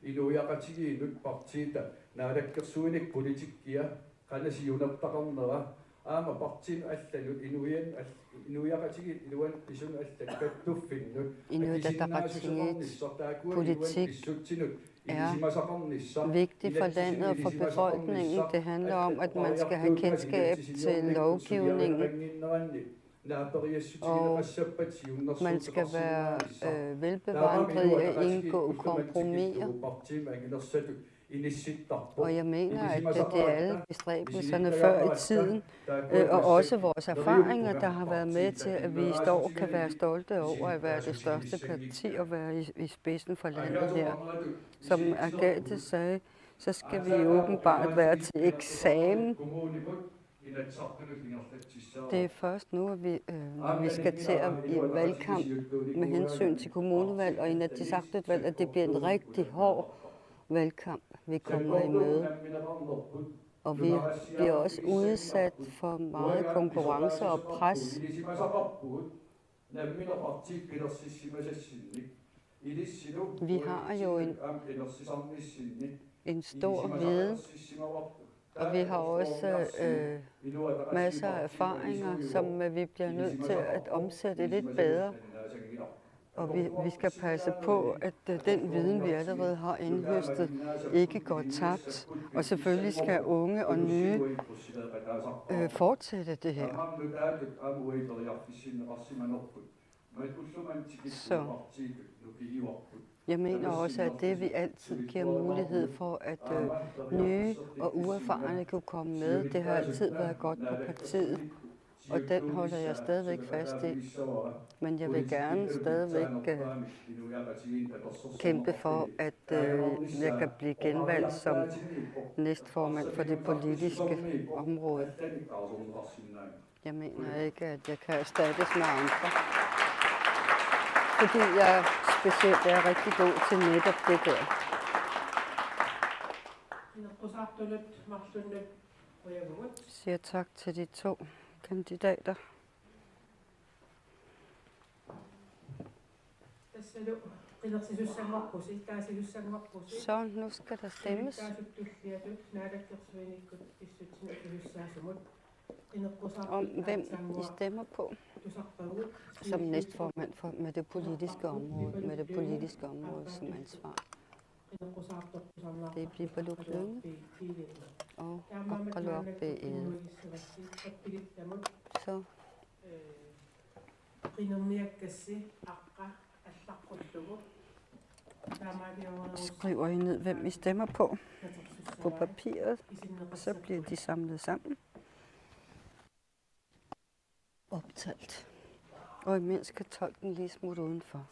Inuit Ataqatigiit politik er vigtig for landet og for befolkningen. Det handler om, at man skal have kendskab til lovgivningen, og man skal være velbevandret i at indgå kompromiser. Og jeg mener, at det er alle bestræbelserne før i tiden, og også vores erfaringer, der har været med til, at vi i år kan være stolte over at være det største parti og være i spidsen for landet her. Som Agathe sagde, så skal vi åbenbart være til eksamen. Det er først nu, at vi skal til at i valgkamp med hensyn til kommunevalg og Inatsisartut-valg, at det bliver en rigtig hård valgkamp, vi kommer i møde. Og vi bliver også udsat for meget konkurrence og pres. Vi har jo en stor viden, og vi har også masser af erfaringer, som vi bliver nødt til at omsætte lidt bedre. Og vi skal passe på, at den viden, vi allerede har indhøstet, ikke går tabt. Og selvfølgelig skal unge og nye fortsætte det her. Så jeg mener også, at det vi altid giver mulighed for, at nye og uerfarne kunne komme med, det har altid været godt på partiet. Og den holder jeg stadigvæk fast i. Men jeg vil gerne stadigvæk kæmpe for, at jeg kan blive genvalgt som næstformand for det politiske område. Jeg mener ikke, at jeg kan erstattes med andre. Fordi jeg specielt er rigtig god til netop det der. Siger tak til de 2 kandidater. Så nu skal der stemmes. Om hvem I stemmer på som næstformand med det politiske område som ansvar. Det bliver Paluk Lynge og Qaqqaluaq Egede. Så skriver I ned, hvem I stemmer på papiret, og så bliver de samlet sammen. Optalt. Og imens kan tolken lige smutte udenfor.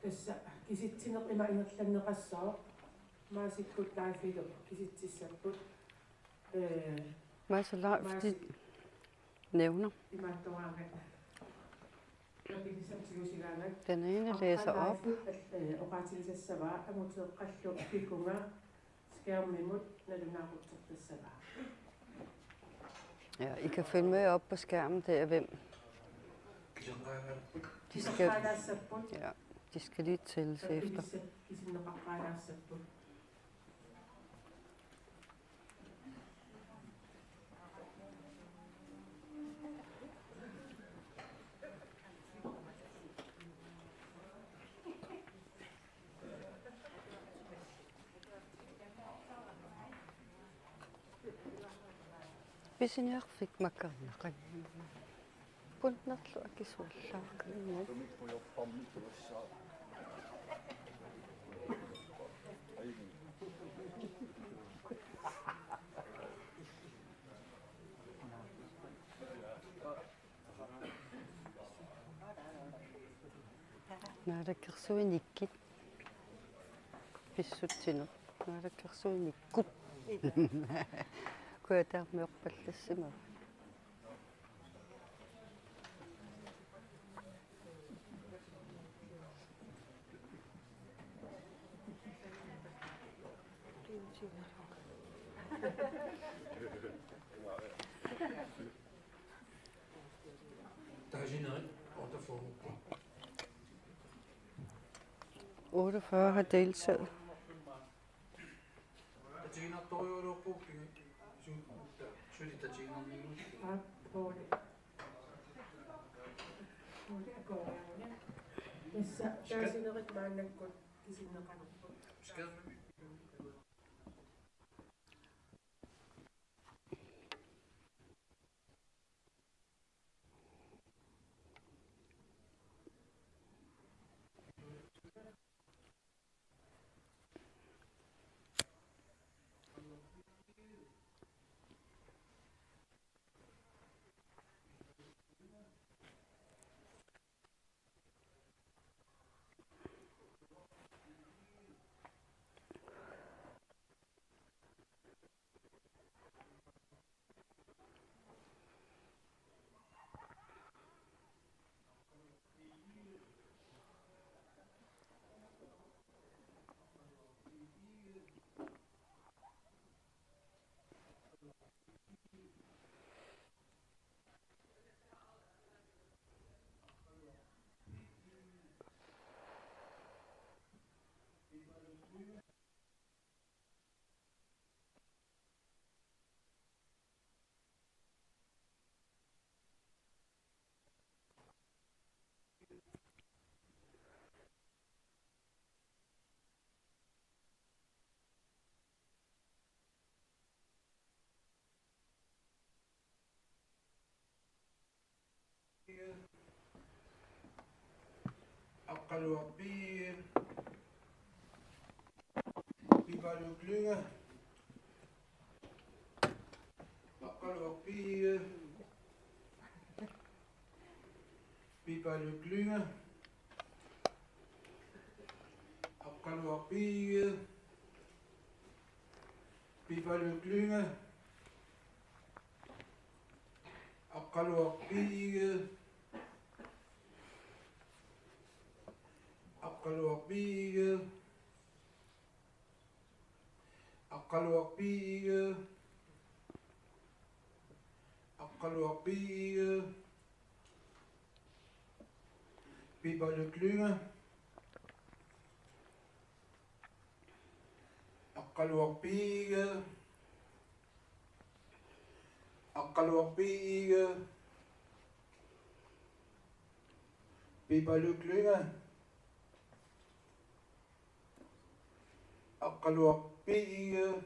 тасса киситсинеқима ингерланнеқассаа маасиккут лайфилу киситсиссаппут Hvad er så langt, de nævner? Den ene læser op. Ja, I kan følge med op på skærmen der, hvem de skal lige tælles efter. Bisin fik makarna. Punnatlu akisullaa. Naadakersuinikit pissutsinut naadakersuinikkup kuataarmiorpallassima Der er generet 48 har deltaget. Aqaluarpiin Pipaluklynge Aqaluarpiin Pipaluklynge Aqaluarpiin Pipaluklynge Aqaluarpiin Aqaluarpiin Aqaluarpiin Aqaluarpiin Pipaluklynge Aqaluarpiin Aqaluarpiin Pipaluklynge Aqaluarpiin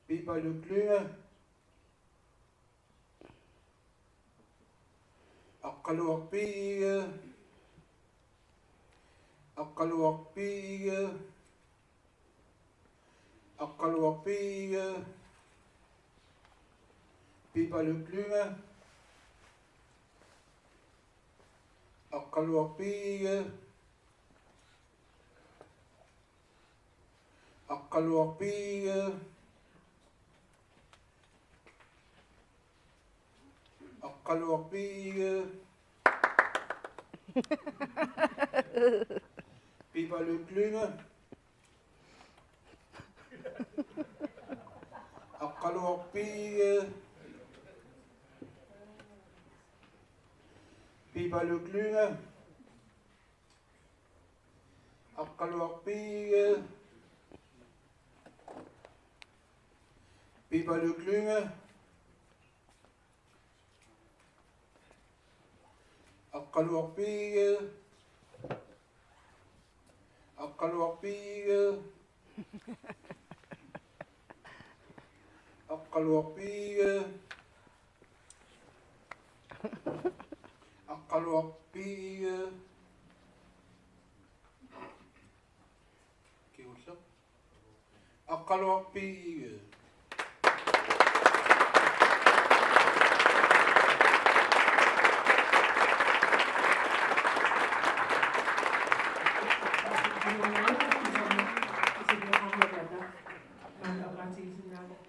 Pipaluklynge Aqaluarpiin Aqaluarpiin Aqaluarpiin Pipaluklynge Aqaluarpiiga. Aqaluarpiiga. Aqaluarpiiga. Pibalyklinge. Aqaluarpiiga. Pibalyklinge. Aqaluarpiiga. Pibalyklinge. Aqaluarpiiga. Aqaluarpiiga. Aqaluarpiiga. Aqaluarpiiga. Kiusa. Aqaluarpiiga.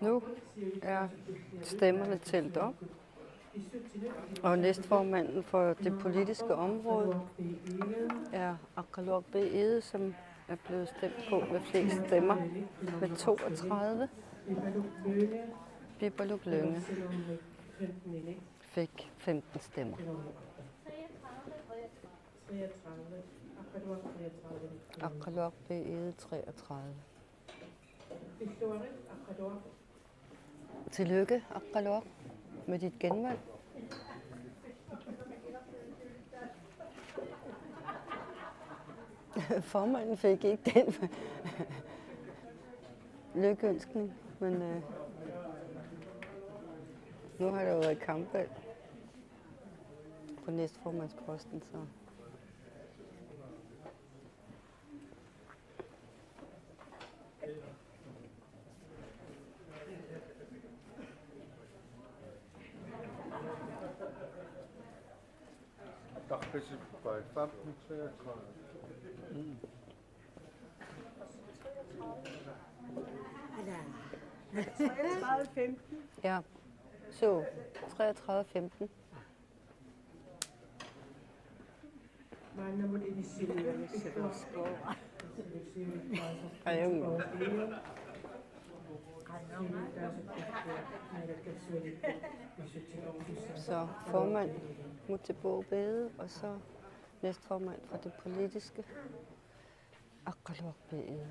Nu er stemmerne talt op, og næstformanden for det politiske område er Aqaluaq B. Ede, som er blevet stemt på med flest stemmer med 32. Pibaluk Lynge fik 15 stemmer. Aqaluaq B. Ede 33. Tillykke, Aqaluaq, med dit genvalg. Formanden fik ikke den lykkeønskning, men nu har der jo været kampvalg på næstformandsposten, så... Dagpisse på 15, 33. Ja, så 33-15. Så formand Muntebo Bede, og så næstformand for det politiske Aqaluaq B. Ede.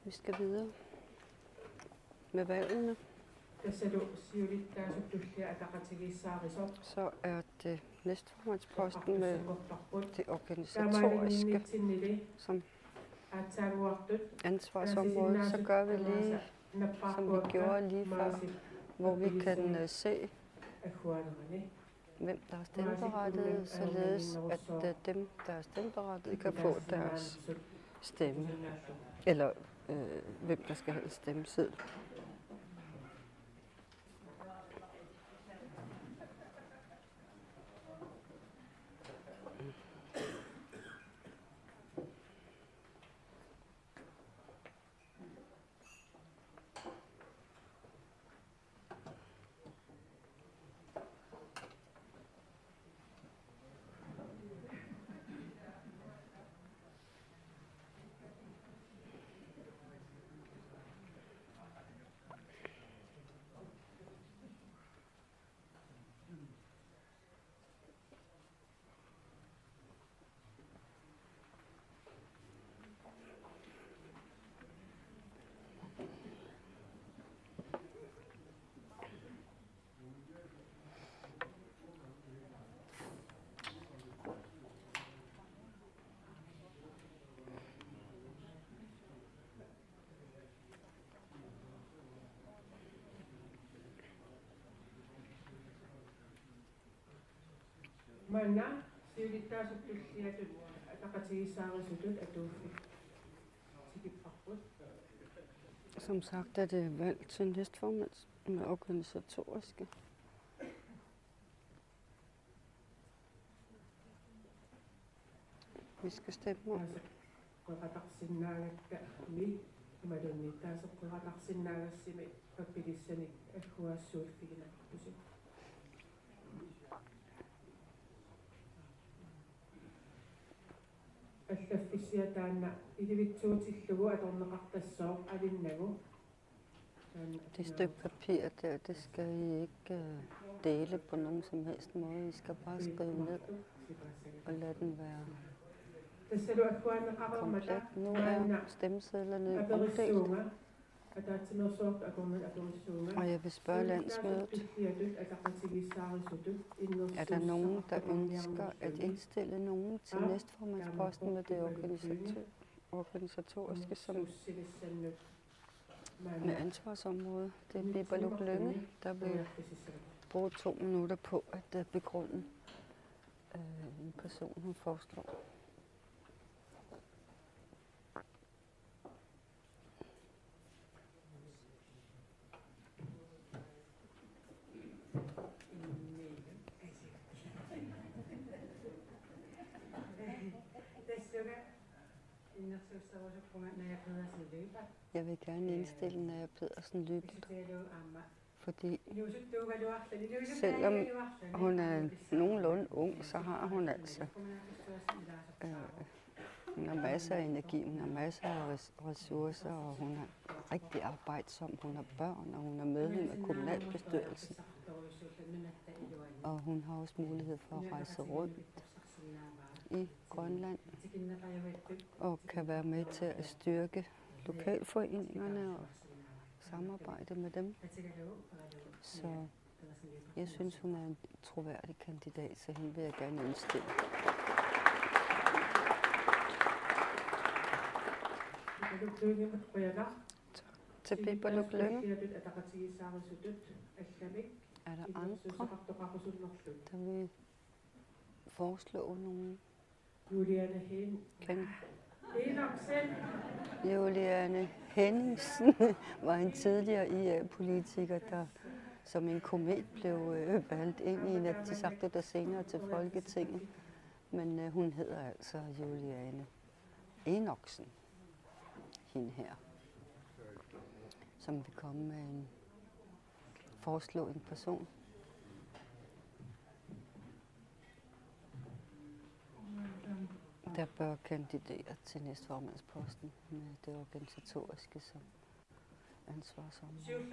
Vi skal videre med valgene. Så er det næstformandsposten med det organisatoriske som ansvarsområde. Så gør vi lige, som vi gjorde lige før, hvor vi kan se, hvem der er stemmeberettigede, således at dem, der er stemmeberettigede, kan få deres stemme. Eller hvem der skal have en stemmeseddel. Umana siulittaasuttullиатут атақатигиссаарисутут атууффи. Tikipparput. Som sagt er det valg til næstformand med organisatoriske. Vi skal stemme om. Qoqataqsinnaagakka mi imalunni taasaqqiqataqsinnaagassimi pappilissani akkuassuulfigina tusik. Allaffissiataanna ilivitsuutillugu atorneqartassoo alinnagu. Det stykke papir der, det skal I ikke dele på nogen som helst måde. I skal bare skrive ned og lade den være komplet. Nu er stemmesedlerne omdelt. Og jeg vil spørge landsmødet, er der nogen, der ønsker at indstille nogen til næstformandsposten med det organisatoriske som med ansvarsområde? Det er Bibaluk Lynge, der vil bruge 2 minutter på at begrunde en person, hun foreslår. Jeg vil gerne indstille Naja Pedersen Lybelt, fordi selvom hun er nogenlunde ung, så har hun altså hun har masser af energi, hun har masser af ressourcer, og hun er rigtig arbejdsom, hun har børn, og hun er medlem af kommunalbestyrelsen. Og hun har også mulighed for at rejse rundt i Grønland og kan være med til at styrke lokalforeningerne og samarbejde med dem. Så jeg synes, hun er en troværdig kandidat, så hende vil jeg gerne indstille. Til Bibaluk Lynge. Er der andre, der vil foreslå nogen? Juliane Henningsen var en tidligere IA-politiker, der som en komet blev valgt ind i Inatsisartut og senere til Folketinget. Men hun hedder altså Juliane Enoksen, hende her, som vil komme med en foreslå en person. Der bør kandidere til næstformandsposten med det organisatoriske som ansvarsområde.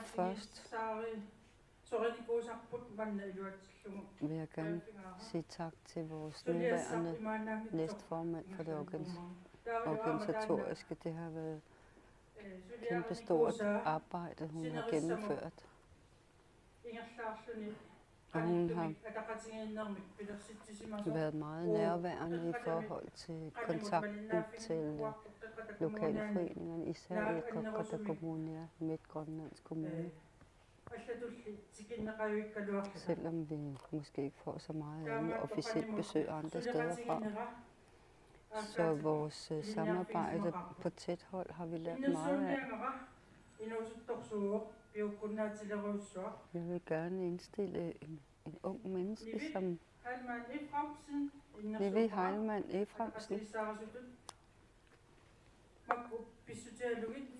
Først vil jeg gerne sige tak til vores nuværende næstformand for det organisatoriske. Det har været kæmpe stort arbejde, hun har gennemført. Og hun har været meget nærværende i forhold til kontakten til lokalforeningerne, især i Kokkota Kommune, Midt-Grønlands Kommune. Selvom vi måske ikke får så meget andet officielt besøg andre steder fra. Så vores samarbejde på tæt hold har vi lært meget af. Jeg vil gerne indstille en ung menneske som Nivi Heilmann Efraimsen,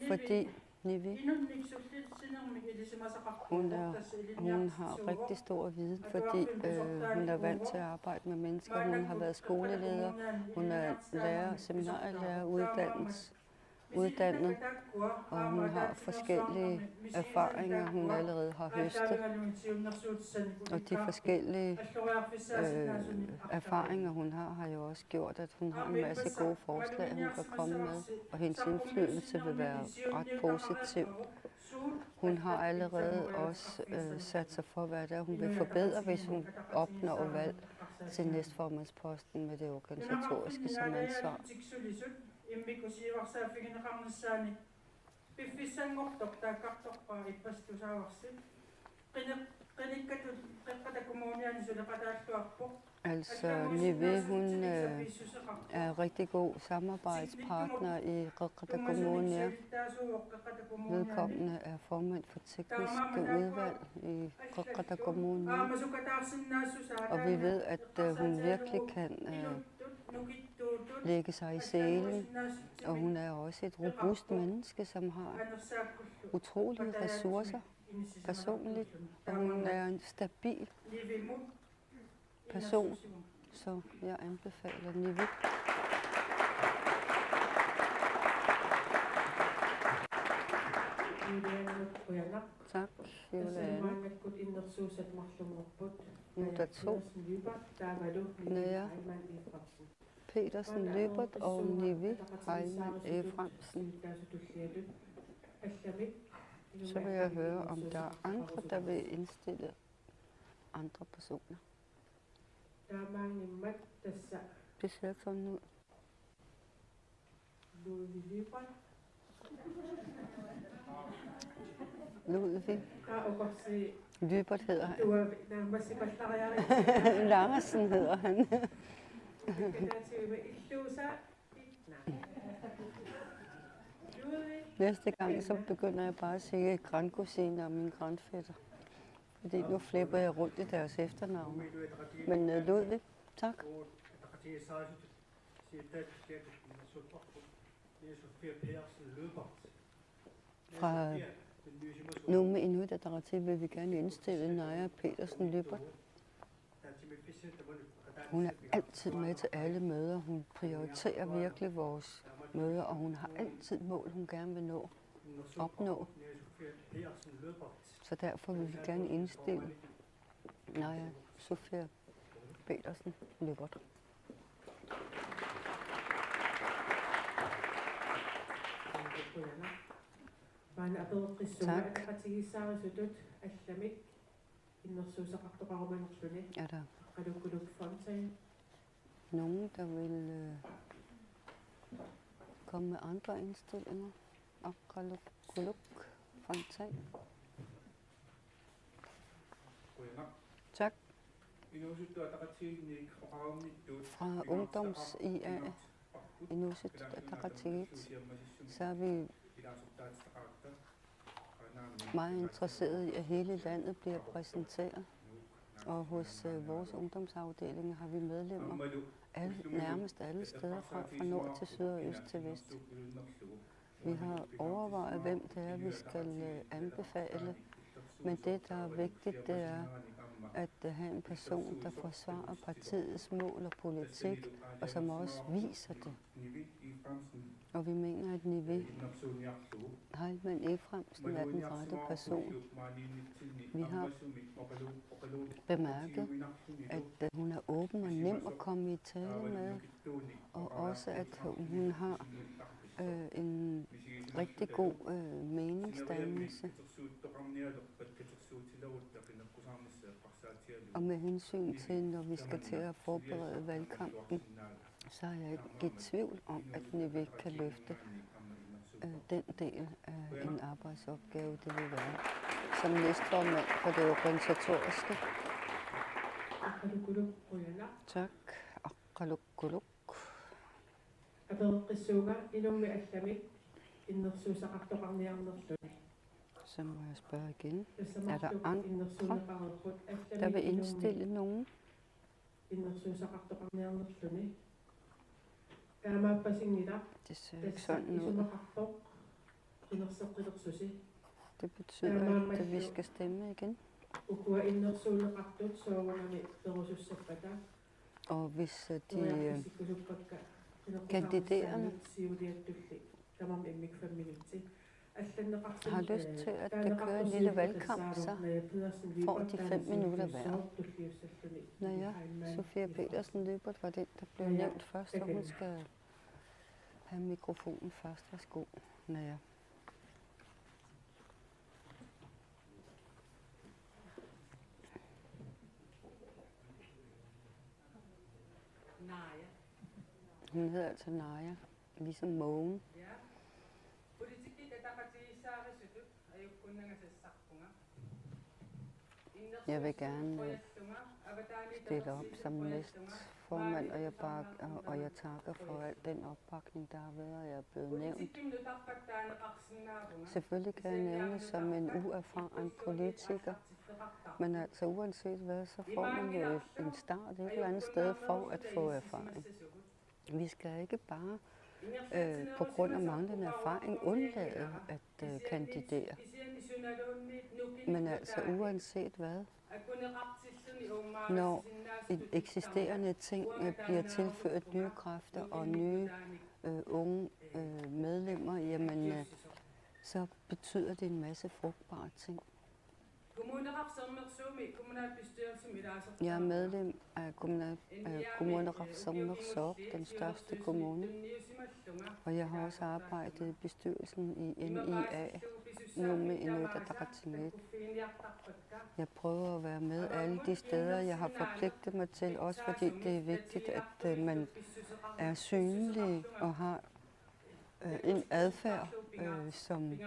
fordi Nivi, hun har rigtig stor viden, fordi hun er vant til at arbejde med mennesker. Hun har været skoleleder, hun er lærer, seminarielærer, uddannet, og hun har forskellige erfaringer, hun allerede har høstet. Og de forskellige erfaringer, hun har jo også gjort, at hun har en masse gode forslag, hun kan komme med, og hendes indflydelse vil være ret positiv. Hun har allerede også sat sig for, hvad det er, hun vil forbedre, hvis hun opnår valg til næstformandsposten med det organisatoriske som ansvar. Altså, Nive, hun er rigtig god samarbejdspartner i Qaqqata Kommune. Vedkommende er formand for tekniske udvalg i Qaqqata Kommune. Og vi ved, at hun virkelig kan lægge sig i selen. Og hun er også et robust menneske, som har utrolige ressourcer personligt. Og hun er en stabil person, så jeg anbefaler Nive. Tak, Juliane. Nu er der 2. Naja Petersen Løbert og Nive Heilmann Efremsen. Så vil jeg høre, om der er andre, der vil indstille andre personer. Det ser ikke sådan ud. Ludvig. Løbert hedder han. Larsen hedder han. Næste gang, så begynder jeg bare at sige grandkusine og mine grandfætter. Fordi nu flipper jeg rundt i deres efternavne. Men Ludvig, tak. Fra Nume Inuit Ataqatigiit vil vi gerne indstille Naja Petersen Løbert. Hun er altid med til alle møder. Hun prioriterer virkelig vores møder, og hun har altid mål, hun gerne vil opnå. Så derfor vil vi gerne indstille Naja Sofia Petersen Løbert. Tak. Er der nogen, der vil komme med andre indstillinger? Aqaluk Fontaine. Tak. Fra Ungdoms-IA Inuit Ataqatigiit, så er vi meget interesseret i, at hele landet bliver præsenteret. Og hos vores ungdomsafdeling har vi medlemmer nærmest alle steder fra nord til syd og øst til vest. Vi har overvejet, hvem det er, vi skal anbefale. Men det, der er vigtigt, det er at have en person, der forsvarer partiets mål og politik, og som også viser det. Og vi mener, at Nive Heilmann Efremsen er den rette person. Vi har bemærket, at hun er åben og nem at komme i tale med, og også at hun har en rigtig god meningsdannelse. Og med hensyn til, når vi skal til at forberede valgkampen, så er jeg ikke i tvivl om, at Nive kan løfte den del af en arbejdsopgave, det vil være som næstformand for det organisatoriske. Tak. Aqaluk. Så må jeg spørge igen. Er der andre, der vil indstille nogen? Det ser ikke sådan ud. Det betyder, at vi skal stemme igen. Og hvis de kandiderende har lyst til at køre en lille valgkamp, så får de 5 minutter hver. Naja, Sofia Petersen Løbert var den, der blev nævnt først, og hun skal have mikrofonen først. Værsgo, Naja. Hun hedder altså Naja, ligesom Mogen. Jeg vil gerne stille op som næstformand, og jeg takker for al den opbakning, der har været, og jeg er blevet nævnt. Selvfølgelig kan jeg nævnes som en uerfaren politiker, men altså uanset hvad, så får man jo en start et eller andet sted for at få erfaring. Vi skal ikke bare på grund af manglende erfaring undlade at kandidere. Men altså uanset hvad, når eksisterende ting bliver tilført nye kræfter og nye unge medlemmer, jamen så betyder det en masse frugtbare ting. Jeg er medlem af Kommunerafsommersorg, den største kommune, og jeg har også arbejdet i bestyrelsen i NIA, Numme Inuit Ataqatigiit. Jeg prøver at være med alle de steder, jeg har forpligtet mig til, også fordi det er vigtigt, at man er synlig og har en adfærd, som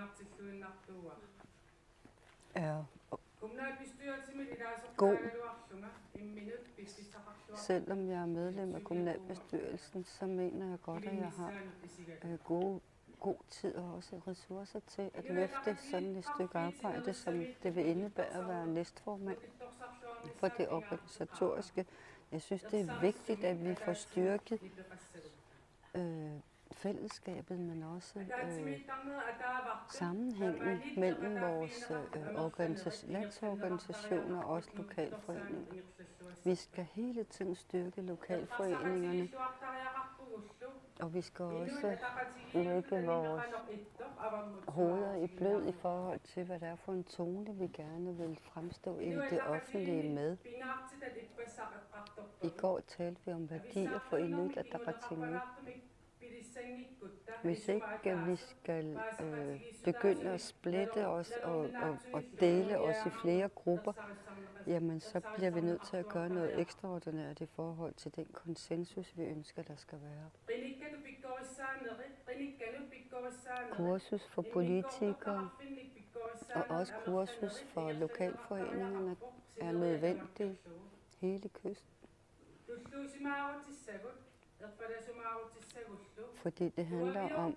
er god. Selvom jeg er medlem af kommunalbestyrelsen, så mener jeg godt, at jeg har god tid og også ressourcer til at løfte sådan et stykke arbejde, som det vil indebære at være næstformand for det organisatoriske. Jeg synes, det er vigtigt, at vi får styrket fællesskabet, men også sammenhængen mellem vores landsorganisationer og også lokalforeninger. Vi skal hele tiden styrke lokalforeningerne, og vi skal også lægge vores hoveder i blød i forhold til, hvad det er for en tone, vi gerne vil fremstå i det offentlige med. I går talte vi om værdier for Inuit Ataqatigiit. Hvis ikke vi skal begynde at splitte os og dele os i flere grupper, jamen så bliver vi nødt til at gøre noget ekstraordinært i forhold til den konsensus, vi ønsker, der skal være. Kursus for politikere og også kursus for lokalforeningerne er nødvendige hele kysten. Fordi det handler om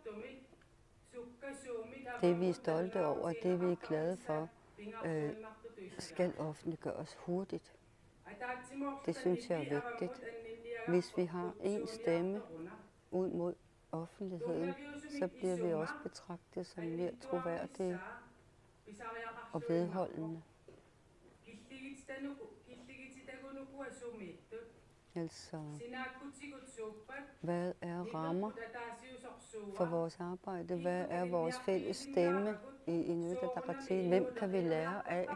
det, vi er stolte over, det vi er glade for, skal offentliggøres hurtigt. Det synes jeg er vigtigt. Hvis vi har en stemme ud mod offentligheden, så bliver vi også betragtet som mere troværdige og vedholdende. Altså, hvad er rammer for vores arbejde? Hvad er vores fælles stemme i Inuit Ataqatigiit? Hvem kan vi lære af?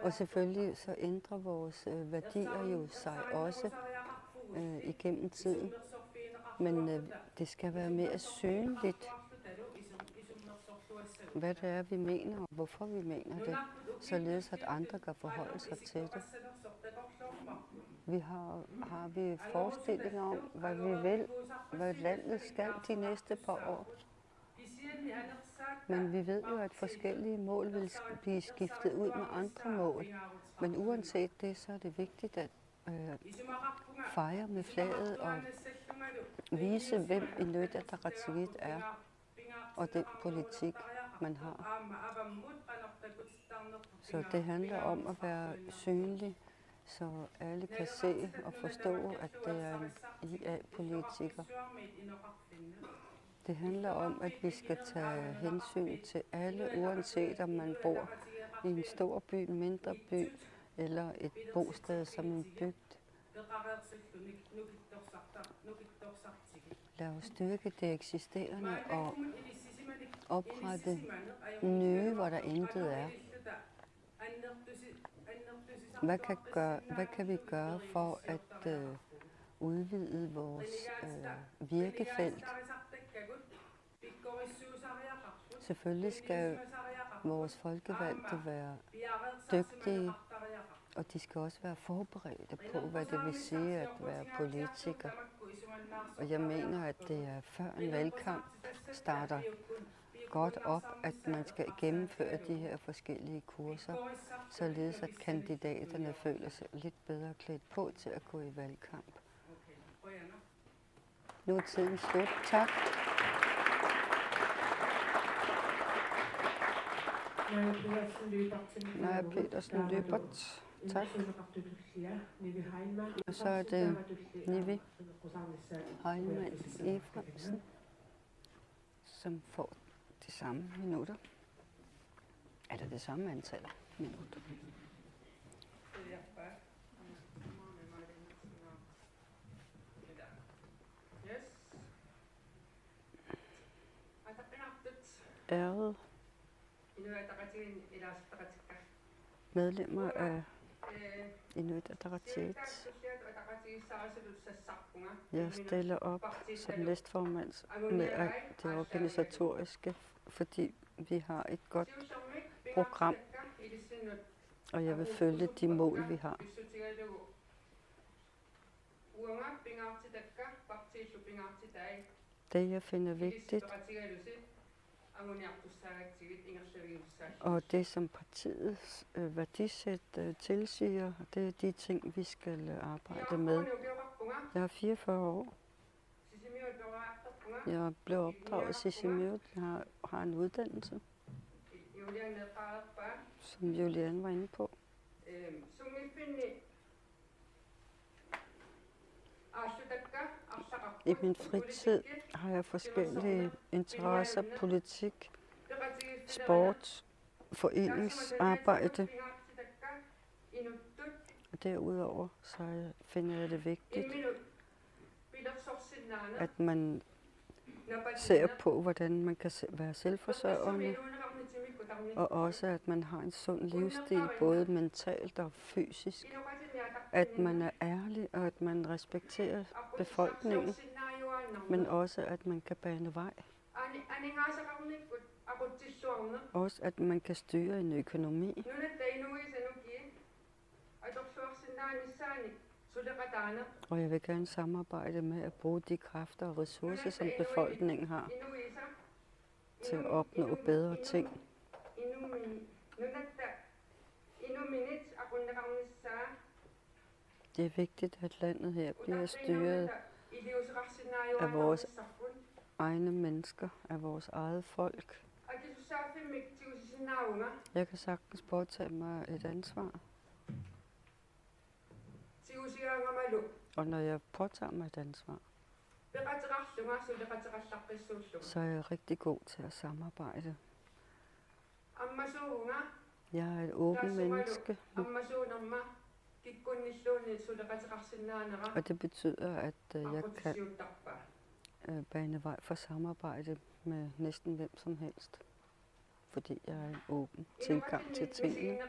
Og selvfølgelig så ændrer vores værdier jo sig også igennem tiden. Men det skal være mere synligt, hvad det er, vi mener, og hvorfor vi mener det, således at andre kan forholde sig til det. Har vi forestillinger om, hvad vi vil, hvad landet skal de næste par år. Men vi ved jo, at forskellige mål vil blive skiftet ud med andre mål. Men uanset det, så er det vigtigt at fejre med flaget og vise, hvem Inuit Ataqatigiit er, og den politik, man har. Så det handler om at være synlig, så alle kan se og forstå, at det er en IA-politiker. Det handler om, at vi skal tage hensyn til alle, uanset om man bor i en stor by, en mindre by eller et bosted som en bygd. Lad os styrke det eksisterende og oprette nye, hvor der intet er. Hvad kan vi gøre for at udvide vores virkefelt? Selvfølgelig skal vores folkevalgte være dygtige, og de skal også være forberedte på, hvad det vil sige at være politiker. Og jeg mener, at det er før en valgkamp starter godt op, at man skal gennemføre de her forskellige kurser, således at kandidaterne føler sig lidt bedre klædt på til at gå i valgkamp. Nu er tiden slut. Tak. Naja Petersen Løbert. Tak. Og så er det Nivi Heilmann Efremsen, som får de samme minutter. Eller det samme antal minutter. Ærede medlemmer af Inuit Ataqatigiit. Jeg stiller op som næstformand med det organisatoriske, fordi vi har et godt program, og jeg vil følge de mål, vi har. Det, jeg finder vigtigt, og det, som partiets værdisæt tilsiger, det er de ting, vi skal arbejde med. Jeg er 44 år. Jeg blev opdraget i Sisimiut. Jeg har en uddannelse, som Julian var inde på. I min fritid har jeg forskellige interesser, politik, sport, foreningsarbejde. Og derudover så finder jeg det vigtigt, at man ser på, hvordan man kan være selvforsørgende, og også at man har en sund livsstil, både mentalt og fysisk. At man er ærlig, og at man respekterer befolkningen, men også at man kan bane vej. Også at man kan styre en økonomi. Og jeg vil gerne samarbejde med at bruge de kræfter og ressourcer, som befolkningen har, til at opnå bedre ting. Det er vigtigt, at landet her bliver styret af vores egne mennesker, af vores eget folk. Jeg kan sagtens påtage mig et ansvar. Og når jeg påtager mig et ansvar, så er jeg rigtig god til at samarbejde. Jeg er et åbent menneske. Og det betyder, at jeg kan bane vej for samarbejde med næsten hvem som helst. Fordi jeg er en åben tilgang til tingene.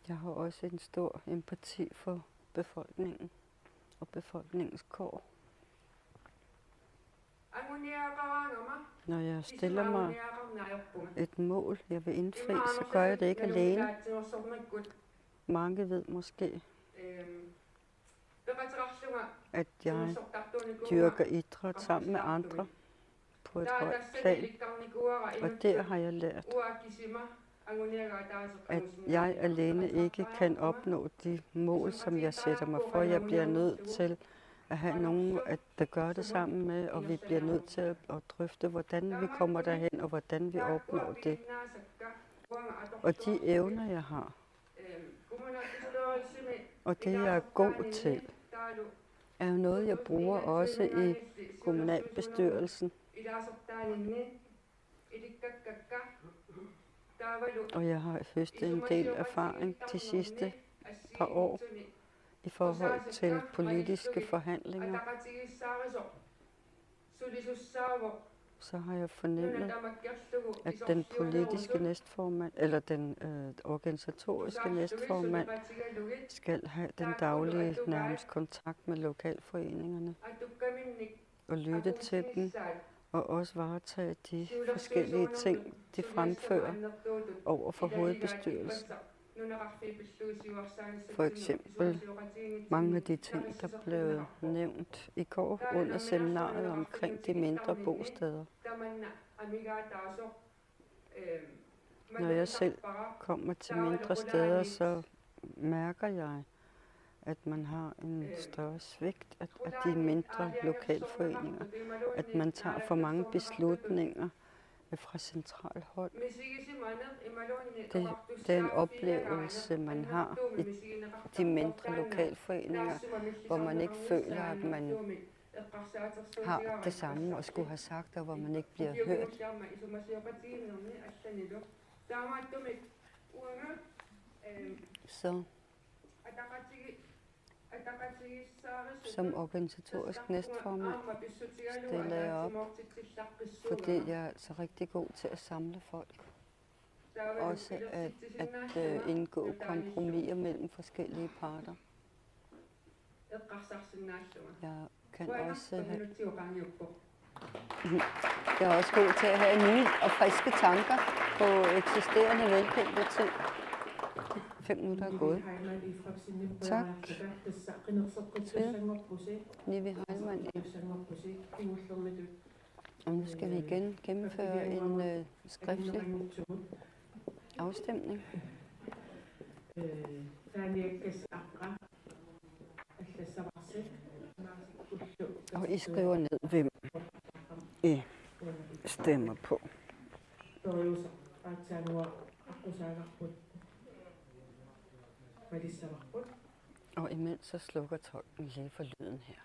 Jeg har også en stor empati for befolkningen og befolkningens kår. Når jeg stiller mig et mål, jeg vil indfri, så gør jeg det ikke alene. Mange ved måske, at jeg dyrker idræt sammen med andre på et højt plan. Og der har jeg lært, at jeg alene ikke kan opnå de mål, som jeg sætter mig for. Jeg bliver nødt til at have nogen, der gør det sammen med, og vi bliver nødt til at drøfte, hvordan vi kommer derhen, og hvordan vi opnår det. Og de evner, jeg har, og det, jeg er god til, er jo noget, jeg bruger også i kommunalbestyrelsen. Og jeg har høstet en del erfaring de sidste par år i forhold til politiske forhandlinger. Så har jeg fornemmet, at den politiske næstformand, eller den organisatoriske næstformand, skal have den daglige nærmest kontakt med lokalforeningerne og lytte til dem, og også varetage de forskellige ting, de fremfører over for hovedbestyrelsen. For eksempel mange af de ting, der blev nævnt i går under seminaret omkring de mindre bosteder. Når jeg selv kommer til mindre steder, så mærker jeg, at man har en større svigt af de mindre lokalforeninger. At man tager for mange beslutninger fra central hold. Det er en oplevelse, man har i de mindre lokalforeninger, hvor man ikke føler, at man har det samme at skulle have sagt, og hvor man ikke bliver hørt. Så som organisatorisk næstformand stiller jeg op, fordi jeg er så rigtig god til at samle folk. Også at indgå kompromiser mellem forskellige parter. Jeg kan også jeg er også god til at have nye og friske tanker på eksisterende velkendte ting. 5 minutter er gået. Tak til Nivi Heilmann. Og nu skal vi igen gennemføre en skriftlig afstemning. Og I skriver ned, hvem I stemmer på. Og imens så slukker tolken lige for lyden her.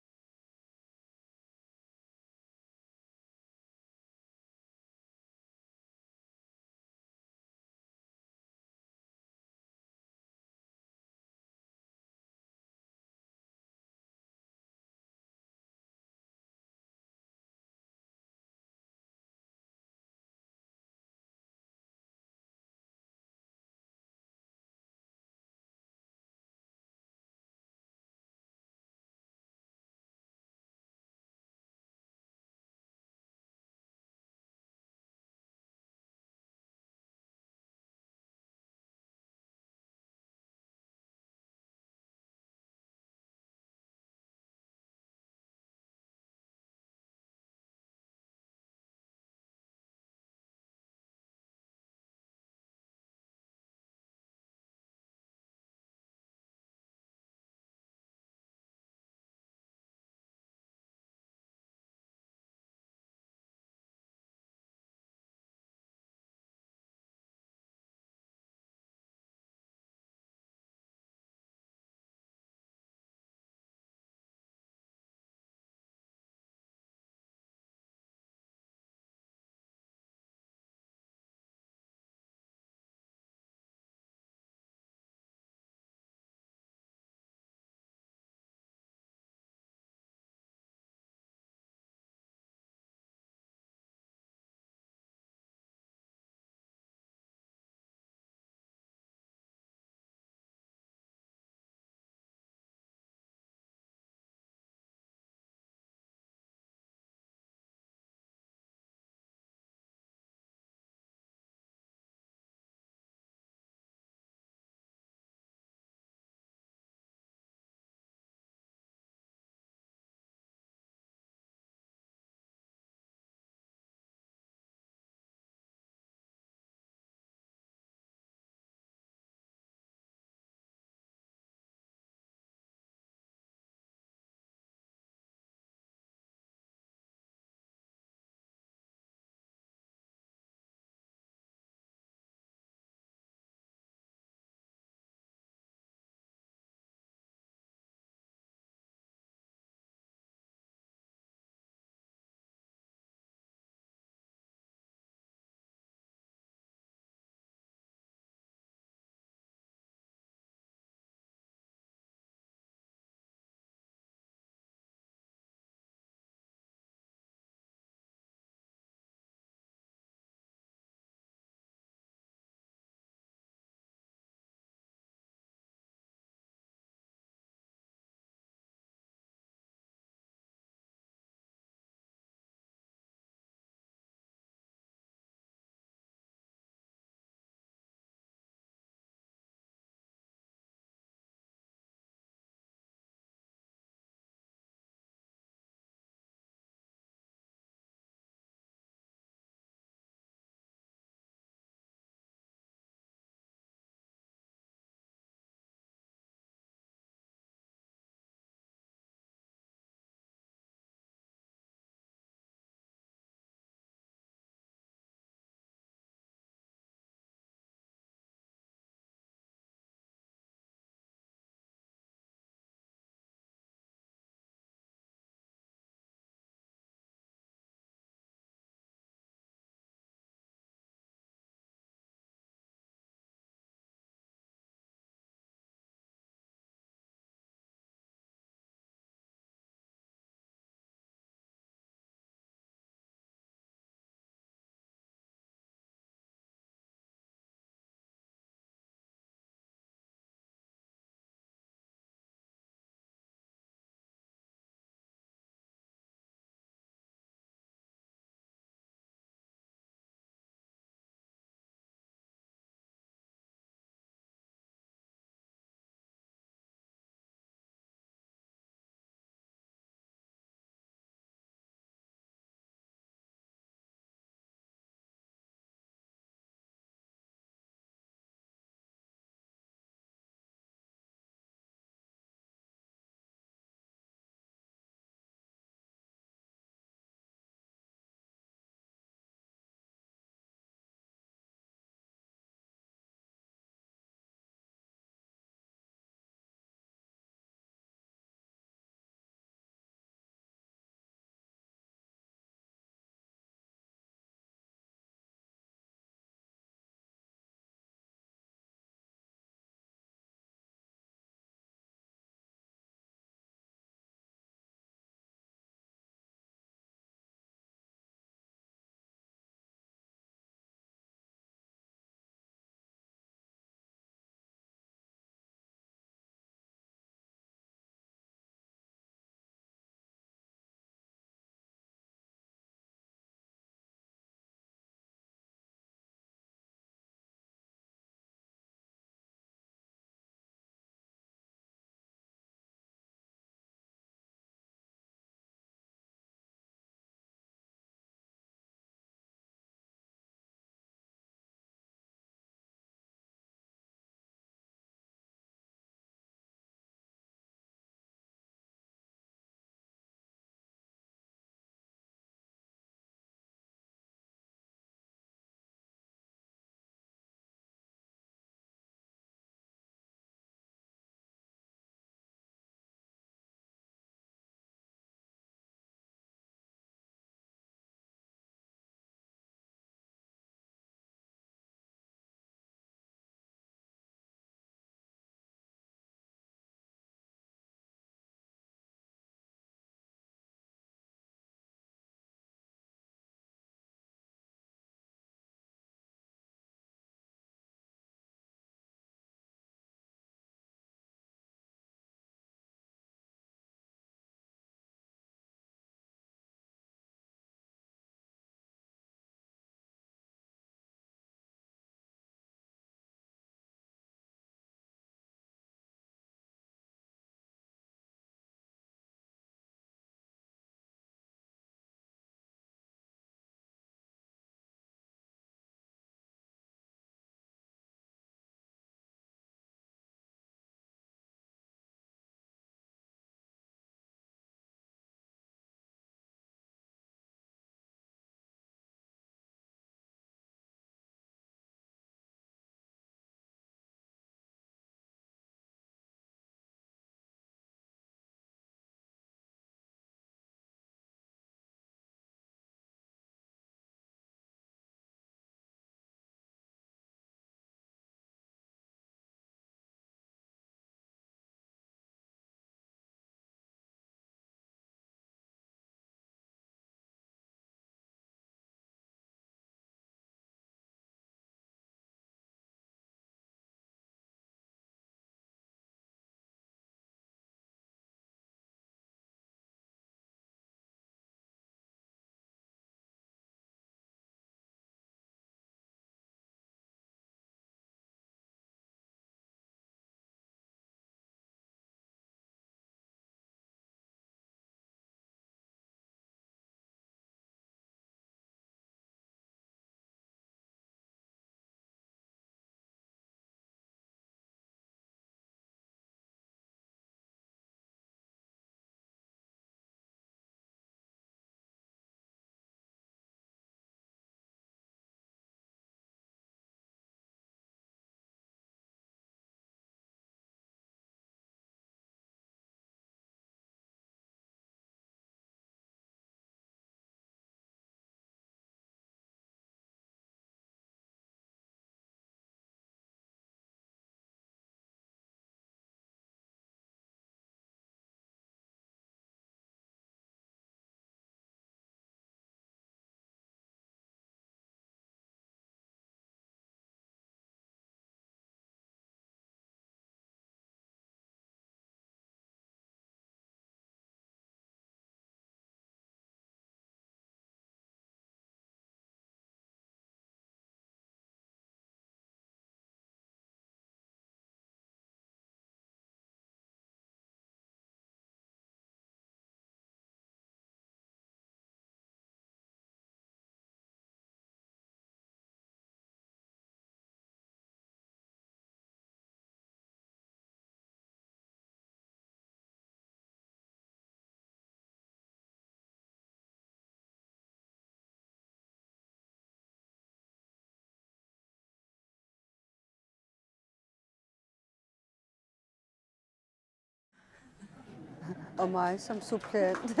Og mig som suppleant.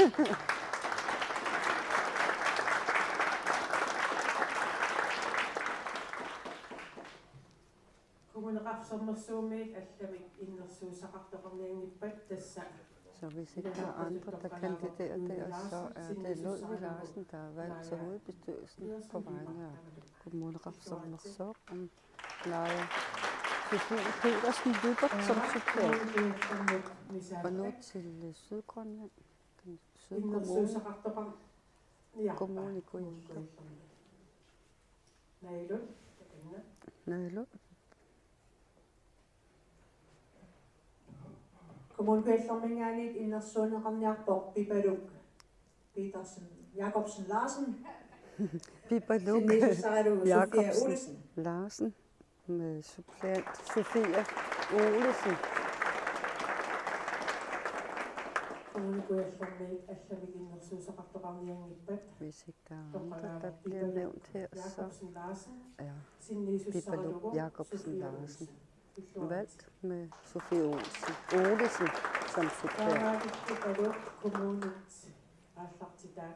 Så hvis ikke der er andre, der kandiderer der, så er det Ludvig Larsen, der er valgt til hovedbestyrelsen på vegne af kommunereformer om Leje Sofie Petersen Lübbert som suppleant. Og nu til Sydgrønland, den Sydkommune. Kommune i Gryde. Nælund. Kommunikationsmængeligt indersund Ramnjak Bibaluk Petersen Jacobsen Larsen. Bibaluk Jacobsen Larsen med suppleant Sofia Olesen. Hvis ikke der er andre, der bliver nævnt her, så er Bibaluk Jacobsen Larsen valgt med Sofie Olesen som suppleant.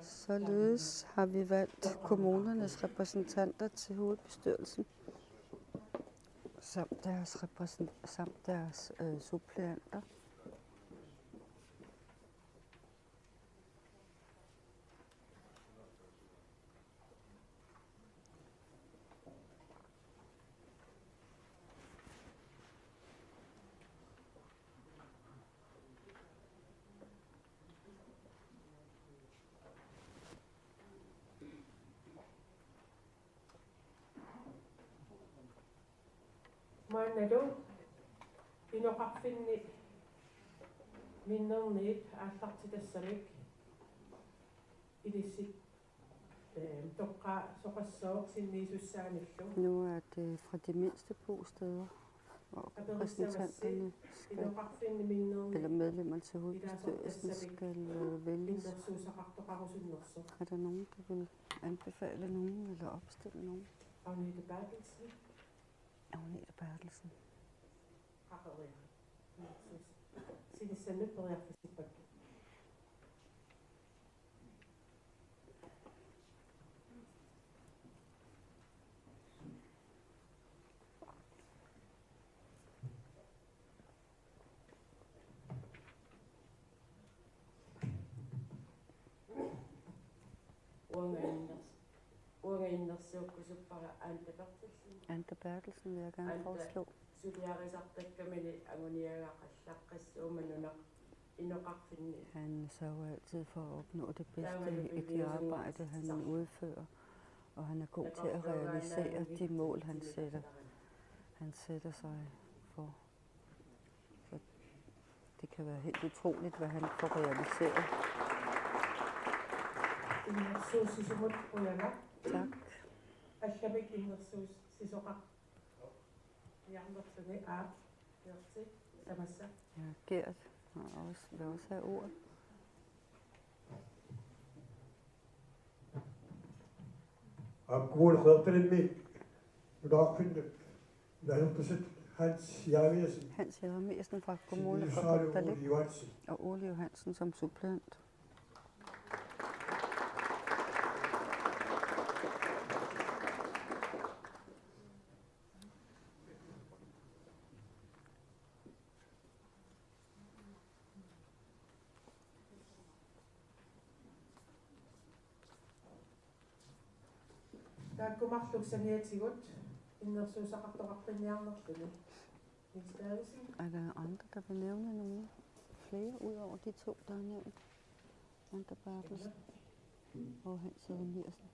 Således har vi valgt kommunernes repræsentanter til hovedbestyrelsen samt deres suppleanter. Manado, inoqarfinni minnerniit aallartitassalik ilissit toqqa soqassoor sinniisussaanillu. Nu er det fra de mindste bosteder, hvor repræsentanterne skal, eller medlemmerne til hovedbestyrelsen skal vælges. Er der nogen, der vil anbefale nogen eller opstille nogen? Agnete Bertelsen. Agnete Bertelsen. Ante Bertelsen vil jeg gerne foreslå. Han sørger altid for at opnå det bedste i det arbejde, han udfører, og han er god til at realisere de mål, han sætter sig for. Så det kan være helt utroligt, hvad han får realiseret. Tak. Ja, Gert vil også have ordet. Kommune Rødbælmi, Udagfinde, hvad hedder det? Hans Jeremiasen. Hans Jeremiasen fra Kommune Rødbælmi og Ole Johansen som suppleant. Er der andre, der vil nævne nogen flere, ud over de to, der er nævnt? Ante Bertelsen og Hans Jeremiasen.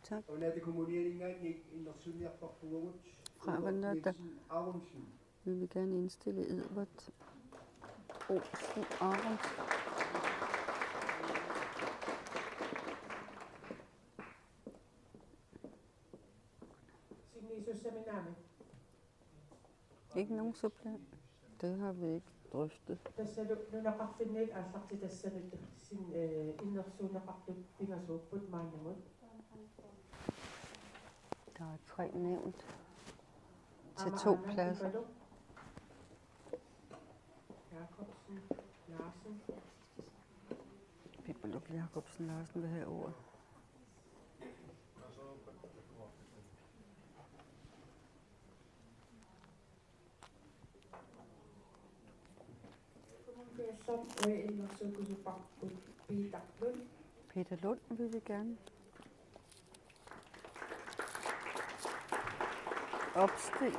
Tak. Fra Renata. Vi vil gerne indstille Edvard Olsen Aronsen. Ikke nogen suppleant. Det har vi ikke drøftet. Der er 3 nævnt til 2 pladser. Jakob. Larsen. Pipaluk Jacobsen Larsen vil have ordet. Peter Lund vil vi gerne. Opstil.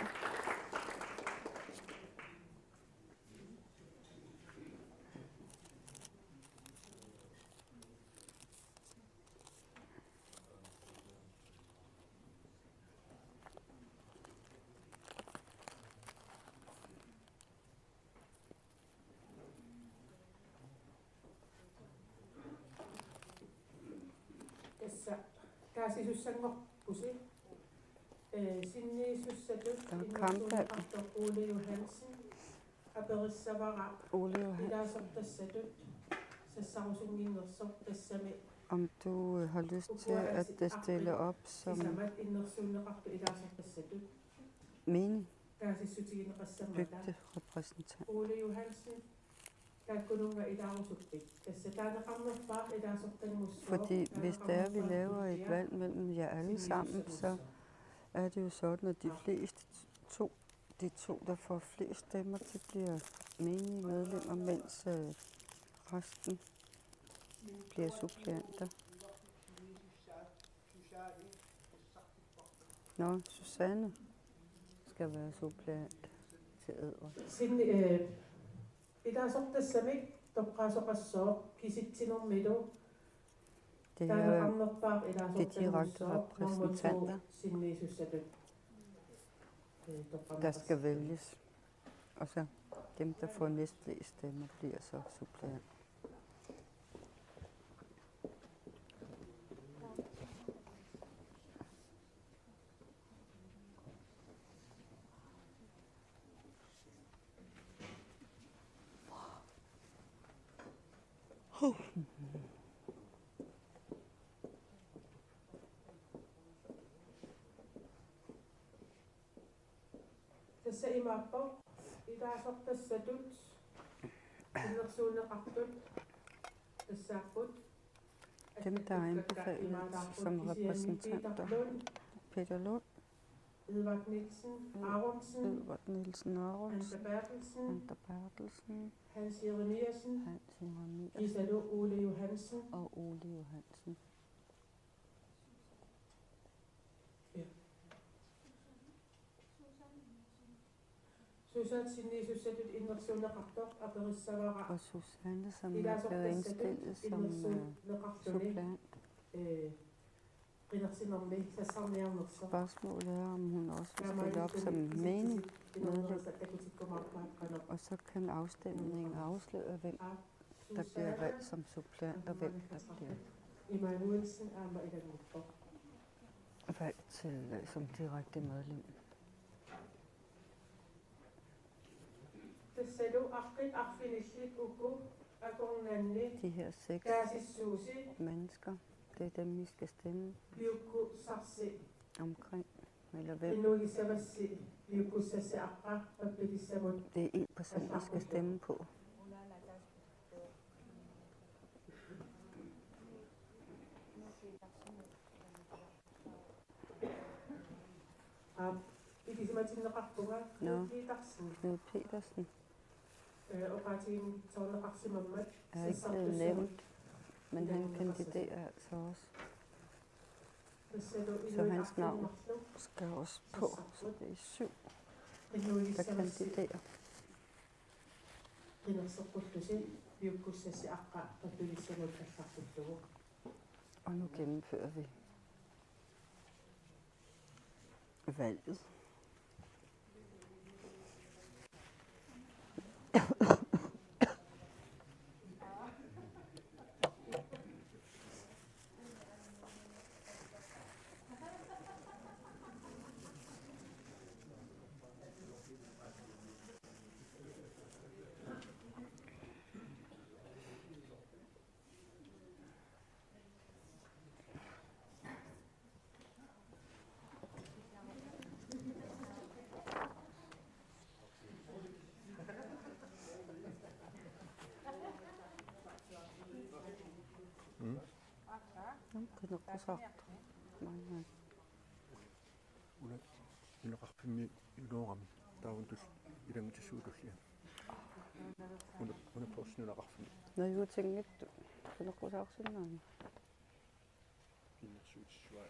Kaasisussanngorpusi sinniisussatut Kampe. Ole Johansen aperissavara Ole Johansen. ilaasortassatut sassarusungиннерсор тассами Om du har lyst til at stille op som сисамат иннерсууннеқарту илааsortassatut menig kaasissutigineqassamata bygderepræsentant. Ole Johansen taakkununga ilaarusuptik tassataaneqarnerpaa ilaasortanngussuo Fordi hvis det er, vi laver et valg mellem jer alle sammen, så er det jo sådan, at de to, der får flest stemmer, de bliver menige medlemmer, mens resten bliver suppleanter. Nå, Susanne skal være suppleant til Edvard. Ilaasortassami toqqaasoqassoo kisitsinnermilu Det er de direkte repræsentanter, der skal vælges. Og så dem, der får næstflest stemmer, bliver så suppleant. Tässä imaappo ilaasortassatut innersuunneqartut tassaaput Dem, der er anbefalet som repræsentanter. Peter Lund, Edvard Nielsen Aronsen, Anta Bertelsen, Hans Jeremiasen, Gisalo Ole Johansen og Ole Johansen. Susanne sinniisussatut innersuunneqartoq aperissavara Og Susanne, som er blevet indstillet som suppleant. Spørgsmålet er, om hun også vil stille op som menig medlem. Og så kan afstemningen afsløre, hvem der bliver valgt som suppleant, og hvem der bliver valgt til, som direkte medlem. De her 6 mennesker, det er dem, vi skal stemme omkring, eller hvem. Det er en person, vi skal stemme på. Nå, Knud Petersen er ikke blevet nævnt, men han kandiderer altså også. Så hans navn skal også på, så det er 7, der kandiderer. Og nu gennemfører vi valget. кинеққусаарту маанаа инеқарфимми илуорами таавунтус илангутассуулуллиа уна наюутингитту кинеққусаарсинаани пиннерсуутиссуа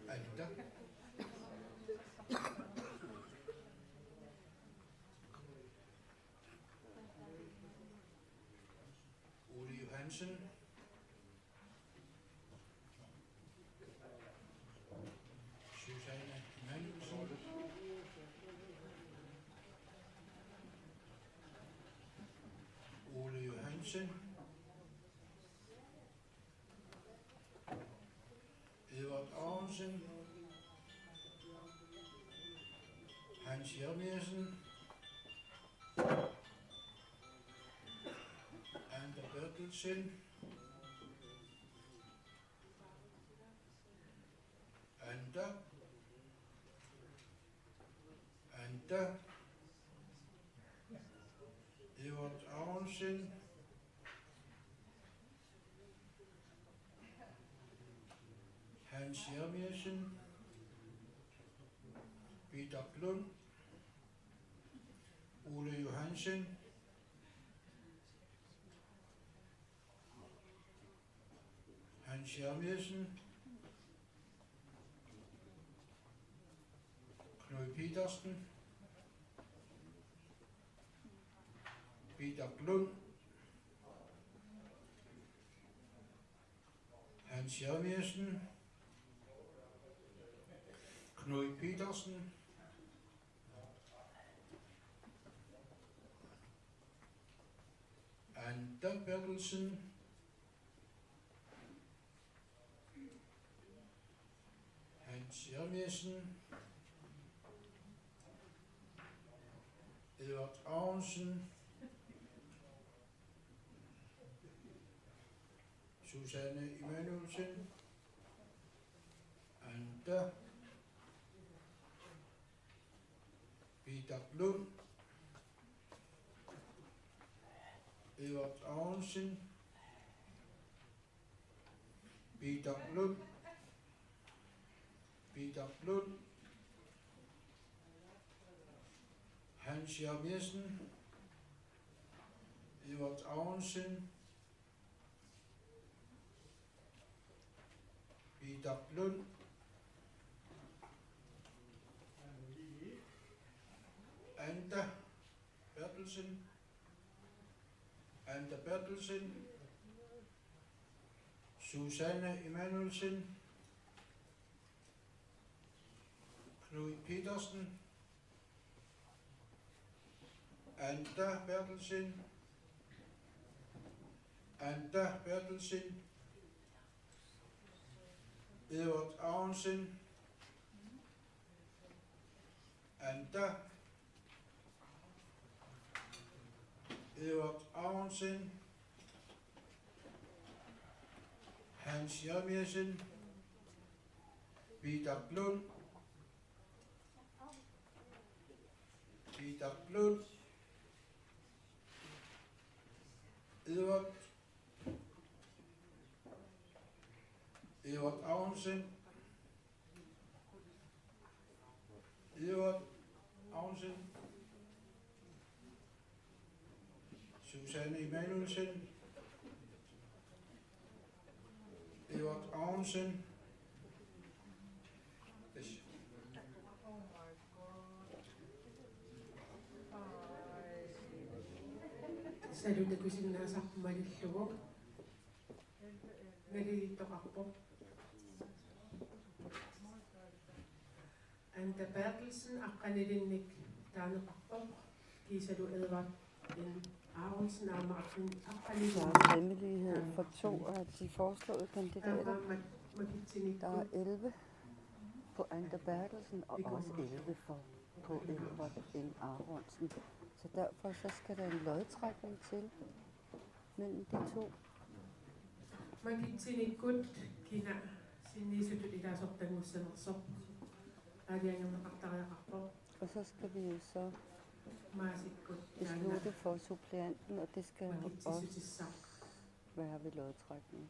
Anita. Ole Johansen. Susanne Manuelsen. Ole Johansen. Edvard Aarhusen. Hans Jermiasen. Ander Bertelsen. Ander. Edvard Aarhusen. Hans Jermiasen. Peter Klund. Ole Johansen. Hans Jermiasen. Knud Petersen. Peter Klund. Hans Jermiasen. Knud Petersen. Anda Bertelsen, Hans Jeremiasen, Edvard Aronsen, Susanne Emanuelsen, Anda, Peter Lund, Edvard Aronsen, Peter Lund, Hans Jeremiasen, Edvard Aronsen, Peter Lund, Anda Bertelsen, Susanne Emanuelsen, Knud Petersen, Anda Bertelsen, Edvard Aronsen, Anda, Edvard Aronsen, Hans Jeremiasen, Peter Lund, Edvard Aronsen, Susanne Emanuelsen, Edvard Aronsen, салунакусиннаасарпумалиллугу налилиттоқарпо Anda Bertelsen аққанилинник таанеқарпоқ кисалу Edvard Aronsen Hemmelighed for 2 af de foreslåede kandidater. Der er 11 på Anda Bertelsen og også 11 på Edvard Aronsen. Så derfor så skal der en lodtrækning til mellem de to. Magitsinnikkut kina sinniisutut ilaasortangussanarsor aaliangerneqartariaqarpoq Og så skal vi jo så maasikkut beslutte for suppleanten, og det skal også være ved lodtrækning.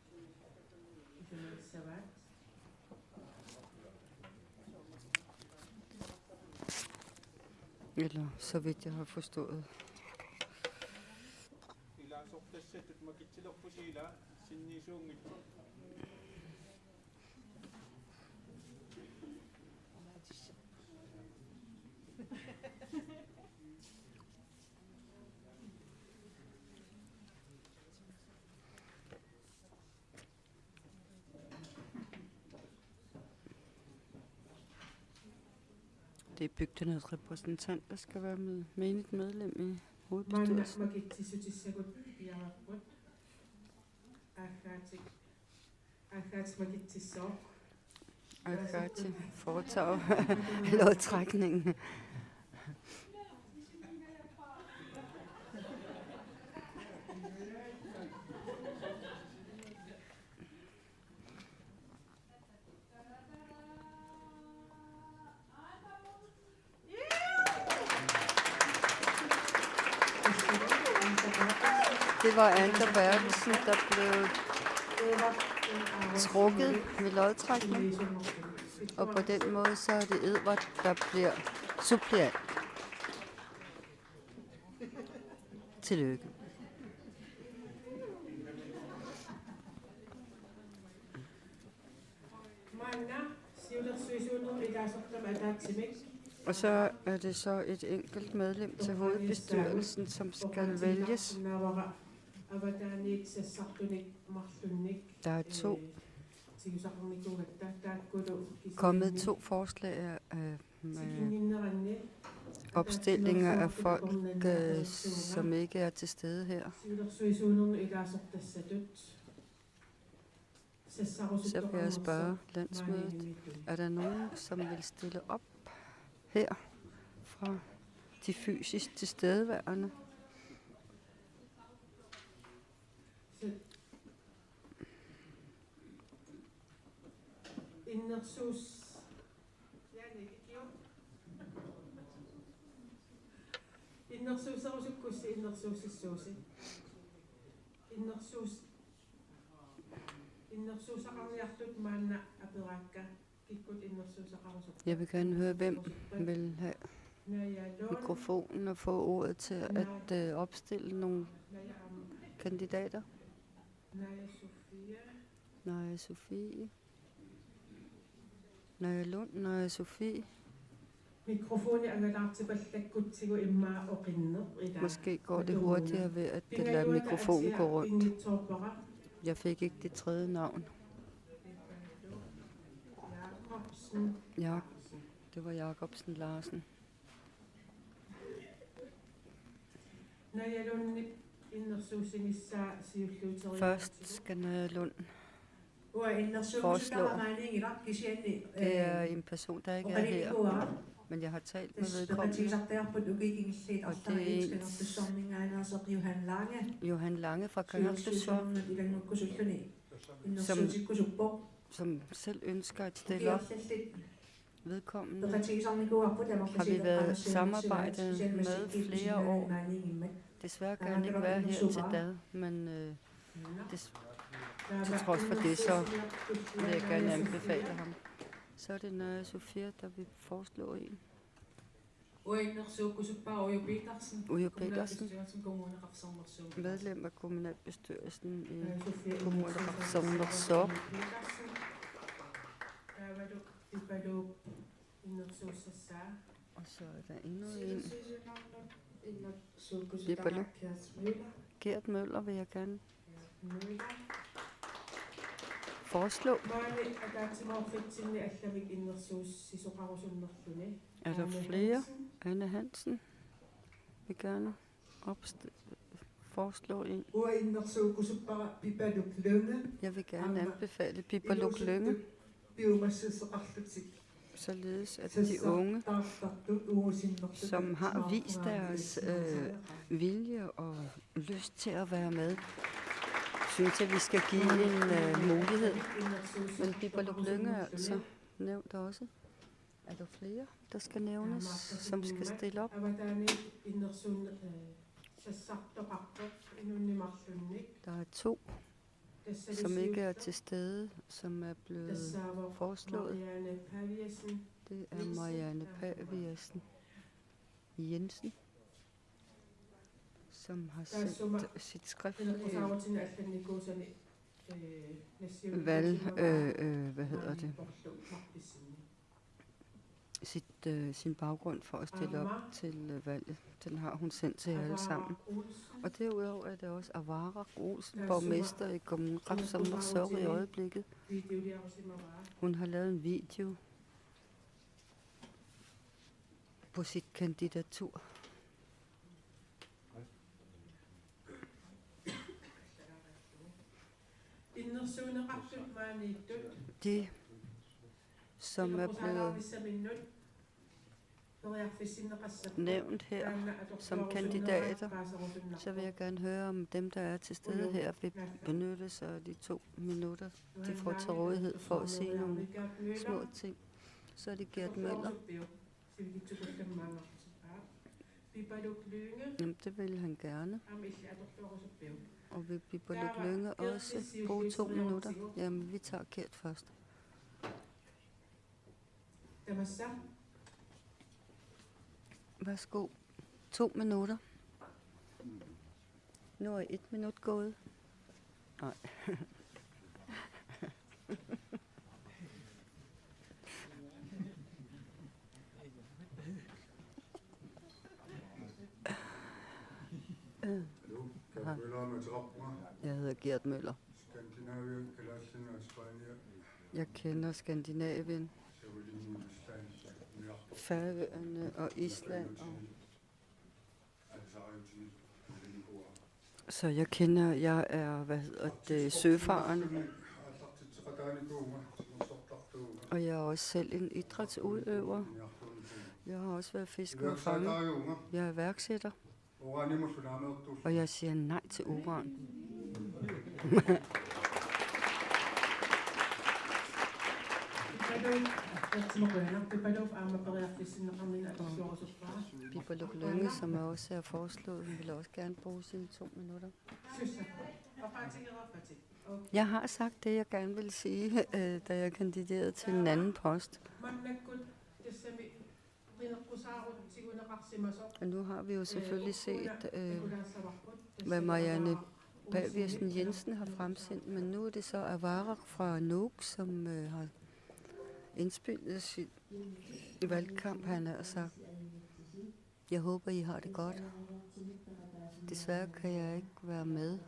Eller så vidt jeg har forstået. Det er bygdernes repræsentant, der skal være med menigt medlem i hovedbestyrelsen. Akati foretager lodtrækningen. Det var Anda Bertelsen, der blev trukket ved lodtrækning. Og på den måde så er det Edvard, der bliver suppleant. Tillykke. Og så er det så et enkelt medlem til hovedbestyrelsen, som skal vælges. Der er kommet 2 forslag af opstillinger af folk, som ikke er til stede her. Så vil jeg spørge landsmødet, er der nogen, som vil stille op her fra de fysisk tilstedeværende? Jeg vil gerne høre, hvem vil have mikrofonen og få ordet til at opstille nogle kandidater. Naja Sofie. Naja Lund, Naja Sofie. Måske går det hurtigere ved at lade mikrofonen gå rundt. Jeg fik ikke det tredje navn. Ja, det var Jacobsen Larsen. Først skal Naja Lund foreslå. Det er en person, der ikke er her, men jeg har talt med vedkommende. Og det er Johan Lange fra Kangerlussuaq, som selv ønsker at stille op. Vedkommende har vi været samarbejdet med flere år. Desværre kan han ikke være her til dag, men til trods for det, så vil jeg gerne anbefale ham. Så er det Naja Sofia, der vil foreslå en. Ujo Petersen, medlem af kommunalbestyrelsen i Kommunalreformsorg. Og så er der endnu en. Gert Møller vil jeg gerne foreslå. Er der flere? Anne Hansen vil gerne foreslå en. Jeg vil gerne anbefale Bibaluk Lynge, således at de unge, som har vist deres vilje og lyst til at være med, synes jeg, vi skal give en mulighed. Men Bibaluk Lynge er altså nævnt også. Er der flere, der skal nævnes, som skal stille op? Der er 2, som ikke er til stede, som er blevet foreslået. Det er Marianne Paviasen Jensen, som har sendt sit skriftlige sin baggrund for at stille op til valget. Den har hun sendt til alle sammen. Og derudover er det også Avara Olsen, borgmester i Kommunalreformsorg i øjeblikket. Hun har lavet en video på sit kandidatur. De, som er blevet nævnt her som kandidater, så vil jeg gerne høre, om dem, der er til stede her, vil benytte sig af de 2 minutter, de får til rådighed for at sige nogle små ting. Så er det Gert Møller. Jamen, det vil han gerne. Og vil Bibaluk Lynge også bruge 2 minutter? Jamen, vi tager Gert først. Værsgo. 2 minutter. Nu er 1 minut gået. Nej. Jeg hedder Gert Møller. Jeg kender Skandinavien Færøerne og Island. Så jeg er søfarende. Og jeg er også selv en idrætsudøver. Jeg har også været fisker og fange. Jeg er værksætter. Og jeg siger nej til uran. Bibaluk Lynge, som jeg også har foreslået, vil også gerne bruge sine 2 minutter. Jeg har sagt det, jeg gerne vil sige, da jeg kandiderede til en anden post. Og nu har vi jo selvfølgelig set, hvad Marianne Paviersen Jensen har fremsendt, men nu er det så Avarak fra Nuuk, som har indspillet sit valgkamp, han har sagt. Jeg håber, I har det godt. Desværre kan jeg ikke være med,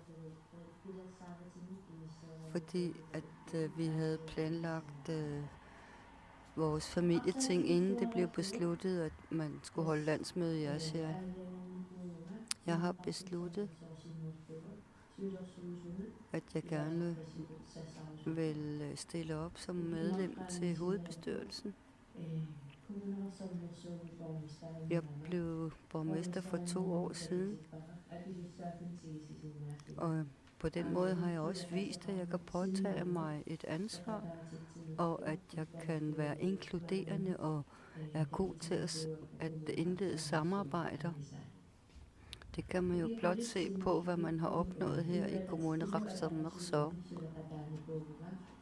fordi at vi havde planlagt vores familieting, inden det blev besluttet, at man skulle holde landsmøde i Asia. Jeg har besluttet, at jeg gerne vil stille op som medlem til hovedbestyrelsen. Jeg blev borgmester for 2 år siden, og på den måde har jeg også vist, at jeg kan påtage mig et ansvar, og at jeg kan være inkluderende og er god til at indlede samarbejder. Det kan man jo blot se på, hvad man har opnået her i Kommune Qaaqsuarsuaq.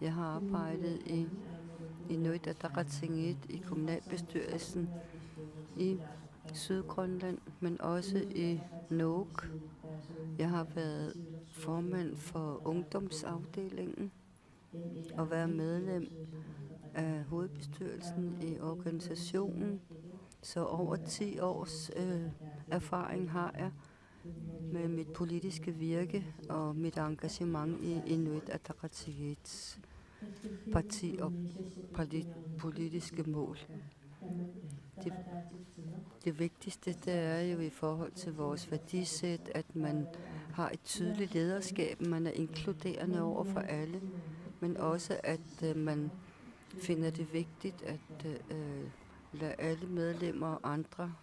Jeg har arbejdet i Inuit Ataqatigiit i kommunalbestyrelsen i Sydgrønland, men også i Nuuk. Jeg har været formand for ungdomsafdelingen og været medlem af hovedbestyrelsen i organisationen. Så over 10 års erfaring har jeg med mit politiske virke og mit engagement i Inuit Ataqatigiits parti og politiske mål. Det vigtigste det er jo i forhold til vores værdisæt, at man har et tydeligt lederskab, man er inkluderende over for alle, men også at man finder det vigtigt at lade alle medlemmer og andre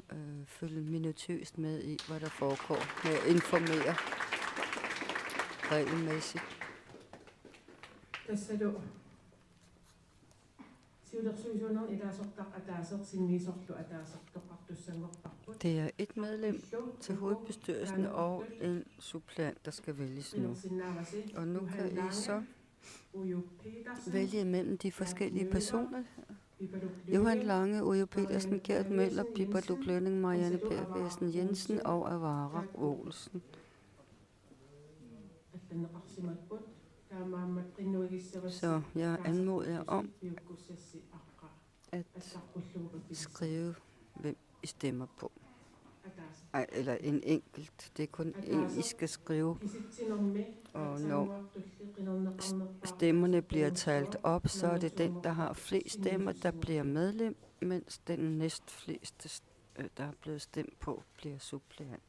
følge minutiøst med i, hvad der foregår, med at informere regelmæssigt. Det er et medlem til hovedbestyrelsen og en suppleant, der skal vælges nu. Og nu kan I så vælge mellem de forskellige personer. Johan Lange, Ujo Petersen, Gert Møller, Bibaluk Lynge, Marianne Paviersen Jensen og Avarak Olsen. Så jeg anmoder jer om at skrive, hvem I stemmer på. Ej, eller en enkelt. Det er kun en, I skal skrive. Og når stemmerne bliver talt op, så er det den, der har flest stemmer, der bliver medlem, mens den næstfleste, der er blevet stemt på, bliver suppleant.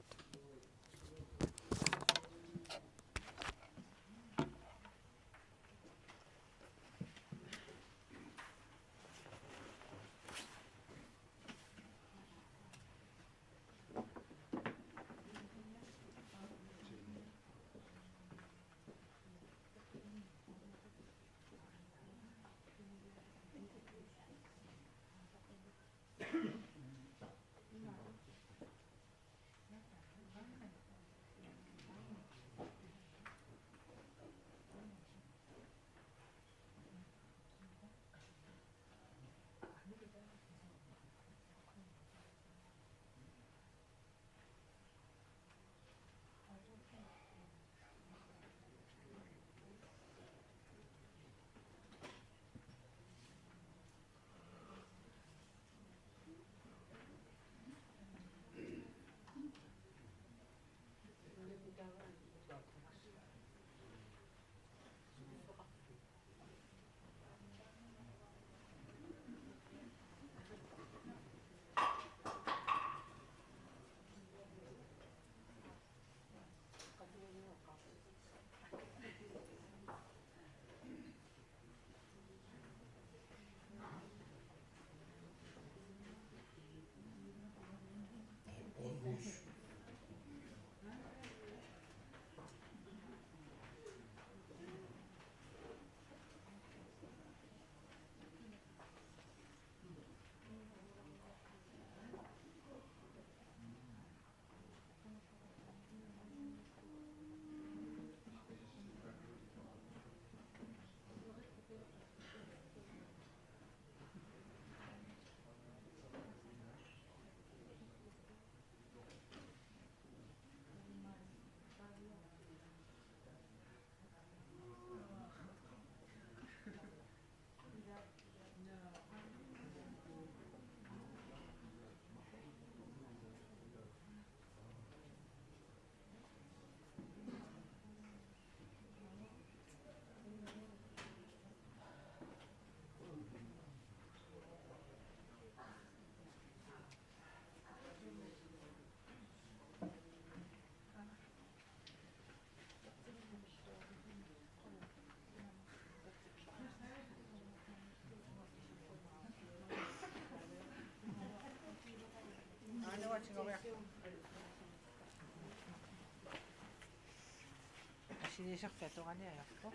Илисартатораниаярпо.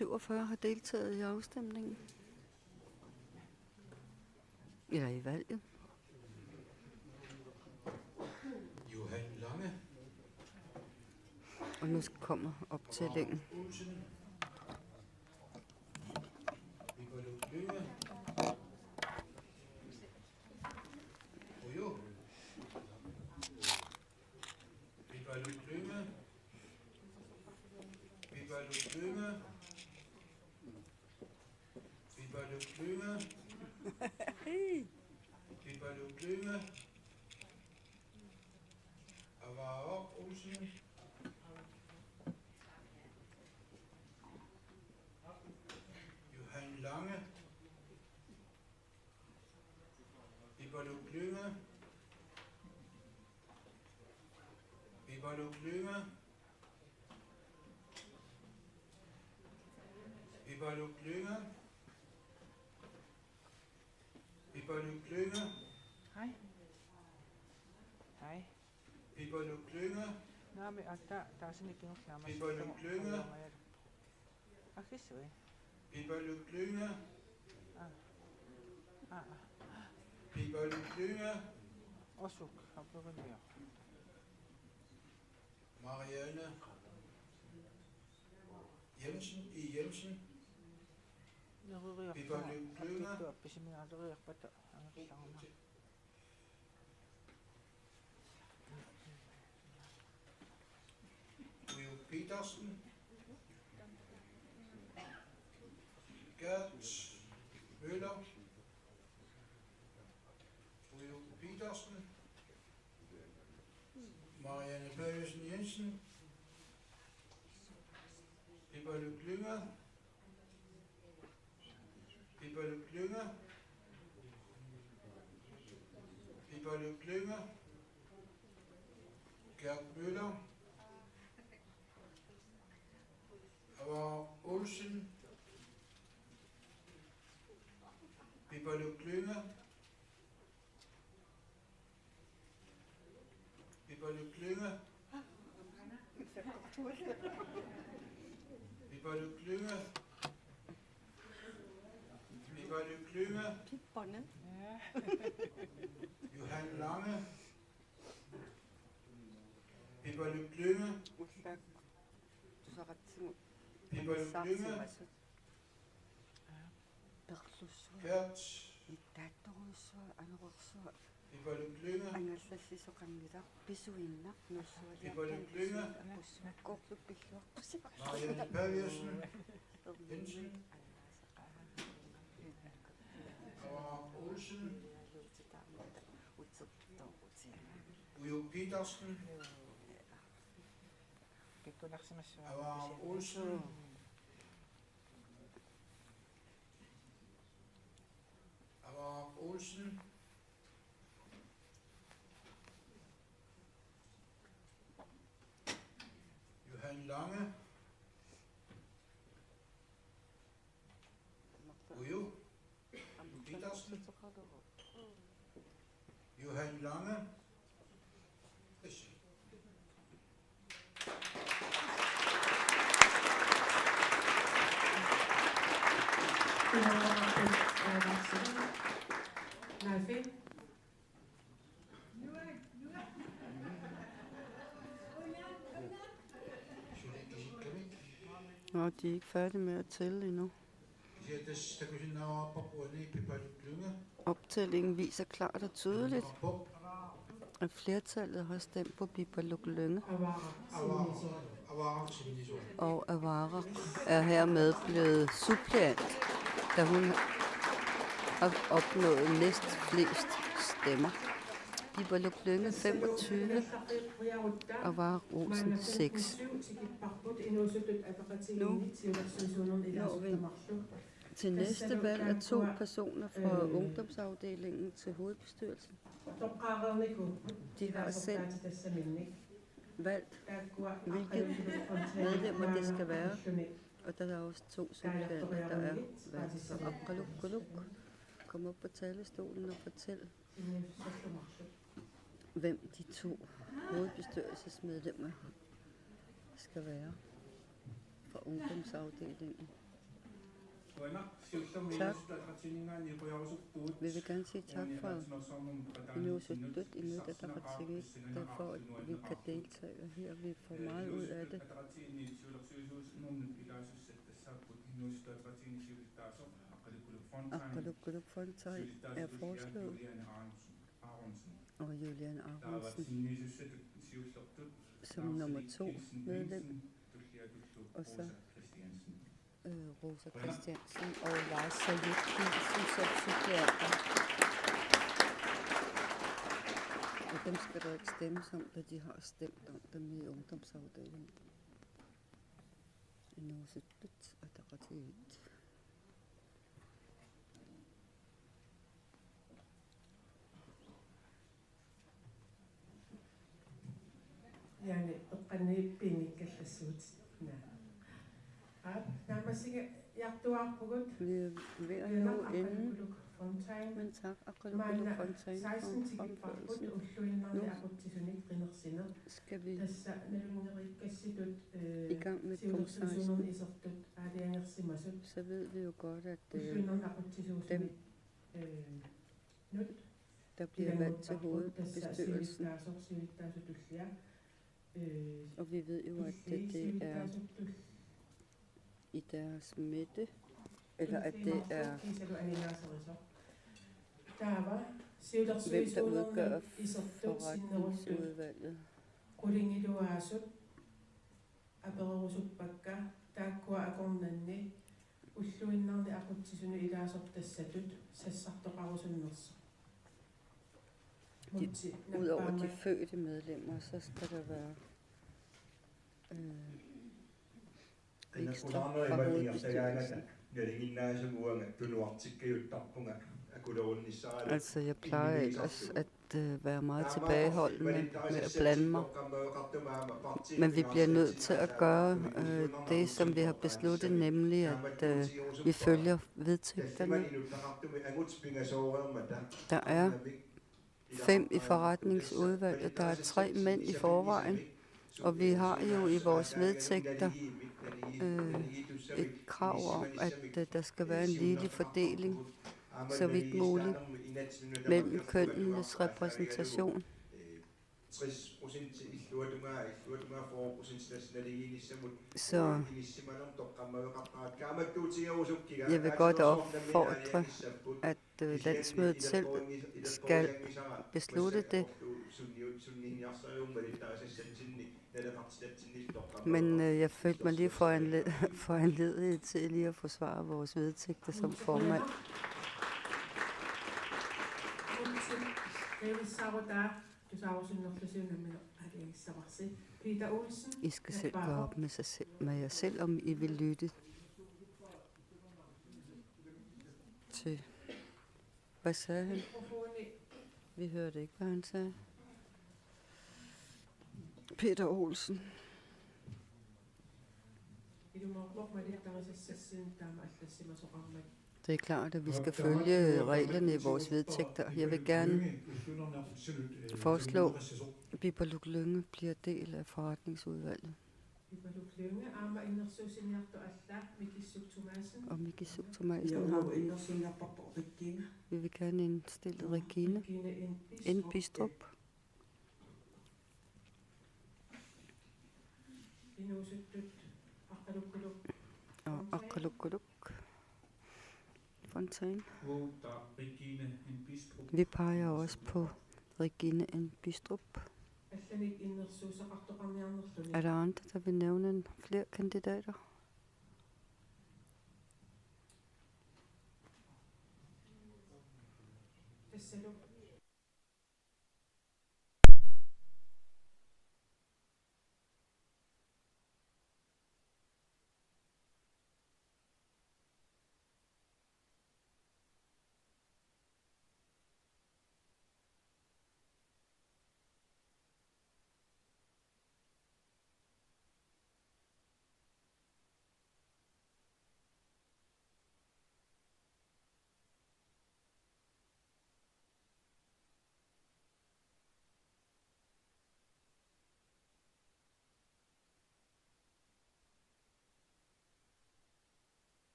47 har deltaget i afstemningen. Eller i valget. Johan Lange. Og nu kommer optællingen. Olsen. Ibaluk Lyngge. Ojo. Ibaluk Lyngge. Ibaluk Lyngge. Ibaluk Lyngge. Ibaluk Lyngge. Avarok Olsen. Johan Lange. Ibaluk Lyngge. Ibaluk Lyngge. Ibaluk Lyngge. Ibaluk Lyngge. Hej. Hej. Ibaluk Lyngge. Nej, men der er sådan ikke nogen flammer. Ibaluk Lyngge. Akisui. Ibaluk Lyngge. Ah. Ibaluk Lyngge. Osuk, har plukket mere. Marianne Jensen i Jensen. Ibaluk Lyngge. Will Petersen. Gert Møller. Will Petersen. Marianne Bøgesen Jensen. Ibaluk Lyngge. Ibaluk Lyngge. Ibaluk Lyngge. Gert Møller. Avar Olsen. Ibaluk Lyngge. Ibaluk Lyngge. Ibaluk Lyngge. Ibaluk Lyngge. Johan Lange. Ibaluk Lyngge. Ibaluk Lyngge. Gert. Ibaluk Lyngge. Ibaluk Lyngge. Marianne Bøgesen Jensen. Avar Olsen. Will Petersen. Avar Olsen. Avar Olsen. Johan Lange. Ujo. Petersen. Johan Lange. Nå, de er ikke færdige med at tælle endnu. Optællingen viser klart og tydeligt, at flertallet har stemt på Ibaluk Lyngge. Og Avarok er hermed blevet suppleant, da hun har opnået næst flest stemmer. Biberluk Lynge 25 og var Rosen 6. Nu når vi til næste valg af 2 personer fra ungdomsafdelingen til hovedbestyrelsen. De har selv valgt, hvilke medlemmer det skal være. Og der er også 2 suppleanter, der er valgt. Så Akkaluk kom op på talerstolen og fortæl, hvem de 2 hovedbestyrelsesmedlemmer skal være fra ungdomsafdelingen. Tak. Vi vil gerne sige tak for Inuusuttut Inuit Ataqatigiit, for at vi kan deltage her. Vi får meget ud af det. Akkaluk Frontai er foreslået, og Julian Aronsen som nummer 2 medlem, og så Rosa Christiansen og Lars Sajid Kielsen som suppleanter. Og dem skal der ikke stemmes om, da de har stemt om dem i ungdomsafdelingen. Inuusuttut Ataqatigiit. يعني أقني بيني كالسود Vi er ved at nå inden, men tak Akkaluk Fontaine for fremførelsen. Nu skal vi i gang med punkt 16. Så ved vi jo godt, at dem, der bliver valgt til hovedbestyrelsen, og vi ved jo, at det er i deres midte, eller at det er hvem der udgør forretningsudvalget. Udover de fødte medlemmer, så skal der være ekstra fra hovedbestyrelsen. Altså, jeg plejer ellers at være meget tilbageholdende med at blande mig. Men vi bliver nødt til at gøre det, som vi har besluttet, nemlig at vi følger vedtægterne. Der er 5 i forretningsudvalget, der er 3 mænd i forvejen, og vi har jo i vores vedtægter et krav om, at der skal være en ligelig fordeling, så vidt muligt, mellem kønnenes repræsentation. Så jeg vil godt opfordre, at landsmødet selv skal beslutte det. Men jeg følte mig lige foranlediget til lige at forsvare vores vedtægter som formand. I skal selv gå op med jer selv, om I vil lytte til. Hvad sagde han? Vi hørte ikke, hvad han sagde. Peter Olsen. Det er klart, at vi skal følge reglerne i vores vedtægter. Jeg vil gerne foreslå, at Biberluk Lynge bliver del af forretningsudvalget. Og Miki Suk-Thomasen har vi vil gerne indstille Regine N. Bistrup. Og Akkaluk Fontaine. Vi peger også på Regine N. Bistrup. Er der andre, der vil nævne flere kandidater?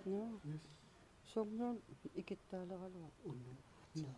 No. Somnon ikittaaleraluaq. No.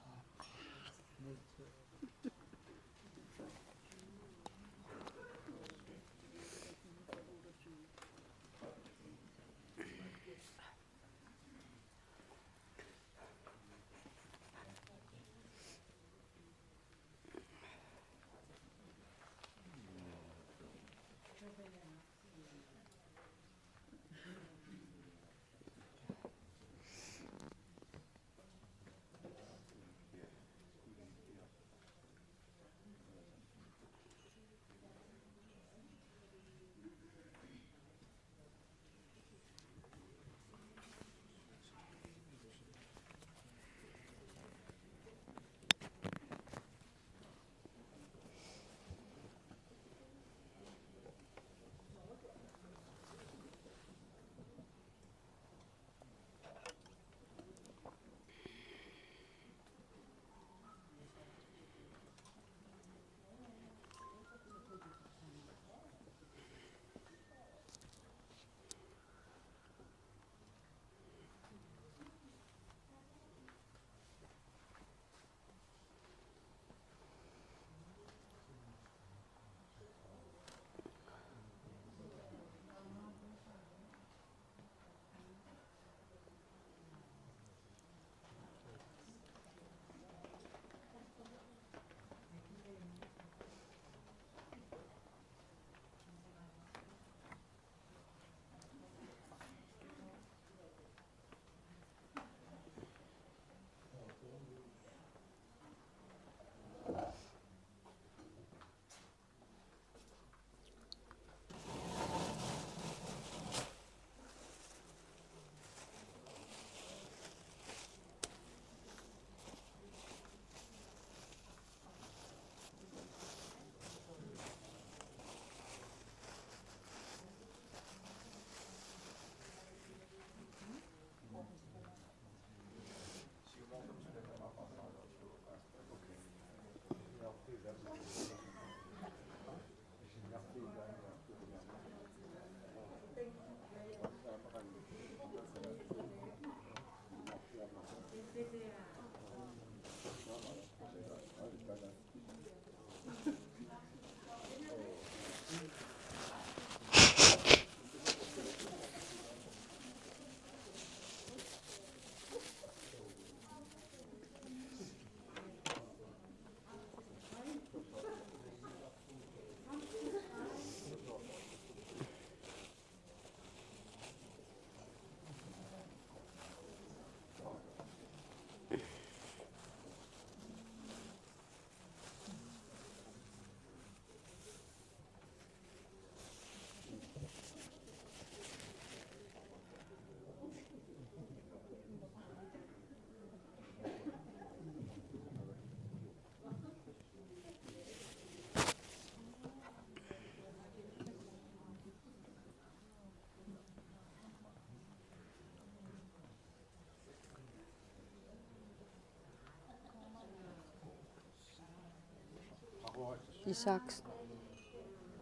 I Saksen.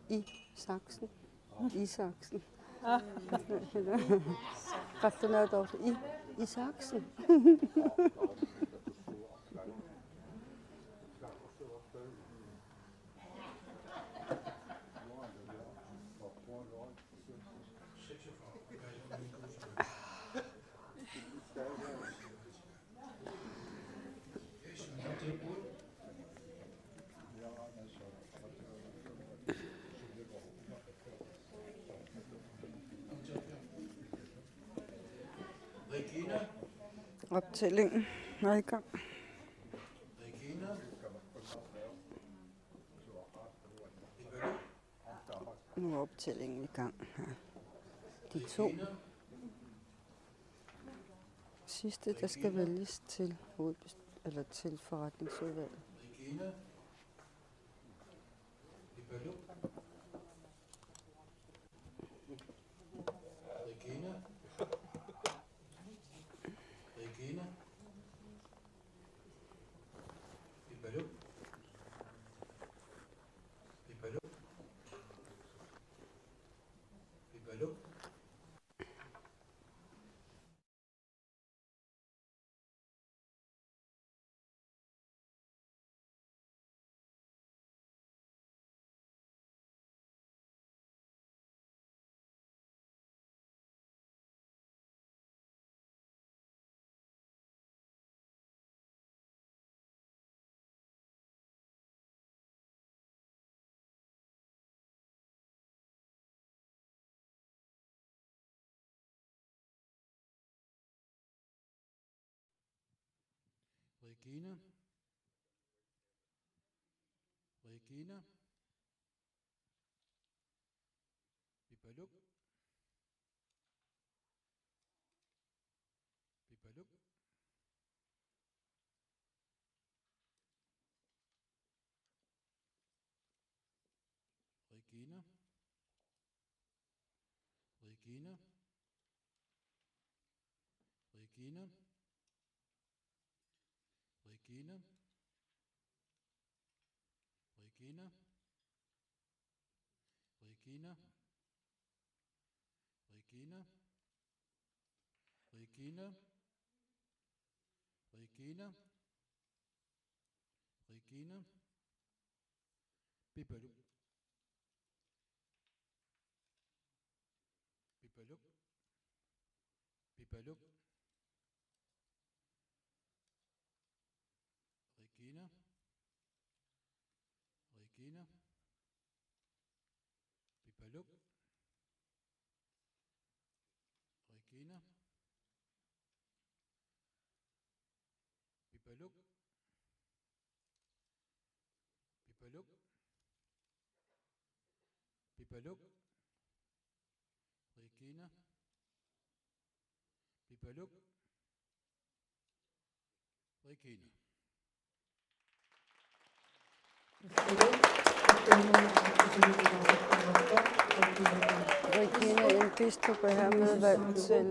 I Saksen. I Saksen. Rattenadorf. I Saksen. Regina. Optællingen er i gang. Regina. Nu er optællingen i gang. Ja. De to sidste, der skal vælges til eller til forretningsudvalget. Regina. Regina. Regina. Ibalo. Ibalo. Ibalo. Regina. Regina. Bipaluk. Bipaluk. Regina. Regina. Regina. Regina. Regina. Regina. Regina. Regina. Regina. Regina. Bipaluk. Bipaluk. Bipaluk. Regina. Regina. Bipaluk. Regina. Bipaluk. Bipaluk. Bipaluk. Regina. Bipaluk. Regina. Regina N. Bistrup er hermed valgt til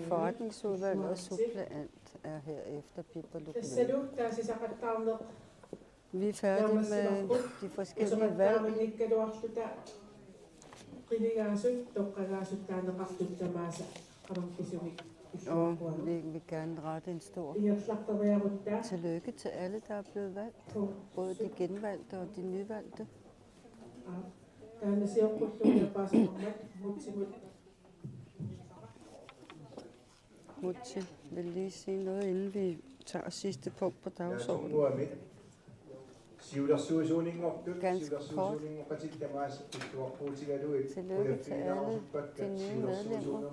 forretningsudvalg og suppleant er herefter Pippa Lukman. Vi er færdige med de forskellige valg. Og vi vil gerne rette en stor tillykke til alle, der er blevet valgt. Både de genvalgte og de nyvalgte. Mutti vil lige sige noget, inden vi tager sidste punkt på dagsordenen. Ganske kort. Tillykke til alle de nye medlemmer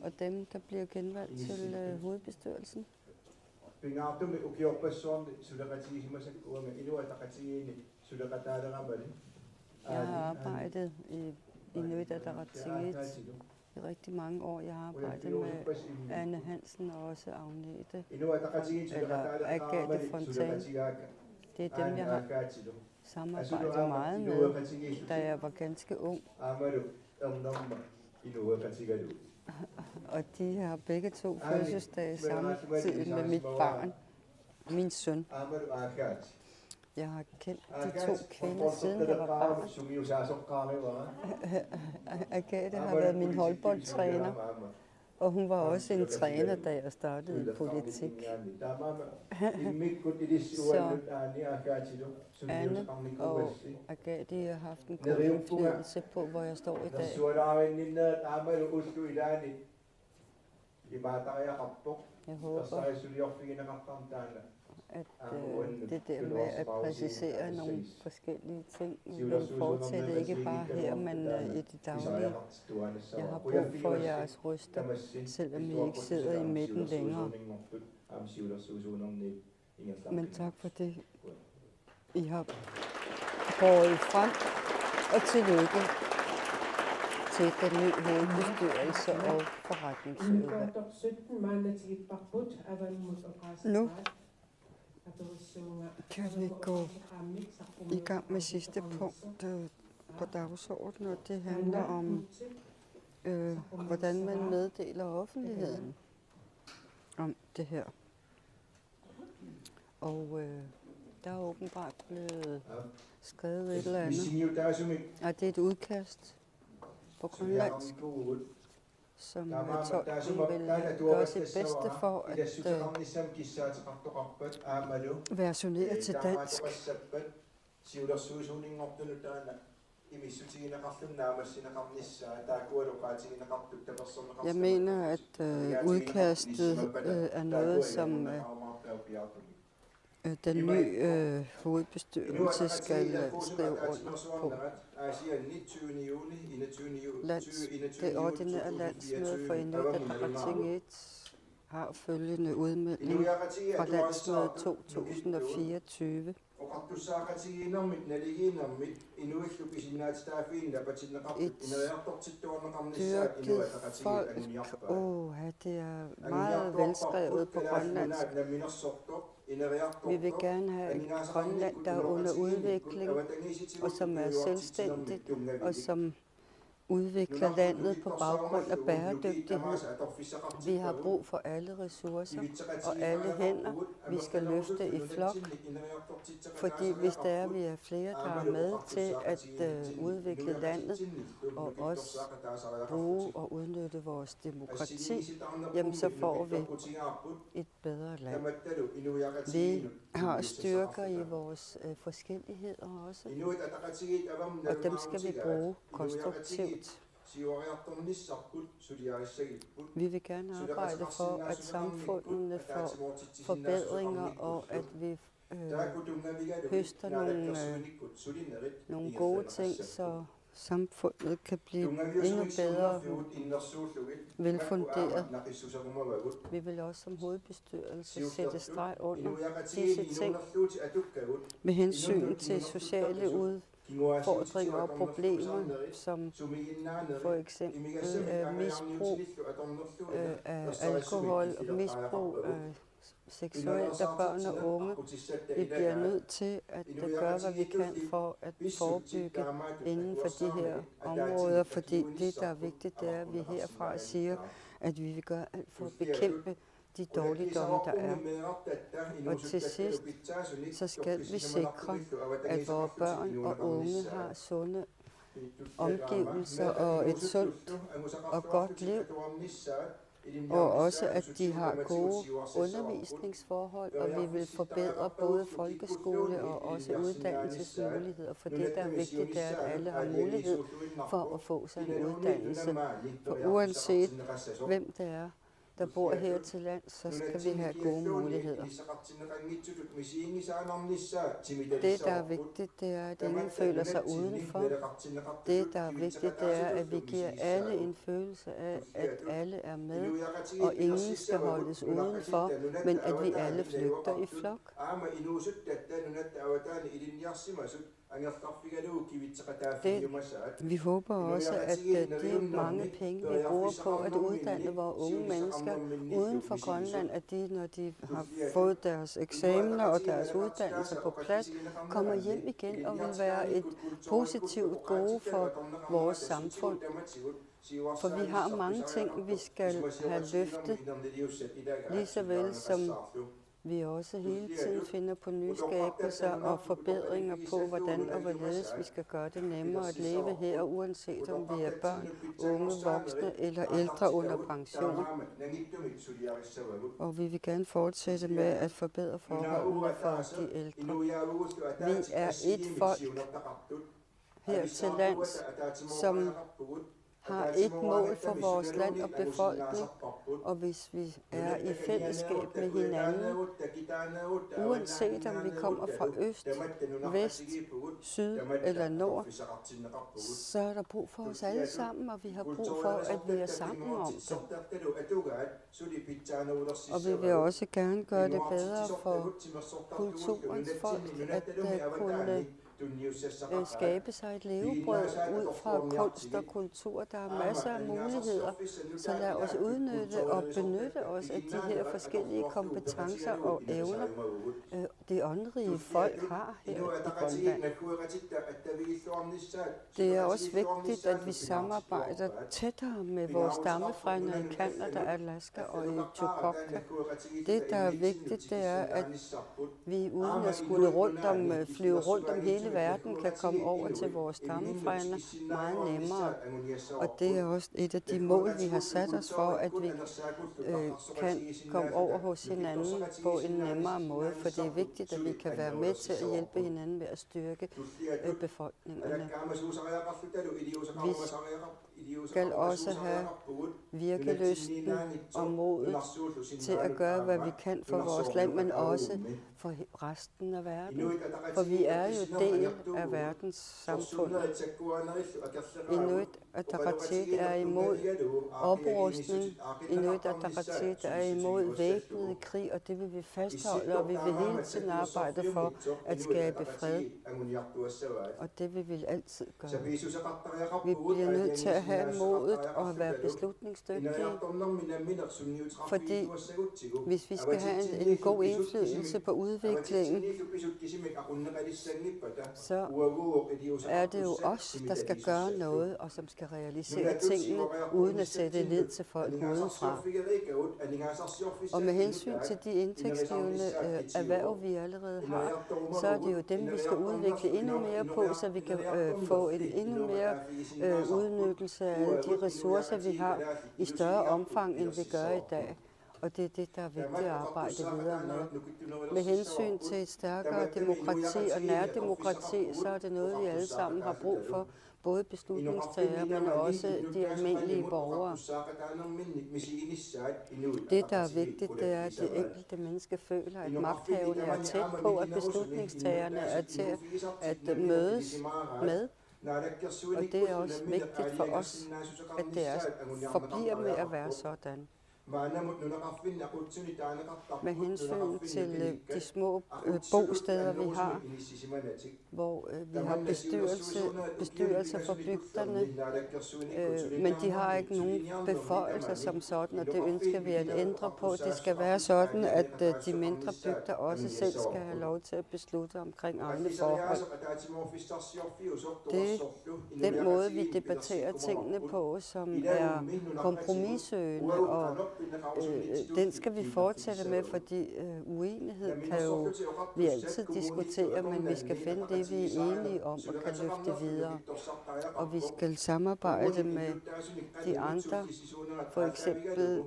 og dem, der bliver genvalgt til hovedbestyrelsen. Jeg har arbejdet i Inuit Ataqatigiit i rigtig mange år. Jeg har arbejdet med Anne Hansen og også Agnete, eller Agathe Fontane. Det er dem, jeg har samarbejdet meget med, da jeg var ganske ung. Og de har begge to fødselsdage samtidig med mit barn, min søn. Jeg har kendt de to kvinder, siden jeg var barn. Agathe har været min holdboldtræner, og hun var også en træner, da jeg startede i politik. Så Anne og Agathe har haft en god indflydelse på, hvor jeg står i dag. Jeg håber, at det der med at præcisere nogle forskellige ting vil fortsætte, ikke bare her, men i det daglige. Jeg har brug for jeres røster, selvom I ikke sidder i midten længere. Men tak for det, I har båret frem, og tillykke til den nye hovedbestyrelse og forretningsudvalg. Nu kan vi gå i gang med sidste punkt på dagsordenen, og det handler om, hvordan man meddeler offentligheden om det her. Og der er åbenbart blevet skrevet et eller andet, og det er et udkast på grønlandsk, som tolken vil gøre sit bedste for at versionere til dansk. Jeg mener, at udkastet er noget, som den nye hovedbestyrelse skal skrive under på. Det ordinære landsmøde for Inuit Ataqatigiit har følgende udmelding fra landsmødet 2024. Et dyrket folk. Det er meget velskrevet på grønlandsk. Vi vil gerne have et Grønland, der er under udvikling, og som er selvstændigt, og som udvikler landet på baggrund af bæredygtighed. Vi har brug for alle ressourcer og alle hænder. Vi skal løfte i flok, fordi hvis der er, vi er flere, der er med til at udvikle landet og også bruge og udnytte vores demokrati, jamen så får vi et bedre land. Vi har styrker i vores forskelligheder også, og dem skal vi bruge konstruktivt. Vi vil gerne arbejde for, at samfundene får forbedringer, og at vi høster nogle gode ting, så samfundet kan blive endnu bedre velfunderet. Vi vil også som hovedbestyrelse sætte streg under disse ting med hensyn til sociale udfordringer og problemer, som for eksempel misbrug af alkohol og misbrug af seksuelt af børn og unge. Vi bliver nødt til at gøre, hvad vi kan for at forebygge inden for de her områder, fordi det, der er vigtigt, det er, at vi herfra siger, at vi vil gøre alt for at bekæmpe de dårligdomme, der er. Og til sidst, så skal vi sikre, at vores børn og unge har sunde omgivelser og et sundt og godt liv, og også at de har gode undervisningsforhold, og vi vil forbedre både folkeskole og også uddannelsesmuligheder, for det, der er vigtigt, er, at alle har mulighed for at få sig en uddannelse. For uanset hvem det er, der bor her til land, så skal vi have gode muligheder. Det, der er vigtigt, det er, at ingen føler sig udenfor. Det, der er vigtigt, det er, at vi giver alle en følelse af, at alle er med, og ingen skal holdes udenfor, men at vi alle flygter i flok. Vi håber også, at de mange penge, vi bruger på at uddanne vores unge mennesker uden for Grønland, at de, når de har fået deres eksamener og deres uddannelse på plads, kommer hjem igen og vil være et positivt gode for vores samfund. For vi har mange ting, vi skal have løftet, lige så vel som vi også hele tiden finder på nye skabelser og forbedringer på, hvordan og hvorledes vi skal gøre det nemmere at leve her, uanset om vi er børn, unge, voksne eller ældre under pension. Og vi vil gerne fortsætte med at forbedre forholdene for de ældre. Vi er et folk her til lands, som har et mål for vores land og befolkning, og hvis vi er i fællesskab med hinanden, uanset om vi kommer fra øst, vest, syd eller nord, så er der brug for os alle sammen, og vi har brug for, at vi er sammen om det. Og vi vil også gerne gøre det bedre for kulturens folk, at kunne skabe sig et levebrød ud fra kunst og kultur. Der er masser af muligheder, så lad os udnytte og benytte os af de her forskellige kompetencer og evner, det åndrige folk har her i Grønland. Det er også vigtigt, at vi samarbejder tættere med vores stammefrænder i Canada, Alaska og i Chukotka. Det, der er vigtigt, det er, at vi uden at skulle flyve rundt om hele verden, kan komme over til vores stammefrænder meget nemmere. Og det er også et af de mål, vi har sat os for, at vi kan komme over hos hinanden på en nemmere måde, for det er vigtigt, at vi kan være med til at hjælpe hinanden med at styrke befolkningerne. Vi skal også have virkelysten og modet til at gøre, hvad vi kan for vores land, men også for resten af verden. For vi er jo del af verdenssamfundet. Inuit Ataqatigiit er imod oprustning. Inuit Ataqatigiit er imod væbnet krig, og det vil vi fastholde, og vi vil hele tiden arbejde for at skabe fred. Og det vil vi altid gøre. Vi bliver nødt til at have modet og være beslutningsdygtige. Fordi hvis vi skal have en god indflydelse på udviklingen, så er det jo os, der skal gøre noget, og som skal realisere tingene, uden at sætte lid til folk udefra. Og med hensyn til de indtægtsgivende erhverv, vi allerede har, så er det jo dem, vi skal udvikle endnu mere på, så vi kan få en endnu mere udnyttelse af alle de ressourcer, vi har i større omfang, end vi gør i dag. Og det er det, der er vigtigt at arbejde videre med. Med hensyn til et stærkere demokrati og nærdemokrati, så er det noget, vi alle sammen har brug for. Både beslutningstagere, men også de almindelige borgere. Det, der er vigtigt, det er, at det enkelte menneske føler, at magthaverne er tæt på, at beslutningstagerne er til at mødes med. Og det er også vigtigt for os, at det forbliver med at være sådan. Med hensyn til de små bosteder, vi har, hvor vi har bestyrelser for bygderne, men de har ikke nogen beføjelser som sådan, og det ønsker vi at ændre på. Det skal være sådan, at de mindre bygder også selv skal have lov til at beslutte omkring egne forhold. Det er den måde, vi debatterer tingene på, som er kompromissøgende, og den skal vi fortsætte med, fordi uenighed kan jo vi altid diskutere, men vi skal finde det, vi er enige om og kan løfte videre. Og vi skal samarbejde med de andre, for eksempel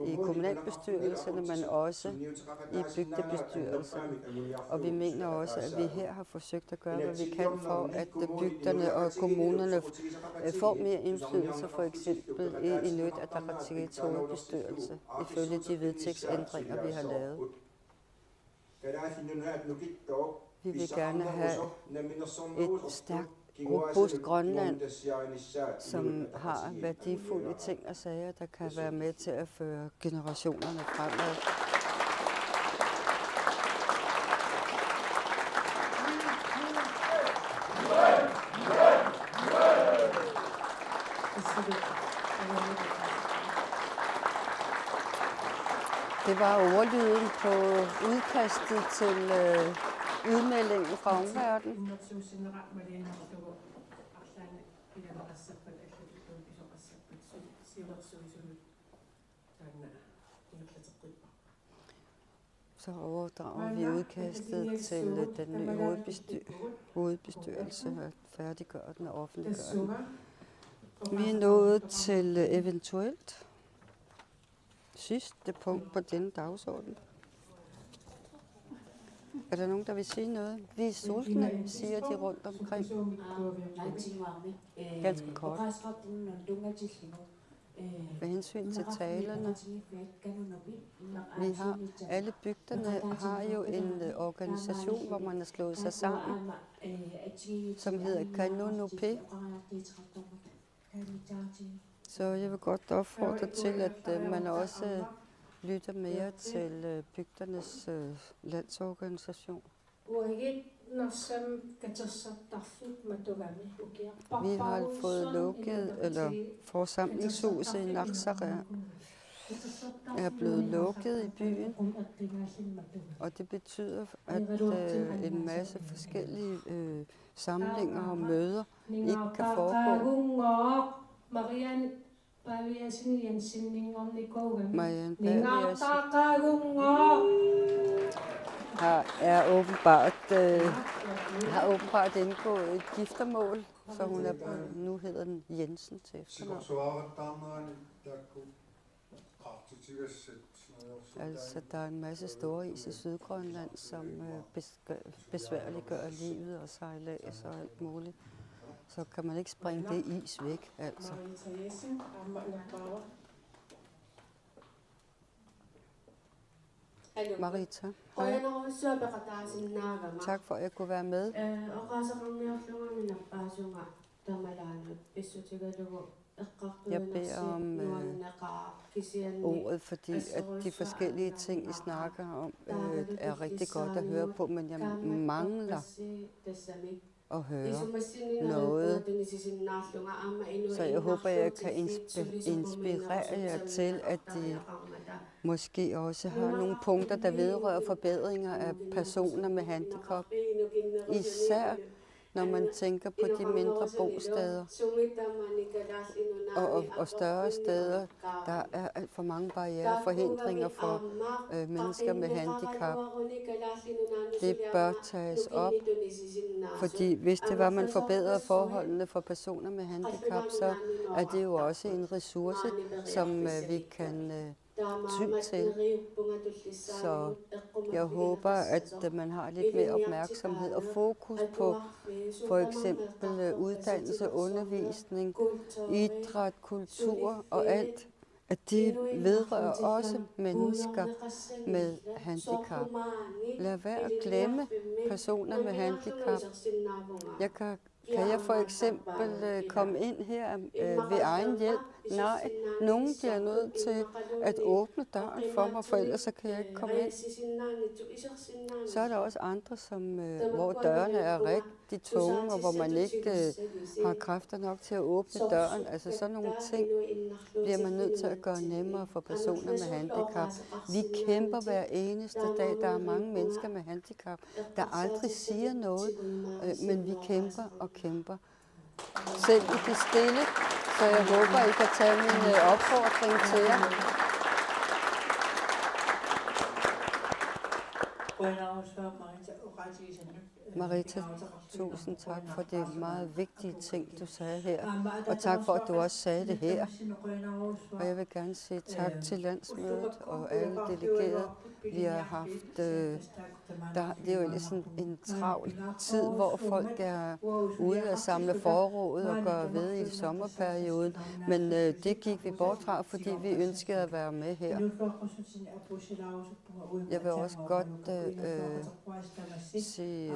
i kommunalbestyrelserne, men også i bygdebestyrelserne. Og vi mener også, at vi her har forsøgt at gøre, hvad vi kan for, at bygderne og kommunerne får mere indflydelse, for eksempel i Inuit Ataqatigiits hovedbestyrelse, ifølge de vedtægtsændringer, vi har lavet. Vi vil gerne have et stærkt, robust Grønland, som har værdifulde ting og sager, der kan være med til at føre generationerne fremad. Det var overlyden på udkastet til udmeldingen fra omverdenen. Så overdrager vi udkastet til den nye hovedbestyrelse og færdiggør den og offentliggør den. Vi er nået til eventuelt sidste punkt på denne dagsorden. Er der nogen, der vil sige noget? Vi er sultne, siger de rundt omkring. Ganske kort. Med hensyn til talerne. Vi har, alle bygderne har jo en organisation, hvor man har slået sig sammen, som hedder Kanunupi. Så jeg vil godt opfordre til, at man også lytter mere til bygdernes landsorganisation. Vi har fået lukket, eller forsamlingshuset i Naxara er blevet lukket i byen, og det betyder, at en masse forskellige samlinger og møder ikke kan foregå. Marianne Baviasen har åbenbart indgået et giftermål, så hun er nu hedder den Jensen til efternavn. Altså, der er en masse store is i Sydgrønland, som besværliggør livet og sejlads og alt muligt. Så kan man ikke springe det is væk, altså. Marita. Hej. Tak for, at jeg kunne være med. Jeg beder om ordet, fordi at de forskellige ting, I snakker om, er rigtig godt at høre på, men jeg mangler at høre noget. Så jeg håber, jeg kan inspirere jer til, at de måske også har nogle punkter, der vedrører forbedringer af personer med handicap. Især når man tænker på de mindre bosteder og større steder, der er alt for mange barrierer og forhindringer for mennesker med handicap. Det bør tages op, fordi hvis det var, man forbedrede forholdene for personer med handicap, så er det jo også en ressource, som vi kan ty til. Så jeg håber, at man har lidt mere opmærksomhed og fokus på for eksempel uddannelse, undervisning, idræt, kultur og alt, at det vedrører også mennesker med handicap. Lad være at glemme personer med handicap. Kan jeg for eksempel komme ind her ved egen hjælp? Nej, nogen bliver nødt til at åbne døren for mig, for ellers så kan jeg ikke komme ind. Så er der også andre, hvor dørene er rigtig tunge, og hvor man ikke har kræfter nok til at åbne døren. Altså sådan nogle ting bliver man nødt til at gøre nemmere for personer med handicap. Vi kæmper hver eneste dag. Der er mange mennesker med handicap, der aldrig siger noget, men vi kæmper og kæmper. Selv i det stille, så jeg håber, I kan tage min opfordring til jer. Marita, tusind tak for det meget vigtige ting, du sagde her. Og tak for, at du også sagde det her. Og jeg vil gerne sige tak til landsmødet og alle delegerede. Vi har haft, det er jo egentlig sådan en travl tid, hvor folk er ude at samle forråd og gøre ved i sommerperioden. Men det gik vi bort fra, fordi vi ønskede at være med her. Jeg vil også godt sige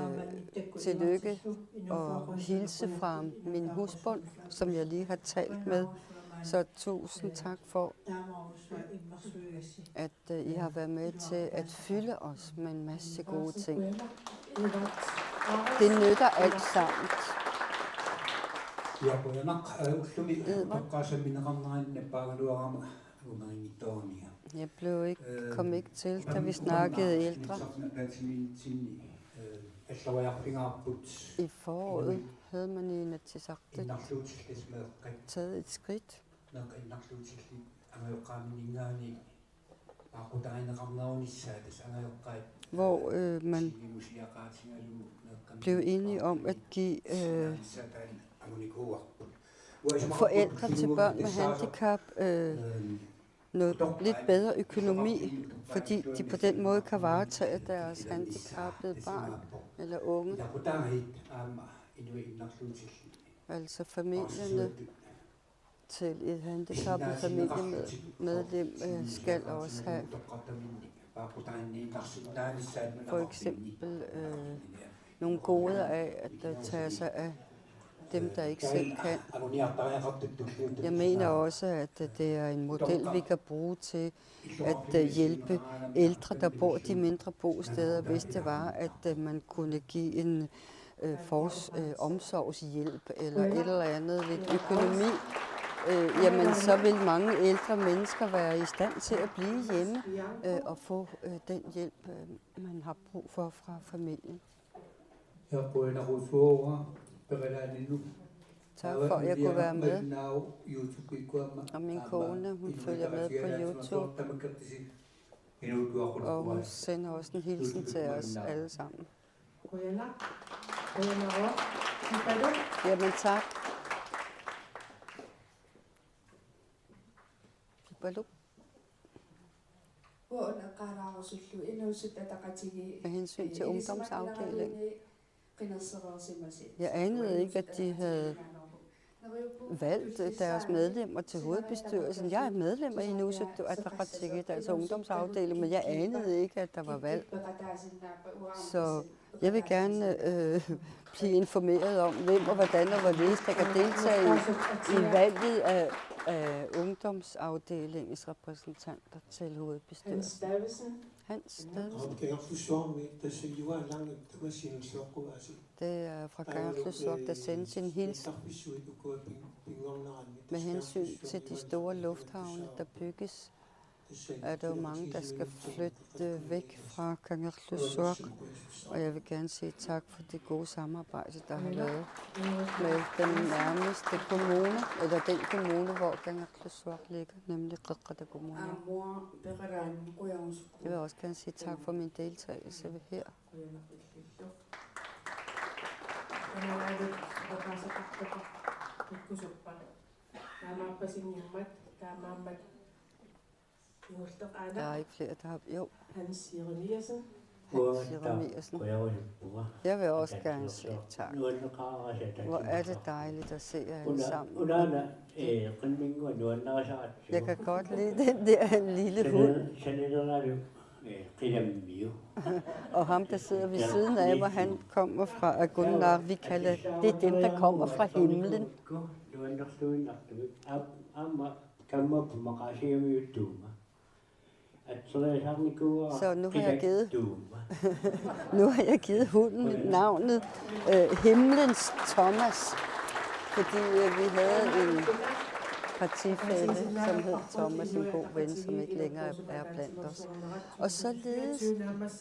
tillykke og hilse fra min husbund, som jeg lige har talt med. Så tusind tak for, at I har været med til at fylde os med en masse gode ting. Det nytter alt sammen. Jeg kom ikke til, da vi snakkede ældre. I foråret havde man i Inatsisartut taget et skridt, hvor man blev enige om at give forældre til børn med handicap noget lidt bedre økonomi, fordi de på den måde kan varetage deres handicappede barn eller unge. Altså familierne til et handicappet familiemedlem skal også have for eksempel nogle goder af at tage sig af dem, der ikke selv kan. Jeg mener også, at det er en model, vi kan bruge til at hjælpe ældre, der bor de mindre bosteder, hvis det var, at man kunne give en omsorgshjælp eller et eller andet, lidt økonomi. Jamen, så vil mange ældre mennesker være i stand til at blive hjemme og få den hjælp, man har brug for fra familien. Tak for, at jeg kunne være med. Og min kone, hun følger med på YouTube. Og hun sender også en hilsen til os alle sammen. Jamen tak. Med hensyn til ungdomsafdelingen. Jeg anede ikke, at de havde valgt deres medlemmer til hovedbestyrelsen. Jeg er medlem af Inuit Ataqatigiit, altså ungdomsafdeling, men jeg anede ikke, at der var valg. Så jeg vil gerne blive informeret om, hvem og hvordan og hvorledes der kan deltage i valget af ungdomsafdelingens repræsentanter til hovedbestyrelsen. Hans Davidsen. Det er fra Kangerlussuaq, der sendes en hilsen med hensyn til de store lufthavne, der bygges. Er der jo mange, der skal flytte væk fra Kangerlussuaq, og jeg vil gerne sige tak for det gode samarbejde, der har været med den nærmeste kommune, eller den kommune, hvor Kangerlussuaq ligger, nemlig Qaqqada Kommune. Jeg vil også gerne sige tak for min deltagelse her. Der er ikke flere, der har... Jo. Hans Jeremiasen. Jeg vil også gerne sige tak. Hvor er det dejligt at se jer alle sammen. Jeg kan godt lide den der lille hund. Og ham, der sidder ved siden af mig, han kommer fra Agunnar. Vi kalder det dem, der kommer fra himlen. Så nu har jeg givet hunden navnet Himlens Thomas, fordi vi havde en partifælle, som hed Thomas, en god ven, som ikke længere er blandt os. Og således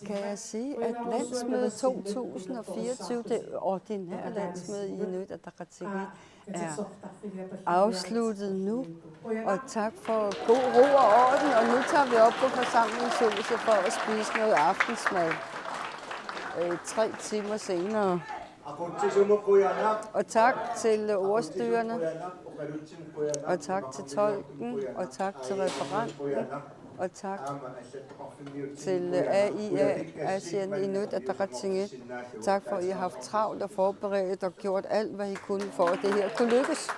kan jeg sige, at landsmødet 2024, det ordinære landsmøde i Inuit Ataqatigiit, er afsluttet nu. Og tak for god ro og orden. Og nu tager vi op på forsamlingshuset for at spise noget aftensmad 3 timer senere. Og tak til ordstyrerne, og tak til tolken, og tak til referenten, og tak til AIA, Asian Inuit Ataqatigiit. Tak for, at I har haft travlt og forberedt og gjort alt, hvad I kunne for, at det her kunne lykkes.